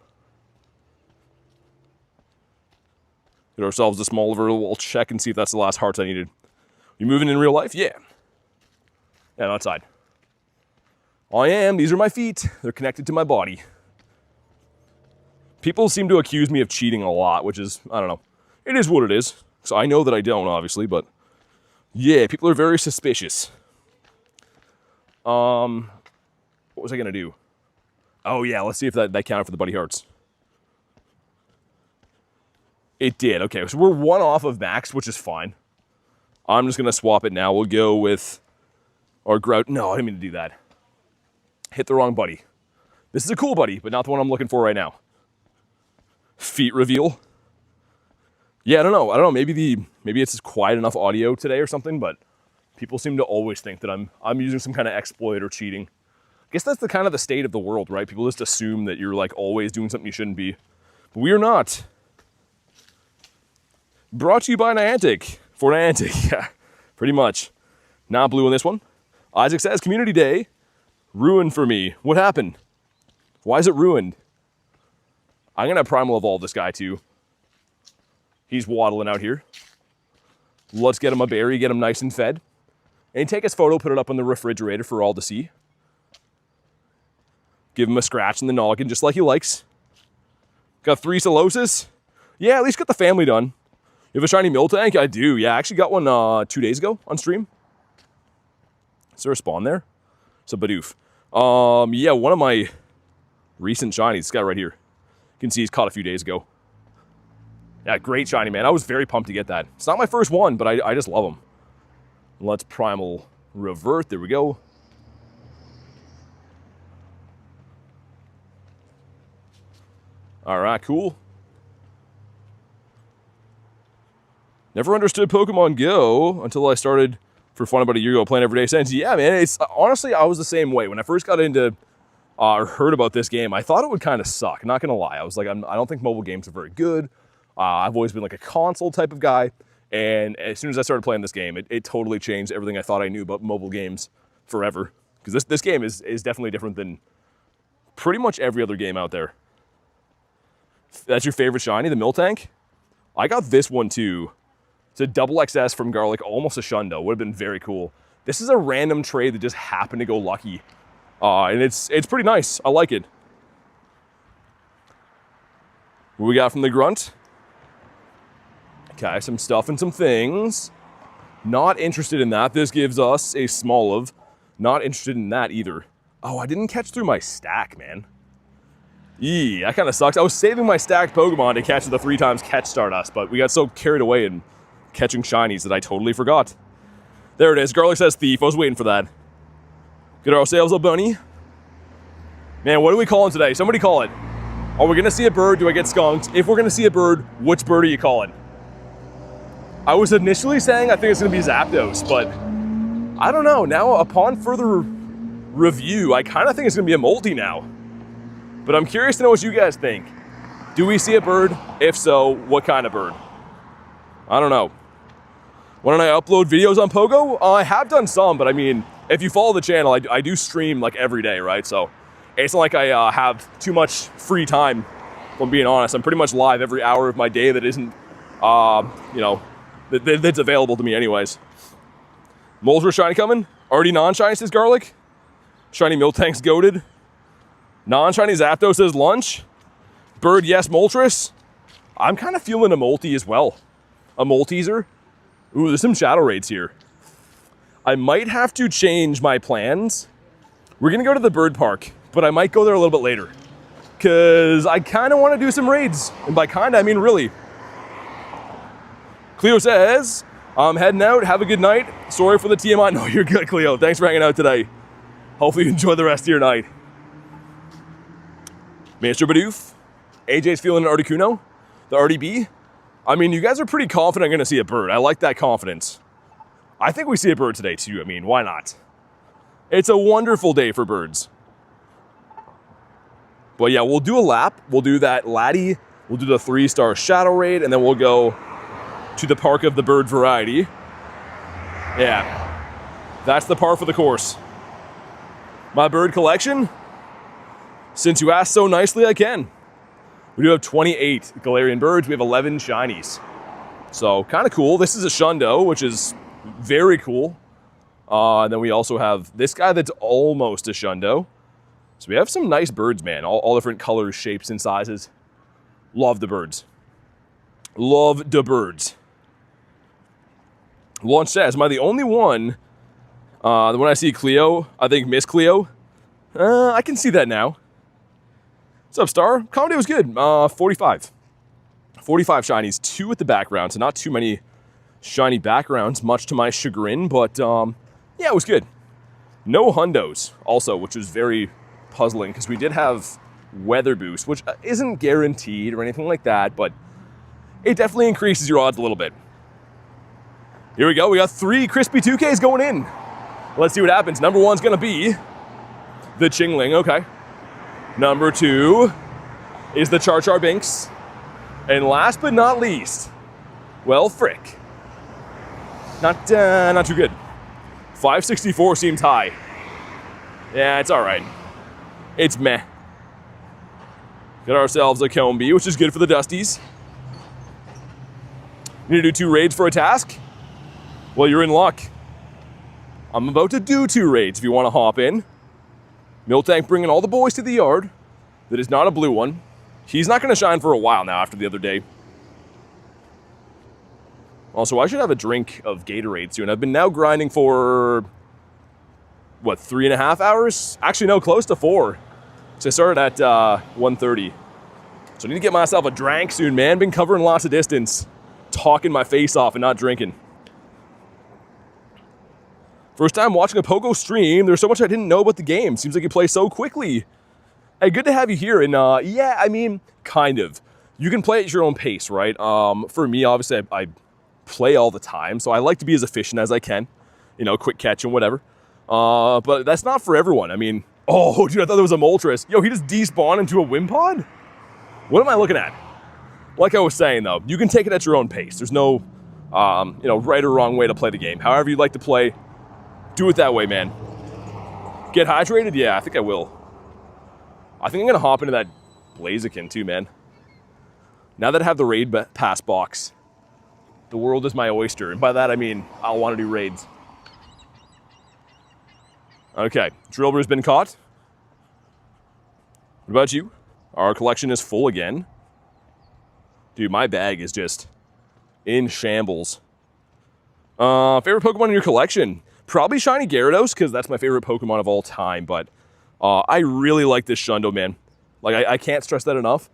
Get ourselves a small little check and see if that's the last hearts I needed. You moving in real life? Yeah. Yeah, I'm outside. I am. These are my feet. They're connected to my body. People seem to accuse me of cheating a lot, which is, I don't know. It is what it is. So I know that I don't, obviously, but yeah, people are very suspicious. What was I going to do? Oh yeah, let's see if that counted for the buddy hearts. It did. Okay, so we're 1 off of max, which is fine. I'm just going to swap it now. We'll go with our Grout. No, I didn't mean to do that. Hit the wrong buddy. This is a cool buddy, but not the one I'm looking for right now. Feet reveal. Yeah, I don't know. Maybe it's just quiet enough audio today or something, but people seem to always think that I'm using some kind of exploit or cheating. I guess that's the kind of the state of the world, right? People just assume that you're like always doing something you shouldn't be. But we are not. Brought to you by Niantic. For Niantic, yeah, pretty much. Not blue on this one. Isaac says, Community Day. Ruined for me. What happened? Why is it ruined? I'm going to Primal Evolve this guy too. He's waddling out here. Let's get him a berry, get him nice and fed. And take his photo, put it up on the refrigerator for all to see. Give him a scratch in the noggin, just like he likes. Got 3 Solosis. Yeah, at least got the family done. You have a shiny Miltank? I do. Yeah, I actually got one 2 days ago on stream. Is there a spawn there? It's a Bidoof. Yeah, one of my recent shinies. This guy right here. You can see he's caught a few days ago. Yeah, great shiny, man. I was very pumped to get that. It's not my first one, but I just love them. Let's Primal Revert. There we go. All right, cool. Never understood Pokemon Go until I started for fun about a year ago playing every day since. Yeah, man, it's honestly, I was the same way. When I first got into or heard about this game, I thought it would kind of suck. Not gonna lie. I was like, I don't think mobile games are very good. I've always been like a console type of guy. And as soon as I started playing this game, it totally changed everything I thought I knew about mobile games forever. Because this game is definitely different than pretty much every other game out there. That's your favorite shiny, the Miltank? I got this one too. It's a double XS from Garlic, almost a Shundo. Would have been very cool. This is a random trade that just happened to go lucky. And it's pretty nice. I like it. What we got from the Grunt? Okay, some stuff and some things. Not interested in that. This gives us a Smoliv. Not interested in that either. Oh, I didn't catch through my stack, man. Eee, that kind of sucks. I was saving my stacked Pokemon to catch the 3 times catch Stardust, but we got so carried away in catching shinies that I totally forgot. There it is. Garlic says Thief. I was waiting for that. Get ourselves a bunny. Man, what are we calling today? Somebody call it. Are we going to see a bird? Do I get skunked? If we're going to see a bird, which bird are you calling? I was initially saying I think it's going to be Zapdos, but I don't know. Now, upon further review, I kind of think it's going to be a Moldy now. But I'm curious to know what you guys think. Do we see a bird? If so, what kind of bird? I don't know. Why don't I upload videos on Pogo? I have done some, but I mean, if you follow the channel, I do stream like every day, right? So it's not like I have too much free time If I'm being honest, I'm pretty much live every hour of my day that isn't, you know, that's available to me anyways. Moltres shiny coming. Already non-shiny says Garlic. Shiny Miltank's goated. Non-shiny Zapdos says Lunch. Bird, yes, Moltres. I'm kind of feeling a multi as well. A Molteaser. Ooh, there's some Shadow Raids here. I might have to change my plans. We're gonna go to the bird park, but I might go there a little bit later. Cause I kinda wanna do some raids. And by kinda, I mean really. Cleo says, I'm heading out, have a good night. Sorry for the TMI. No, you're good, Cleo. Thanks for hanging out today. Hopefully you enjoy the rest of your night. Mr. Bidoof. AJ's feeling an Articuno. The RDB. I mean, you guys are pretty confident I'm gonna see a bird. I like that confidence. I think we see a bird today too. I mean, why not? It's a wonderful day for birds. But yeah, we'll do a lap. We'll do that Laddie. We'll do the 3-star Shadow Raid, and then we'll go to the Park of the Bird Variety. Yeah, that's the par for the course. My bird collection, since you asked so nicely, I can. We do have 28 Galarian birds. We have 11 shinies. So kind of cool. This is a Shundo, which is very cool. And then we also have this guy that's almost a Shundo. So we have some nice birds, man. All different colors, shapes, and sizes. Love the birds. Love the birds. Launch says, am I the only one? When I see Cleo, I think Miss Cleo. I can see that now. What's up, Star? Comedy was good. 45. 45 shinies, 2 at the background, so not too many shiny backgrounds, much to my chagrin, but yeah, it was good. No hundos, also, which was very puzzling, because we did have Weather Boost, which isn't guaranteed or anything like that, but it definitely increases your odds a little bit. Here we go, we got 3 crispy 2Ks going in. Let's see what happens. Number 1's gonna be the Chingling, okay. Number 2 is the Char Char Binks. And last but not least, well, frick. Not too good. 564 seems high. Yeah, it's all right. It's meh. Got ourselves a Combi, which is good for the Dusties. Need to do 2 raids for a task? Well, you're in luck. I'm about to do 2 raids if you want to hop in. Miltank bringing all the boys to the yard. That is not a blue one. He's not going to shine for a while now after the other day. Also, I should have a drink of Gatorade soon. I've been now grinding for, what, 3.5 hours? Actually, no, close to 4. So I started at 1:30. So I need to get myself a drink soon, man. Been covering lots of distance. Talking my face off and not drinking. First time watching a Pogo stream. There's so much I didn't know about the game. Seems like you play so quickly. Hey, good to have you here. And yeah, I mean, kind of. You can play at your own pace, right? For me, obviously, I play all the time, so I like to be as efficient as I can. You know, quick catch and whatever. But that's not for everyone. I mean, oh, dude, I thought there was a Moltres. Yo, he just despawned into a Wimpod? What am I looking at? Like I was saying, though, you can take it at your own pace. There's no, you know, right or wrong way to play the game. However you like to play, do it that way, man. Get hydrated? Yeah, I think I will. I think I'm going to hop into that Blaziken, too, man. Now that I have the raid pass box, the world is my oyster. And by that, I mean I'll want to do raids. Okay, Drillber's been caught. What about you? Our collection is full again. Dude, my bag is just in shambles. Favorite Pokemon in your collection? Probably Shiny Gyarados, because that's my favorite Pokemon of all time, but I really like this Shundo, man. Like, I can't stress that enough.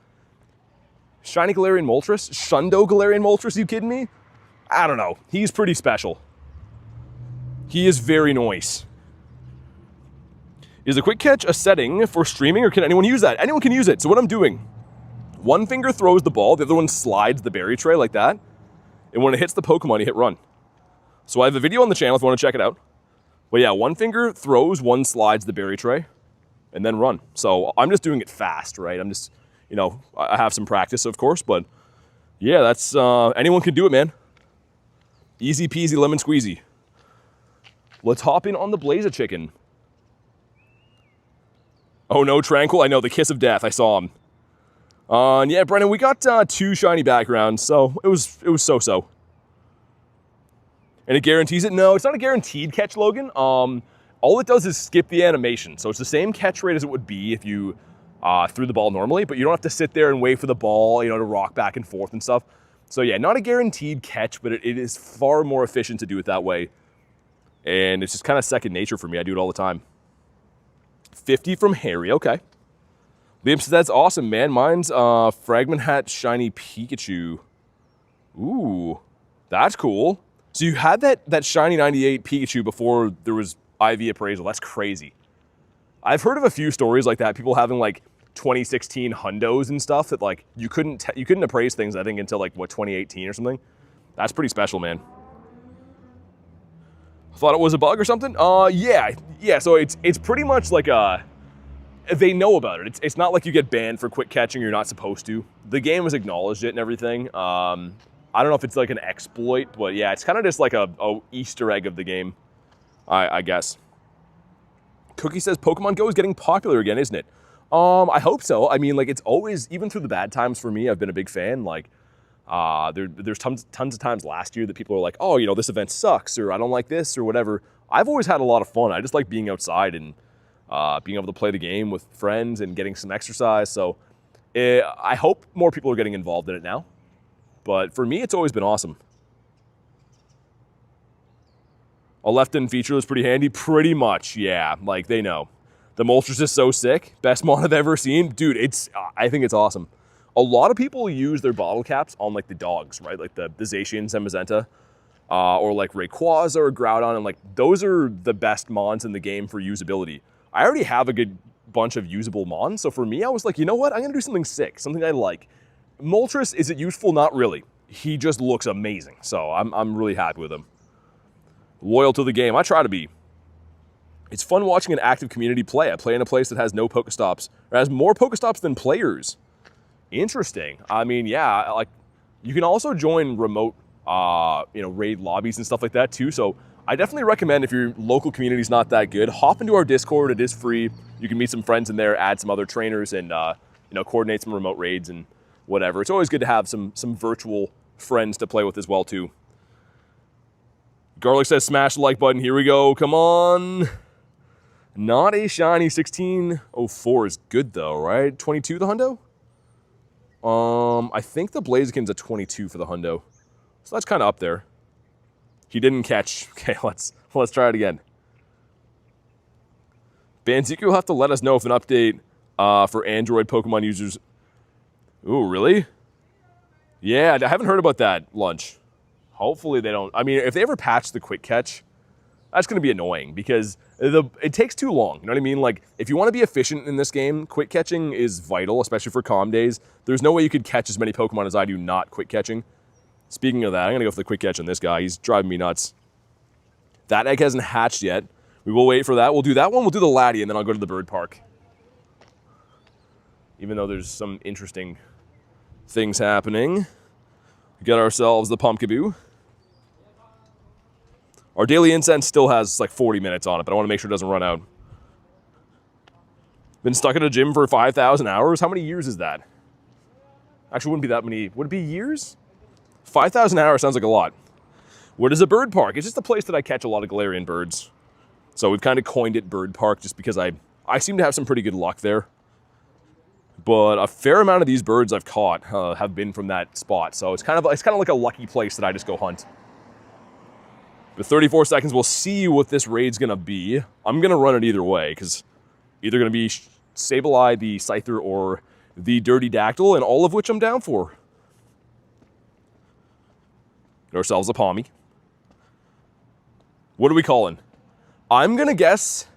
Shiny Galarian Moltres? Shundo Galarian Moltres, you kidding me? I don't know. He's pretty special. He is very nice. Is a quick catch a setting for streaming, or can anyone use that? Anyone can use it. So what I'm doing, one finger throws the ball, the other one slides the berry tray like that, and when it hits the Pokemon, you hit run. So I have a video on the channel if you want to check it out. But yeah, one finger throws, one slides the berry tray, and then run. So I'm just doing it fast, right? I'm just, you know, I have some practice, of course, but yeah, that's, anyone can do it, man. Easy peasy lemon squeezy. Let's hop in on the Blaziken. Oh no, Tranquil, I know, the kiss of death, I saw him. And yeah, Brennan, we got 2 shiny backgrounds, so it was so-so. And it guarantees it? No, it's not a guaranteed catch, Logan. All it does is skip the animation. So it's the same catch rate as it would be if you threw the ball normally, but you don't have to sit there and wait for the ball, to rock back and forth and stuff. So yeah, not a guaranteed catch, but it is far more efficient to do it that way. And it's just kind of second nature for me. I do it all the time. 50 from Harry, okay. Liam says, that's awesome, man. Mine's Fragment Hat Shiny Pikachu. Ooh, that's cool. So you had that Shiny 98 Pikachu before there was IV appraisal. That's crazy. I've heard of a few stories like that. People having like 2016 hundos and stuff that like you couldn't appraise things, I think, until like, what, 2018 or something. That's pretty special, man. Thought it was a bug or something? Yeah. So it's pretty much like they know about it. It's not like you get banned for quick catching. You're not supposed to. The game has acknowledged it and everything. I don't know if it's like an exploit, but yeah, it's kind of just like a Easter egg of the game, I guess. Cookie says Pokemon GO is getting popular again, isn't it? I hope so. I mean, like, it's always, even through the bad times for me, I've been a big fan. Like, there's tons of times last year that people are like, oh, this event sucks, or I don't like this, or whatever. I've always had a lot of fun. I just like being outside and being able to play the game with friends and getting some exercise. So I hope more people are getting involved in it now. But for me, it's always been awesome. A left-in feature is pretty handy. Pretty much, yeah. Like, they know. The Moltres is so sick. Best mon I've ever seen. Dude, I think it's awesome. A lot of people use their bottle caps on, like, the dogs, right? Like the Zacian, Zamazenta, or like Rayquaza or Groudon. And, like, those are the best mons in the game for usability. I already have a good bunch of usable mons. So for me, I was like, you know what? I'm going to do something sick, something I like. Moltres, is it useful? Not really. He just looks amazing. So I'm really happy with him. Loyal to the game. I try to be. It's fun watching an active community play. I play in a place that has no Pokestops, or has more Pokestops than players. Interesting. I mean, yeah, like, you can also join remote, raid lobbies and stuff like that too. So I definitely recommend, if your local community is not that good, hop into our Discord. It is free. You can meet some friends in there, add some other trainers, and coordinate some remote raids and whatever. It's always good to have some virtual friends to play with as well too. Garlic says smash the like button. Here we go. Come on. Not a shiny. 1604 is good though, right? 22 the hundo? I think the Blaziken's a 22 for the hundo. So that's kind of up there. He didn't catch. Okay, let's try it again. Banziku will have to let us know if an update for Android Pokemon users. Ooh, really? Yeah, I haven't heard about that, Lunch. Hopefully they don't. I mean, if they ever patch the quick catch, that's going to be annoying because it takes too long. You know what I mean? Like, if you want to be efficient in this game, quick catching is vital, especially for calm days. There's no way you could catch as many Pokemon as I do not quick catching. Speaking of that, I'm going to go for the quick catch on this guy. He's driving me nuts. That egg hasn't hatched yet. We will wait for that. We'll do that one. We'll do the Laddie, and then I'll go to the bird park. Even though there's some interesting things happening. We got ourselves the Pumpkaboo. Our daily incense still has like 40 minutes on it, but I want to make sure it doesn't run out. Been stuck at a gym for 5,000 hours? How many years is that? Actually, wouldn't be that many. Would it be years? 5,000 hours sounds like a lot. What is a bird park? It's just a place that I catch a lot of Galarian birds. So we've kind of coined it Bird Park just because I seem to have some pretty good luck there. But a fair amount of these birds I've caught have been from that spot. So it's kind of like a lucky place that I just go hunt. But 34 seconds, we'll see what this raid's going to be. I'm going to run it either way, because either going to be Sableye, the Scyther, or the Dirty Dactyl, and all of which I'm down for. Get ourselves a Palmy. What are we calling? I'm going to guess.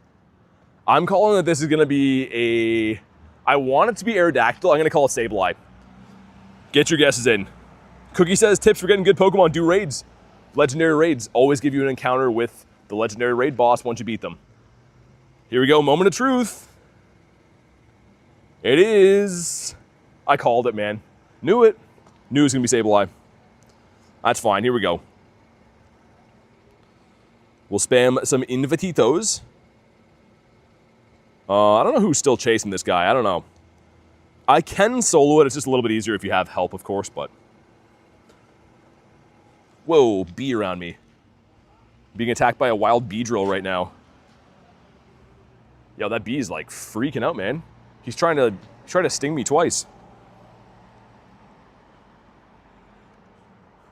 I'm calling that this is going to be a... I want it to be Aerodactyl. I'm going to call it Sableye. Get your guesses in. Cookie says, tips for getting good Pokemon, do raids. Legendary raids always give you an encounter with the legendary raid boss once you beat them. Here we go, moment of truth. It is... I called it, man. Knew it. Knew it was going to be Sableye. That's fine, here we go. We'll spam some Invititos. I don't know who's still chasing this guy. I don't know. I can solo it. It's just a little bit easier if you have help, of course, but... Whoa, bee around me. Being attacked by a wild bee drill right now. Yo, that bee is like freaking out, man. He's trying to sting me twice.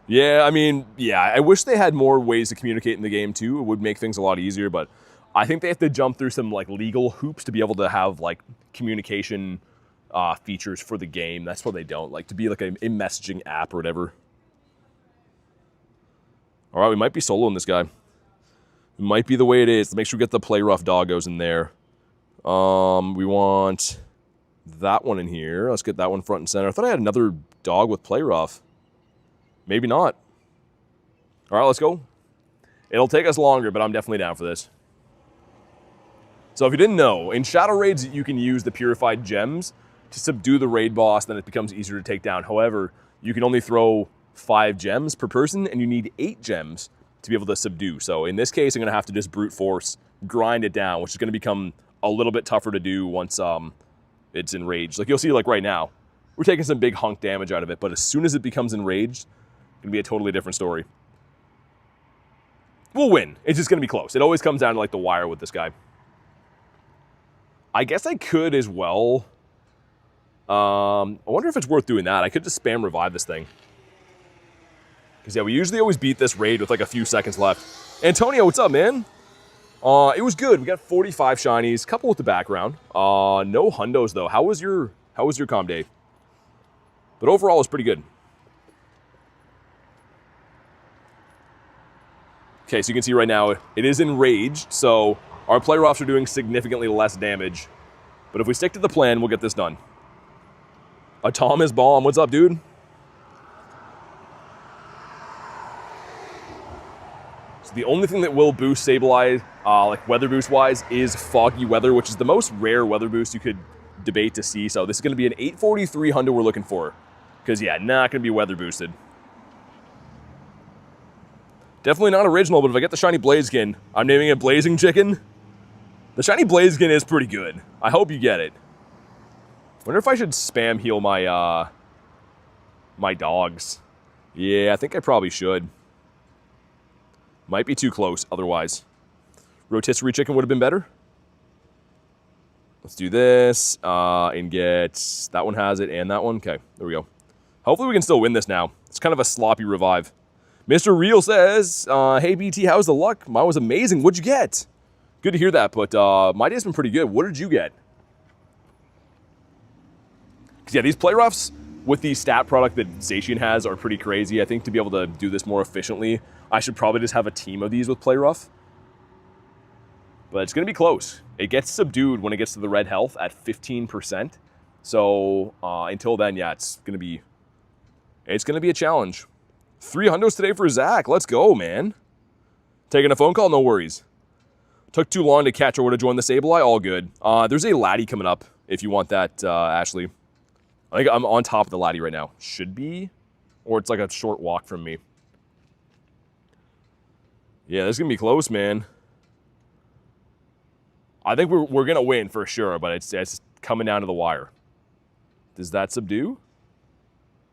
Yeah, I mean, yeah, I wish they had more ways to communicate in the game too. It would make things a lot easier, but I think they have to jump through some like legal hoops to be able to have like communication features for the game. That's what they don't, like to be like a messaging app or whatever. All right, we might be soloing this guy. It might be the way it is. Let's make sure we get the play rough doggos in there. We want that one in here. Let's get that one front and center. I thought I had another dog with play rough. Maybe not. All right, let's go. It'll take us longer, but I'm definitely down for this. So if you didn't know, in Shadow Raids, you can use the Purified Gems to subdue the raid boss, then it becomes easier to take down. However, you can only throw 5 gems per person, and you need 8 gems to be able to subdue. So in this case, I'm going to have to just brute force, grind it down, which is going to become a little bit tougher to do once it's enraged. Like you'll see like right now, we're taking some big hunk damage out of it, but as soon as it becomes enraged, it's going to be a totally different story. We'll win. It's just going to be close. It always comes down to like the wire with this guy. I guess I could as well. I wonder if it's worth doing that. I could just spam revive this thing. Because yeah, we usually always beat this raid with like a few seconds left. Antonio, what's up, man? It was good. We got 45 shinies, couple with the background. No hundos though. How was your comm day? But overall, it's pretty good. Okay, so you can see right now, it is enraged, so our play roughs are doing significantly less damage. But if we stick to the plan, we'll get this done. Atomis Bomb, what's up, dude? So the only thing that will boost Sableye, like weather boost wise, is Foggy Weather, which is the most rare weather boost you could debate to see. So this is going to be an 843 hundo we're looking for. Because yeah, not going to be weather boosted. Definitely not original, but if I get the shiny Blaziken, I'm naming it Blazing Chicken. The shiny Blaziken is pretty good. I hope you get it. Wonder if I should spam heal my my dogs. Yeah, I think I probably should. Might be too close otherwise. Rotisserie chicken would have been better. Let's do this and get... That one has it and that one. Okay, there we go. Hopefully we can still win this now. It's kind of a sloppy revive. Mr. Real says, hey BT, how's the luck? Mine was amazing. What'd you get? Good to hear that, but my day's been pretty good. What did you get? Because yeah, these play roughs with the stat product that Zacian has are pretty crazy. I think to be able to do this more efficiently, I should probably just have a team of these with play rough. But it's going to be close. It gets subdued when it gets to the red health at 15%. So until then, yeah, it's going to be a challenge. 3 hundos today for Zach. Let's go, man. Taking a phone call? No worries. Took too long to catch or to join the Sableye? All good. There's a laddie coming up if you want that, Ashley. I think I'm on top of the laddie right now. Should be. Or it's like a short walk from me. Yeah, this is going to be close, man. I think we're going to win for sure, but it's coming down to the wire. Does that subdue?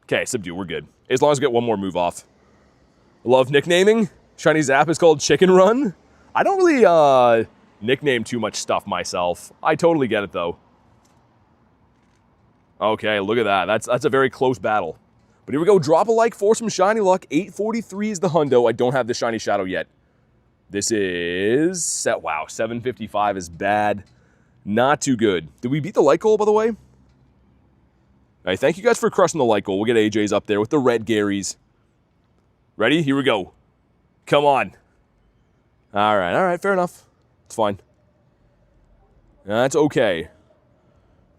Okay, subdue. We're good. As long as we get one more move off. Love nicknaming. Shiny Zap is called Chicken Run. I don't really nickname too much stuff myself. I totally get it, though. Okay, look at that. That's a very close battle. But here we go. Drop a like for some shiny luck. 843 is the hundo. I don't have the shiny shadow yet. This is... Wow, 755 is bad. Not too good. Did we beat the like goal, by the way? All right, thank you guys for crushing the like goal. We'll get AJ's up there with the red Garys. Ready? Here we go. Come on. All right, fair enough. It's fine. That's okay.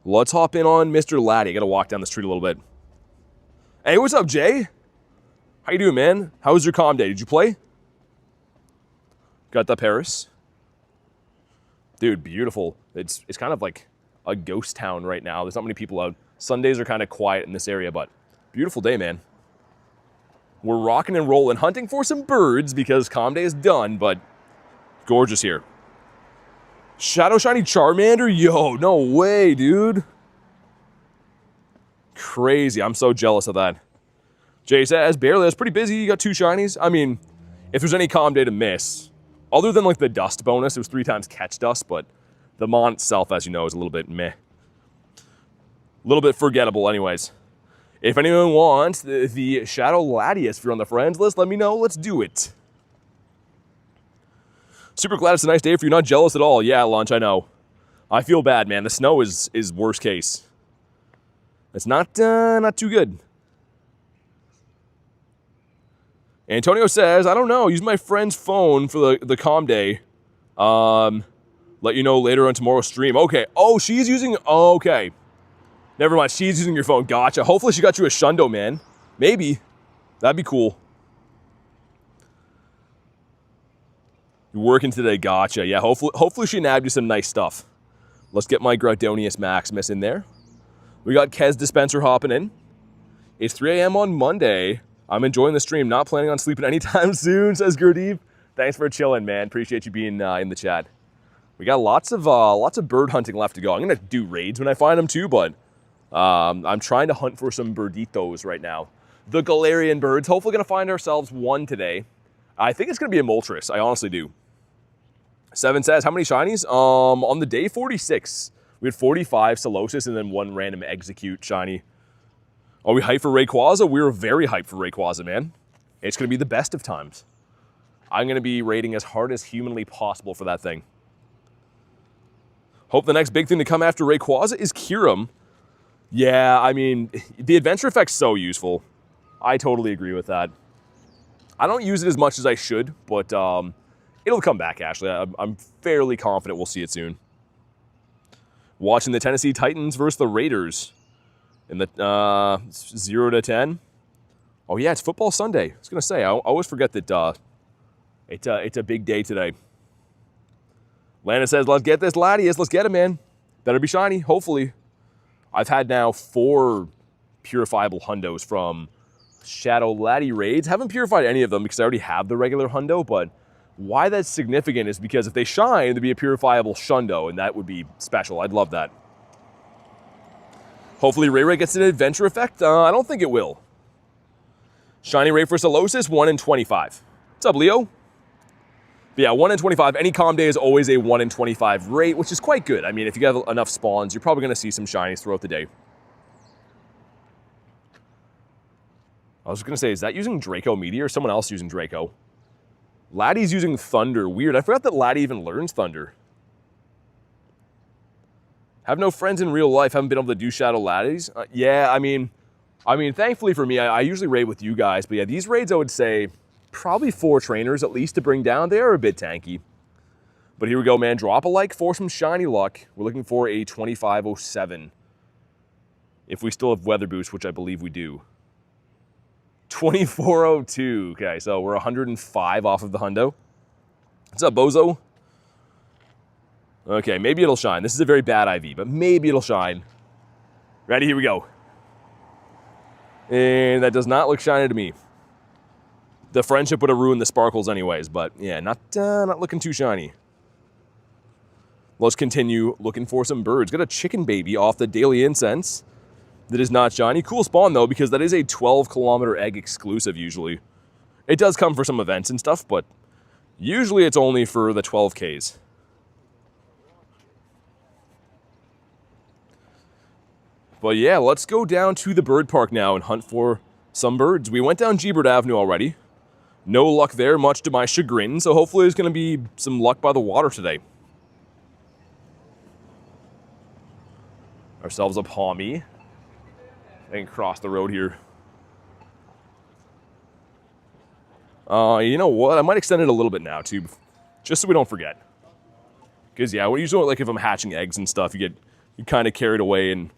Let's hop in on Mr. Laddie. I gotta walk down the street a little bit. Hey, what's up, Jay? How you doing, man? How was your comm day? Did you play? Got the Paris. Dude, beautiful. It's kind of like a ghost town right now. There's not many people out. Sundays are kind of quiet in this area, but beautiful day, man. We're rocking and rolling, hunting for some birds because comm day is done, but gorgeous here. Shadow Shiny Charmander? Yo, no way, dude. Crazy. I'm so jealous of that. Jay says, barely. That's pretty busy. You got 2 shinies. I mean, if there's any calm day to miss, other than like the dust bonus, it was 3 times catch dust, but the mon itself, as you know, is a little bit meh. A little bit forgettable anyways. If anyone wants the Shadow Latias, if you're on the friends list, let me know. Let's do it. Super glad it's a nice day for you. Not jealous at all. Yeah, Lunch, I know. I feel bad, man. The snow is worst case. It's not too good. Antonio says, I don't know. Use my friend's phone for the calm day. Let you know later on tomorrow's stream. Okay. Oh, she's using... Okay. Never mind. She's using your phone. Gotcha. Hopefully she got you a Shundo, man. Maybe. That'd be cool. You're working today. Gotcha. Yeah, hopefully she nabbed you some nice stuff. Let's get my Groudonius Maximus in there. We got Kez Dispenser hopping in. It's 3 a.m. on Monday. I'm enjoying the stream. Not planning on sleeping anytime soon, says Gurdeep. Thanks for chilling, man. Appreciate you being in the chat. We got lots of bird hunting left to go. I'm going to do raids when I find them too, but I'm trying to hunt for some birditos right now. The Galarian birds. Hopefully going to find ourselves one today. I think it's going to be a Moltres. I honestly do. 7 says, how many shinies? On the day 46, we had 45 Solosis and then 1 random Execute shiny. Are we hyped for Rayquaza? We were very hyped for Rayquaza, man. It's going to be the best of times. I'm going to be raiding as hard as humanly possible for that thing. Hope the next big thing to come after Rayquaza is Kyurem. Yeah, I mean, the adventure effect's so useful. I totally agree with that. I don't use it as much as I should, but it'll come back, Ashley. I'm fairly confident we'll see it soon. Watching the Tennessee Titans versus the Raiders in the 0-10. Oh, yeah, it's Football Sunday. I was going to say, I always forget that it's a big day today. Lana says, let's get this Latias. Let's get him, man. Better be shiny, hopefully. I've had now 4 purifiable hundos from Shadow Laddie raids. Haven't purified any of them because I already have the regular hundo, but why that's significant is because if they shine, there'd be a purifiable shundo, and that would be special. I'd love that. Hopefully Ray gets an adventure effect. I don't think it will. Shiny Ray for Solosis, 1 in 25. What's up, Leo? But yeah, 1 in 25. Any calm day is always a 1 in 25 rate, which is quite good. I mean, if you have enough spawns, you're probably going to see some shinies throughout the day. I was going to say, is that using Draco Meteor or someone else using Draco? Laddie's using Thunder. Weird. I forgot that Laddie even learns Thunder. Have no friends in real life. Haven't been able to do Shadow Laddies. Yeah, I mean, thankfully for me, I usually raid with you guys. But yeah, these raids, I would say, probably 4 trainers at least to bring down. They are a bit tanky. But here we go, man. Drop a like for some shiny luck. We're looking for a 2507. If we still have Weather Boost, which I believe we do. 2402. Okay, so we're 105 off of the hundo. What's up, Bozo? Okay, maybe it'll shine. This is a very bad IV, but maybe it'll shine. Ready? Here we go. And that does not look shiny to me. The friendship would have ruined the sparkles anyways, but yeah, not looking too shiny. Let's continue looking for some birds. Got a chicken baby off the daily incense. That is not shiny. Cool spawn, though, because that is a 12-kilometer egg exclusive, usually. It does come for some events and stuff, but usually it's only for the 12Ks. But yeah, let's go down to the bird park now and hunt for some birds. We went down Gebert Avenue already. No luck there, much to my chagrin, so hopefully there's going to be some luck by the water today. Ourselves a Palmy. And cross the road here. You know what? I might extend it a little bit now too, just so we don't forget. Because yeah, usually like if I'm hatching eggs and stuff, you kind of carried away and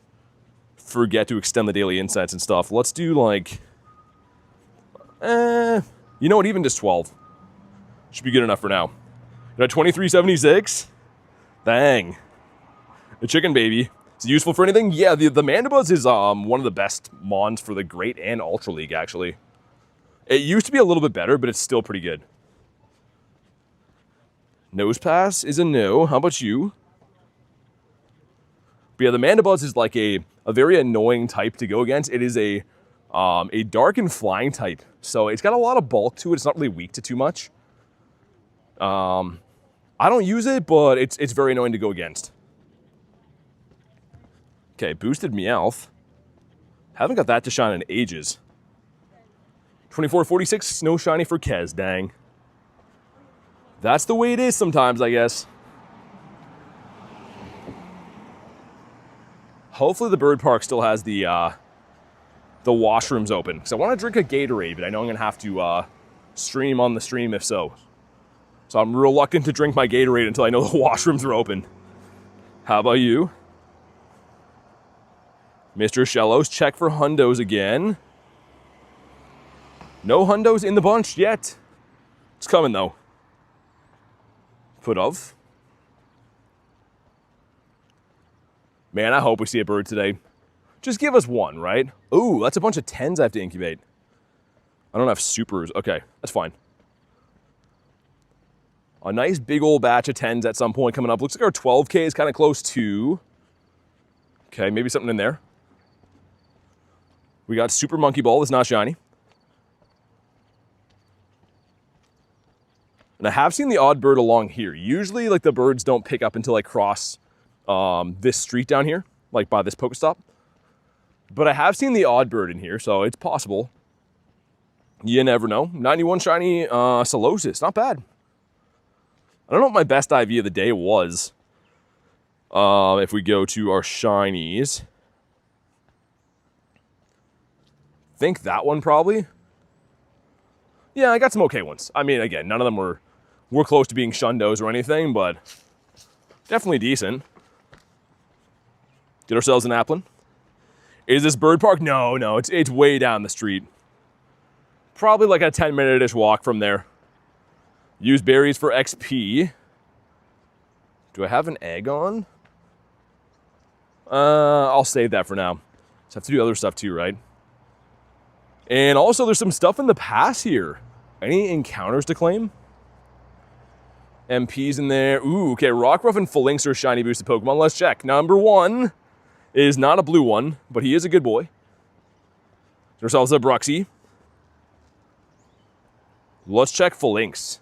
forget to extend the daily insights and stuff. Let's do like, you know what? Even just 12 should be good enough for now. Got a 2376. Dang, the chicken baby. Is it useful for anything? Yeah, the Mandibuzz is one of the best mons for the Great and Ultra League, actually. It used to be a little bit better, but it's still pretty good. Nose Pass is a no. How about you? But yeah, the Mandibuzz is like a a very annoying type to go against. It is a dark and flying type, so it's got a lot of bulk to it. It's not really weak to too much. I don't use it, but it's very annoying to go against. Okay, boosted Meowth. Haven't got that to shine in ages. 24-46, no shiny for Kez, dang. That's the way it is sometimes, I guess. Hopefully the bird park still has the washrooms open, because I want to drink a Gatorade, but I know I'm going to have to stream on the stream if so. So I'm reluctant to drink my Gatorade until I know the washrooms are open. How about you? Mr. Shellos, check for hundos again. No hundos in the bunch yet. It's coming though. Put of. Man, I hope we see a bird today. Just give us one, right? Ooh, that's a bunch of 10s I have to incubate. I don't have supers. Okay, that's fine. A nice big old batch of 10s at some point coming up. Looks like our 12K is kind of close to. Okay, maybe something in there. We got Super Monkey Ball that's not shiny. And I have seen the odd bird along here. Usually, like, the birds don't pick up until I cross this street down here, like by this Pokestop. But I have seen the odd bird in here, so it's possible. You never know. 91 shiny Solosis, not bad. I don't know what my best IV of the day was. If we go to our shinies. Think that one probably. Yeah, I got some okay ones. I mean, again, none of them were close to being shundos or anything, but definitely decent. Get ourselves an Applin. Is this bird park? No, it's way down the street. Probably like a 10-minute-ish walk from there. Use berries for XP. Do I have an egg on? I'll save that for now. Just have to do other stuff too, right? And also, there's some stuff in the pass here. Any encounters to claim? MP's in there. Ooh, okay, Rockruff and Phalanx are shiny boosted Pokemon. Let's check. Number 1 is not a blue one, but he is a good boy. There's also Bruxy. Let's check Phalanx,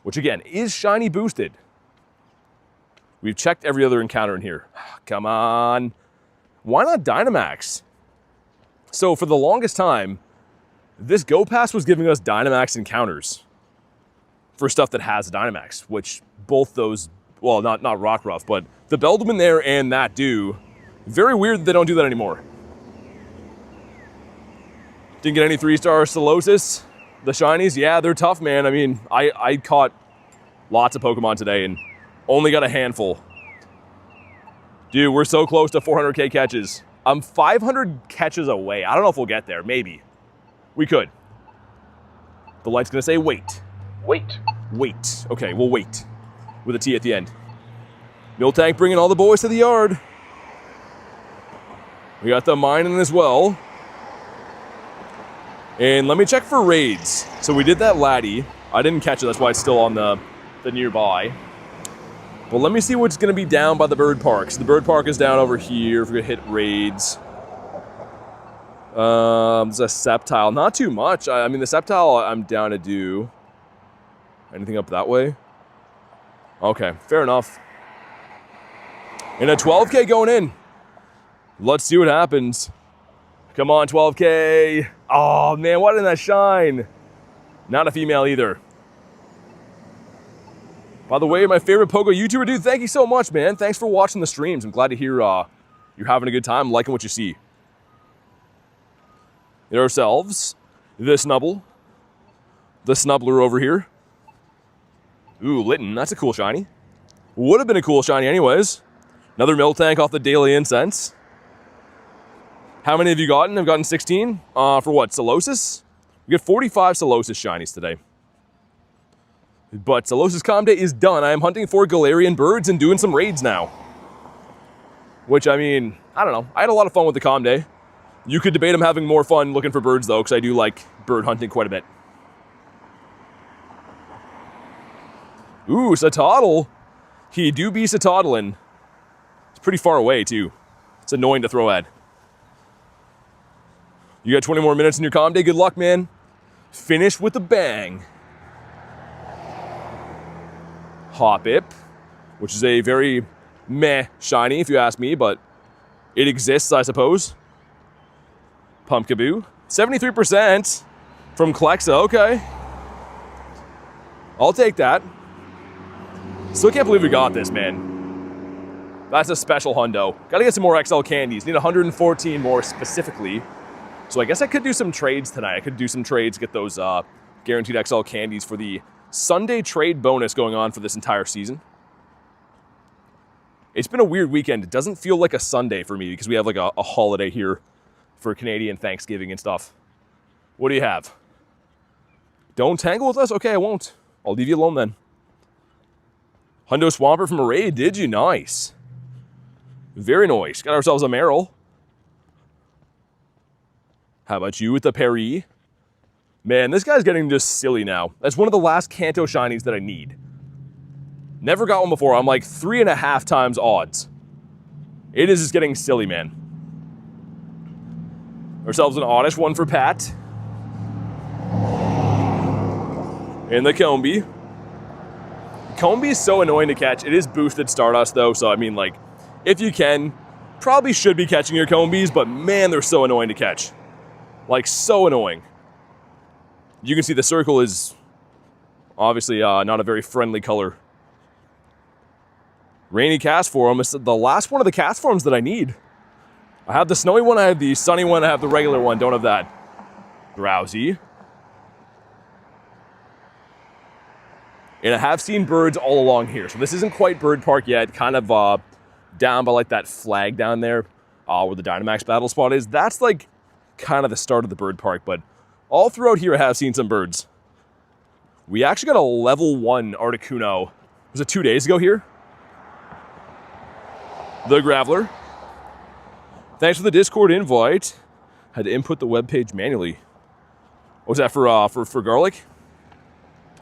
which again is shiny boosted. We've checked every other encounter in here. Come on. Why not Dynamax? So for the longest time, this Go Pass was giving us Dynamax encounters for stuff that has a Dynamax, which both those, well, not Rockruff, but the Beldum there and that do. Very weird that they don't do that anymore. Didn't get any 3-star Solosis. The shinies, yeah, they're tough, man. I mean, I caught lots of Pokemon today and only got a handful. Dude, we're so close to 400K catches. I'm 500 catches away. I don't know if we'll get there. Maybe. We could. The light's gonna say wait. Wait. Wait. Okay, we'll wait. With a T at the end. Miltank bringing all the boys to the yard. We got the mining as well. And let me check for raids. So we did that laddie. I didn't catch it, that's why it's still on the nearby. But let me see what's gonna be down by the bird park. So the bird park is down over here if we're gonna hit raids. There's a Sceptile, not too much. I mean, the Sceptile I'm down to do. Anything up that way? Okay, fair enough. And a 12K going in. Let's see what happens. Come on, 12K. Oh man, why didn't that shine? Not a female either. By the way, my favorite Pogo YouTuber, dude, thank you so much, man. Thanks for watching the streams. I'm glad to hear you're having a good time, liking what you see. Get ourselves the Snubble. The Snubbler over here. Ooh, Litten, that's a cool shiny. Would have been a cool shiny anyways. Another Miltank off the daily Incense. How many have you gotten? I've gotten 16. For what, Solosis? We get 45 Solosis shinies today. But Solosis Com Day is done. I am hunting for Galarian birds and doing some raids now. Which, I mean, I don't know. I had a lot of fun with the Com Day. You could debate I'm having more fun looking for birds, though, because I do like bird hunting quite a bit. Ooh, Satotl. He do be Satotlin. It's pretty far away, too. It's annoying to throw at. You got 20 more minutes in your comm day. Good luck, man. Finish with a bang. Hoppip, which is a very meh shiny, if you ask me, but it exists, I suppose. Pumpkaboo. 73% from Klexa. Okay. I'll take that. Still can't believe we got this, man. That's a special hundo. Gotta get some more XL candies. Need 114 more specifically. So I guess I could do some trades tonight. I could do some trades, get those guaranteed XL candies for the Sunday trade bonus going on for this entire season. It's been a weird weekend. It doesn't feel like a Sunday for me because we have like a holiday here for Canadian Thanksgiving and stuff. What do you have? Don't tangle with us? Okay, I won't. I'll leave you alone then. Hundo Swampert from a raid, did you? Nice. Very nice. Got ourselves a Meryl. How about you with the Perry? Man, this guy's getting just silly now. That's one of the last Kanto shinies that I need. Never got one before. I'm like 3.5 times odds. It is just getting silly, man. Ourselves an oddish one for Pat. And the Combi. Combi is so annoying to catch. It is boosted Stardust though, so I mean like, if you can, probably should be catching your Combis, but man, they're so annoying to catch. Like, so annoying. You can see the circle is obviously not a very friendly color. Rainy cast form is the last one of the cast forms that I need. I have the snowy one, I have the sunny one, I have the regular one, don't have that. Drowsy. And I have seen birds all along here. So this isn't quite Bird Park yet, kind of down by like that flag down there where the Dynamax battle spot is. That's like kind of the start of the bird park, but all throughout here I have seen some birds. We actually got a level 1 Articuno. Was it 2 days ago here? The Graveler. Thanks for the Discord invite. Had to input the webpage manually. What was that for garlic?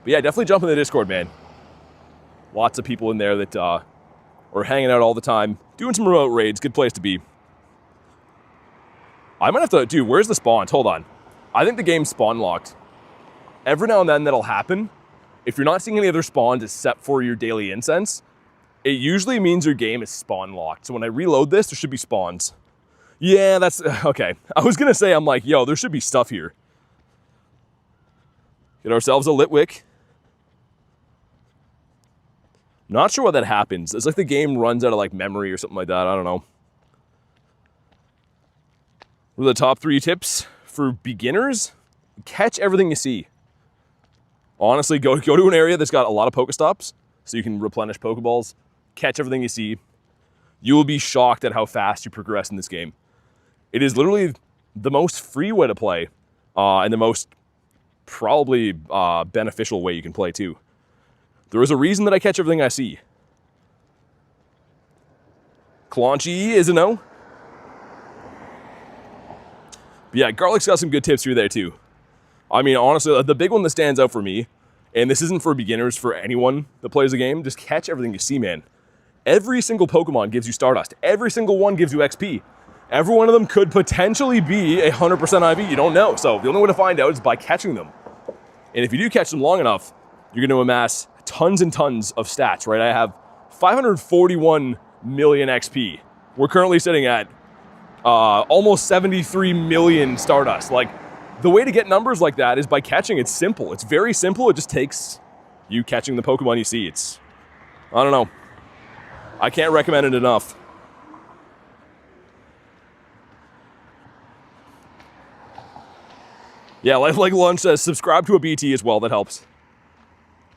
But yeah, definitely jump in the Discord, man. Lots of people in there that are hanging out all the time, doing some remote raids. Good place to be. I might have to, dude, where's the spawns? Hold on. I think the game's spawn locked. Every now and then that'll happen. If you're not seeing any other spawns except for your daily incense, it usually means your game is spawn locked. So when I reload this, there should be spawns. Yeah, that's, okay. I was gonna say, I'm like, yo, there should be stuff here. Get ourselves a Litwick. Not sure why that happens. It's like the game runs out of like memory or something like that. I don't know. What are the top 3 tips for beginners? Catch everything you see. Honestly, go to an area that's got a lot of Pokestops so you can replenish Pokeballs. Catch everything you see. You will be shocked at how fast you progress in this game. It is literally the most free way to play and the most probably beneficial way you can play too. There is a reason that I catch everything I see. Claunchy is a no. But yeah, Garlic's got some good tips here there too. I mean, honestly, the big one that stands out for me, and this isn't for beginners, for anyone that plays the game, just catch everything you see, man. Every single Pokemon gives you Stardust. Every single one gives you XP. Every one of them could potentially be 100% IV. You don't know. So the only way to find out is by catching them. And if you do catch them long enough, you're going to amass tons and tons of stats, right? I have 541 million XP. We're currently sitting at almost 73 million Stardust. Like, the way to get numbers like that is by catching. It's simple. It's very simple. It just takes you catching the Pokemon you see. It's, I don't know. I can't recommend it enough. Yeah, Life Like Lunch says, subscribe to a BT as well. That helps.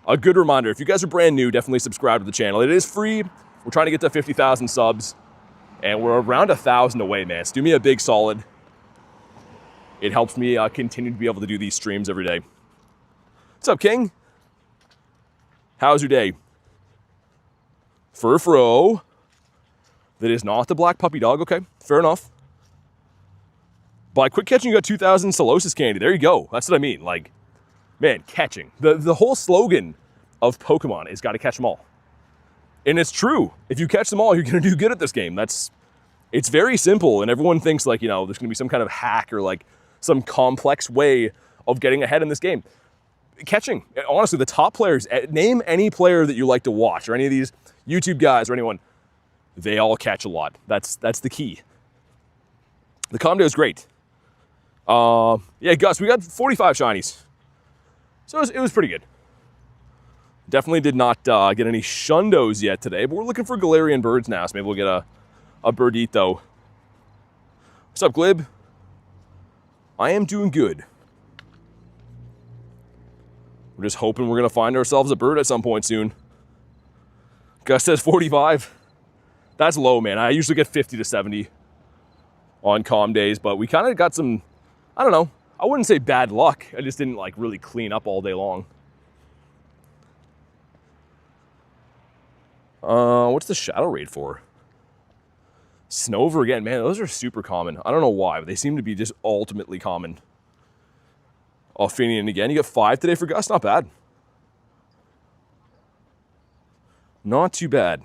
A good reminder, if you guys are brand new, definitely subscribe to the channel. It is free. We're trying to get to 50,000 subs. And we're around 1,000 away, man. So do me a big solid. It helps me continue to be able to do these streams every day. What's up, King? How's your day? Furfro. That is not the black puppy dog. Okay, fair enough. By quick catching, you got 2,000 Solosis candy. There you go. That's what I mean. Like, man, catching. The whole slogan of Pokemon is got to catch them all. And it's true. If you catch them all, you're going to do good at this game. It's very simple. And everyone thinks like, you know, there's going to be some kind of hack or like some complex way of getting ahead in this game. Catching, honestly, the top players, name any player that you like to watch, or any of these YouTube guys or anyone, they all catch a lot. That's the key. The Comdo is great. Yeah, Gus, we got 45 shinies. So it was pretty good. Definitely did not get any Shundos yet today, but we're looking for Galarian birds now, so maybe we'll get a birdito. What's up, Glib? I am doing good. We're just hoping we're going to find ourselves a bird at some point soon. Gus says 45. That's low, man. I usually get 50 to 70 on calm days, but we kind of got some, I don't know, I wouldn't say bad luck. I just didn't like really clean up all day long. What's the shadow raid for? Snover again, man, those are super common. I don't know why, but they seem to be just ultimately common. Finian again. You got 5 today for Gus. Not bad. Not too bad.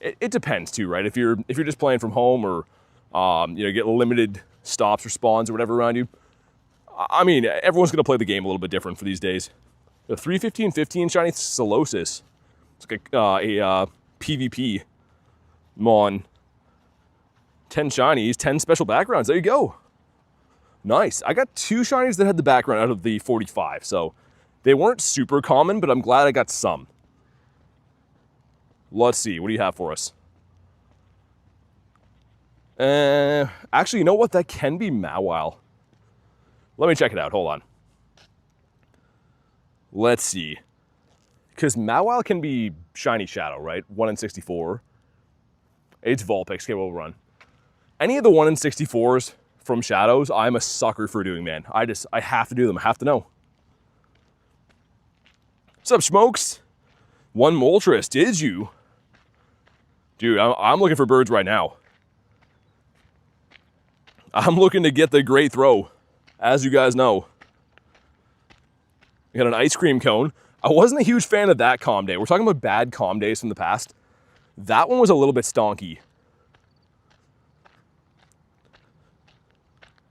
It depends too, right? If you're just playing from home or you know, get limited stops or spawns or whatever around you. I mean, everyone's gonna play the game a little bit different for these days. The 315-15 shiny Solosis. It's like a PvP mon. 10 shinies, 10 special backgrounds. There you go. Nice. I got 2 shinies that had the background out of the 45, so they weren't super common, but I'm glad I got some. Let's see. What do you have for us? Actually, you know what? That can be Mawile. Let me check it out. Hold on. Let's see. Because Mawile can be Shiny Shadow, right? 1 in 64. It's Vulpix. Okay, we'll run. Any of the 1 in 64s from Shadows, I'm a sucker for doing, man. I have to do them. I have to know. What's up, Smokes? 1 Moltres. Did you? Dude, I'm looking for birds right now. I'm looking to get the great throw, as you guys know. We got an ice cream cone. I wasn't a huge fan of that calm day. We're talking about bad calm days from the past. That one was a little bit stonky.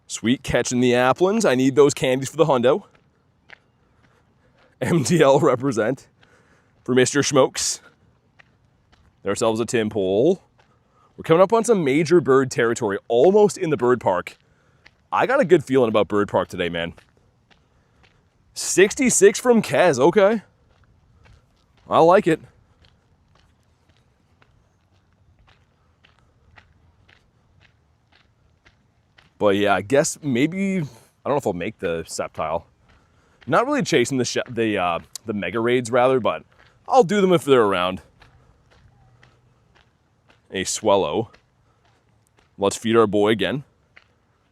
Sweet, catching the applins. I need those candies for the hundo. MTL represent for Mr. Smokes. Get ourselves a Tim Pole. We're coming up on some major bird territory, almost in the bird park. I got a good feeling about bird park today, man. 66 from Kez, okay. I like it. But yeah, I guess maybe, I don't know if I'll make the Sceptile. Not really chasing the mega raids rather, but I'll do them if they're around. A Swellow. Let's feed our boy again,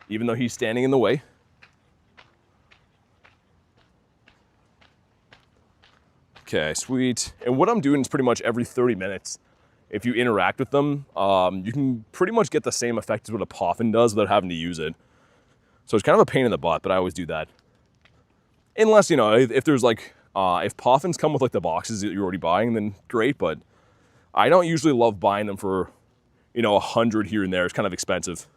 even though he's standing in the way. Okay, sweet. And what I'm doing is pretty much every 30 minutes, if you interact with them, you can pretty much get the same effect as what a Poffin does without having to use it. So it's kind of a pain in the butt, but I always do that. Unless, you know, if there's like, if Poffins come with like the boxes that you're already buying, then great, but I don't usually love buying them for, you know, 100 here and there. It's kind of expensive.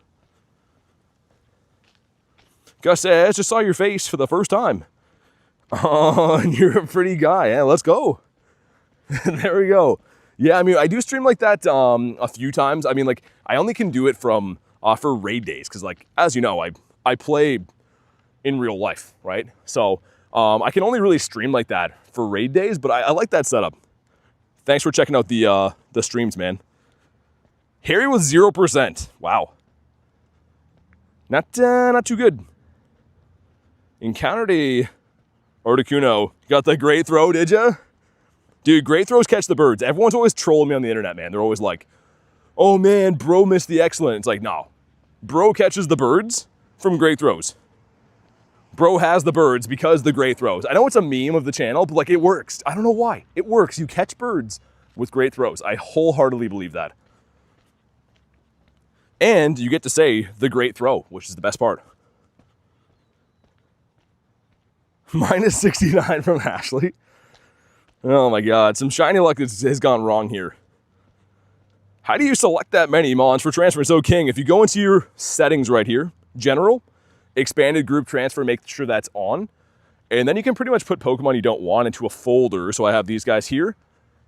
Gus says, just saw your face for the first time. Oh, you're a pretty guy. Yeah, let's go. There we go. Yeah, I mean, I do stream like that a few times. I mean, like, I only can do it from for raid days because, like, as you know, I play in real life, right? So I can only really stream like that for raid days, but I like that setup. Thanks for checking out the streams, man. Harry with 0%. Wow. Not too good. Encountered a Articuno. Got the great throw, did ya? Dude, great throws catch the birds. Everyone's always trolling me on the internet, man. They're always like, oh man, bro missed the excellent. It's like, no. Bro catches the birds from great throws. Bro has the birds because the great throws. I know it's a meme of the channel, but like it works. I don't know why. It works. You catch birds with great throws. I wholeheartedly believe that. And you get to say the great throw, which is the best part. Minus 69 from Ashley. Oh my God, some shiny luck has gone wrong here. How do you select that many mons for transfer? So King, if you go into your settings right here, general, expanded group transfer, make sure that's on. And then you can pretty much put Pokemon you don't want into a folder. So I have these guys here.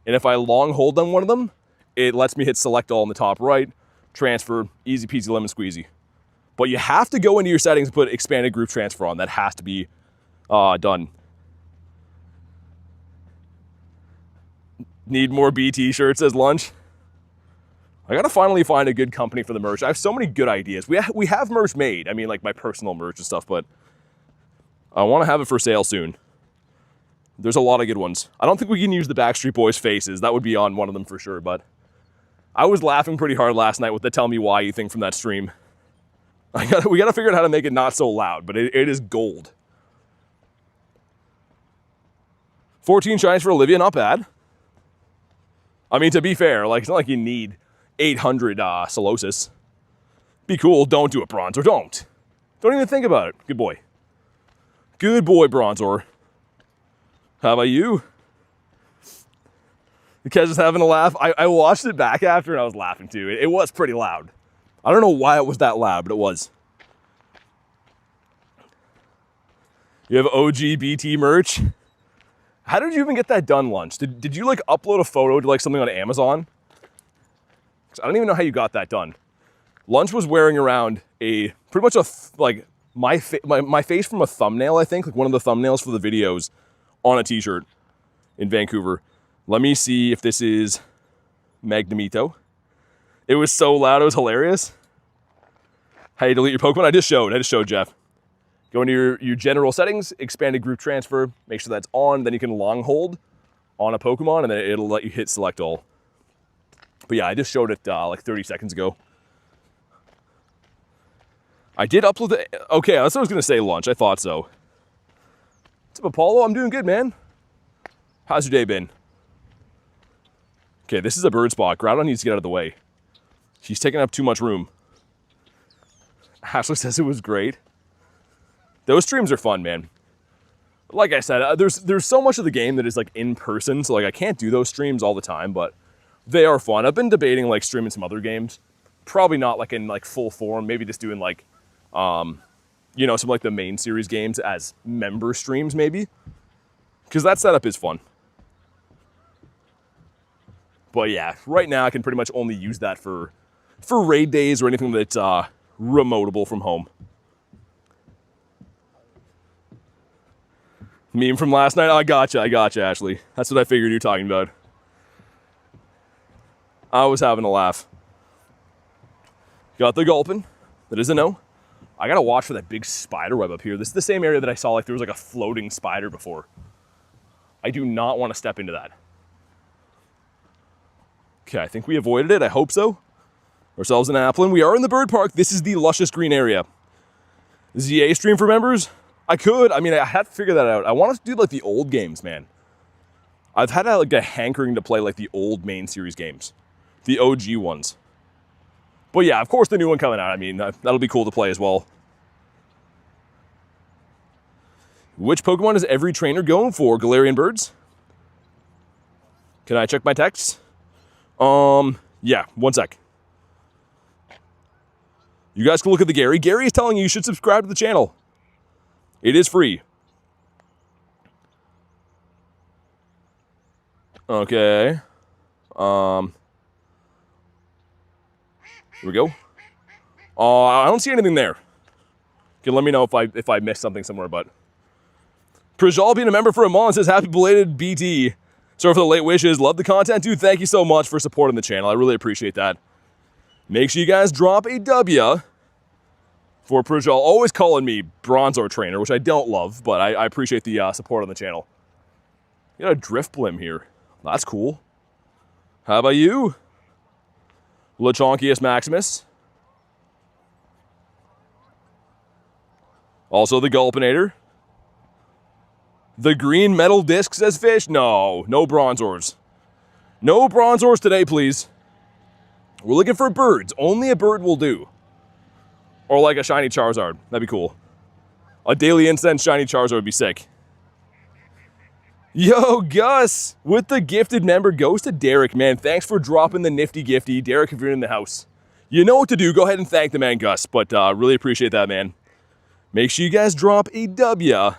And if I long hold on one of them, it lets me hit select all in the top right, transfer, easy peasy lemon squeezy. But you have to go into your settings and put expanded group transfer on. That has to be done. Need more BT shirts, says Lunch. I gotta finally find a good company for the merch. I have so many good ideas. We have merch made. I mean, like my personal merch and stuff, but I want to have it for sale soon. There's a lot of good ones. I don't think we can use the Backstreet Boys faces. That would be on one of them for sure, but I was laughing pretty hard last night with the tell me why you thing from that stream. We gotta figure out how to make it not so loud, but it is gold. 14 shines for Olivia, not bad. I mean, to be fair, like it's not like you need 800 Solosis. Be cool, don't do it, Bronzor, don't. Don't even think about it. Good boy. Good boy, Bronzor. How about you? The Kez is having a laugh. I watched it back after and I was laughing too. It was pretty loud. I don't know why it was that loud, but it was. You have OG BT merch. How did you even get that done, Lunch? Did you like upload a photo to like something on Amazon? I don't even know how you got that done. Lunch was wearing around a pretty much like my face from a thumbnail, I think, like one of the thumbnails for the videos on a t-shirt in Vancouver. Let me see if this is Magnemito. It was so loud, it was hilarious. How you delete your Pokemon? I just showed Jeff. Go into your general settings, expanded group transfer, make sure that's on, then you can long hold on a Pokemon and then it'll let you hit select all. But yeah, I just showed it like 30 seconds ago. I did upload the, okay, that's what I was gonna say, Lunch, I thought so. What's up, Apollo? I'm doing good, man. How's your day been? Okay, this is a bird spot. Groudon needs to get out of the way. She's taking up too much room. Ashley says it was great. Those streams are fun, man. Like I said, there's so much of the game that is like in person, so like I can't do those streams all the time, but they are fun. I've been debating like streaming some other games. Probably not like in like full form, maybe just doing like, you know, some like the main series games as member streams maybe. Because that setup is fun. But yeah, right now I can pretty much only use that for raid days or anything that's remotable from home. Meme from last night? I gotcha, Ashley. That's what I figured you were talking about. I was having a laugh. Got the Gulpin. That is a no. I gotta watch for that big spider web up here. This is the same area that I saw like there was like a floating spider before. I do not want to step into that. Okay, I think we avoided it. I hope so. Ourselves an Applin. We are in the bird park. This is the luscious green area. ZA stream for members? I could. I mean, I had to figure that out. I want to do like the old games, man. I've had like a hankering to play like the old main series games. The OG ones. But yeah, of course the new one coming out. I mean, that'll be cool to play as well. Which Pokemon is every trainer going for? Galarian birds? Can I check my texts? Yeah, one sec. You guys can look at the Gary. Gary is telling you should subscribe to the channel. It is free. Okay. Here we go. I don't see anything there. Okay, let me know if I missed something somewhere, but Prajal being a member for a month says happy belated BT. Sorry for the late wishes. Love the content, dude. Thank you so much for supporting the channel. I really appreciate that. Make sure you guys drop a W for Prajal. Always calling me Bronzor Trainer, which I don't love, but I appreciate the support on the channel. You got a Drift Blim here. That's cool. How about you? Lechonkius Maximus. Also the Gulpinator. The green metal disc, says Fish. No Bronzors. No Bronzors today, please. We're looking for birds. Only a bird will do. Or like a shiny Charizard. That'd be cool. A daily incense shiny Charizard would be sick. Yo, Gus, with the gifted member goes to Derek, man. Thanks for dropping the nifty gifty. Derek, if you're in the house, you know what to do. Go ahead and thank the man, Gus. But really appreciate that, man. make sure you guys drop a W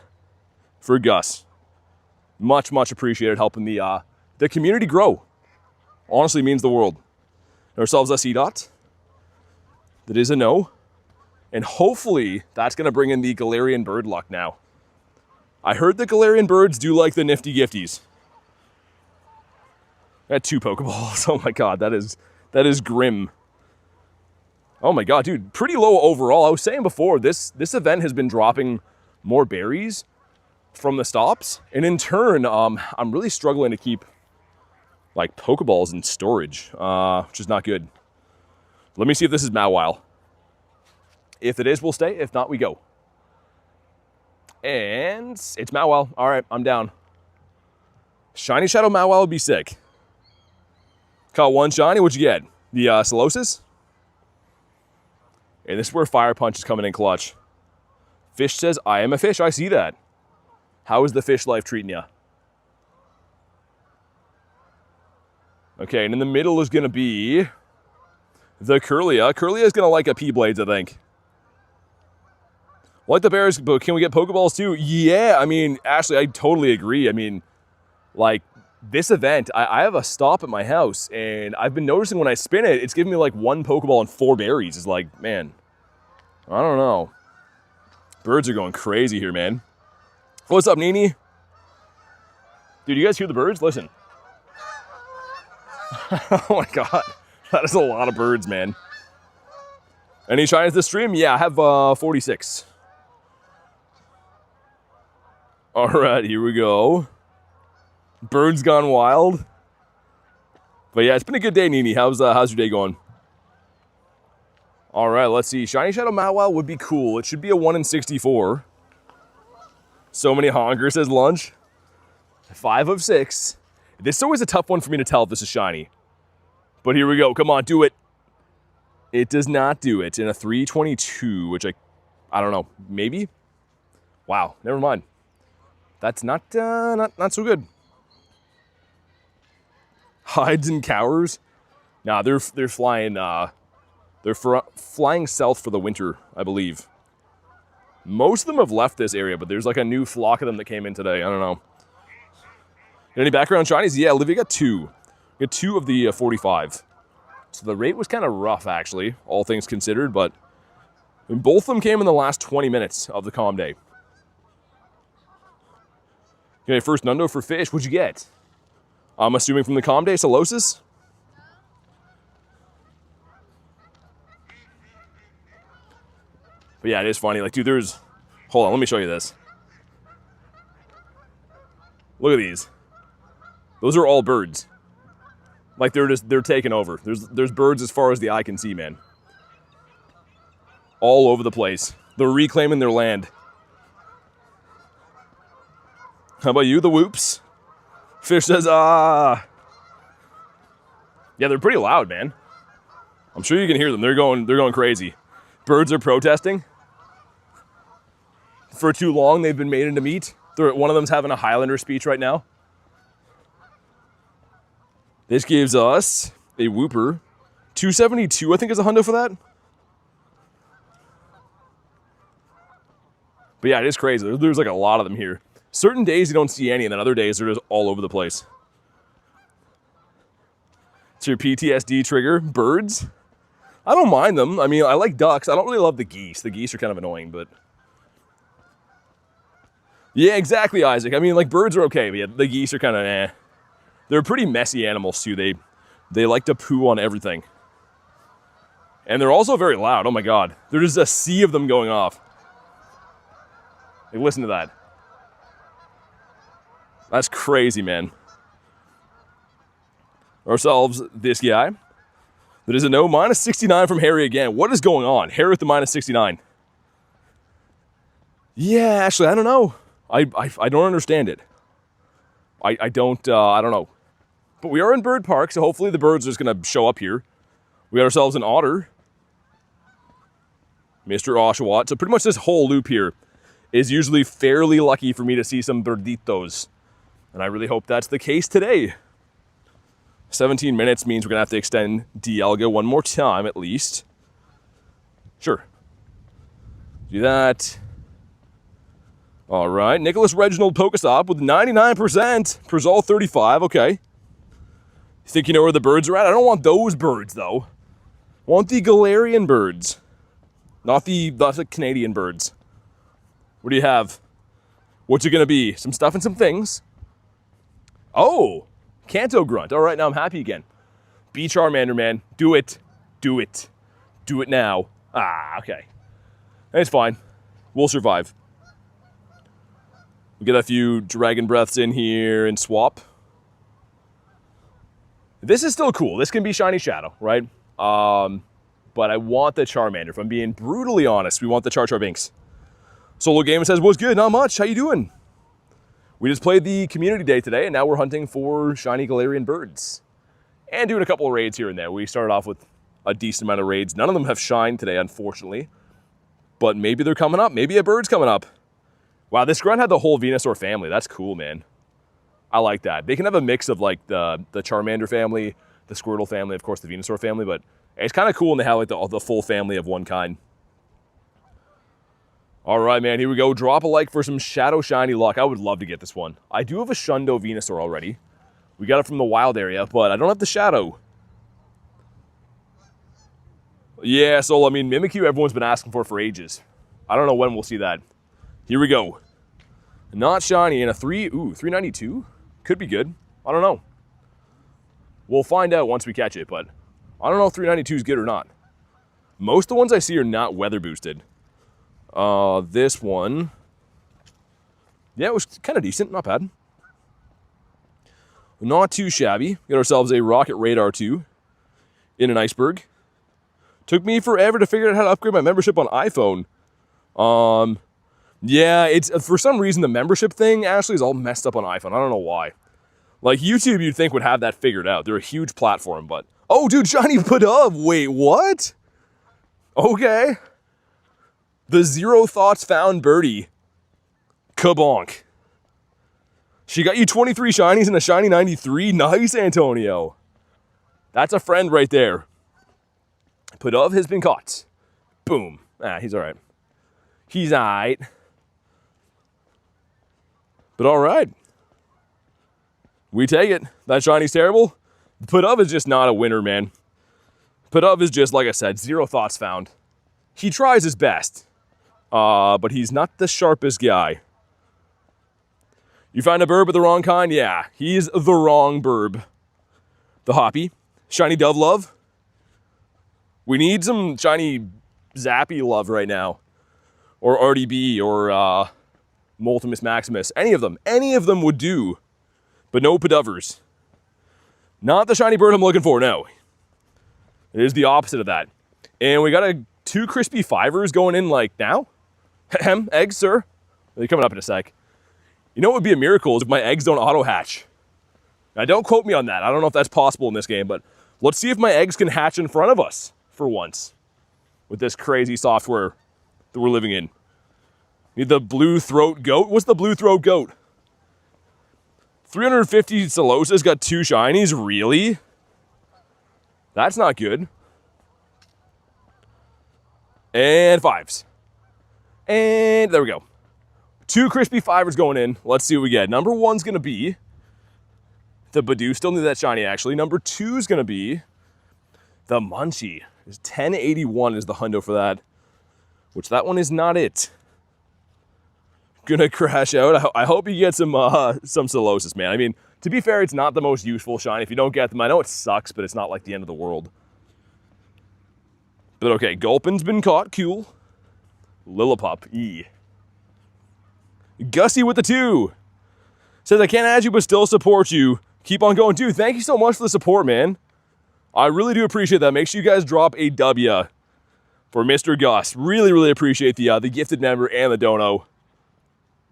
for Gus. Much, much appreciated, helping the community grow. Honestly means the world. Ourselves a C dot. That is a no. And hopefully that's going to bring in the Galarian bird luck now. I heard the Galarian birds do like the nifty gifties. I had 2 Pokeballs. Oh my god, that is grim. Oh my god, dude, pretty low overall. I was saying before, this event has been dropping more berries from the stops. And in turn, I'm really struggling to keep like Pokeballs in storage, which is not good. Let me see if this is Mawile. If it is, we'll stay. If not, we go. And it's Mawile. All right, I'm down. Shiny Shadow Mawile would be sick. Caught 1 shiny. What'd you get? The Solosis? And this is where Fire Punch is coming in clutch. Fish says, I am a fish. I see that. How is the fish life treating you? Okay, and in the middle is going to be the Curlia. Curlia is going to like a P-Blades, I think. Like the bears, but can we get Pokeballs too? Yeah, I mean, Ashley, I totally agree. I mean, like, this event, I have a stop at my house, and I've been noticing when I spin it, it's giving me like 1 Pokeball and 4 berries. It's like, man, I don't know. Birds are going crazy here, man. What's up, Nini? Dude, you guys hear the birds? Listen. Oh my god. That is a lot of birds, man. Any shinies this stream? Yeah, I have 46. All right, here we go. Birds gone wild. But yeah, it's been a good day, Nini. How's your day going? All right, let's see. Shiny Shadow Mawile would be cool. It should be a 1 in 64. So many honkers, says Lunch. 5 of 6. This is always a tough one for me to tell if this is shiny. But here we go. Come on, do it. It does not do it. In a 322, which I don't know. Maybe? Wow, never mind. That's not so good. Hides and cowers? Nah, they're flying. They're flying south for the winter, I believe. Most of them have left this area, but there's like a new flock of them that came in today. I don't know. Any background shinies? Yeah, Olivia got 2. Got 2 of the 45. So the rate was kind of rough, actually, all things considered, but both of them came in the last 20 minutes of the calm day. Okay, first Nundo for fish. What'd you get? I'm assuming from the calm day, Solosis? But yeah, it is funny. Like, dude, there's... Hold on, let me show you this. Look at these. Those are all birds. Like, they're taking over. There's birds as far as the eye can see, man. All over the place. They're reclaiming their land. How about you, the whoops? Fish says, ah. Yeah, they're pretty loud, man. I'm sure you can hear them. They're going crazy. Birds are protesting. For too long, they've been made into meat. One of them's having a Highlander speech right now. This gives us a Whooper. 272, I think, is a hundo for that. But yeah, it is crazy. There's like a lot of them here. Certain days you don't see any, and then other days they're just all over the place. It's your PTSD trigger. Birds? I don't mind them. I mean, I like ducks. I don't really love the geese. The geese are kind of annoying, but... Yeah, exactly, Isaac. I mean, like, birds are okay, but yeah, the geese are kind of eh. They're pretty messy animals, too. They like to poo on everything. And they're also very loud. Oh, my God. There's a sea of them going off. Like, listen to that. That's crazy, man. Ourselves, this guy. That is a no. Minus 69 from Harry again. What is going on? Harry with the minus 69. Yeah, actually, I don't know. I don't understand it. I don't know. But we are in Bird Park, so hopefully the birds are just going to show up here. We got ourselves an otter. Mr. Oshawott. So pretty much this whole loop here is usually fairly lucky for me to see some birditos. And I really hope that's the case today. 17 minutes means we're going to have to extend Dialga one more time at least. Sure. Do that. All right, Nicholas Reginald Pokestop with 99%. Perzal 35, okay. You think you know where the birds are at? I don't want those birds, though. I want the Galarian birds. Not the Canadian birds. What do you have? What's it going to be? Some stuff and some things. Oh, Kanto Grunt. All right, now I'm happy again. Be Charmander, man. Do it. Do it. Do it now. Ah, okay. It's fine. We'll survive. We get a few Dragon Breaths in here and swap. This is still cool. This can be Shiny Shadow, right? But I want the Charmander. If I'm being brutally honest, we want the Char Binks. Solo Gamer says, what's good? Not much. How you doing? We just played the community day today, and now we're hunting for shiny Galarian birds. And doing a couple of raids here and there. We started off with a decent amount of raids. None of them have shined today, unfortunately. But maybe they're coming up. Maybe a bird's coming up. Wow, this grunt had the whole Venusaur family. That's cool, man. I like that. They can have a mix of like the Charmander family, the Squirtle family, of course the Venusaur family, but it's kind of cool when they have like the full family of one kind. All right, man, here we go. Drop a like for some Shadow Shiny luck. I would love to get this one. I do have a Shundo Venusaur already. We got it from the wild area, but I don't have the Shadow. Yeah, so I mean, Mimikyu everyone's been asking for ages. I don't know when we'll see that. Here we go. Not shiny in a 392? Could be good. I don't know. We'll find out once we catch it, but I don't know if 392 is good or not. Most of the ones I see are not weather boosted. This one, yeah, it was kind of decent, not bad. Not too shabby. Got ourselves a Rocket Radar 2 in an iceberg. Took me forever to figure out how to upgrade my membership on iPhone. Yeah, it's for some reason the membership thing actually is all messed up on iPhone. I don't know why. Like YouTube, you'd think would have that figured out. They're a huge platform, but oh, dude, shiny Pidove. Wait, what? Okay. The Zero Thoughts Found Birdie. Kabonk. She got you 23 shinies and a shiny 93. Nice, Antonio. That's a friend right there. Pidove has been caught. Boom. Ah, he's all right. He's all right. But all right. We take it. That shiny's terrible. Pidove is just not a winner, man. Pidove is just, like I said, Zero Thoughts Found. He tries his best. But he's not the sharpest guy. You find a burb of the wrong kind? Yeah, he's the wrong burb. The Hoppy. Shiny Dove Love. We need some shiny Zappy love right now. Or RDB or Multimus Maximus. Any of them. Any of them would do. But no Pidovers. Not the shiny bird I'm looking for, no. It is the opposite of that. And we got two crispy fivers going in like now. Eggs, sir. They're coming up in a sec. You know what would be a miracle is if my eggs don't auto-hatch. Now, don't quote me on that. I don't know if that's possible in this game, but let's see if my eggs can hatch in front of us for once with this crazy software that we're living in. Need the blue throat goat. What's the blue throat goat? 350 Solosis got two shinies? Really? That's not good. And fives. And there we go. Two crispy fivers going in. Let's see what we get. Number one's going to be the Badoo. Still need that shiny, actually. Number two is going to be the Munchie. 1081 is the hundo for that. Which that one is not it. Gonna crash out. I hope you get some Solosis, man. I mean, to be fair, it's not the most useful shiny. If you don't get them, I know it sucks, but it's not like the end of the world. But okay, Gulpin's been caught. Cool. Lillipup. E. Gussie with the 2. Says, I can't add you, but still support you. Keep on going. Dude, thank you so much for the support, man. I really do appreciate that. Make sure you guys drop a W for Mr. Gus. Really, really appreciate the gifted member and the dono.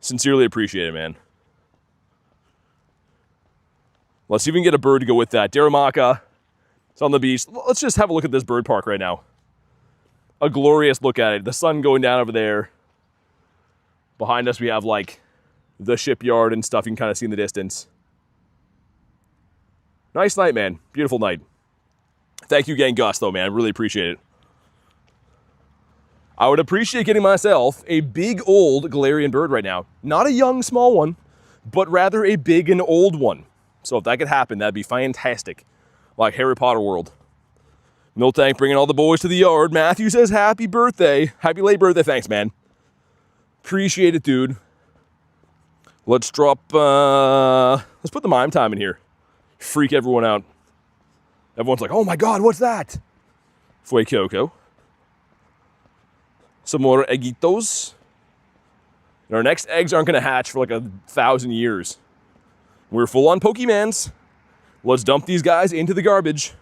Sincerely appreciate it, man. Let's see if we can get a bird to go with that. Daramaka. It's on the beach. Let's just have a look at this bird park right now. A glorious look at it. The sun going down over there. Behind us, we have, like, the shipyard and stuff you can kind of see in the distance. Nice night, man. Beautiful night. Thank you again, Gus, though, man. I really appreciate it. I would appreciate getting myself a big old Galarian bird right now. Not a young small one, but rather a big and old one. So if that could happen, that'd be fantastic. Like Harry Potter world. Miltank bringing all the boys to the yard. Matthew says happy birthday. Happy late birthday. Thanks, man. Appreciate it, dude. Let's drop, let's put the mime time in here. Freak everyone out. Everyone's like, oh my god, what's that? Fue Coco. Some more eggitos. And our next eggs aren't going to hatch for like 1,000 years. We're full on Pokemans. Let's dump these guys into the garbage.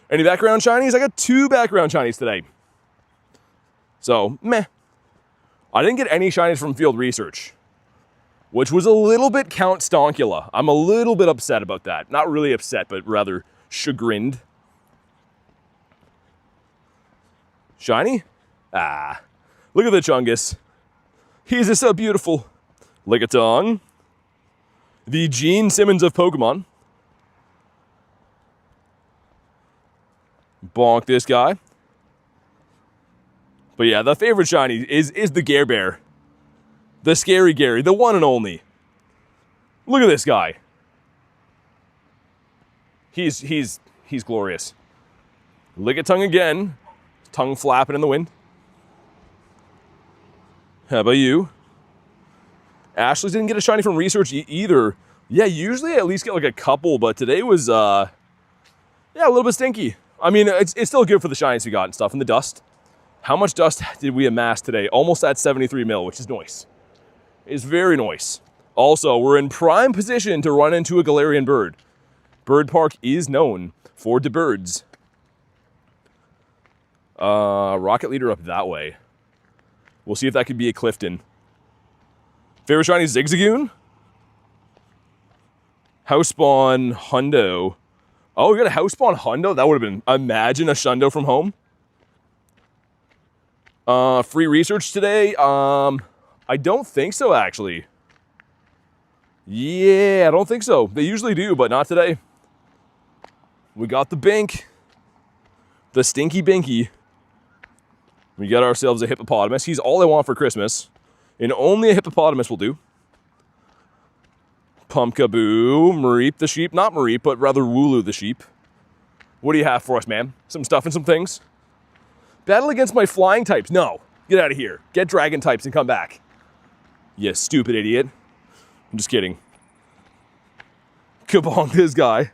Any background shinies? I got 2 background shinies today. So, meh. I didn't get any shinies from field research, which was a little bit Count Stonkula. I'm a little bit upset about that. Not really upset, but rather chagrined. Shiny? Ah, look at the Chungus. He's just so beautiful. Lickitung. The Gene Simmons of Pokemon. Bonk this guy. But yeah, the favorite shiny is the Gare Bear. The Scary Gary, the one and only. Look at this guy. He's glorious. Lickitung again. Tongue flapping in the wind. How about you? Ashley didn't get a shiny from research either. Yeah, usually I at least get like a couple, but today was, yeah, a little bit stinky. I mean, it's still good for the shinies we got and stuff. And the dust. How much dust did we amass today? Almost at 73 mil, which is nice. It's very nice. Also, we're in prime position to run into a Galarian bird. Bird Park is known for the birds. Rocket Leader up that way. We'll see if that could be a Clifton. Favorite shiny Zigzagoon? House Spawn Hundo. Oh, we got a House Spawn Hundo? That would have been, imagine a Shundo from home. Free research today? I don't think so, actually. Yeah, I don't think so. They usually do, but not today. We got the Bink. The Stinky Binky. We got ourselves a hippopotamus. He's all I want for Christmas. And only a hippopotamus will do. Pumpkaboo. Mareep the sheep. Not Mareep, but rather Wooloo the sheep. What do you have for us, man? Some stuff and some things? Battle against my flying types. No. Get out of here. Get dragon types and come back. You stupid idiot. I'm just kidding. Kabong this guy.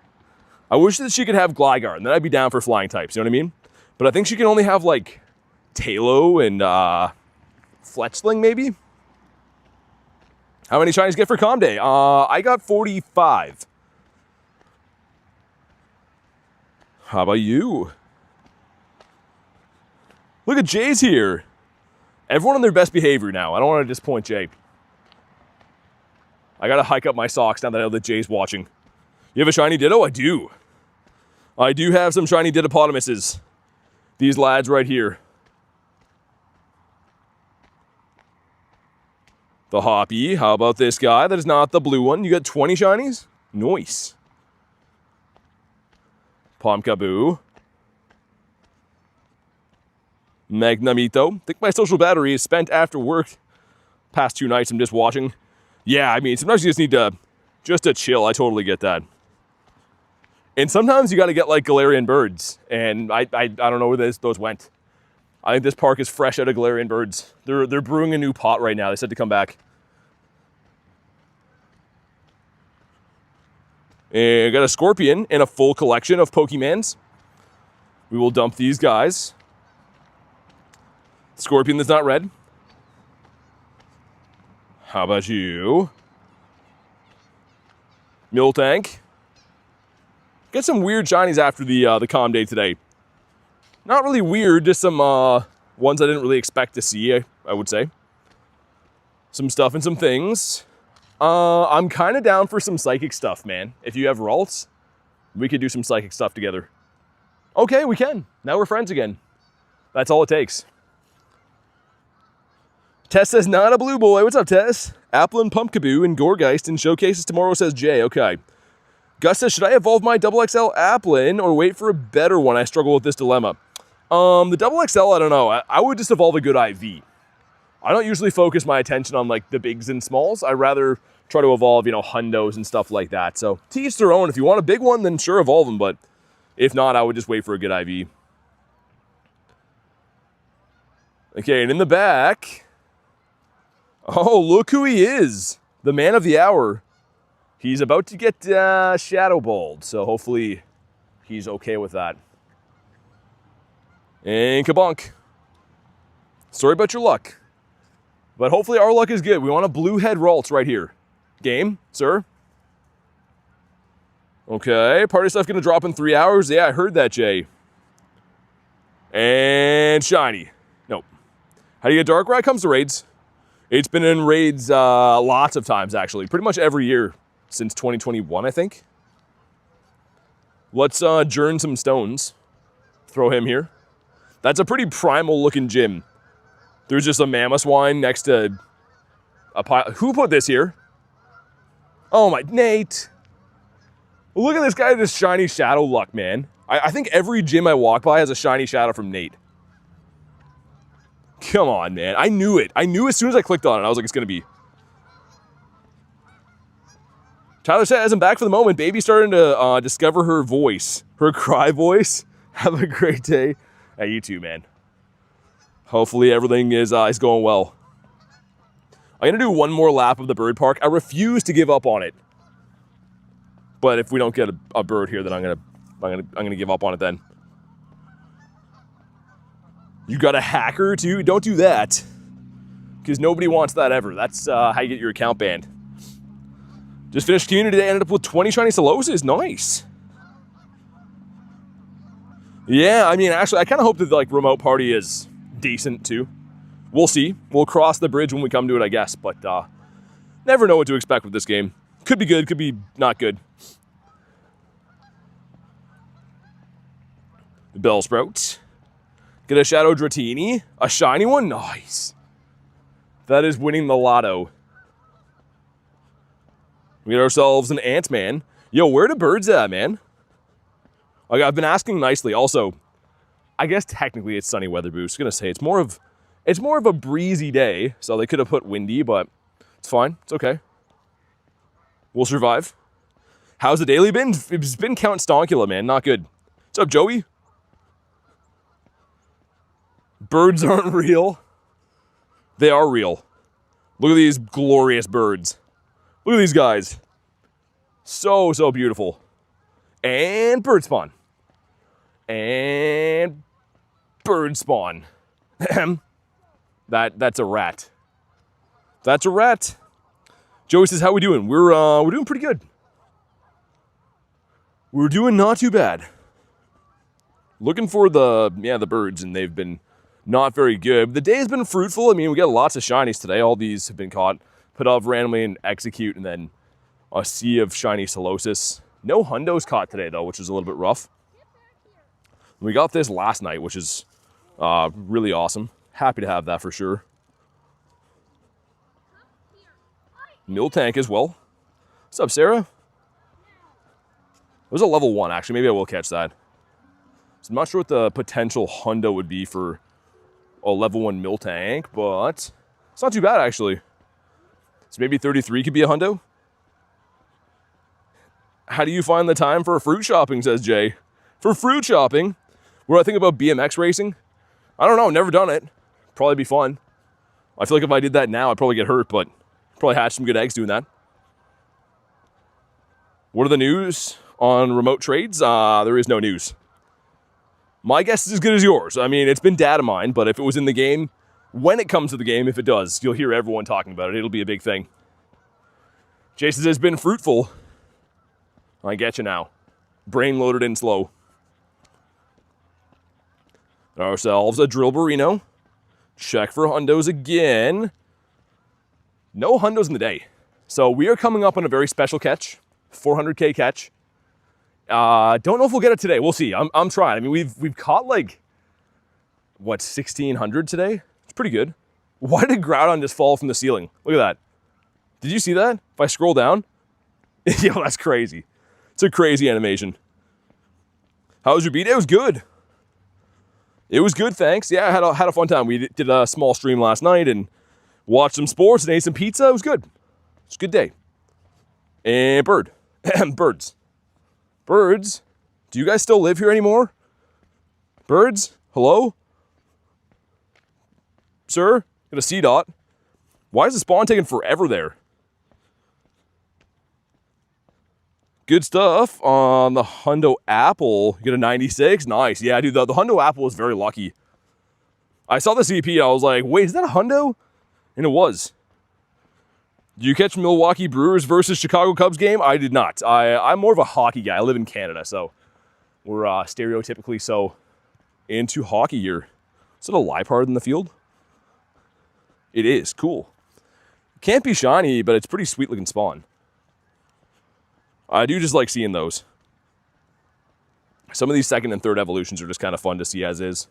I wish that she could have Gligar, and then I'd be down for flying types, you know what I mean? But I think she can only have, like, Talo and, Fletchling, maybe? How many shinies get for Com Day? I got 45. How about you? Look at Jay's here. Everyone on their best behavior now. I don't want to disappoint Jay. I gotta hike up my socks now that I know that Jay's watching. You have a shiny Ditto? I do. I do have some shiny Dittopotamuses. These lads right here. The Hoppy. How about this guy? That is not the blue one. You got 20 shinies? Nice. Pumpkaboo. Magnamito. I think my social battery is spent after work. Past 2 nights I'm just watching. Yeah, I mean, sometimes you just need to chill. I totally get that. And sometimes you got to get like Galarian birds. And I don't know where those went. I think this park is fresh out of Galarian birds. They're brewing a new pot right now. They said to come back. And I got a Scorpion and a full collection of Pokemans. We will dump these guys. Scorpion that's not red. How about you? Miltank. Get some weird shinies after the Com Day today. Not really weird, just some ones I didn't really expect to see, I would say. Some stuff and some things. I'm kind of down for some psychic stuff, man. If you have Ralts, we could do some psychic stuff together. Okay, we can. Now we're friends again. That's all it takes. Tess says, not a blue boy. What's up, Tess? Applin, Pumpkaboo, and Gourgeist in showcases tomorrow, says Jay. Okay. Gus says, should I evolve my XXL Applin or wait for a better one? I struggle with this dilemma. The double XL, I don't know. I would just evolve a good IV. I don't usually focus my attention on like the bigs and smalls. I rather try to evolve, you know, hundos and stuff like that. So to each their own. If you want a big one, then sure, evolve them. But if not, I would just wait for a good IV. Okay, and in the back, oh, look who he is. The man of the hour. He's about to get shadow balled. So hopefully he's okay with that. And kabonk. Sorry about your luck. But hopefully our luck is good. We want a blue head Ralts right here. Game, sir. Okay, party stuff gonna drop in 3 hours. Yeah, I heard that, Jay. And shiny. Nope. How do you get Darkrai? Comes to raids. It's been in raids lots of times, actually. Pretty much every year since 2021, I think. Let's journ some stones. Throw him here. That's a pretty primal looking gym. There's just a Mamoswine next to a pile. Who put this here? Oh my, Nate. Look at this guy, this shiny shadow luck, man. I think every gym I walk by has a shiny shadow from Nate. Come on, man. I knew it. I knew as soon as I clicked on it, I was like, it's gonna be. Tyler says, I'm back for the moment. Baby's starting to discover her voice. Her cry voice. Have a great day. Hey, you too, man. Hopefully everything is going well. I'm gonna do one more lap of the bird park. I refuse to give up on it. But if we don't get a bird here, then I'm gonna give up on it then. You got a hacker too? Don't do that. Because nobody wants that ever. That's how you get your account banned. Just finished community today, ended up with 20 shiny Soloses. Nice. Yeah, I mean, actually, I kind of hope that the like remote party is decent too. We'll see. We'll cross the bridge when we come to it, I guess. But never know what to expect with this game. Could be good, could be not good. The Bellsprout. Get a Shadow Dratini. A shiny one? Nice. That is winning the lotto. We get ourselves an Ant-Man. Yo, where the birds at, man? Like, I've been asking nicely. Also, I guess technically it's sunny weather boost. I was gonna say it's more of a breezy day, so they could have put windy, but it's fine. It's okay. We'll survive. How's the daily been? It's been Count Stonkula, man. Not good. What's up, Joey? Birds aren't real. They are real. Look at these glorious birds. Look at these guys. So, so beautiful. And bird spawn. And bird spawn. That's a rat. That's a rat. Joey says, how we doing? We're doing pretty good. We're doing not too bad. Looking for the birds, and they've been not very good. The day has been fruitful. I mean, we got lots of shinies today. All these have been caught, put off randomly and execute, and then a sea of shiny Solosis. No hundos caught today, though, which is a little bit rough. We got this last night, which is really awesome. Happy to have that for sure. Miltank as well. What's up, Sarah? It was a level 1, actually. Maybe I will catch that. So I'm not sure what the potential hundo would be for a level 1 Miltank, but it's not too bad, actually. So maybe 33 could be a hundo. How do you find the time for fruit shopping, says Jay. For fruit shopping? What do I think about BMX racing? I don't know, never done it. Probably be fun. I feel like if I did that now, I'd probably get hurt, but probably hatch some good eggs doing that. What are the news on remote trades? There is no news. My guess is as good as yours. I mean, it's been data mined, but if it was in the game, when it comes to the game, if it does, you'll hear everyone talking about it. It'll be a big thing. Jason says, been fruitful. I get you now. Brain loaded in slow. Ourselves a Drillburino. Check for hundos again. No hundos in the day. So we are coming up on a very special catch. 400k catch. Don't know if we'll get it today. We'll see. I'm trying. I mean, we've caught like, what, 1,600 today? It's pretty good. Why did Groudon just fall from the ceiling? Look at that. Did you see that? If I scroll down? Yo, that's crazy. It's a crazy animation. How was your B-Day? It was good. It was good, thanks. Yeah, I had a fun time. We did a small stream last night and watched some sports and ate some pizza. It was good. It's a good day. And birds. Birds? Do you guys still live here anymore? Birds? Hello? Sir? Got a C dot. Why is the spawn taking forever there? Good stuff on the Hundo Apple. You get a 96. Nice. Yeah, dude, the Hundo Apple was very lucky. I saw the CP. I was like, wait, is that a Hundo? And it was. Did you catch Milwaukee Brewers versus Chicago Cubs game? I did not. I'm more of a hockey guy. I live in Canada, so we're stereotypically so into hockey here. Is it a Liepard in the field? It is. Cool. Can't be shiny, but it's pretty sweet looking spawn. I do just like seeing those. Some of these second and third evolutions are just kind of fun to see as is.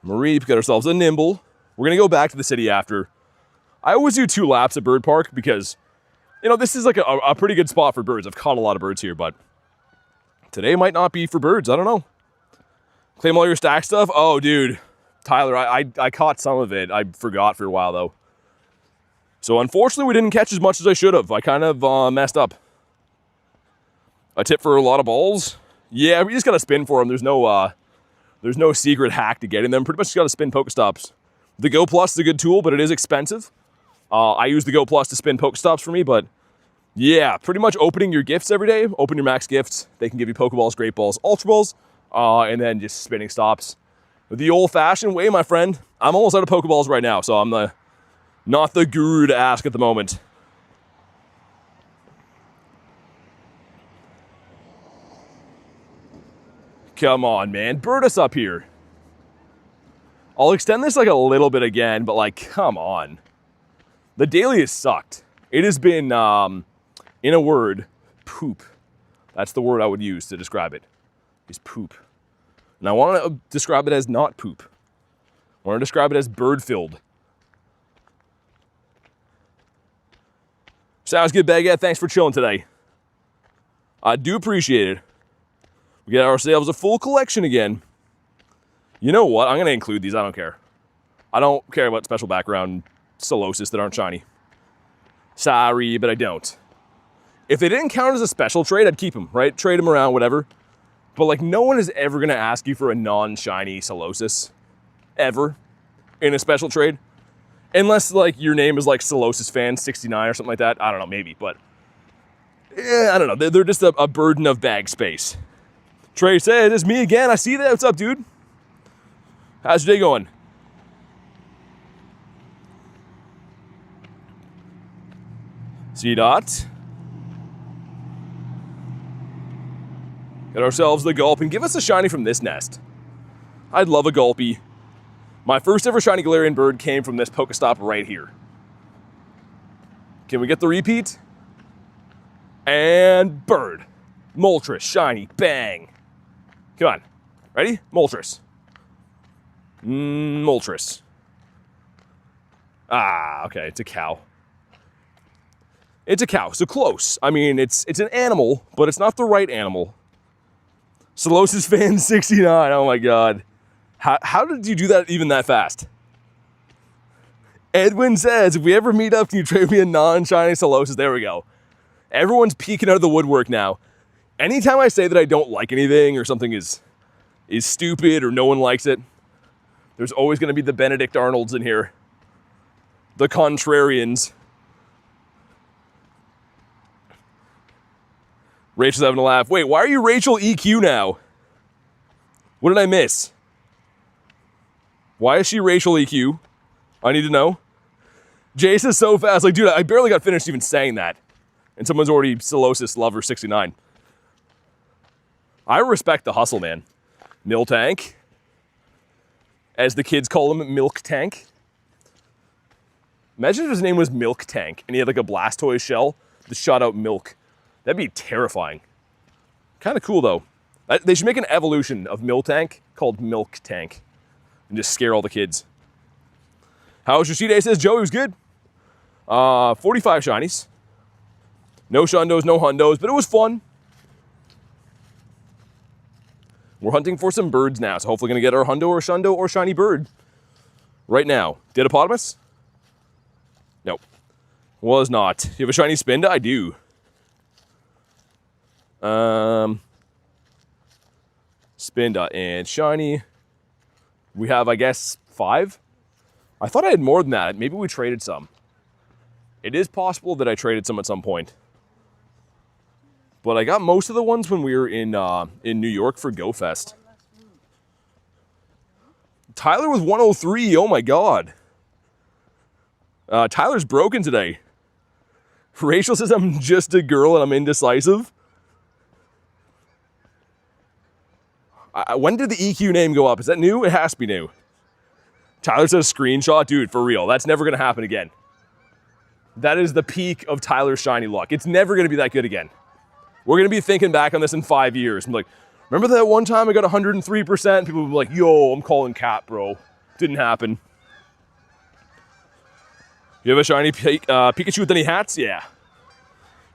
Mareep, got ourselves a Nimble. We're going to go back to the city after. I always do 2 laps at Bird Park because, you know, this is like a pretty good spot for birds. I've caught a lot of birds here, but today might not be for birds. I don't know. Claim all your stack stuff? Oh, dude. Tyler, I caught some of it. I forgot for a while, though. So, unfortunately, we didn't catch as much as I should have. I kind of messed up. A tip for a lot of balls? Yeah, we just got to spin for them. There's no secret hack to getting them. Pretty much just got to spin Pokestops. The Go Plus is a good tool, but it is expensive. I use the Go Plus to spin Pokestops for me, but yeah, pretty much opening your gifts every day. Open your max gifts. They can give you Pokeballs, Great Balls, Ultra Balls, and then just spinning stops. The old-fashioned way, my friend. I'm almost out of Pokeballs right now, so I'm not the guru to ask at the moment. Come on, man. Bird us up here. I'll extend this like a little bit again, but like, come on. The daily has sucked. It has been, in a word, poop. That's the word I would use to describe it, is poop. And I want to describe it as not poop. I want to describe it as bird-filled. Sounds good, Baguette. Thanks for chilling today. I do appreciate it. We get ourselves a full collection again. You know what? I'm going to include these. I don't care. I don't care about special background Solosis that aren't shiny. Sorry, but I don't. If they didn't count as a special trade, I'd keep them, right? Trade them around, whatever. But, like, no one is ever going to ask you for a non-shiny Solosis. Ever. In a special trade. Unless, like, your name is, like, Solosis Fan 69 or something like that. I don't know, maybe. But, I don't know. They're just a burden of bag space. Trey says, it's me again. I see that. What's up, dude? How's your day going? C-Dot. Get ourselves the Gulp and give us a shiny from this nest. I'd love a Gulpy. My first ever shiny Galarian bird came from this Pokestop right here. Can we get the repeat? And bird. Moltres, shiny, bang. Come on. Ready? Moltres. Moltres. Ah, okay, it's a cow. It's a cow, so close. I mean, it's an animal, but it's not the right animal. Solosis Fan 69, oh my god. How did you do that even that fast? Edwin says, if we ever meet up, can you trade me a non-shiny Solosis? There we go. Everyone's peeking out of the woodwork now. Anytime I say that I don't like anything or something is stupid or no one likes it, there's always going to be the Benedict Arnolds in here. The contrarians. Rachel's having a laugh. Wait, why are you Rachel EQ now? What did I miss? Why is she Rachel EQ? I need to know. Jace is so fast. Like, dude, I barely got finished even saying that. And someone's already Solosis Lover 69. I respect the hustle, man. Miltank. As the kids call him, Milk Tank. Imagine if his name was Milk Tank and he had like a Blastoise shell that shot out milk. That'd be terrifying. Kind of cool, though. They should make an evolution of Miltank called Milk Tank and just scare all the kids. How was your C-Day? Says Joey was good. 45 shinies. No shundos, no hundos, but it was fun. We're hunting for some birds now, so hopefully gonna get our hundo or shundo or shiny bird right now. Didapodimus? Nope. Was not. You have a shiny Spinda? I do. Spinda and shiny. We have, I guess, 5? I thought I had more than that. Maybe we traded some. It is possible that I traded some at some point. But I got most of the ones when we were in New York for Go Fest. Tyler with 103. Oh my god. Tyler's broken today. Rachel says I'm just a girl and I'm indecisive. When did the EQ name go up? Is that new? It has to be new. Tyler says screenshot. Dude, for real. That's never going to happen again. That is the peak of Tyler's shiny luck. It's never going to be that good again. We're going to be thinking back on this in 5 years. I'm like, remember that one time I got 103%? People will be like, yo, I'm calling cap, bro. Didn't happen. You have a shiny Pikachu with any hats? Yeah.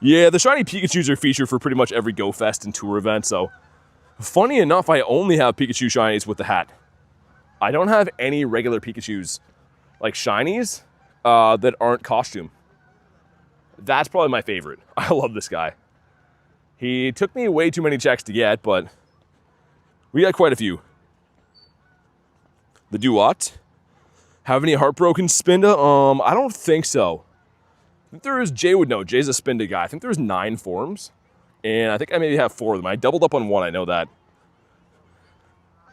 Yeah, the shiny Pikachus are featured for pretty much every Go Fest and tour event, so funny enough, I only have Pikachu shinies with the hat. I don't have any regular Pikachus, like shinies, that aren't costume. That's probably my favorite. I love this guy. He took me way too many checks to get, but we got quite a few. The Duat. Have any heartbroken Spinda? I don't think so. I think there is, Jay would know. Jay's a Spinda guy. I think there's 9 forms. And I think I maybe have 4 of them. I doubled up on 1, I know that.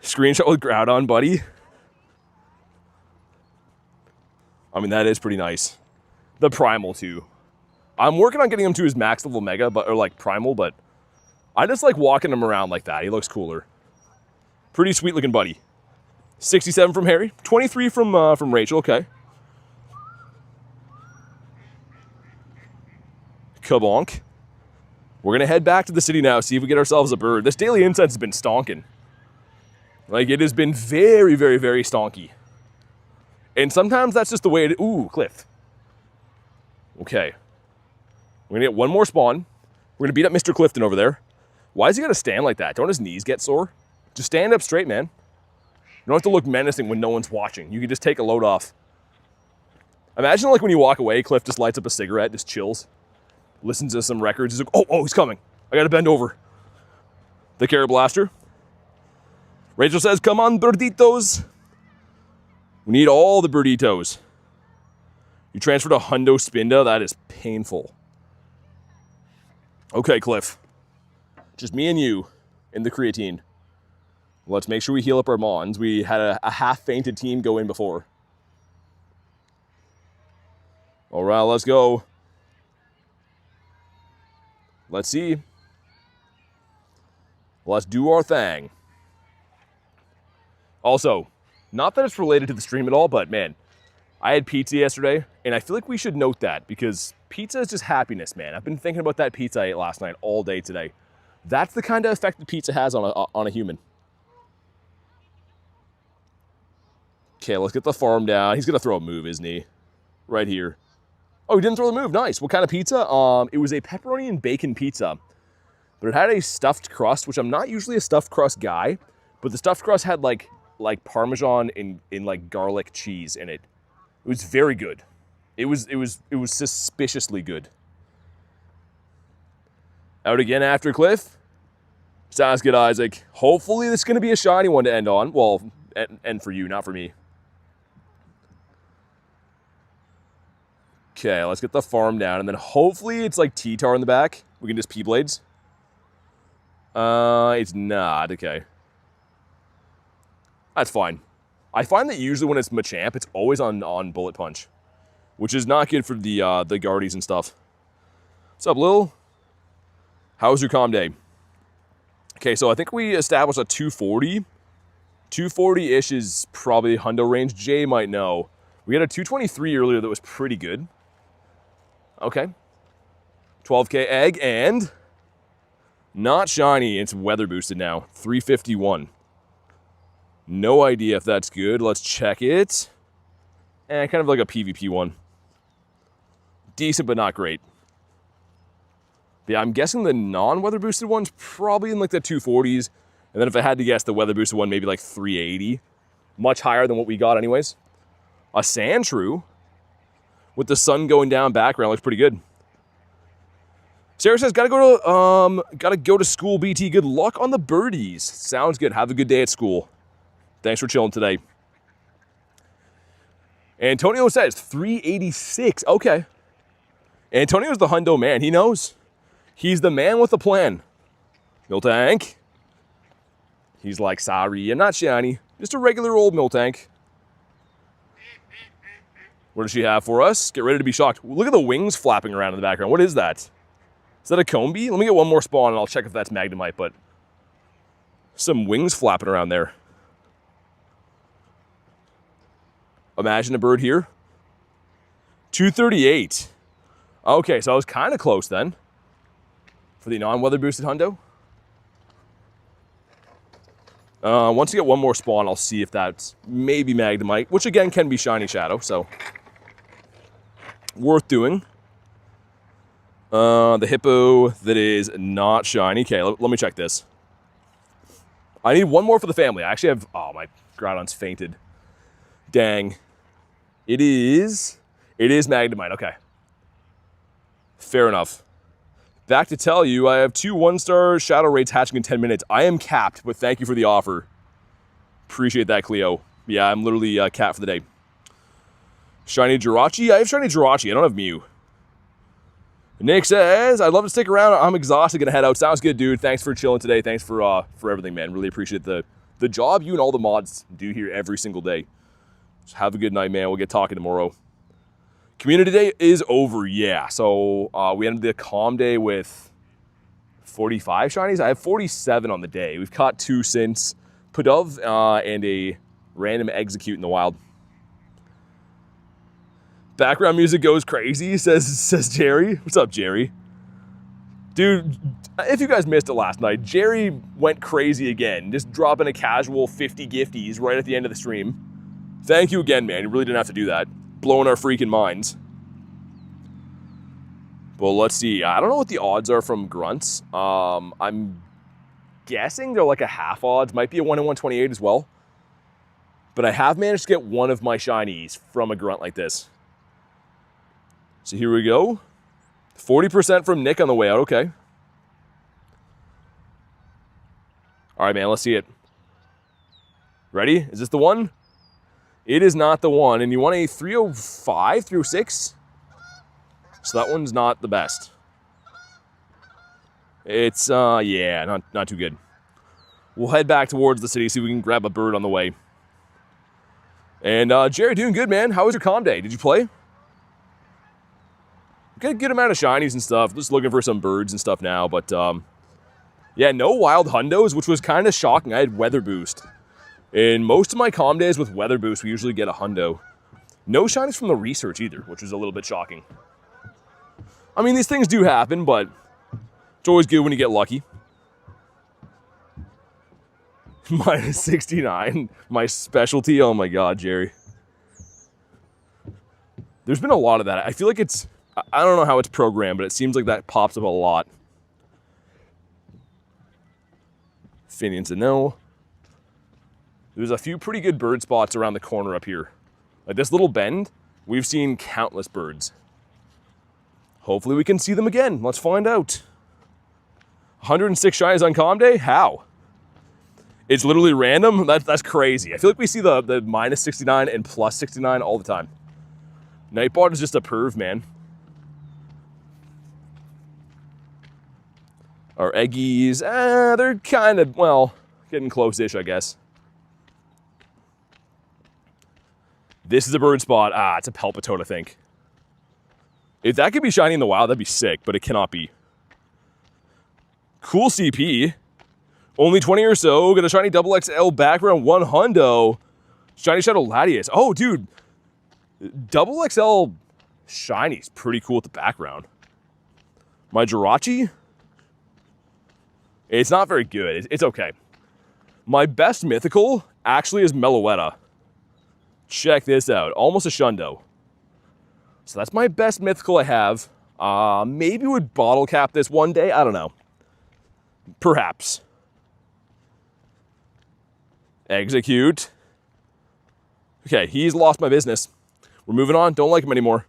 Screenshot with Groudon, buddy. I mean, that is pretty nice. The Primal, too. I'm working on getting him to his max level Mega, or like Primal, but I just like walking him around like that. He looks cooler. Pretty sweet looking buddy. 67 from Harry. 23 from Rachel, okay. Kabonk. We're gonna head back to the city now, see if we get ourselves a bird. This daily incense has been stonking. Like, it has been very, very, very stonky. And sometimes that's just the way it, ooh, Cliff. Okay. We're gonna get one more spawn. We're gonna beat up Mr. Clifton over there. Why is he gonna stand like that? Don't his knees get sore? Just stand up straight, man. You don't have to look menacing when no one's watching. You can just take a load off. Imagine like when you walk away, Cliff just lights up a cigarette, just chills. Listens to some records. He's like, oh, he's coming. I gotta bend over. The Carrot Blaster. Rachel says, come on, birditos. We need all the birditos. You transferred a hundo Spinda? That is painful. Okay, Cliff. Just me and you in the creatine. Let's make sure we heal up our Mons. We had a half-fainted team go in before. All right, let's go. Let's see. Let's do our thing. Also, not that it's related to the stream at all, but man, I had pizza yesterday, and I feel like we should note that because pizza is just happiness, man. I've been thinking about that pizza I ate last night all day today. That's the kind of effect that pizza has on a human. Okay, let's get the farm down. He's going to throw a move, isn't he? Right here. Oh, he didn't throw the move. Nice. What kind of pizza? It was a pepperoni and bacon pizza. But it had a stuffed crust, which I'm not usually a stuffed crust guy. But the stuffed crust had like Parmesan in like garlic cheese in it. It was very good. It was suspiciously good. Out again after Cliff. Sounds good, Isaac. Hopefully this is going to be a shiny one to end on. Well, and for you, not for me. Okay, let's get the farm down, and then hopefully it's like T-Tar in the back. We can just P-Blades. It's not. Okay. That's fine. I find that usually when it's Machamp, it's always on Bullet Punch, which is not good for the Guardies and stuff. What's up, Lil? How was your calm day? Okay, so I think we established a 240. 240-ish is probably hundo range. Jay might know. We had a 223 earlier that was pretty good. Okay. 12K egg and not shiny. It's weather boosted now. 351. No idea if that's good. Let's check it. Kind of like a PvP one. Decent, but not great. But yeah, I'm guessing the non-weather boosted one's probably in like the 240s. And then if I had to guess, the weather boosted one, maybe like 380. Much higher than what we got anyways. A Sandshrew with the sun going down background looks pretty good. Sarah says, gotta go to school, BT. Good luck on the birdies. Sounds good. Have a good day at school. Thanks for chilling today. Antonio says 386. Okay. Antonio's the hundo man. He knows. He's the man with the plan. Miltank. He's like, sorry, I'm not shiny. Just a regular old Miltank. What does she have for us? Get ready to be shocked. Look at the wings flapping around in the background. What is that? Is that a Combi? Let me get one more spawn and I'll check if that's Magnemite, but some wings flapping around there. Imagine a bird here. 238. Okay, so I was kind of close then for the non-weather boosted hundo. Once you get one more spawn, I'll see if that's maybe Magnemite, which again can be Shiny Shadow, so worth doing. The hippo that is not shiny. Okay, let me check this. I need one more for the family. I actually have, oh, my Groudon's fainted. Dang. It is Magnemite, okay. Fair enough. Back to tell you, I have 2 1-star Shadow Raids hatching in 10 minutes. I am capped, but thank you for the offer. Appreciate that, Cleo. Yeah, I'm literally capped for the day. Shiny Jirachi? I have Shiny Jirachi. I don't have Mew. Nick says, I'd love to stick around. I'm exhausted. Gonna head out. Sounds good, dude. Thanks for chilling today. Thanks for everything, man. Really appreciate the job you and all the mods do here every single day. Just have a good night, man. We'll get talking tomorrow. Community day is over, yeah. So we ended the calm day with 45 shinies. I have 47 on the day. We've caught 2 since. Pudov and a random Execute in the wild. Background music goes crazy, says Jerry. What's up, Jerry? Dude, if you guys missed it last night, Jerry went crazy again, just dropping a casual 50 gifties right at the end of the stream. Thank you again, man. You really didn't have to do that. Blowing our freaking minds. Well, let's see. I don't know what the odds are from grunts. I'm guessing they're like a half odds. Might be a 1 in 128 as well. But I have managed to get one of my shinies from a grunt like this. So here we go. 40% from Nick on the way out. Okay. All right, man. Let's see it. Ready? Is this the one? It is not the one. And you want a 305, 306? So that one's not the best. It's, yeah, not too good. We'll head back towards the city, see if we can grab a bird on the way. And, Jerry, doing good, man. How was your calm day? Did you play? Got a good amount of shinies and stuff. Just looking for some birds and stuff now. But, yeah, no wild hundos, which was kind of shocking. I had weather boost. In most of my calm days with weather boost, we usually get a hundo. No shinies from the research either, which was a little bit shocking. I mean, these things do happen, but it's always good when you get lucky. Minus 69, my specialty. Oh my God, Jerry. There's been a lot of that. I feel like it's, I don't know how it's programmed, but it seems like that pops up a lot. Finian's a no. There's a few pretty good bird spots around the corner up here. Like this little bend, we've seen countless birds. Hopefully we can see them again. Let's find out. 106 shinies on calm day? How? It's literally random? That's crazy. I feel like we see the minus 69 and plus 69 all the time. Nightbot is just a perv, man. Our eggies, they're kind of, well, getting close-ish, I guess. This is a bird spot. It's a Pelpitoad, I think. If that could be shiny in the wild, that'd be sick, but it cannot be. Cool CP. Only 20 or so. Got a shiny double XL background, 1 hundo. Shiny Shadow Latias. Oh, dude. Double XL shiny's pretty cool with the background. My Jirachi? It's not very good. It's okay. My best mythical actually is Meloetta. Check this out. Almost a Shundo. So that's my best mythical I have. Maybe would bottle cap this one day. I don't know. Perhaps. Execute. Okay, he's lost my business. We're moving on. Don't like him anymore.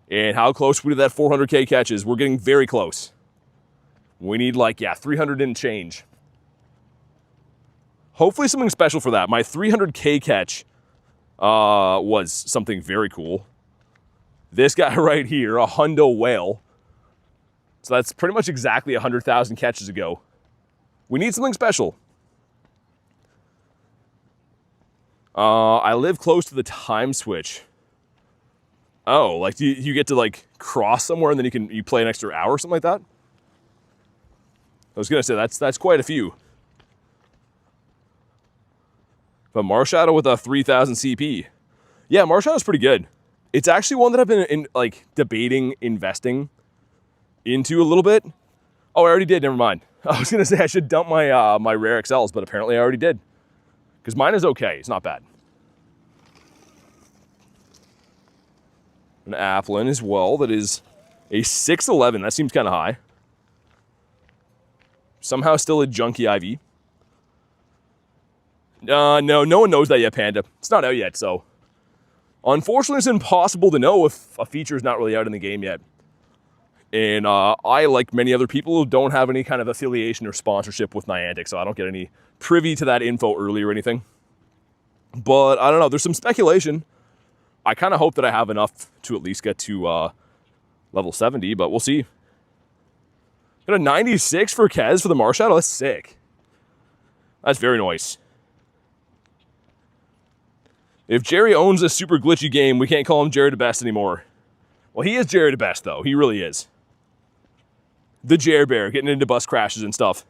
And how close we to that 400k catches? We're getting very close. We need like, yeah, 300 and change. Hopefully something special for that. My 300k catch was something very cool. This guy right here, a hundo whale. So that's pretty much exactly 100,000 catches ago. We need something special. I live close to the time switch. Oh, like you get to like cross somewhere and then you play an extra hour or something like that? I was gonna say that's quite a few. But Marshadow with a 3,000 CP. Yeah, Marshadow's pretty good. It's actually one that I've been debating investing into a little bit. Oh, I already did, never mind. I was gonna say I should dump my my rare XLs, but apparently I already did. Because mine is okay, it's not bad. An Applin as well, that is a 611, that seems kind of high. Somehow still a junky IV. No one knows that yet, Panda. It's not out yet, so. Unfortunately, it's impossible to know if a feature is not really out in the game yet. And I, like many other people, don't have any kind of affiliation or sponsorship with Niantic, so I don't get any privy to that info early or anything. But I don't know, there's some speculation. I kind of hope that I have enough to at least get to level 70, but we'll see. Got a 96 for Kez for the Marshadow. That's sick. That's very nice. If Jerry owns a super glitchy game, we can't call him Jerry the Best anymore. Well, he is Jerry the Best, though. He really is. The Jer Bear, getting into bus crashes and stuff.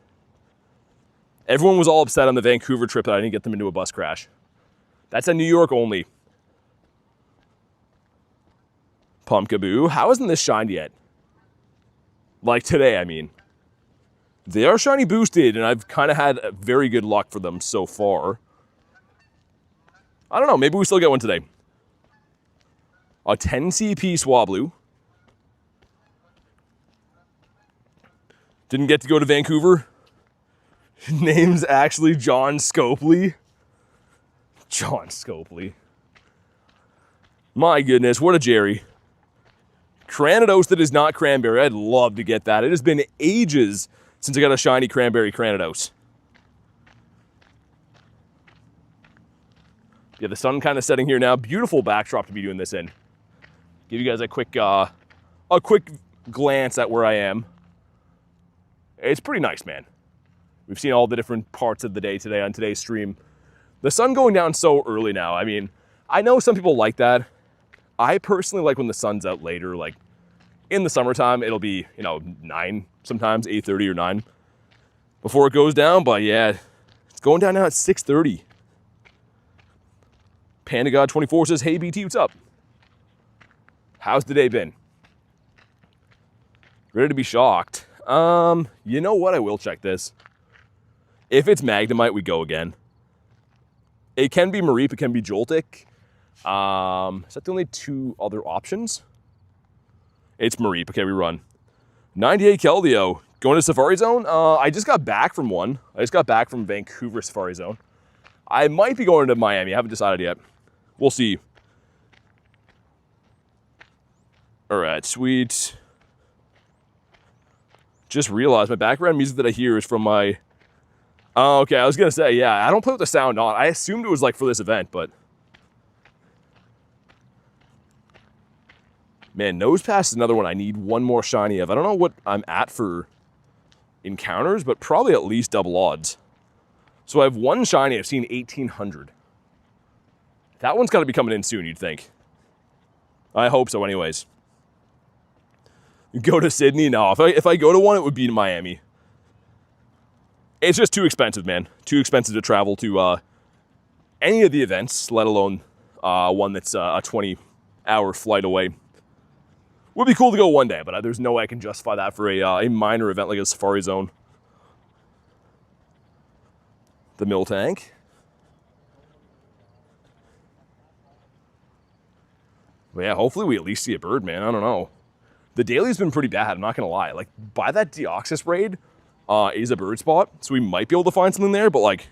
Everyone was all upset on the Vancouver trip that I didn't get them into a bus crash. That's a New York only. Pumpkaboo. How isn't this shined yet? Like today, I mean. They are shiny boosted, and I've kind of had very good luck for them so far. I don't know, maybe we still get one today. A 10 CP Swablu. Didn't get to go to Vancouver. Name's actually John Scopely. John Scopely. My goodness, what a Jerry. Cranidos that is not cranberry. I'd love to get that. It has been ages since I got a shiny cranberry Cranidos. Yeah, the sun kind of setting here now. Beautiful backdrop to be doing this in. Give you guys a quick glance at where I am. It's pretty nice, man. We've seen all the different parts of the day today on today's stream. The sun going down so early now. I mean, I know some people like that. I personally like when the sun's out later, like in the summertime, it'll be, 9 sometimes, 8:30 or 9 before it goes down. But yeah, it's going down now at 6:30. Panda God 24 says, hey BT, what's up? How's the day been? Ready to be shocked. You know what? I will check this. If it's Magnemite, we go again. It can be Mareep, it can be Joltik. Is that the only two other options? It's Mareep. Okay, we run. 98 Keldeo. Going to Safari Zone? I just got back from one. I just got back from Vancouver Safari Zone. I might be going to Miami. I haven't decided yet. We'll see. All right, sweet. Just realized my background music that I hear is from my... Oh, okay, I was going to say, yeah, I don't play with the sound on. I assumed it was like for this event, but... Man, Nosepass is another one I need one more shiny of. I don't know what I'm at for encounters, but probably at least double odds. So I have one shiny. I've seen 1,800. That one's got to be coming in soon, you'd think. I hope so anyways. Go to Sydney? No, if I go to one, it would be to Miami. It's just too expensive, man. Too expensive to travel to any of the events, let alone one that's a 20-hour flight away. Would be cool to go one day, but there's no way I can justify that for a minor event like a Safari Zone. The Miltank. But yeah, hopefully we at least see a bird, man. I don't know. The daily's been pretty bad, I'm not going to lie. Like, by that Deoxys raid, is a bird spot, so we might be able to find something there, but like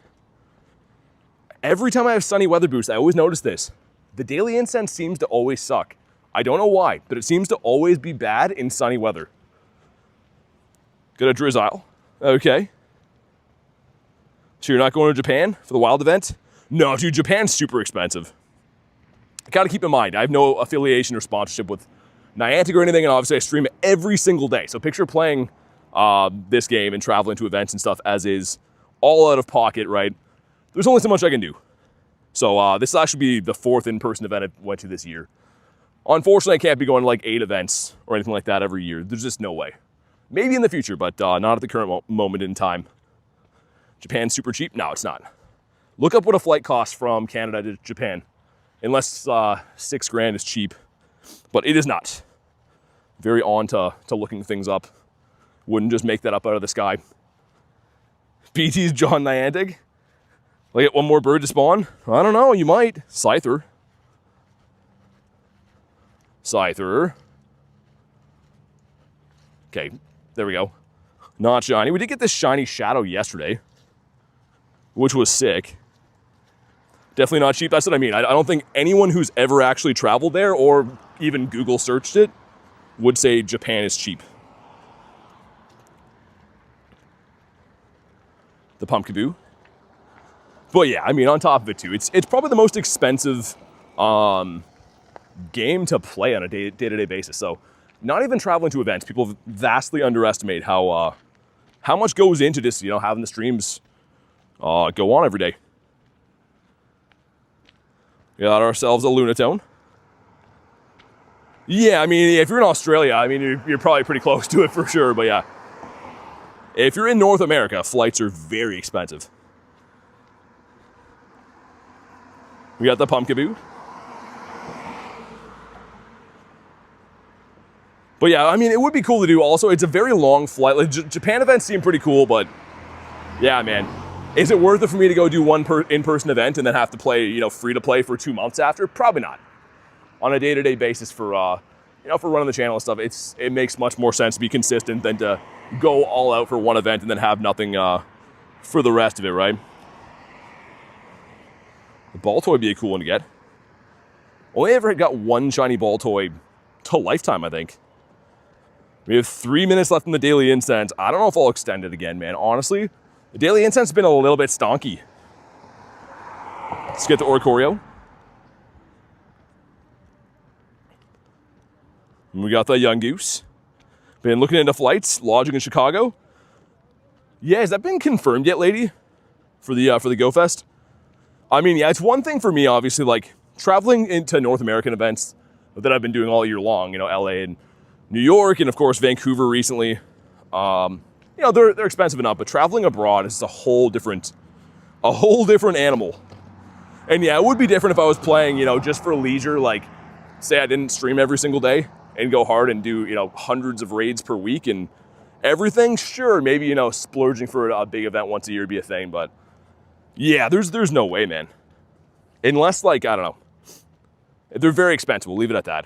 every time I have sunny weather boost, I always notice this. The daily incense seems to always suck. I don't know why, but it seems to always be bad in sunny weather. Got a drizzle. Okay. So you're not going to Japan for the wild event? No, dude, Japan's super expensive. I gotta keep in mind, I have no affiliation or sponsorship with Niantic or anything, and obviously I stream every single day. So picture playing this game and traveling to events and stuff as is, all out of pocket, right? There's only so much I can do. So this will actually be the 4th in-person event I went to this year. Unfortunately, I can't be going to like 8 events or anything like that every year. There's just no way. Maybe in the future, but not at the current moment in time. Japan's super cheap? No, it's not. Look up what a flight costs from Canada to Japan. Unless $6,000 is cheap, but it is not. Very on to looking things up. Wouldn't just make that up out of the sky. BT's John Niantic. Will I get one more bird to spawn? I don't know, you might. Scyther. Okay, there we go. Not shiny. We did get this shiny shadow yesterday, which was sick. Definitely not cheap. That's what I mean. I don't think anyone who's ever actually traveled there or even Google searched it would say Japan is cheap. The Pumpkaboo. But yeah, I mean, on top of it too, it's probably the most expensive game to play on a day-to-day basis. So not even traveling to events, people vastly underestimate how much goes into just, you know, having the streams go on every day. We got ourselves a Lunatone. Yeah, I mean, if you're in Australia, I mean, you're probably pretty close to it for sure, but yeah. If you're in North America, flights are very expensive. We got the Pumpkaboo. But yeah, I mean, it would be cool to do also. It's a very long flight. Like, Japan events seem pretty cool, but yeah, man. Is it worth it for me to go do one in-person event and then have to play, you know, free to play for 2 months after? Probably not. On a day-to-day basis for, you know, for running the channel and stuff, it makes much more sense to be consistent than to go all out for one event and then have nothing for the rest of it, right? The ball toy would be a cool one to get. Only ever got one shiny ball toy to lifetime, I think. We have 3 minutes left in the daily incense. I don't know if I'll extend it again, man. Honestly, the daily incense has been a little bit stonky. Let's get to Oricorio. And we got the Young Goose. Been looking into flights, lodging in Chicago. Yeah, has that been confirmed yet, lady? For the Go Fest? I mean, yeah, it's one thing for me, obviously, like traveling into North American events that I've been doing all year long, you know, LA and New York, and of course, Vancouver recently. You know, they're expensive enough, but traveling abroad is a whole different animal. And yeah, it would be different if I was playing, you know, just for leisure, like say I didn't stream every single day and go hard and do, you know, hundreds of raids per week and everything. Sure, maybe, you know, splurging for a big event once a year would be a thing, but yeah, there's no way, man. Unless, like, I don't know. They're very expensive, we'll leave it at that.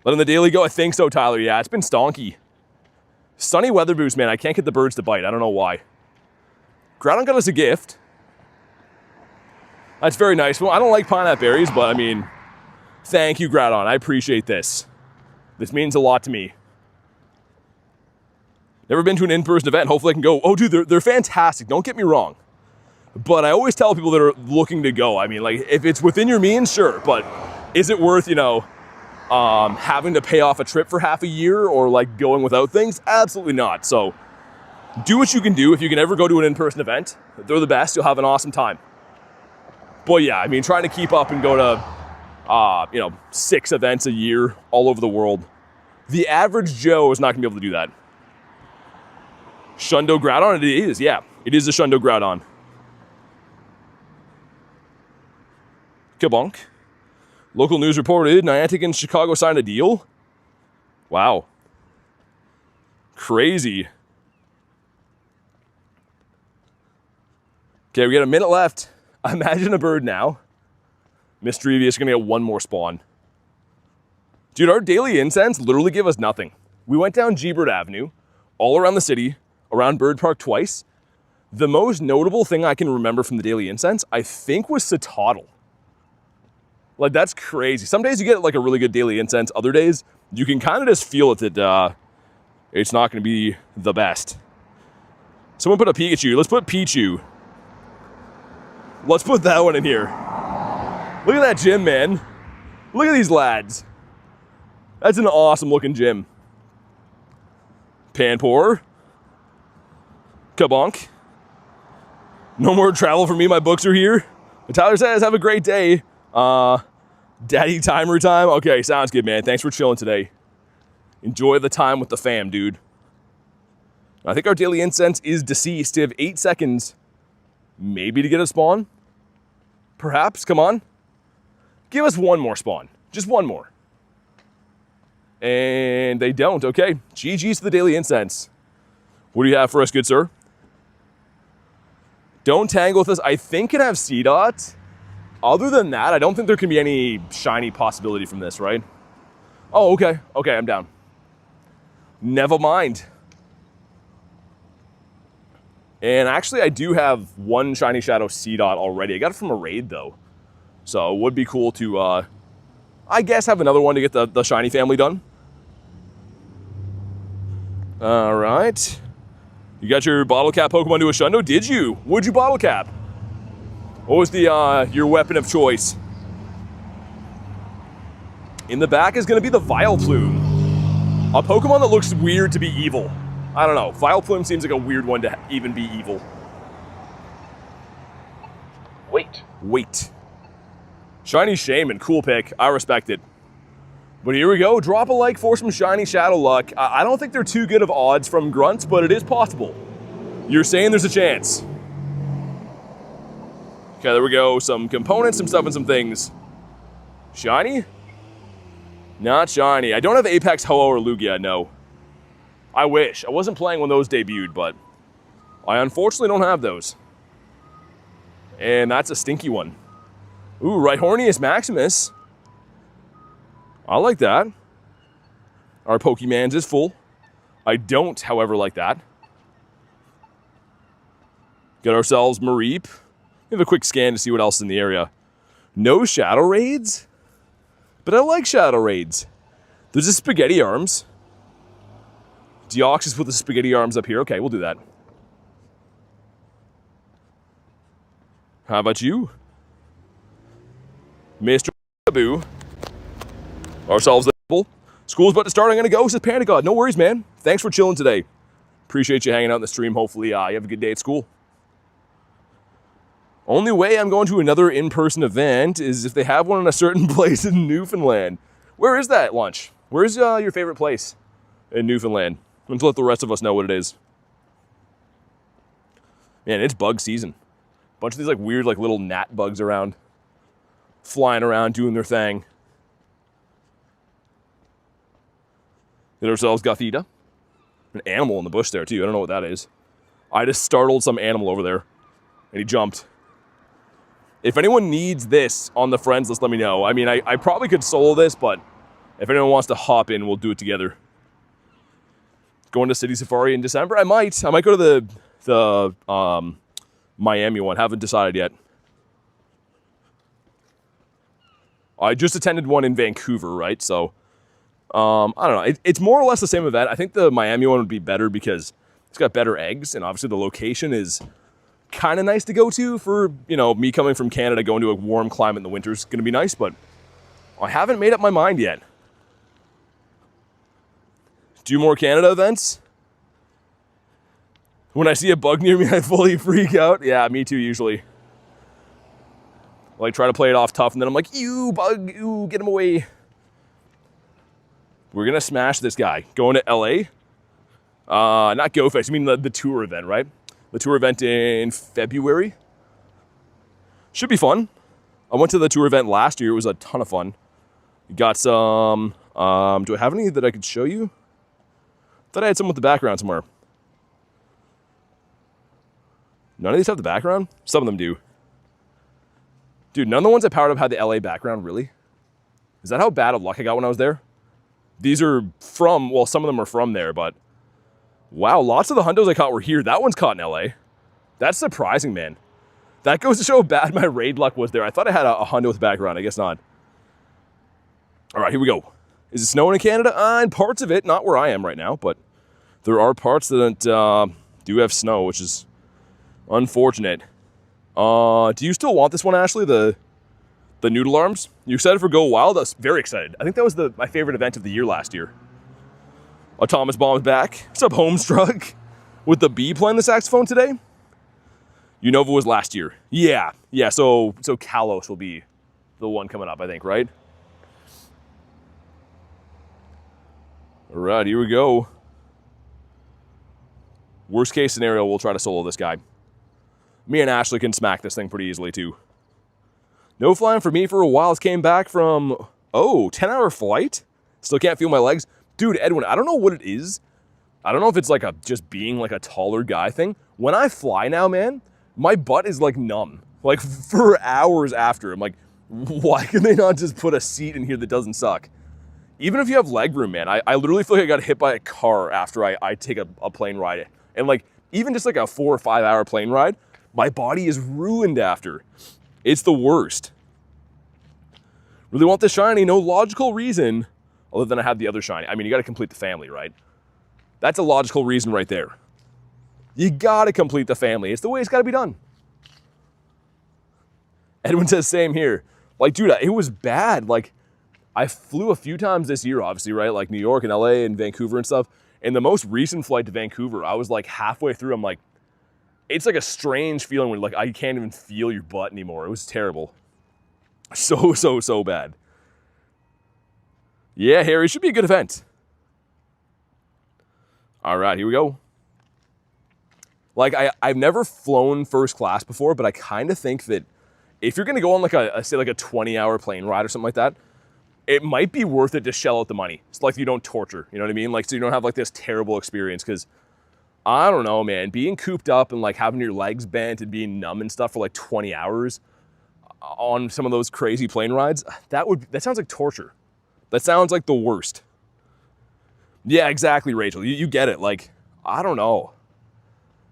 Letting the daily go? I think so, Tyler. Yeah, it's been stonky. Sunny weather boost, man. I can't get the birds to bite. I don't know why. Groudon got us a gift. That's very nice. Well, I don't like pineapple berries, but I mean, thank you, Groudon. I appreciate this. This means a lot to me. Never been to an in-person event. Hopefully I can go. Oh, dude, they're fantastic. Don't get me wrong. But I always tell people that are looking to go, I mean, like, if it's within your means, sure. But is it worth, you know, having to pay off a trip for half a year or like going without things? Absolutely not. So do what you can do. If you can ever go to an in-person event, they're the best. You'll have an awesome time. But yeah, I mean, trying to keep up and go to, you know, 6 events a year all over the world. The average Joe is not gonna be able to do that. Shundo Groudon, it is, yeah. It is a Shundo Groudon. Kabonk. Local news reported Niantic and Chicago signed a deal. Wow. Crazy. Okay, we got a minute left. Imagine a bird now. Mischievous gonna get one more spawn. Dude, our daily incense literally give us nothing. We went down G-Bird Avenue, all around the city, around Bird Park twice. The most notable thing I can remember from the daily incense, I think, was Citadel. Like, that's crazy. Some days you get like a really good daily incense. Other days, you can kind of just feel it that it's not going to be the best. Someone put a Pikachu. Let's put Pichu. Let's put that one in here. Look at that gym, man. Look at these lads. That's an awesome looking gym. Panpour. Kabonk. No more travel for me. My books are here. But Tyler says, have a great day. Daddy timer time. Okay, sounds good, man. Thanks for chilling today. Enjoy the time with the fam, dude. I think our daily incense is deceased. You have 8 seconds, maybe, to get a spawn. Perhaps. Come on. Give us one more spawn. Just one more. And they don't. Okay. GG's to the daily incense. What do you have for us, good sir? Don't tangle with us. I think it have C-Dot. Other than that, I don't think there can be any shiny possibility from this, right? Oh, okay. Okay, I'm down. Never mind. And actually, I do have one Shiny Shadow C-Dot already. I got it from a raid, though. So it would be cool to, I guess, have another one to get the Shiny family done. All right. You got your bottle cap Pokemon to a Shundo? Did you? Would you bottle cap? What was the your weapon of choice? In the back is going to be the Vileplume. A Pokemon that looks weird to be evil. I don't know. Vileplume seems like a weird one to even be evil. Wait. Shiny Shaman. Cool pick. I respect it. But here we go. Drop a like for some Shiny Shadow luck. I don't think they're too good of odds from Grunts, but it is possible. You're saying there's a chance. Okay, there we go. Some components, some stuff, and some things. Shiny? Not shiny. I don't have Apex Ho-Oh or Lugia, no. I wish. I wasn't playing when those debuted, but I unfortunately don't have those. And that's a stinky one. Ooh, Rhyhornius Maximus. I like that. Our Pokemans is full. I don't, however, like that. Get ourselves Mareep. We have a quick scan to see what else is in the area. No Shadow Raids? But I like Shadow Raids. There's a Spaghetti Arms. Deoxys with the Spaghetti Arms up here. Okay, we'll do that. How about you? Mr. Boo. Ourselves the apple. School's about to start. I'm going to go, says Panda God. No worries, man. Thanks for chilling today. Appreciate you hanging out in the stream. Hopefully, you have a good day at school. Only way I'm going to another in-person event is if they have one in a certain place in Newfoundland. Where is that lunch? Where's your favorite place in Newfoundland? I'm going to let the rest of us know what it is. Man, it's bug season. A bunch of these like weird like little gnat bugs around. Flying around, doing their thing. Get ourselves Gothita. An animal in the bush there too. I don't know what that is. I just startled some animal over there. And he jumped. If anyone needs this on the friends list, let me know. I mean, I probably could solo this, but if anyone wants to hop in, we'll do it together. Going to City Safari in December? I might go to the Miami one. Haven't decided yet. I just attended one in Vancouver, right? So, I don't know. It's more or less the same event. I think the Miami one would be better because it's got better eggs, and obviously the location is kind of nice to go to for, you know, me coming from Canada, going to a warm climate in the winter is going to be nice, but I haven't made up my mind yet. Do more Canada events? When I see a bug near me, I fully freak out. Yeah, me too, usually. Like, try to play it off tough, and then I'm like, ew, bug, ew, get him away. We're going to smash this guy. Going to LA? Not Go Fest, you mean the tour event, right? The tour event in February. Should be fun. I went to the tour event last year. It was a ton of fun. Got some, do I have any that I could show you? Thought I had some with the background somewhere. None of these have the background? Some of them do. Dude, none of the ones I powered up had the LA background, really? Is that how bad of luck I got when I was there? These are from, well, some of them are from there, but Wow, lots of the hundos I caught were here. That one's caught in LA. That's surprising, man. That goes to show how bad my raid luck was there. I thought I had a hundo with background. I guess not. All right, here we go. Is it snowing in Canada? In parts of it, not where I am right now, but there are parts that do have snow, which is unfortunate. Do you still want this one, Ashley? The noodle arms? You excited for Go Wild? I was very excited. I think that was my favorite event of the year last year. Thomas Bomb's back. What's up, Homestruck? With the bee playing the saxophone today? Unova was last year. Yeah. So Kalos will be the one coming up, I think, right? All right, here we go. Worst case scenario, we'll try to solo this guy. Me and Ashley can smack this thing pretty easily, too. No flying for me for a while. This came back from, 10-hour flight? Still can't feel my legs. Dude, Edwin, I don't know what it is. I don't know if it's like just being like a taller guy thing. When I fly now, man, my butt is like numb. Like for hours after. I'm like, why can they not just put a seat in here that doesn't suck? Even if you have leg room, man, I literally feel like I got hit by a car after I take a plane ride. And like, even just like a 4 or 5 hour plane ride, my body is ruined after. It's the worst. Really want this shiny, no logical reason other than I have the other shiny. I mean, you got to complete the family, right? That's a logical reason right there. You got to complete the family. It's the way it's got to be done. Edwin says same here. Like, dude, it was bad. Like, I flew a few times this year, obviously, right? Like New York and LA and Vancouver and stuff. And the most recent flight to Vancouver, I was like halfway through. I'm like, it's like a strange feeling when like I can't even feel your butt anymore. It was terrible. So bad. Yeah, Harry, should be a good event. All right, here we go. Like, I've never flown first class before, but I kind of think that if you're going to go on like say like a 20-hour plane ride or something like that, it might be worth it to shell out the money. It's like you don't torture, you know what I mean? Like, so you don't have like this terrible experience because, I don't know, man, being cooped up and like having your legs bent and being numb and stuff for like 20 hours on some of those crazy plane rides, that sounds like torture. That sounds like the worst. Yeah, exactly, Rachel. You get it. Like, I don't know.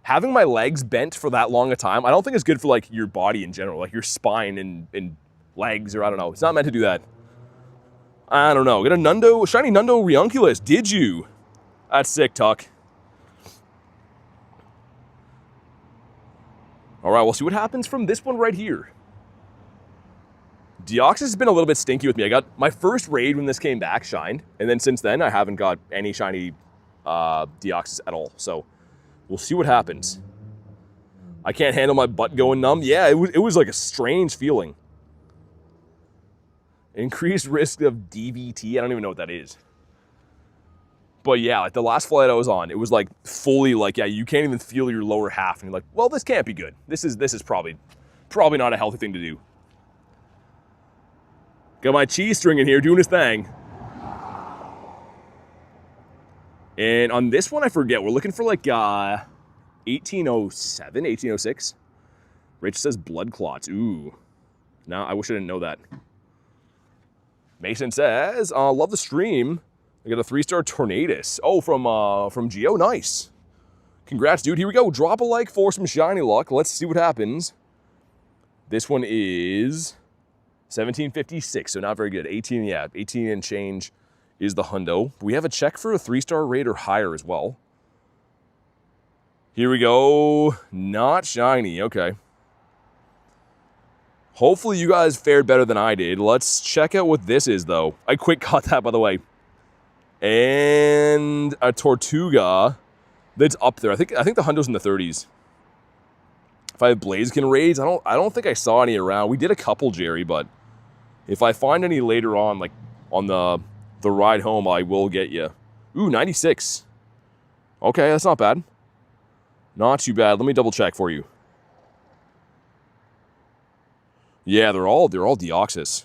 Having my legs bent for that long a time, I don't think it's good for like your body in general, like your spine and legs, or I don't know. It's not meant to do that. I don't know. Get a shiny Nundo Reuniclus. Did you? That's sick, Tuck. All right, we'll see what happens from this one right here. Deoxys has been a little bit stinky with me. I got my first raid when this came back, shined. And then since then, I haven't got any shiny Deoxys at all. So we'll see what happens. I can't handle my butt going numb. Yeah, it was like a strange feeling. Increased risk of DVT. I don't even know what that is. But yeah, like the last flight I was on, it was like fully like, yeah, you can't even feel your lower half. And you're like, well, this can't be good. This is probably not a healthy thing to do. Got my cheese string in here doing his thing. And on this one, I forget. We're looking for like 1807, 1806. Rich says blood clots. Ooh. No, I wish I didn't know that. Mason says, love the stream. I got a 3-star Tornadus. Oh, from Geo. Nice. Congrats, dude. Here we go. Drop a like for some shiny luck. Let's see what happens. This one is 1756, so not very good. 18 and change is the hundo. We have a check for a 3-star raid or higher as well. Here we go. Not shiny. Okay. Hopefully you guys fared better than I did. Let's check out what this is, though. I quick caught that, by the way. And a Tortuga that's up there. I think the hundo's in the 30s. If I have Blaziken raids, I don't think I saw any around. We did a couple, Jerry, but if I find any later on, like on the ride home, I will get you. Ooh, 96. Okay, that's not bad. Not too bad. Let me double check for you. Yeah, they're all Deoxys.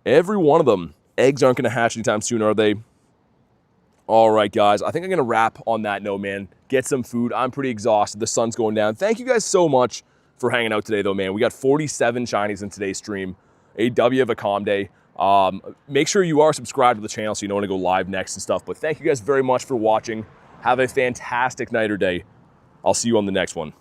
Every one of them. Eggs aren't going to hatch anytime soon, are they? All right, guys. I think I'm going to wrap on that note, man. Get some food. I'm pretty exhausted. The sun's going down. Thank you guys so much for hanging out today, though, man. We got 47 shinies in today's stream. A W of a calm day. Make sure you are subscribed to the channel so you know when to go live next and stuff. But thank you guys very much for watching. Have a fantastic night or day. I'll see you on the next one.